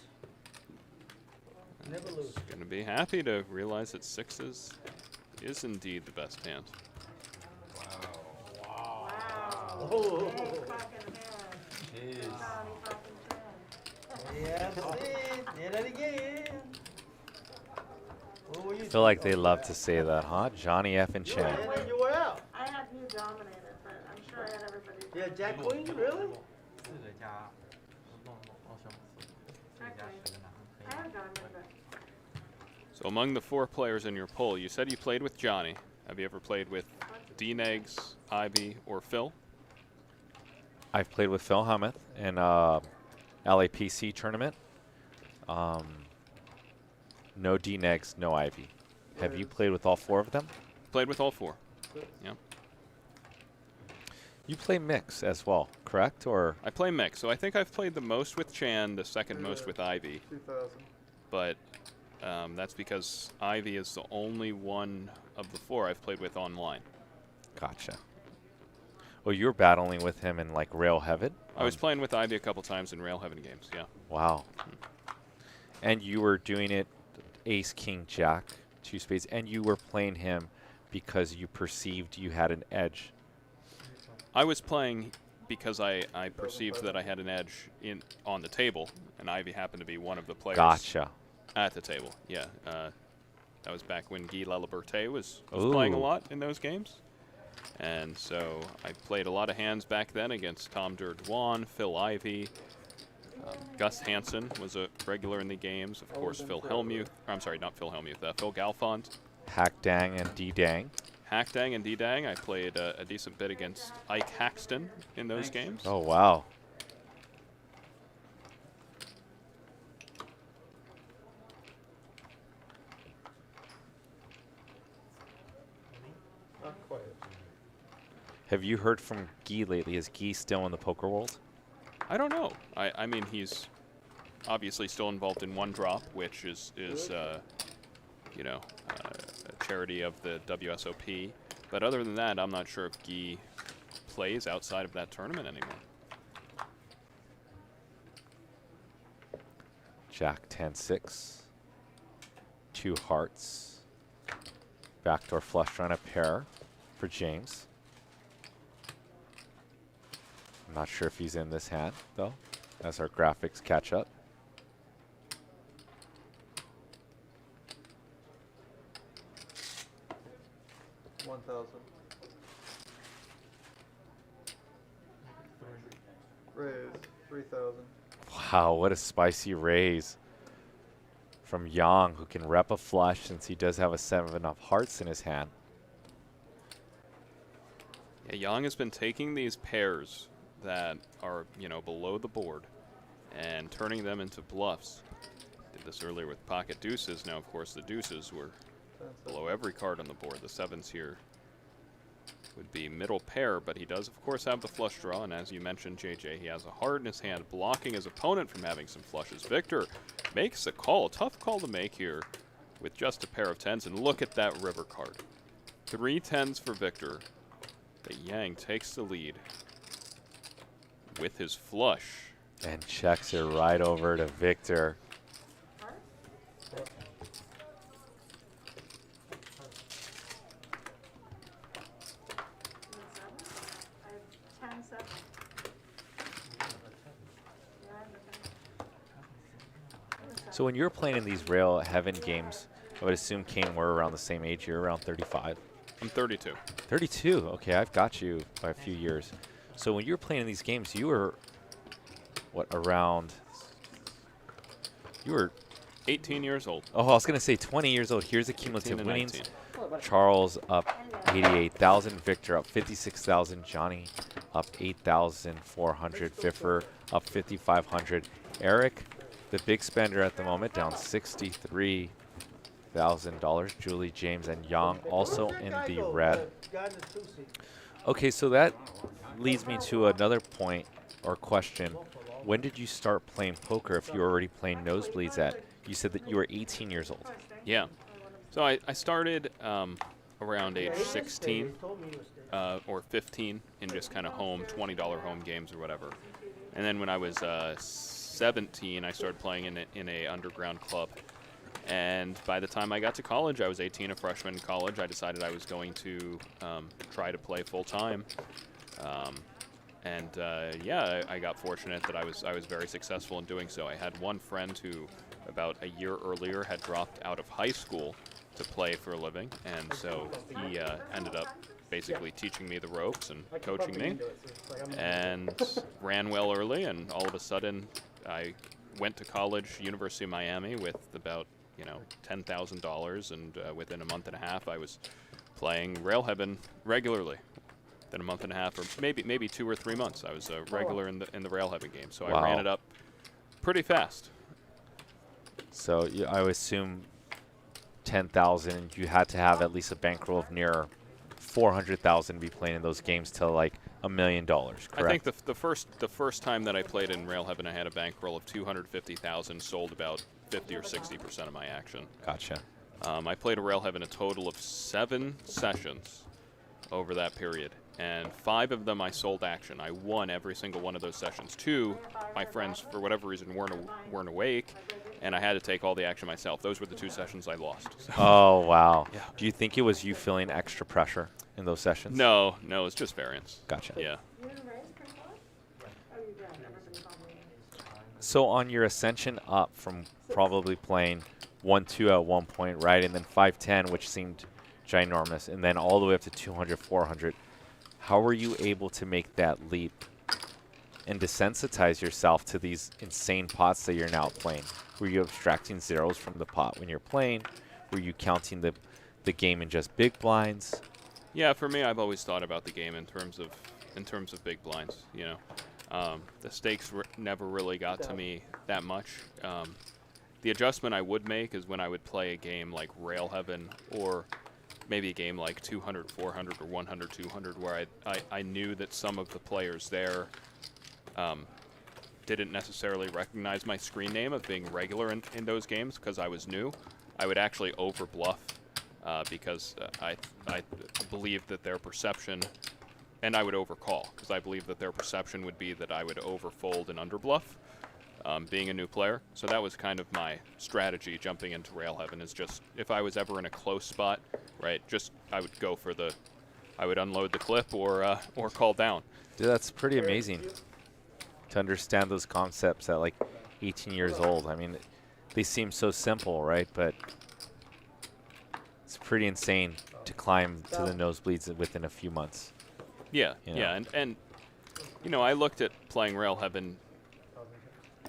S8: Never lose.
S5: Going to be happy to realize that 6s is indeed the best hand.
S8: Oh. Yeah, did it again.
S1: I feel like they love to say that, huh? Johnny F. and Chan.
S8: And you were out.
S4: I had you dominated, but I'm sure I had everybody.
S8: Yeah, Jack Queen, really?
S4: I have dominated.
S5: So among the 4 players in your poll, you said you played with Johnny. Have you ever played with D-Negs, Ivy, or Phil?
S1: I've played with Phil Hellmuth in LAPC tournament. No D-Negs, no Ivy. Have you played with all 4 of them?
S5: Played with all 4. Yeah.
S1: You play mix as well, correct? Or
S5: I play mix, so I think I've played the most with Chan, the second most with Ivy.
S2: 2000.
S5: But that's because Ivy is the only one of the 4 I've played with online.
S1: Gotcha. Well, you were battling with him in like Rail Heaven?
S5: I was playing with Ivy a couple times in Rail Heaven games, yeah.
S1: Wow. And you were doing it Ace, King, Jack, 2 spades, and you were playing him because you perceived you had an edge.
S5: I was playing because I perceived that I had an edge on the table, and Ivy happened to be one of the players
S1: Gotcha.
S5: at the table. Yeah, that was back when Guy Laliberté was playing a lot in those games. And so I played a lot of hands back then against Tom Durdwan, Phil Ivy. Gus Hansen was a regular in the games. Of course, Phil Hellmuth. I'm sorry, not Phil Hellmuth. Phil Galfond.
S1: Hack Dang and D Dang.
S5: Hack Dang and D Dang. I played a decent bit against Ike Haxton in those games.
S1: Oh, wow.
S8: Not quite.
S1: Have you heard from Guy lately? Is Guy still in the poker world?
S5: I don't know. I mean, he's obviously still involved in One Drop, which is you know, a charity of the WSOP. But other than that, I'm not sure if Guy plays outside of that tournament anymore.
S1: Jack 10-6. 2 hearts. Backdoor flush draw and a pair for James. I'm not sure if he's in this hand, though, as our graphics catch up.
S2: Raise 3,000.
S1: Wow, what a spicy raise from Yang, who can rep a flush since he does have a 7 of hearts in his hand.
S5: Yeah, Yang has been taking these pairs that are, you know, below the board and turning them into bluffs. Did this earlier with pocket deuces. Now, of course, the deuces were below every card on the board. The 7s here would be middle pair, but he does, of course, have the flush draw. And as you mentioned, JJ, he has a heart in his hand, blocking his opponent from having some flushes. Victor makes a call. Tough call to make here with just a pair of 10s. And look at that river card. 3 10s for Victor. But Yang takes the lead with his flush.
S1: And checks it right over to Victor. So when you're playing in these Rail Heaven games, I would assume, Kane, we're around the same age. You're around 35.
S5: I'm 32.
S1: 32. Okay, I've got you by a few years. So when you were playing these games, you were, what, around, you were
S5: 18 years old.
S1: Oh, I was going to say 20 years old. Here's the
S5: 18
S1: cumulative
S5: and
S1: winnings.
S5: 19.
S1: Charles up 88,000. Victor up 56,000. Johnny up 8,400. VIFFER up 5,500. Eric, the big spender at the moment, down $63,000. Julie, James, and Yang also in the red. Okay, so that leads me to another point or question. When did you start playing poker if you were already playing nosebleeds at? You said that you were 18 years old.
S5: Yeah. So I started around age 16 or 15 in just kind of home, $20 home games or whatever. And then when I was 17, I started playing in a underground club. And by the time I got to college, I was 18, a freshman in college. I decided I was going to try to play full time. Yeah, I got fortunate that I was very successful in doing so. I had one friend who, about a year earlier, had dropped out of high school to play for a living, and so he ended up basically teaching me the ropes and coaching me, and ran well early. And all of a sudden, I went to college, University of Miami, with about $10,000, and within a month and a half, I was playing Rail Heaven regularly. Then a month and a half, or maybe 2 or 3 months, I was a regular in the Rail Heaven game. So
S1: Wow.
S5: I ran it up pretty fast.
S1: So I would assume 10,000. You had to have at least a bankroll of near 400,000 to be playing in those games to like $1 million. Correct?
S5: I think the first time that I played in Rail Heaven, I had a bankroll of 250,000, sold about 50 or 60% of my action.
S1: Gotcha.
S5: I played a Rail Heaven a total of 7 sessions over that period, and 5 of them I sold action. I won every single one of those sessions. 2, my friends for whatever reason weren't awake, and I had to take all the action myself. Those were the 2 sessions I lost. So.
S1: Oh, wow.
S5: Yeah.
S1: Do you think it was you feeling extra pressure in those sessions?
S5: No, it's just variance.
S1: Gotcha.
S5: Yeah.
S1: So on your ascension up from probably playing 1-2 at one point, right, and then 5-10, which seemed ginormous, and then all the way up to 200, 400, how were you able to make that leap and desensitize yourself to these insane pots that you're now playing? Were you abstracting zeros from the pot when you're playing? Were you counting the game in just big blinds?
S5: Yeah, for me, I've always thought about the game in terms of big blinds. The stakes never really got to me that much. The adjustment I would make is when I would play a game like Rail Heaven, or maybe a game like 200, 400, or 100, 200, where I knew that some of the players there didn't necessarily recognize my screen name of being regular in those games because I was new. I would actually overbluff because I believed that their perception, and I would overcall because I believed that their perception would be that I would overfold and underbluff, being a new player. So that was kind of my strategy jumping into Rail Heaven, is just if I was ever in a close spot, right, I would go for I would unload the clip or call down.
S1: Dude, that's pretty amazing to understand those concepts at like 18 years old. I mean, they seem so simple, right? But it's pretty insane to climb to the nosebleeds within a few months.
S5: Yeah,
S1: You know?
S5: yeah, and I looked at playing Rail Heaven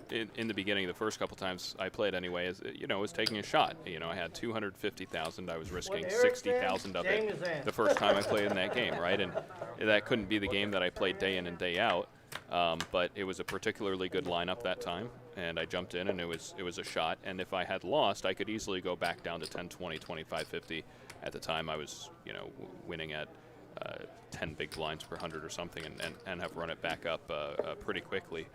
S5: in the beginning. The first couple times I played anyway, as was taking a shot. I had 250,000. I was risking 60,000 of it the first time I played in that game, right? And that couldn't be the game that I played day in and day out. But it was a particularly good lineup that time, and I jumped in, and it was a shot. And if I had lost, I could easily go back down to 10, 20, 25, 50. At the time, I was winning at 10 big blinds per 100 or something, and have run it back up pretty quickly.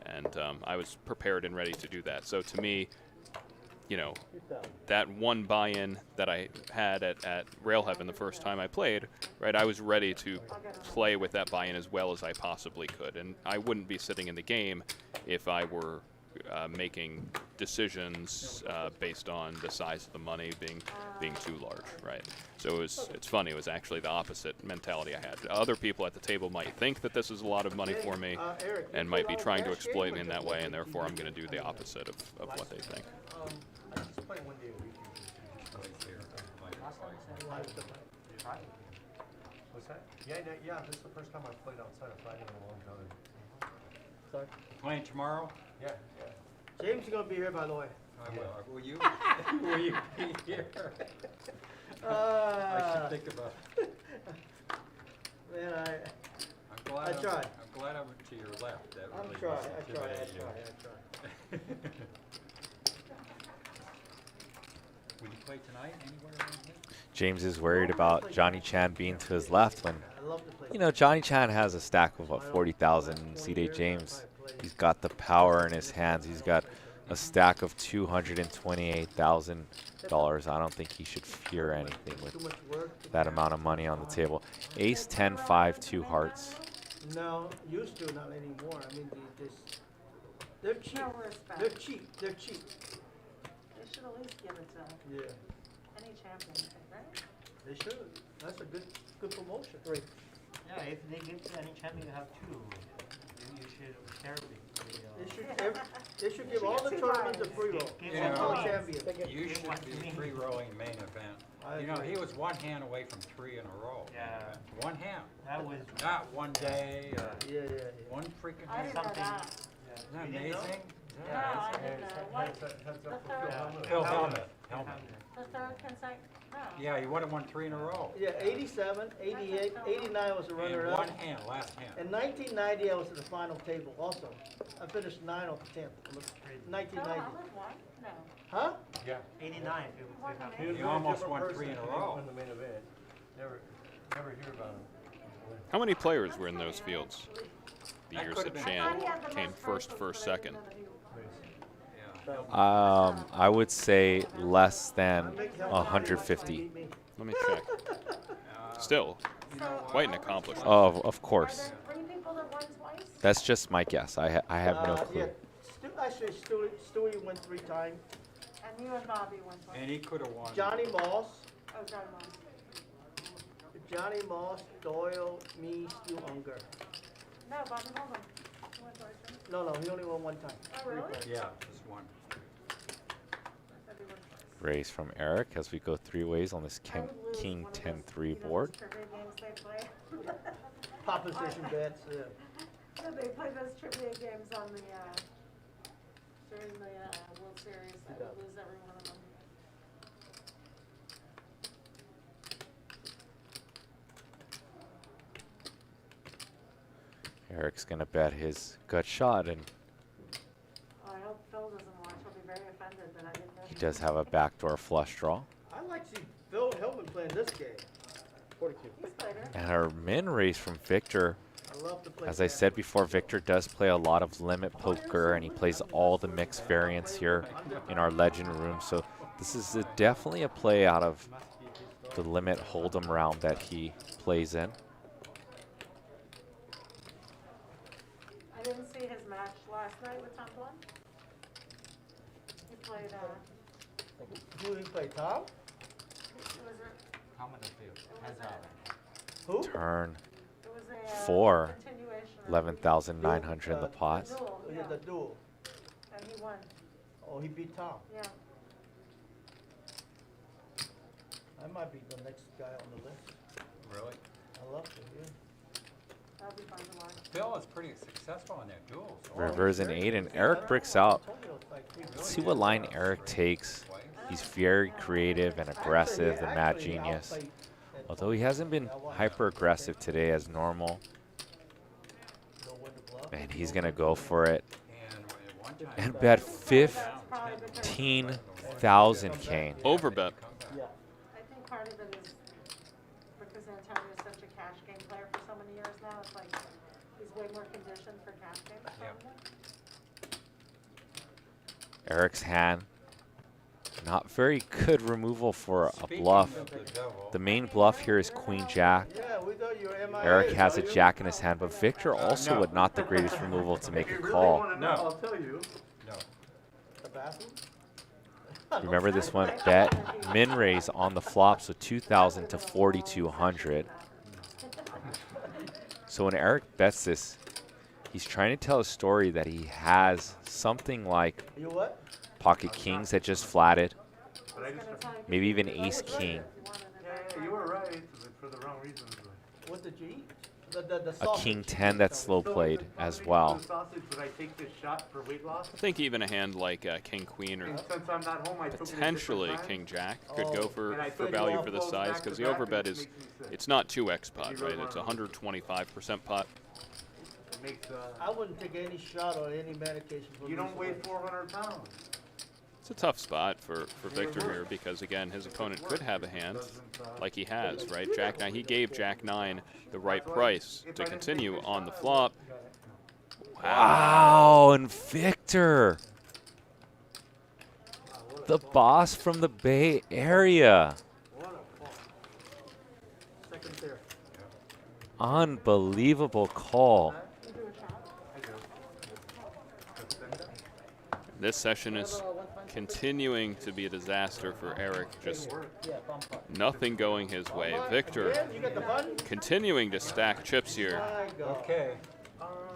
S5: And I was prepared and ready to do that. So to me, that one buy-in that I had at Rail Heaven the first time I played, right, I was ready to play with that buy-in as well as I possibly could. And I wouldn't be sitting in the game if I were making decisions based on the size of the money being too large, right? So it's funny. It was actually the opposite mentality I had. Other people at the table might think that this is a lot of money for me, and might be trying to exploit me in that way, and therefore I'm going to do the opposite of what they think.
S3: I just play one day a week. What's that? Yeah, this is the first time I've played outside of fighting in a long time.
S8: Sorry.
S9: Playing tomorrow?
S3: Yeah.
S8: James is gonna be here, by the way.
S9: I will. Will you? Will you be here? I should think about it.
S8: Man,
S9: I'm glad
S8: I tried.
S9: I'm glad I'm to your left. That
S8: I'm
S9: really
S8: trying,
S9: must
S8: I
S9: intimidate you.
S8: tried.
S9: Will you play tonight anywhere around here?
S1: James is worried about Johnny Chan being to his left when,
S8: I love to play.
S1: you know, Johnny Chan has a stack of what, 40,000. C.J. James, he's got the power in his hands. He's got a stack of $228,000. I don't think he should fear anything with
S8: Too much work.
S1: that amount of money on the table. Ace 10 5 2 hearts.
S8: No, used to, not anymore. I mean, they're cheap.
S4: No respect.
S8: They're cheap. They're cheap.
S4: They should at least give it to
S8: Yeah,
S4: any champion, I think, right?
S8: they should. That's a good promotion. Right.
S10: Yeah, if they give to any champion, you have two. Then you should share with the,
S8: They should give all the tournaments a free roll.
S10: Give
S9: Yeah.
S8: All
S10: one.
S8: champions.
S9: You should be free-rolling main event.
S8: I
S9: You know,
S8: agree.
S9: he was one hand away from 3 in a row.
S10: Yeah.
S9: One hand.
S10: That was.
S9: Not one day,
S8: Yeah.
S9: one freaking
S4: I
S9: hand.
S4: didn't know
S10: Something.
S4: that.
S9: Isn't that
S10: You didn't know?
S9: amazing?
S4: No, I didn't know. What,
S3: Heads up
S4: the
S3: for
S4: third,
S3: Phil Helmut.
S9: Phil Helmut.
S4: the third consecutive, no.
S9: Yeah, he would have won 3 in a row.
S8: Yeah, 87, 88, 89 was the
S9: In
S8: runner-up.
S9: one hand, last hand.
S8: In 1990, I was at the final table also. I finished 9 off the 10th.
S4: Phil
S8: 1990.
S4: Helmut won? No.
S8: Huh?
S3: Yeah.
S10: 89. If
S4: Won
S10: you
S4: the
S10: have-
S4: main
S3: He was
S9: You
S3: a
S9: almost
S3: different
S9: won
S3: person
S9: 3 in a
S3: if he didn't
S9: row.
S3: win the main event. Never hear about him.
S5: How many players were in those fields? The
S9: That
S5: years
S9: could've
S5: that
S9: been-
S5: Chan
S4: I thought he had the
S5: came
S4: most
S5: first,
S4: bracelets, but I
S5: second.
S4: didn't know that he-
S9: Yeah.
S1: I would say less than 150.
S5: Let me check. Still,
S4: So,
S5: quite an accomplishment.
S1: Of
S4: Are
S1: course.
S4: there 3 people that won twice?
S1: That's just my guess. I have no clue.
S8: Yeah. Actually, Stewie went 3 times.
S4: And you and Bobby won twice.
S9: And he could have won.
S8: Johnny Moss,
S4: Oh, John won.
S8: Doyle, me, Stu Unger.
S4: No, Bobby won one. He won twice, right?
S8: No, he only won 1 time.
S4: Oh, really?
S9: Yeah, just one.
S4: Said he won twice.
S1: Raise from Eric as we go 3 ways on this
S4: I would lose
S1: King
S4: one of
S1: 10-3
S4: those,
S1: board.
S4: those trivia games they play.
S8: Proposition bets, yeah.
S4: So they play those trivia games on the, during the, World Series. I would lose every one of them.
S1: Eric's gonna bet his gut shot, and
S4: Oh, I hope Phil doesn't watch. He'll be very offended that I didn't know.
S1: he does have a backdoor flush draw.
S8: I like to see Phil Hillman playing this game. 42.
S4: He's played her.
S1: And our min raise from Victor.
S8: I love to play
S1: As I
S8: that.
S1: said before, Victor does play a lot of limit poker, and he plays all the mixed variants here in our legend room. So this is definitely a play out of the limit hold'em round that he plays in.
S4: I didn't see his match last night with Tom Blunt. He played,
S8: Who he play, Tom?
S4: it was
S8: Who?
S1: Turn
S4: it was a
S1: 4,
S4: continuation of
S1: 11,900 in the pot.
S4: the duel,
S8: Yeah,
S4: yeah,
S8: the duel.
S4: and he won,
S8: Oh, he beat Tom.
S4: yeah.
S8: I might be the next guy on the list.
S9: Really?
S8: I love to, yeah.
S4: That'll be fun to watch.
S9: Phil is pretty successful in that duel. So
S1: Rivers and 8, and Eric bricks out. Let's see what line Eric takes. He's very creative and aggressive, the Mad Genius. Although he hasn't been hyper aggressive today as normal. And he's gonna go for it
S9: at one time,
S1: and bet
S4: That's probably because
S1: 15,000 Kane.
S5: Overbet.
S8: Yeah.
S4: I think part of it is because Antonio's such a cash game player for so many years now, it's like he's way more conditioned for cash games. probably.
S1: Eric's hand. Not very good removal for a
S9: speaking
S1: bluff.
S9: of the devil,
S1: The main bluff here is Queen Jack.
S8: Yeah, we thought you were MIA.
S1: Eric has a
S8: so you-
S1: jack in his hand, but Victor also
S9: no.
S1: would not the greatest removal to make
S6: If
S1: a
S6: you really
S1: call.
S6: want to know, I'll tell you.
S9: no.
S8: The bathroom?
S1: Remember this one, bet min raise on the flop, so 2,000 to 4,200. So when Eric bets this, he's trying to tell a story that he has something like
S8: You what?
S1: pocket kings that just flatted,
S6: But I just,
S1: maybe even ace king.
S6: yeah, you were right, but for the wrong reasons.
S8: What did you eat? The
S1: A
S8: sausage.
S1: king 10 that's slow played as well.
S6: Sausage, would I take this shot for weight loss?
S5: I think even a hand like King Queen or
S6: And since I'm not home, I took it at
S5: potentially
S6: different
S5: King
S6: times.
S5: Jack could go for,
S6: And I
S5: for
S6: took
S5: value
S6: all
S5: for the
S6: close
S5: size
S6: back
S5: because
S6: to
S5: the
S6: back,
S5: overbet
S6: and it
S5: is,
S6: makes me sick.
S5: it's not 2x pot,
S6: If you
S5: right?
S6: really
S5: It's
S6: wanna-
S5: 125% pot.
S6: It makes,
S8: I wouldn't take any shot or any medication for
S6: you don't
S8: losing
S6: weigh
S8: weight.
S6: 400 pounds.
S5: It's a tough spot for Victor here because, again, his opponent could have a hand like he has, right? Jack 9, he gave Jack 9 the right price to continue on the flop.
S1: Wow, and Victor, the boss from the Bay Area.
S8: Second pair.
S1: Unbelievable call.
S5: This session is continuing to be a disaster for Eric. Just nothing going his way. Victor
S8: Yeah, you got the button?
S5: continuing to stack chips here.
S8: My God.
S9: Okay.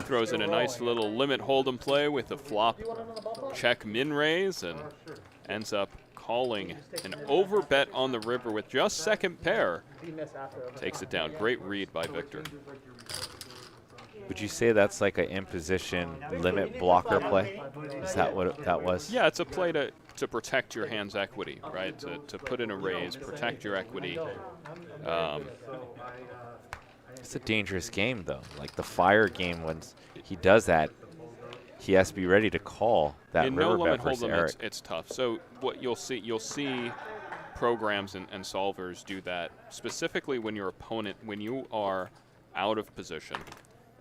S5: Throws in a nice little limit hold'em play with a flop check min raise and ends up calling an overbet on the river with just second pair.
S11: He missed after.
S5: Takes it down. Great read by Victor.
S1: Would you say that's like an imposition limit blocker play? Is that what that was?
S5: Yeah, it's a play to protect your hand's equity, right? To put in a raise, protect your equity.
S1: It's a dangerous game, though. Like the fire game, when he does that, he has to be ready to call that
S5: In no
S1: river
S5: limit
S1: bet versus
S5: hold'em,
S1: Eric.
S5: it's tough. So what you'll see programs and solvers do that specifically when your opponent, when you are out of position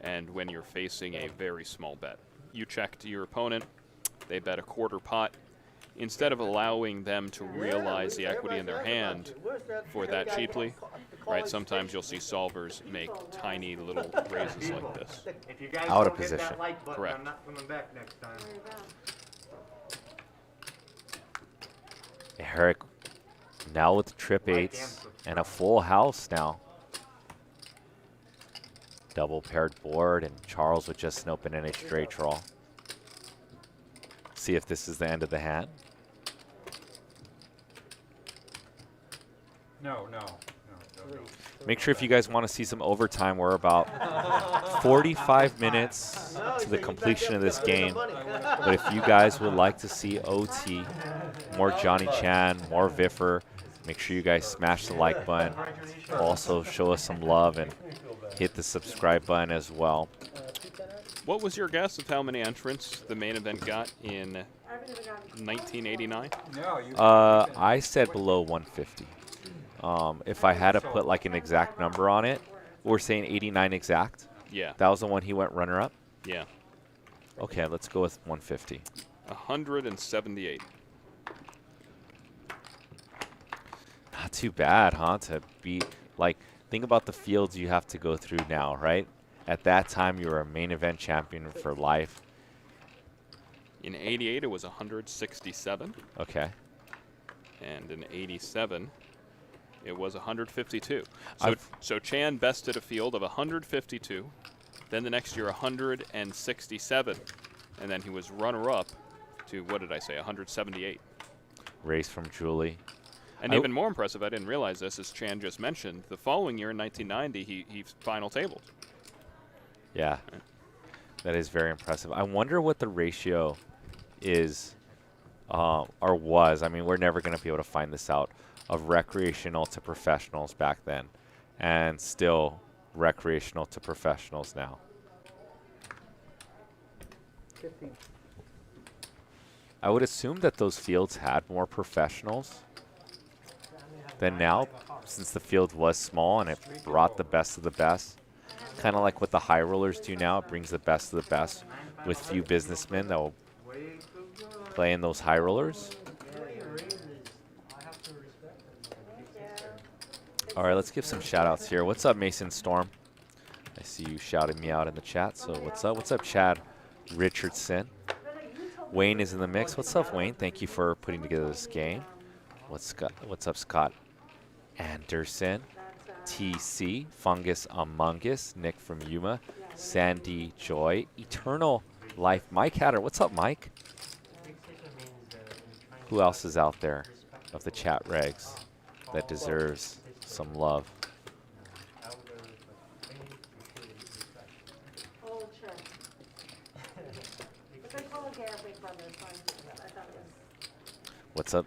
S5: and when you're facing a very small bet. You check to your opponent, they bet a quarter pot. Instead of allowing them to realize the equity in their hand for that cheaply, right? Sometimes you'll see solvers make tiny little raises like this.
S6: If you guys
S1: Out of
S6: don't hit
S1: position.
S6: that like button,
S5: Correct.
S6: I'm not coming back next time.
S1: Eric now with trip eights and a full house now. Double paired board, and Charles with just an open and a straight draw. See if this is the end of the hand.
S9: No.
S1: Make sure if you guys want to see some overtime, we're about 45 minutes to the completion of this game. But if you guys would like to see OT, more Johnny Chan, more VIFFER, make sure you guys smash the like button. Also show us some love and hit the subscribe button as well.
S5: What was your guess of how many entrants the main event got in 1989?
S9: No, you.
S1: I said below 150. If I had to put like an exact number on it, we're saying 89 exact.
S5: Yeah.
S1: That was the one he went runner-up?
S5: Yeah.
S1: Okay, let's go with 150.
S5: 178.
S1: Not too bad, huh? To beat, like, think about the fields you have to go through now, right? At that time, you were a main event champion for life.
S5: In 88, it was 167.
S1: Okay.
S5: And in 87, it was 152.
S1: I've-
S5: So Chan bested a field of 152. Then the next year, 167. And then he was runner-up to, what did I say, 178.
S1: Race from Julie.
S5: And even more impressive, I didn't realize this, as Chan just mentioned, the following year in 1990, he final tabled.
S1: Yeah. That is very impressive. I wonder what the ratio is, or was. I mean, we're never going to be able to find this out, of recreational to professionals back then, and still recreational to professionals now.
S11: 15.
S1: I would assume that those fields had more professionals than now, since the field was small and it brought the best of the best. Kind of like what the high rollers do now. It brings the best of the best with few businessmen that will play in those high rollers. All right, let's give some shout outs here. What's up, Mason Storm? I see you shouting me out in the chat, so what's up? What's up, Chad Richardson? Wayne is in the mix. What's up, Wayne? Thank you for putting together this game. What's up, Scott Anderson? TC, Fungus Among Us, Nick from Yuma, Sandy Joy, Eternal Life, Mike Hatter. What's up, Mike? Who else is out there of the chat regs that deserves some love?
S4: okay, our big brother, so I thought it was.
S1: What's up,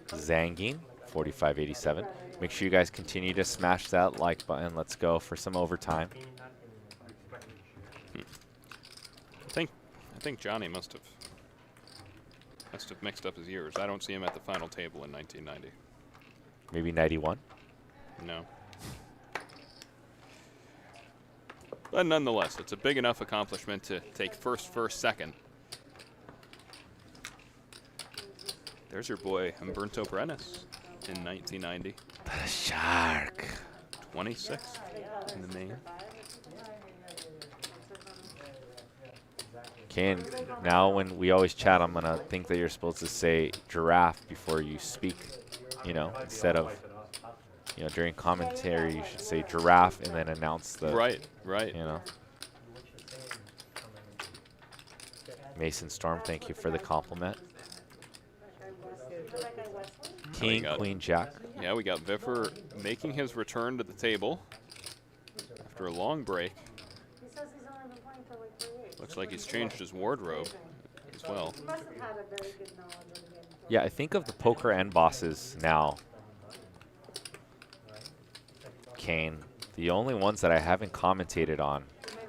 S1: Zangine? 4587. Make sure you guys continue to smash that like button. Let's go for some overtime.
S5: I think Johnny must have mixed up his years. I don't see him at the final table in 1990.
S1: Maybe 91.
S5: No. But nonetheless, it's a big enough accomplishment to take first, second. There's your boy Humberto Brenes in 1990.
S1: The shark.
S5: 26 in the main.
S1: Kane, now when we always chat, I'm going to think that you're supposed to say giraffe before you speak, you know, instead of, you know, during commentary, you should say giraffe and then announce the.
S5: Right.
S1: You know. Mason Storm, thank you for the compliment. King, Queen, Jack.
S5: Yeah, we got VIFFER making his return to the table after a long break. Looks like he's changed his wardrobe as well.
S1: Yeah, I think of the poker end bosses now, Kane, the only ones that I haven't commentated on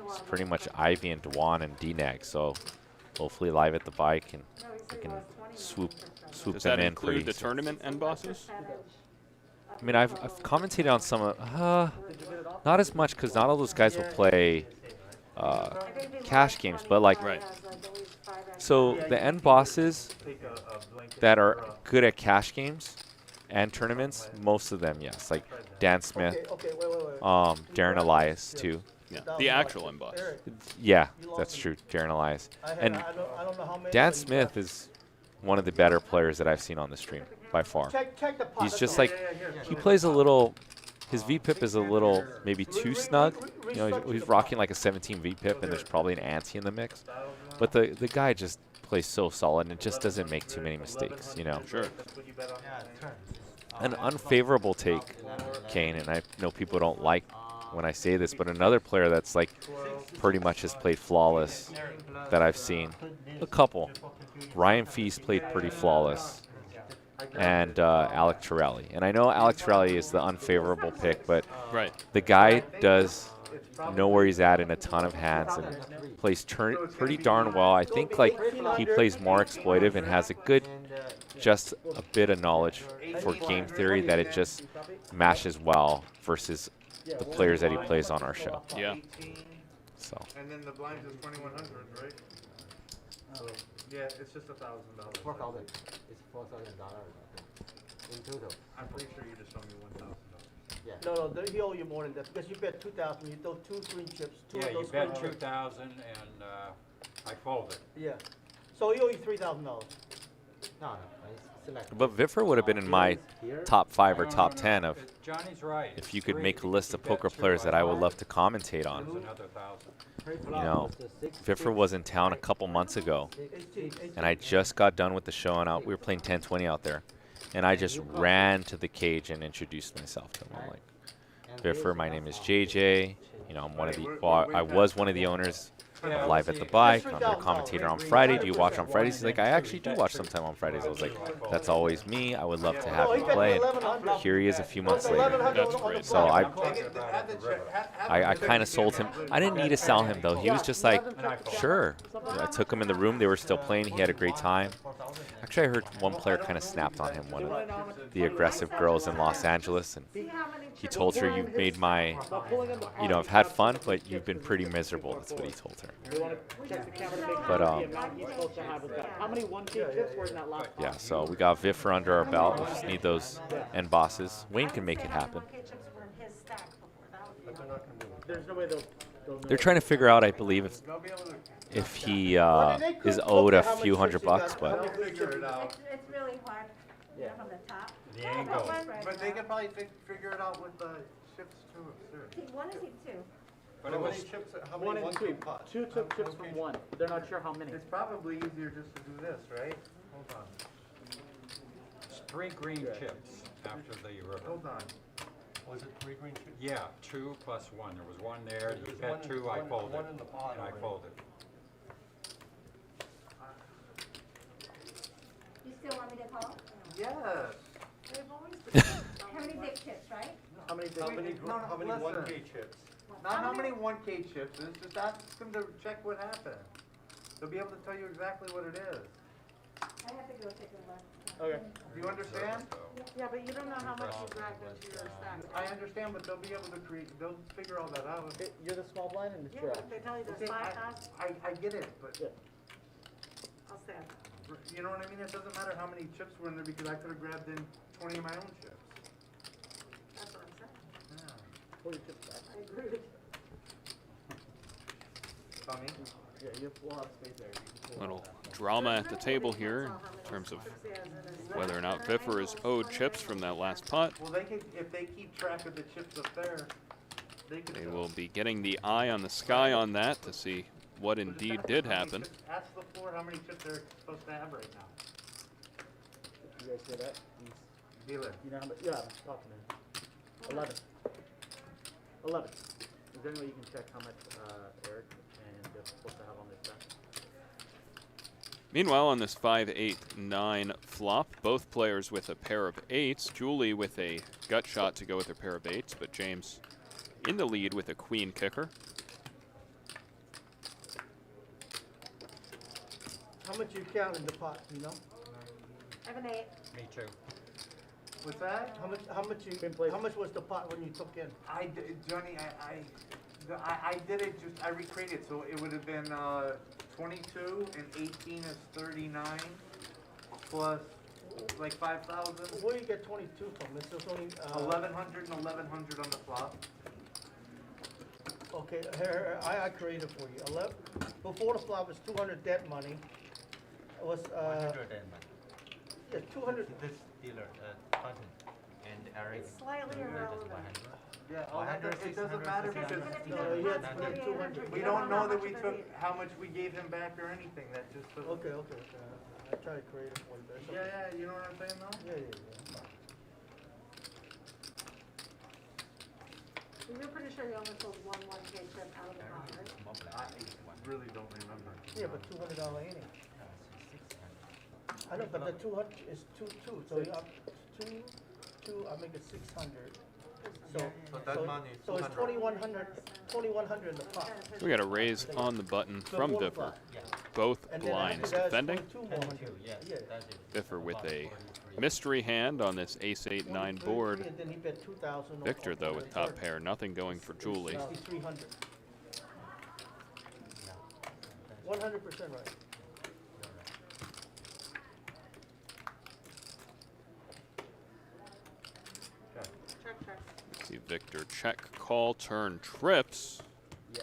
S1: is pretty much Ivy and Dwan and DNAG. So hopefully live at the bike and I can swoop
S5: Does
S1: them
S5: that
S1: in
S5: include
S1: pretty
S5: the tournament end bosses?
S1: I mean, I've commentated on some of, not as much because not all those guys will play cash games, but like, so the end bosses that are good at cash games and tournaments, most of them, yes, like Dan Smith, Darren Elias too.
S5: Yeah, the actual end boss.
S1: Yeah, that's true, Darren Elias. And Dan Smith is one of the better players that I've seen on the stream by far. He's just like, he plays a little, his VPIP is a little maybe too snug. You know, he's rocking like a 17 VPIP and there's probably an Ante in the mix. But the guy just plays so solid and it just doesn't make too many mistakes, you know.
S5: Sure.
S1: An unfavorable take, Kane, and I know people don't like when I say this, but another player that's like pretty much has played flawless that I've seen, a couple. Ryan Feast played pretty flawless, and Alec Torelli. And I know Alec Torelli is the unfavorable pick, but the guy does know where he's at in a ton of hands and plays pretty darn well. I think like he plays more exploitive and has a good, just a bit of knowledge for game theory that it just matches well versus the players that he plays on our show.
S5: Yeah.
S1: So.
S7: And then the blinds is 2,100, right? Yeah, it's just $1,000.
S10: It's $4,000 in total.
S7: I'm pretty sure you just told me $1,000.
S10: Yeah.
S8: No, he owe you more than that because you bet 2,000. You throw 2 green chips.
S9: Yeah, you bet 2,000 and I folded.
S8: Yeah. So he owe you $3,000.
S10: No.
S1: But VIFFER would have been in my top 5 or top 10 of
S9: Johnny's right.
S1: if you could make a list of poker players that I would love to commentate on. You know, VIFFER was in town a couple months ago, and I just got done with the show, and we were playing 10-20 out there, and I just ran to the cage and introduced myself to him. I'm like, VIFFER, my name is JJ. You know, I'm one of the, well, I was one of the owners of Live at the Bike. I'm your commentator on Friday. Do you watch on Fridays? He's like, I actually do watch sometime on Fridays. I was like, that's always me. I would love to have you play. And here he is a few months later.
S5: That's great.
S1: So I kind of sold him. I didn't need to sell him, though. He was just like, sure. I took him in the room. They were still playing. He had a great time. Actually, I heard one player kind of snapped on him, one of the aggressive girls in Los Angeles. And he told her, you've made my, you know, I've had fun, but you've been pretty miserable. That's what he told her. But
S11: how many 1K chips were in that last
S1: yeah, so we got VIFFER under our belt. We just need those end bosses. Wayne can make it happen.
S11: There's no way they'll
S1: They're trying to figure out, I believe, if he is owed a few $100, but
S4: It's really hard, you know, from the top.
S9: The angle.
S7: But they could probably figure it out with the chips too. Sure.
S4: One is he two?
S9: But it was
S7: chips, how
S11: one
S7: many
S11: and
S7: ones
S11: two.
S7: you cut?
S11: 2 took chips from 1. They're not sure how many.
S7: It's probably easier just to do this, right? Hold on.
S9: 3 green chips after the river.
S7: Hold on.
S3: Was it 3 green chips?
S9: Yeah, 2 plus 1. There was 1 there. You bet 2, I folded.
S3: One in the pot
S9: And I
S3: already.
S9: folded.
S4: Paul?
S6: Yes.
S4: They've always been.
S13: How many big chips, right?
S3: How many,
S6: How many listen.
S3: 1K chips?
S6: Not how many 1K chips is, just ask them to check what happened. They'll be able to tell you exactly what it is.
S13: I have to go take a look.
S6: Okay. Do you understand?
S4: Yeah, but you don't know how much you dragged into your stack.
S6: I understand, but they'll be able to they'll figure all that out.
S11: You're the small blind and the
S4: Yeah, but
S11: trash.
S4: if they tell you
S6: Okay,
S4: there's 5,000,
S6: I get it, but
S4: I'll stand.
S6: you know what I mean? It doesn't matter how many chips were in there because I could have grabbed in 20 of my own chips.
S4: That's what I'm saying.
S6: Yeah.
S11: Pull your chips back.
S4: I agree with you.
S6: Tommy?
S11: Yeah, we'll have space there. You can pull
S5: Little
S11: all that.
S5: drama at the table here in terms of whether or not VIFFER is owed chips from that last putt.
S6: Well, they could, if they keep track of the chips up there, they could.
S5: They will be getting the eye on the sky on that to see what
S6: So just
S5: indeed
S6: ask
S5: did
S6: how many
S5: happen.
S6: chips- Ask the floor how many chips they're supposed to have right now.
S11: You guys hear that?
S6: Dealer.
S11: You know how much? Yeah, I'm talking to him. 11. 11. Is there any way you can check how much Eric and Jeff are supposed to have on this stack?
S5: Meanwhile, on this 5-8-9 flop, both players with a pair of 8s. Julie with a gut shot to go with her pair of 8s, but James in the lead with a queen kicker.
S8: How much you count in the pot, you know?
S4: I have an 8.
S9: Me too.
S6: What's that?
S8: How much was the pot when you took in?
S6: Johnny, I did it just, I recreated, so it would have been 22 and 18 is 39 plus like 5,000.
S8: Where do you get 22 from? It's just only
S6: 1,100 and 1,100 on the flop.
S8: Okay, here, I created for you. 11 before the flop was 200 dead money. It was
S10: 100 and
S8: yeah, 200.
S10: this dealer, Cotton and Eric.
S4: It's slightly irrelevant.
S6: Yeah,
S10: 100,
S6: it doesn't matter
S10: 600,
S6: because
S8: No, he had to pay 200.
S6: we don't know that we took how much we gave him back or anything. That just doesn't.
S8: Okay. I try to create it for you. But it's okay.
S6: Yeah, you know what I'm saying though?
S8: Yeah.
S4: You're pretty sure you only sold one 1K chip out of the pot, right?
S6: I really don't remember.
S8: Yeah, but $200 ain't it? I know, but the 200 is 2. So you up 2. I make it 600. So
S3: that money is
S8: so it's
S3: 200.
S8: 2,100 in the pot.
S5: We got a raise on the button from
S8: Before the
S5: VIFFER.
S8: flop.
S5: Both
S8: And then
S5: blinds
S8: after that, it's
S5: defending.
S8: 22,100.
S10: Yes,
S8: Yeah.
S10: that is.
S5: VIFFER with a mystery hand on this ace-8-9 board.
S8: And then he bet 2,000
S5: Victor, though, with top pair. Nothing going for Julie.
S8: 6,300. 100% right.
S4: Check.
S5: See Victor check, call, turn, trips.
S11: Yeah.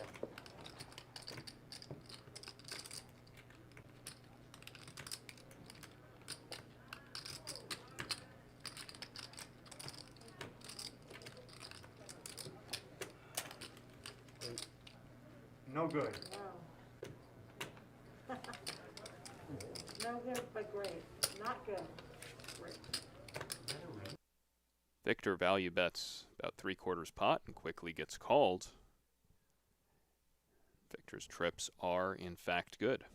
S6: No good.
S4: No. No good, but great. Not good. Great.
S5: Victor value bets about 3/4 pot and quickly gets called. Victor's trips are, in fact, good.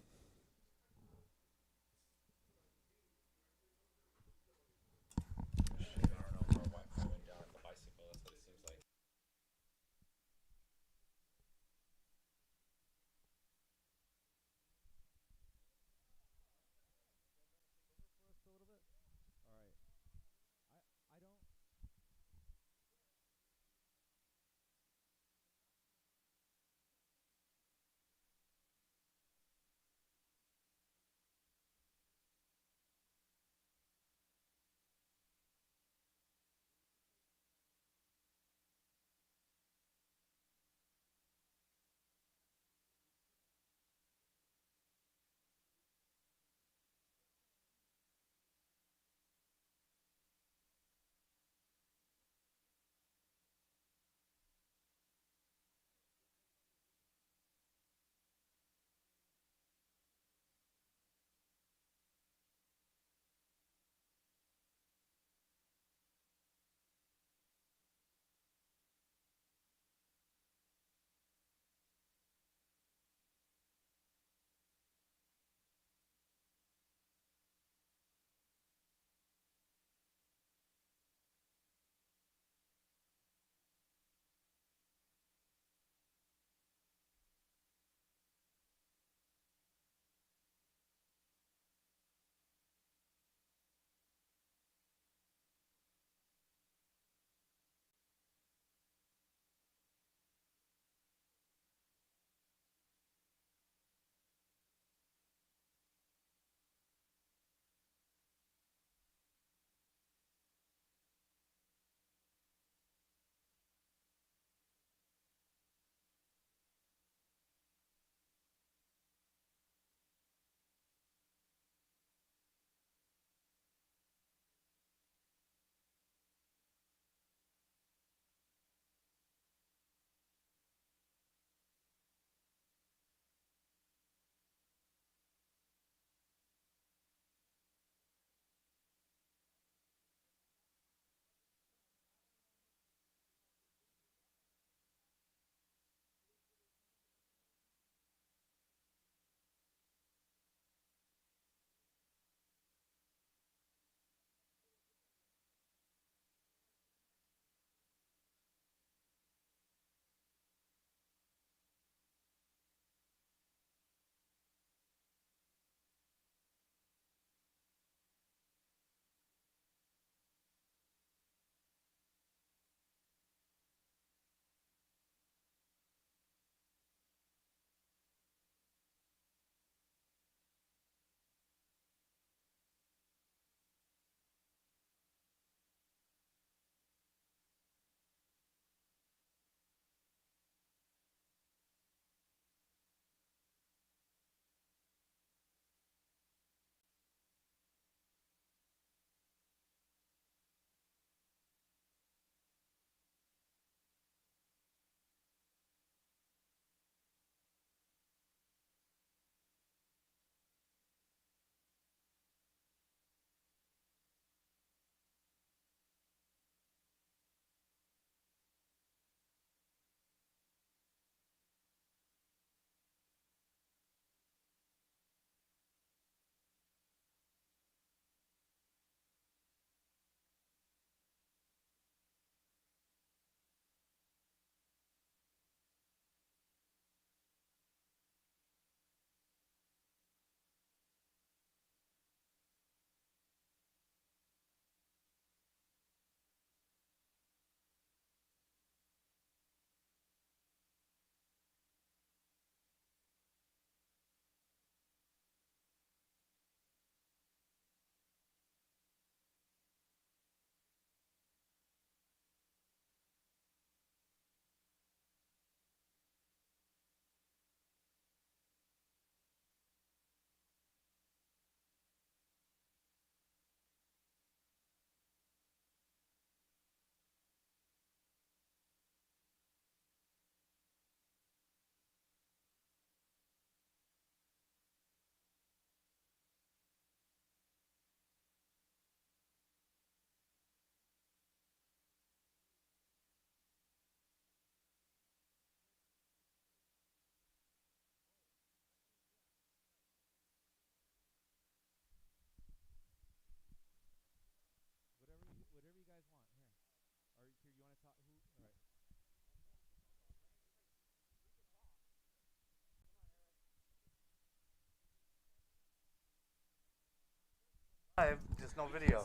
S3: live, just no video.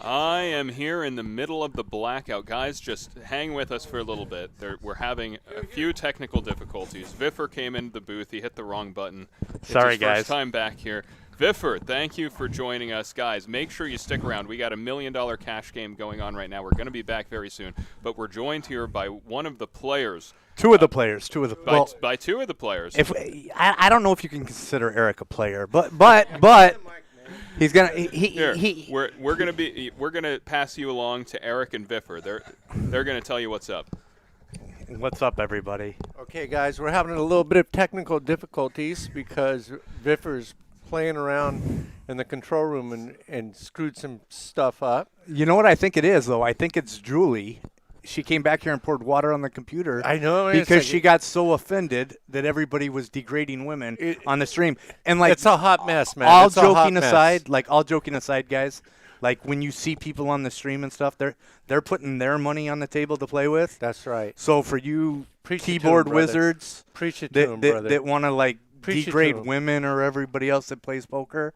S5: I am here in the middle of the blackout. Guys, just hang with us for a little bit. We're having a few technical difficulties. VIFFER came into the booth. He hit the wrong button.
S1: Sorry,
S5: it's his
S1: guys.
S5: First time back here. VIFFER, thank you for joining us. Guys, make sure you stick around. We got a $1 million cash game going on right now. We're going to be back very soon. But we're joined here by one of the players.
S14: Two of the players.
S5: By two of the players.
S14: If I don't know if you can consider Eric a player, but he's gonna
S5: we're gonna pass you along to Eric and VIFFER. They're gonna tell you what's up.
S14: What's up, everybody?
S3: Okay, guys, we're having a little bit of technical difficulties because VIFFER's playing around in the control room and screwed some stuff up.
S14: You know what I think it is, though? I think it's Julie. She came back here and poured water on the computer.
S3: I know.
S14: Because she got so offended that everybody was degrading women on the stream. And like,
S3: it's a hot mess, man.
S14: All joking aside, guys, like when you see people on the stream and stuff, they're putting their money on the table to play with.
S3: That's right.
S14: So for you
S3: Preach
S14: keyboard wizards
S3: that
S14: want to like degrade women or everybody else that plays poker,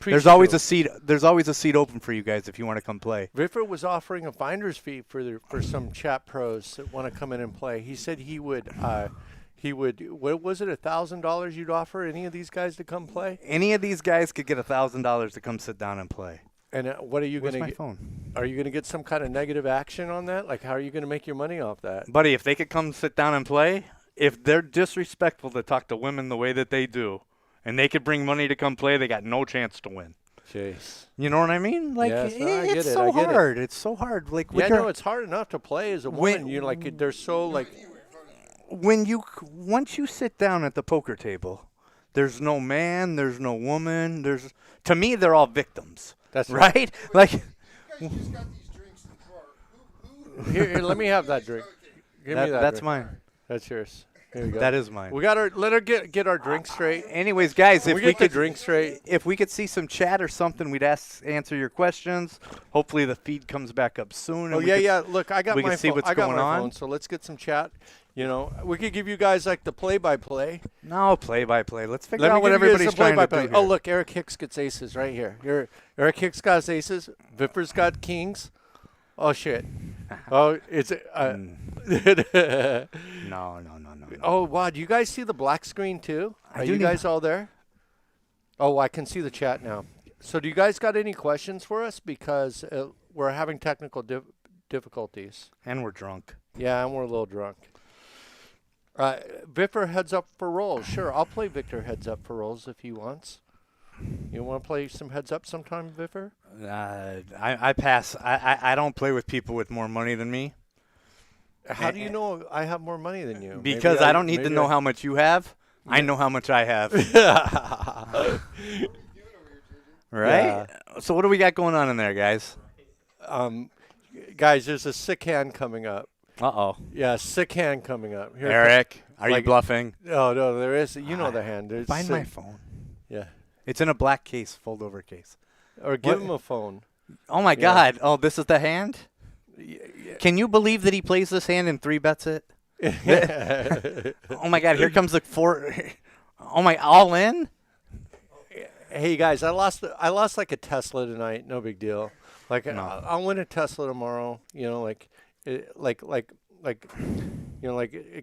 S14: there's always a seat open for you guys if you want to come play.
S3: VIFFER was offering a finder's fee for some chat pros that want to come in and play. He said he would what was it, $1,000 you'd offer any of these guys to come play?
S14: Any of these guys could get $1,000 to come sit down and play.
S3: And what are you going to get?
S14: Phone?
S3: Are you going to get some kind of negative action on that? Like, how are you going to make your money off that?
S14: Buddy, if they could come sit down and play, if they're disrespectful to talk to women the way that they do, and they could bring money to come play, they got no chance to win.
S3: Jeez.
S14: You know what I mean? Like,
S3: yes,
S14: it's so hard. It's so hard. Like,
S3: it's hard enough to play as a woman. You're like, they're so like.
S14: Once you sit down at the poker table, there's no man, there's no woman. To me, they're all victims.
S3: That's
S14: right. Like,
S3: here, let me have that drink. Give me that.
S14: That's
S3: drink.
S14: mine.
S3: That's yours. Here we go.
S14: That is mine.
S3: We got let her get our drink straight.
S14: Anyways, guys, if we could
S3: drink straight,
S14: if we could see some chat or something, we'd answer your questions. Hopefully, the feed comes back up soon.
S3: Oh yeah. Look, I got my phone.
S14: I got my
S3: phone. So let's get some chat. You know, we could give you guys like the play-by-play.
S14: No play-by-play. Let's figure out what everybody's trying to do here.
S3: Oh, look, Eric Hicks gets aces right here. Eric Hicks got aces. VIFFER's got kings. Oh shit. Oh, it's
S14: No.
S3: Oh wow, do you guys see the black screen too? Are you guys all there? Oh, I can see the chat now. So do you guys got any questions for us? Because we're having technical difficulties.
S14: And we're drunk.
S3: Yeah, and we're a little drunk. VIFFER heads up for rolls. Sure, I'll play Victor heads up for rolls if he wants. You want to play some heads up sometime, VIFFER?
S14: I pass. I don't play with people with more money than me.
S3: How do you know I have more money than you?
S14: Because I don't need to know how much you have. I know how much I have. Right?
S3: Yeah.
S14: So what do we got going on in there, guys?
S3: Guys, there's a sick hand coming up.
S14: Uh-oh.
S3: Yeah, sick hand coming up. Here
S14: Eric, are you bluffing?
S3: No, there is. You know the hand. There's
S14: Find my phone.
S3: Yeah.
S14: It's in a black case, fold-over case.
S3: Or give him a phone.
S14: Oh, my God. Oh, this is the hand? Yeah. Can you believe that he plays this hand and 3-bets it? Oh, my God. Here comes the 4. Oh, my. All in?
S3: Hey, guys, I lost like a Tesla tonight. No big deal. Like, no. I'll win a Tesla tomorrow. You know, it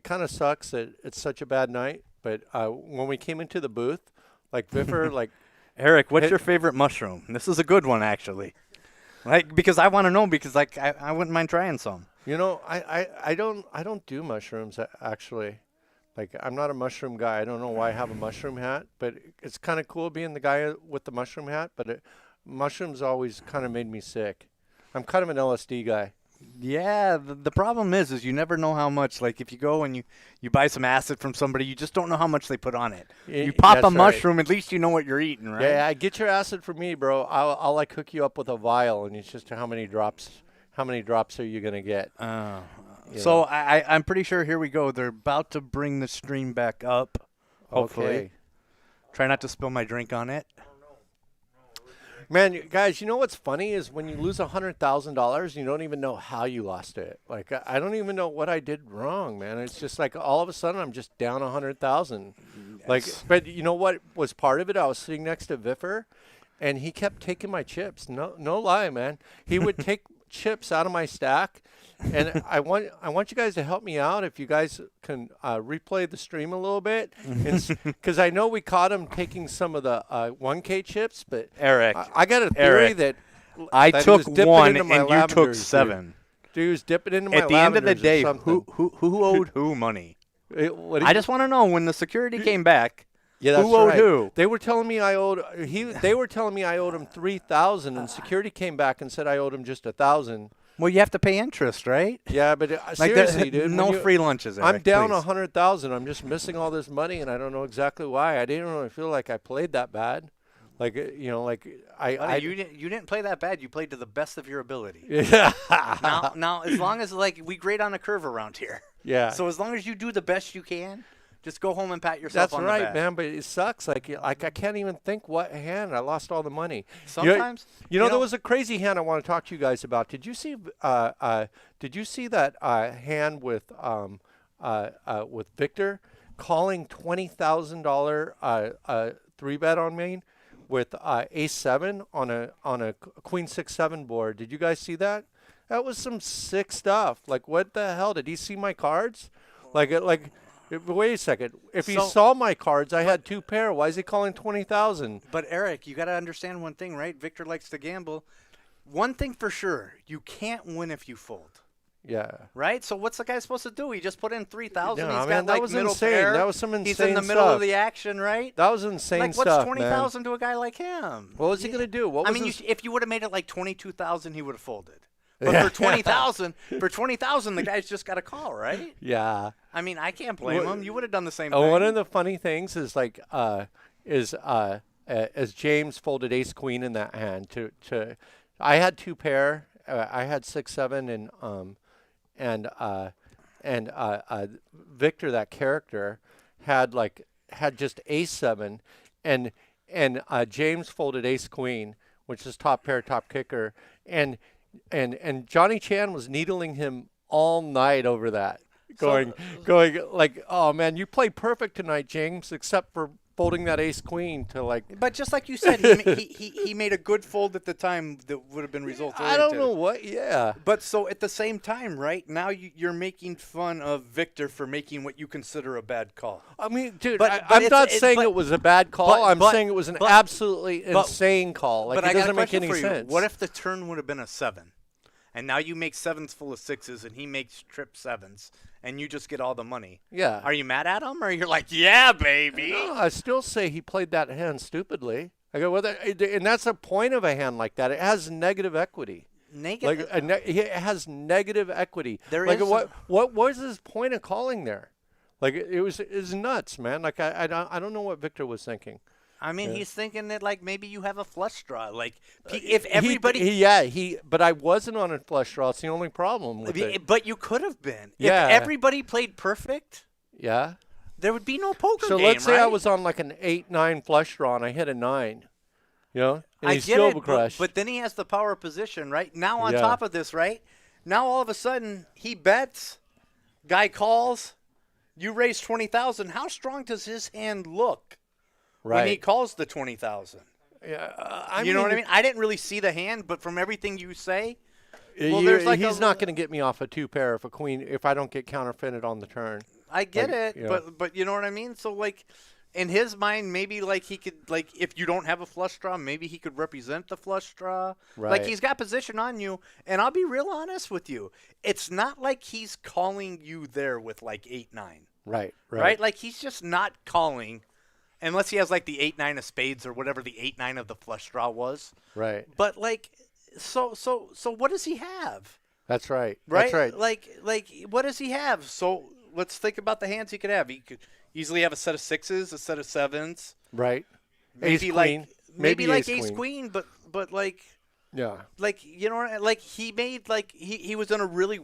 S3: kind of sucks that it's such a bad night. But when we came into the booth, like VIFFER, like
S14: Eric, what's your favorite mushroom? This is a good one, actually. Like, because I want to know, because like I wouldn't mind trying some.
S3: You know, I don't do mushrooms actually. Like, I'm not a mushroom guy. I don't know why I have a mushroom hat, but it's kind of cool being the guy with the mushroom hat. But mushrooms always kind of made me sick. I'm kind of an LSD guy.
S14: Yeah, the problem is you never know how much. Like, if you go and you buy some acid from somebody, you just don't know how much they put on it. You pop a mushroom, at least you know what you're eating, right?
S3: Yeah, get your acid from me, bro. I'll like hook you up with a vial, and it's just how many drops are you gonna get?
S14: So I'm pretty sure. Here we go. They're about to bring the stream back up. Hopefully.
S3: Okay.
S14: Try not to spill my drink on it.
S3: Man, guys, you know what's funny is when you lose $100,000, you don't even know how you lost it. Like, I don't even know what I did wrong, man. It's just like all of a sudden I'm just down 100,000. Yes. Like, but you know what was part of it? I was sitting next to VIFFER, and he kept taking my chips. No lie, man. He would take chips out of my stack, and I want you guys to help me out. If you guys can replay the stream a little bit, because I know we caught him taking some of the 1K chips, but
S14: Eric,
S3: I got a theory that
S14: I
S3: that he
S14: took
S3: was dipping
S14: one
S3: into my
S14: and you took
S3: lavenders, dude.
S14: 7.
S3: Dude, he was dipping into my
S14: At the end of the
S3: lavenders or
S14: day,
S3: something.
S14: who owed who money?
S3: What do
S14: I
S3: you-
S14: just want to know when the security came back.
S3: Yeah, that's
S14: who owed
S3: right.
S14: who?
S3: They were telling me I owed They were telling me I owed him 3,000, and security came back and said I owed him just 1,000.
S14: Well, you have to pay interest, right?
S3: Yeah, but
S14: Like
S3: seriously, dude,
S14: no
S3: when
S14: free lunches.
S3: I'm
S14: Eric,
S3: down
S14: please.
S3: 100,000. I'm just missing all this money, and I don't know exactly why. I didn't really feel like I played that bad. Like like
S14: Buddy, you didn't play that bad. You played to the best of your ability.
S3: Yeah.
S14: now, as long as like we grade on a curve around here.
S3: Yeah.
S14: So as long as you do the best you can, just go home and pat yourself
S3: That's
S14: on the
S3: right,
S14: back.
S3: man. But it sucks. Like I can't even think what hand. I lost all the money.
S14: Sometimes,
S3: you know, there was a crazy hand I want to talk to you guys about. Did you see? Did you see that hand with Victor calling $20,000 3-bet on me with Ace-7 on a Queen 6-7 board? Did you guys see that? That was some sick stuff. Like, what the hell? Did he see my cards? Wait a second. If he saw my cards, I had 2 pair. Why is he calling 20,000?
S14: But Eric, you got to understand one thing, right? Victor likes to gamble. One thing for sure, you can't win if you fold.
S3: Yeah.
S14: Right? So what's the guy supposed to do? He just put in 3,000.
S3: No,
S14: He's
S3: man,
S14: got
S3: that
S14: like
S3: was
S14: middle
S3: insane.
S14: pair.
S3: That was some
S14: He's in the
S3: insane
S14: middle of
S3: stuff.
S14: the action, right?
S3: That was insane
S14: like,
S3: stuff,
S14: what's
S3: man.
S14: 20,000 to a guy like him?
S3: What was he going to do? What
S14: I
S3: was
S14: mean,
S3: his-
S14: if you would have made it like 22,000, he would have folded. But for 20,000, the guy's just got a call, right?
S3: Yeah.
S14: I mean, I can't blame him. You would have done the same
S3: One
S14: thing.
S3: of the funny things is like as James folded Ace Queen in that hand to I had 2 pair. I had 6-7 and Victor, that character, had just Ace-7 and James folded Ace Queen, which is top pair, top kicker, and Johnny Chan was needling him all night over that, going like, oh man, you played perfect tonight, James, except for folding that Ace Queen to like.
S14: But just like you said, he made a good fold at the time that would have been result
S3: I don't
S14: oriented.
S3: know what. Yeah.
S14: But so at the same time, right now you're making fun of Victor for making what you consider a bad call.
S3: I mean, dude,
S14: But
S3: I'm
S14: it's-
S3: not
S14: it's-
S3: saying
S14: but-
S3: it was a bad call.
S14: but-
S3: I'm
S14: but-
S3: saying it was an
S14: but-
S3: absolutely
S14: but-
S3: insane call. Like,
S14: but
S3: it
S14: I got
S3: doesn't
S14: a
S3: make
S14: question
S3: any
S14: for you.
S3: sense.
S14: What if the turn would have been a 7, and now you make 7s full of 6s, and he makes trip 7s, and you just get all the money?
S3: Yeah.
S14: Are you mad at him, or you're like, yeah, baby?
S3: No, I still say he played that hand stupidly. I go, well, and that's the point of a hand like that. It has negative equity.
S14: Negative.
S3: It has negative equity.
S14: There
S3: like,
S14: is
S3: what was his point of calling there? Like, it was nuts, man. Like, I don't know what Victor was thinking.
S14: I mean, he's thinking that like maybe you have a flush draw. Like if everybody,
S3: but I wasn't on a flush draw. It's the only problem with it.
S14: But you could have been.
S3: Yeah.
S14: If everybody played perfect,
S3: Yeah.
S14: there would be no poker
S3: So
S14: game,
S3: let's say I
S14: right?
S3: was on like an 8-9 flush draw and I hit a 9. You know, and
S14: I
S3: he's
S14: get
S3: still
S14: it,
S3: crushed.
S14: but then he has the power position, right? Now on
S3: Yeah.
S14: top of this, right? Now all of a sudden he bets, guy calls, you raise 20,000. How strong does his hand look when he
S3: Right.
S14: calls the 20,000?
S3: Yeah,
S14: You know what I mean? I didn't really see the hand, but from everything you say, well,
S3: You-
S14: there's like
S3: he's
S14: a,
S3: not going to get me off a 2 pair if a queen if I don't get counterfeited on the turn.
S14: I get
S3: Like,
S14: it,
S3: you know.
S14: but you know what I mean? So like in his mind, maybe like he could like if you don't have a flush draw, maybe he could represent the flush draw. Like
S3: Right.
S14: he's got position on you, and I'll be real honest with you. It's not like he's calling you there with like 8-9.
S3: Right.
S14: Right? Like he's just not calling unless he has like the 8-9 of spades or whatever the 8-9 of the flush draw was.
S3: Right.
S14: But like so what does he have?
S3: That's right.
S14: Right?
S3: That's right.
S14: Like what does he have? So let's think about the hands he could have. He could easily have a set of 6s, a set of 7s.
S3: Right.
S14: Maybe
S3: Ace
S14: like
S3: queen.
S14: maybe like
S3: ace
S14: ace queen, but like
S3: Yeah.
S14: like you know like he made like he was in a really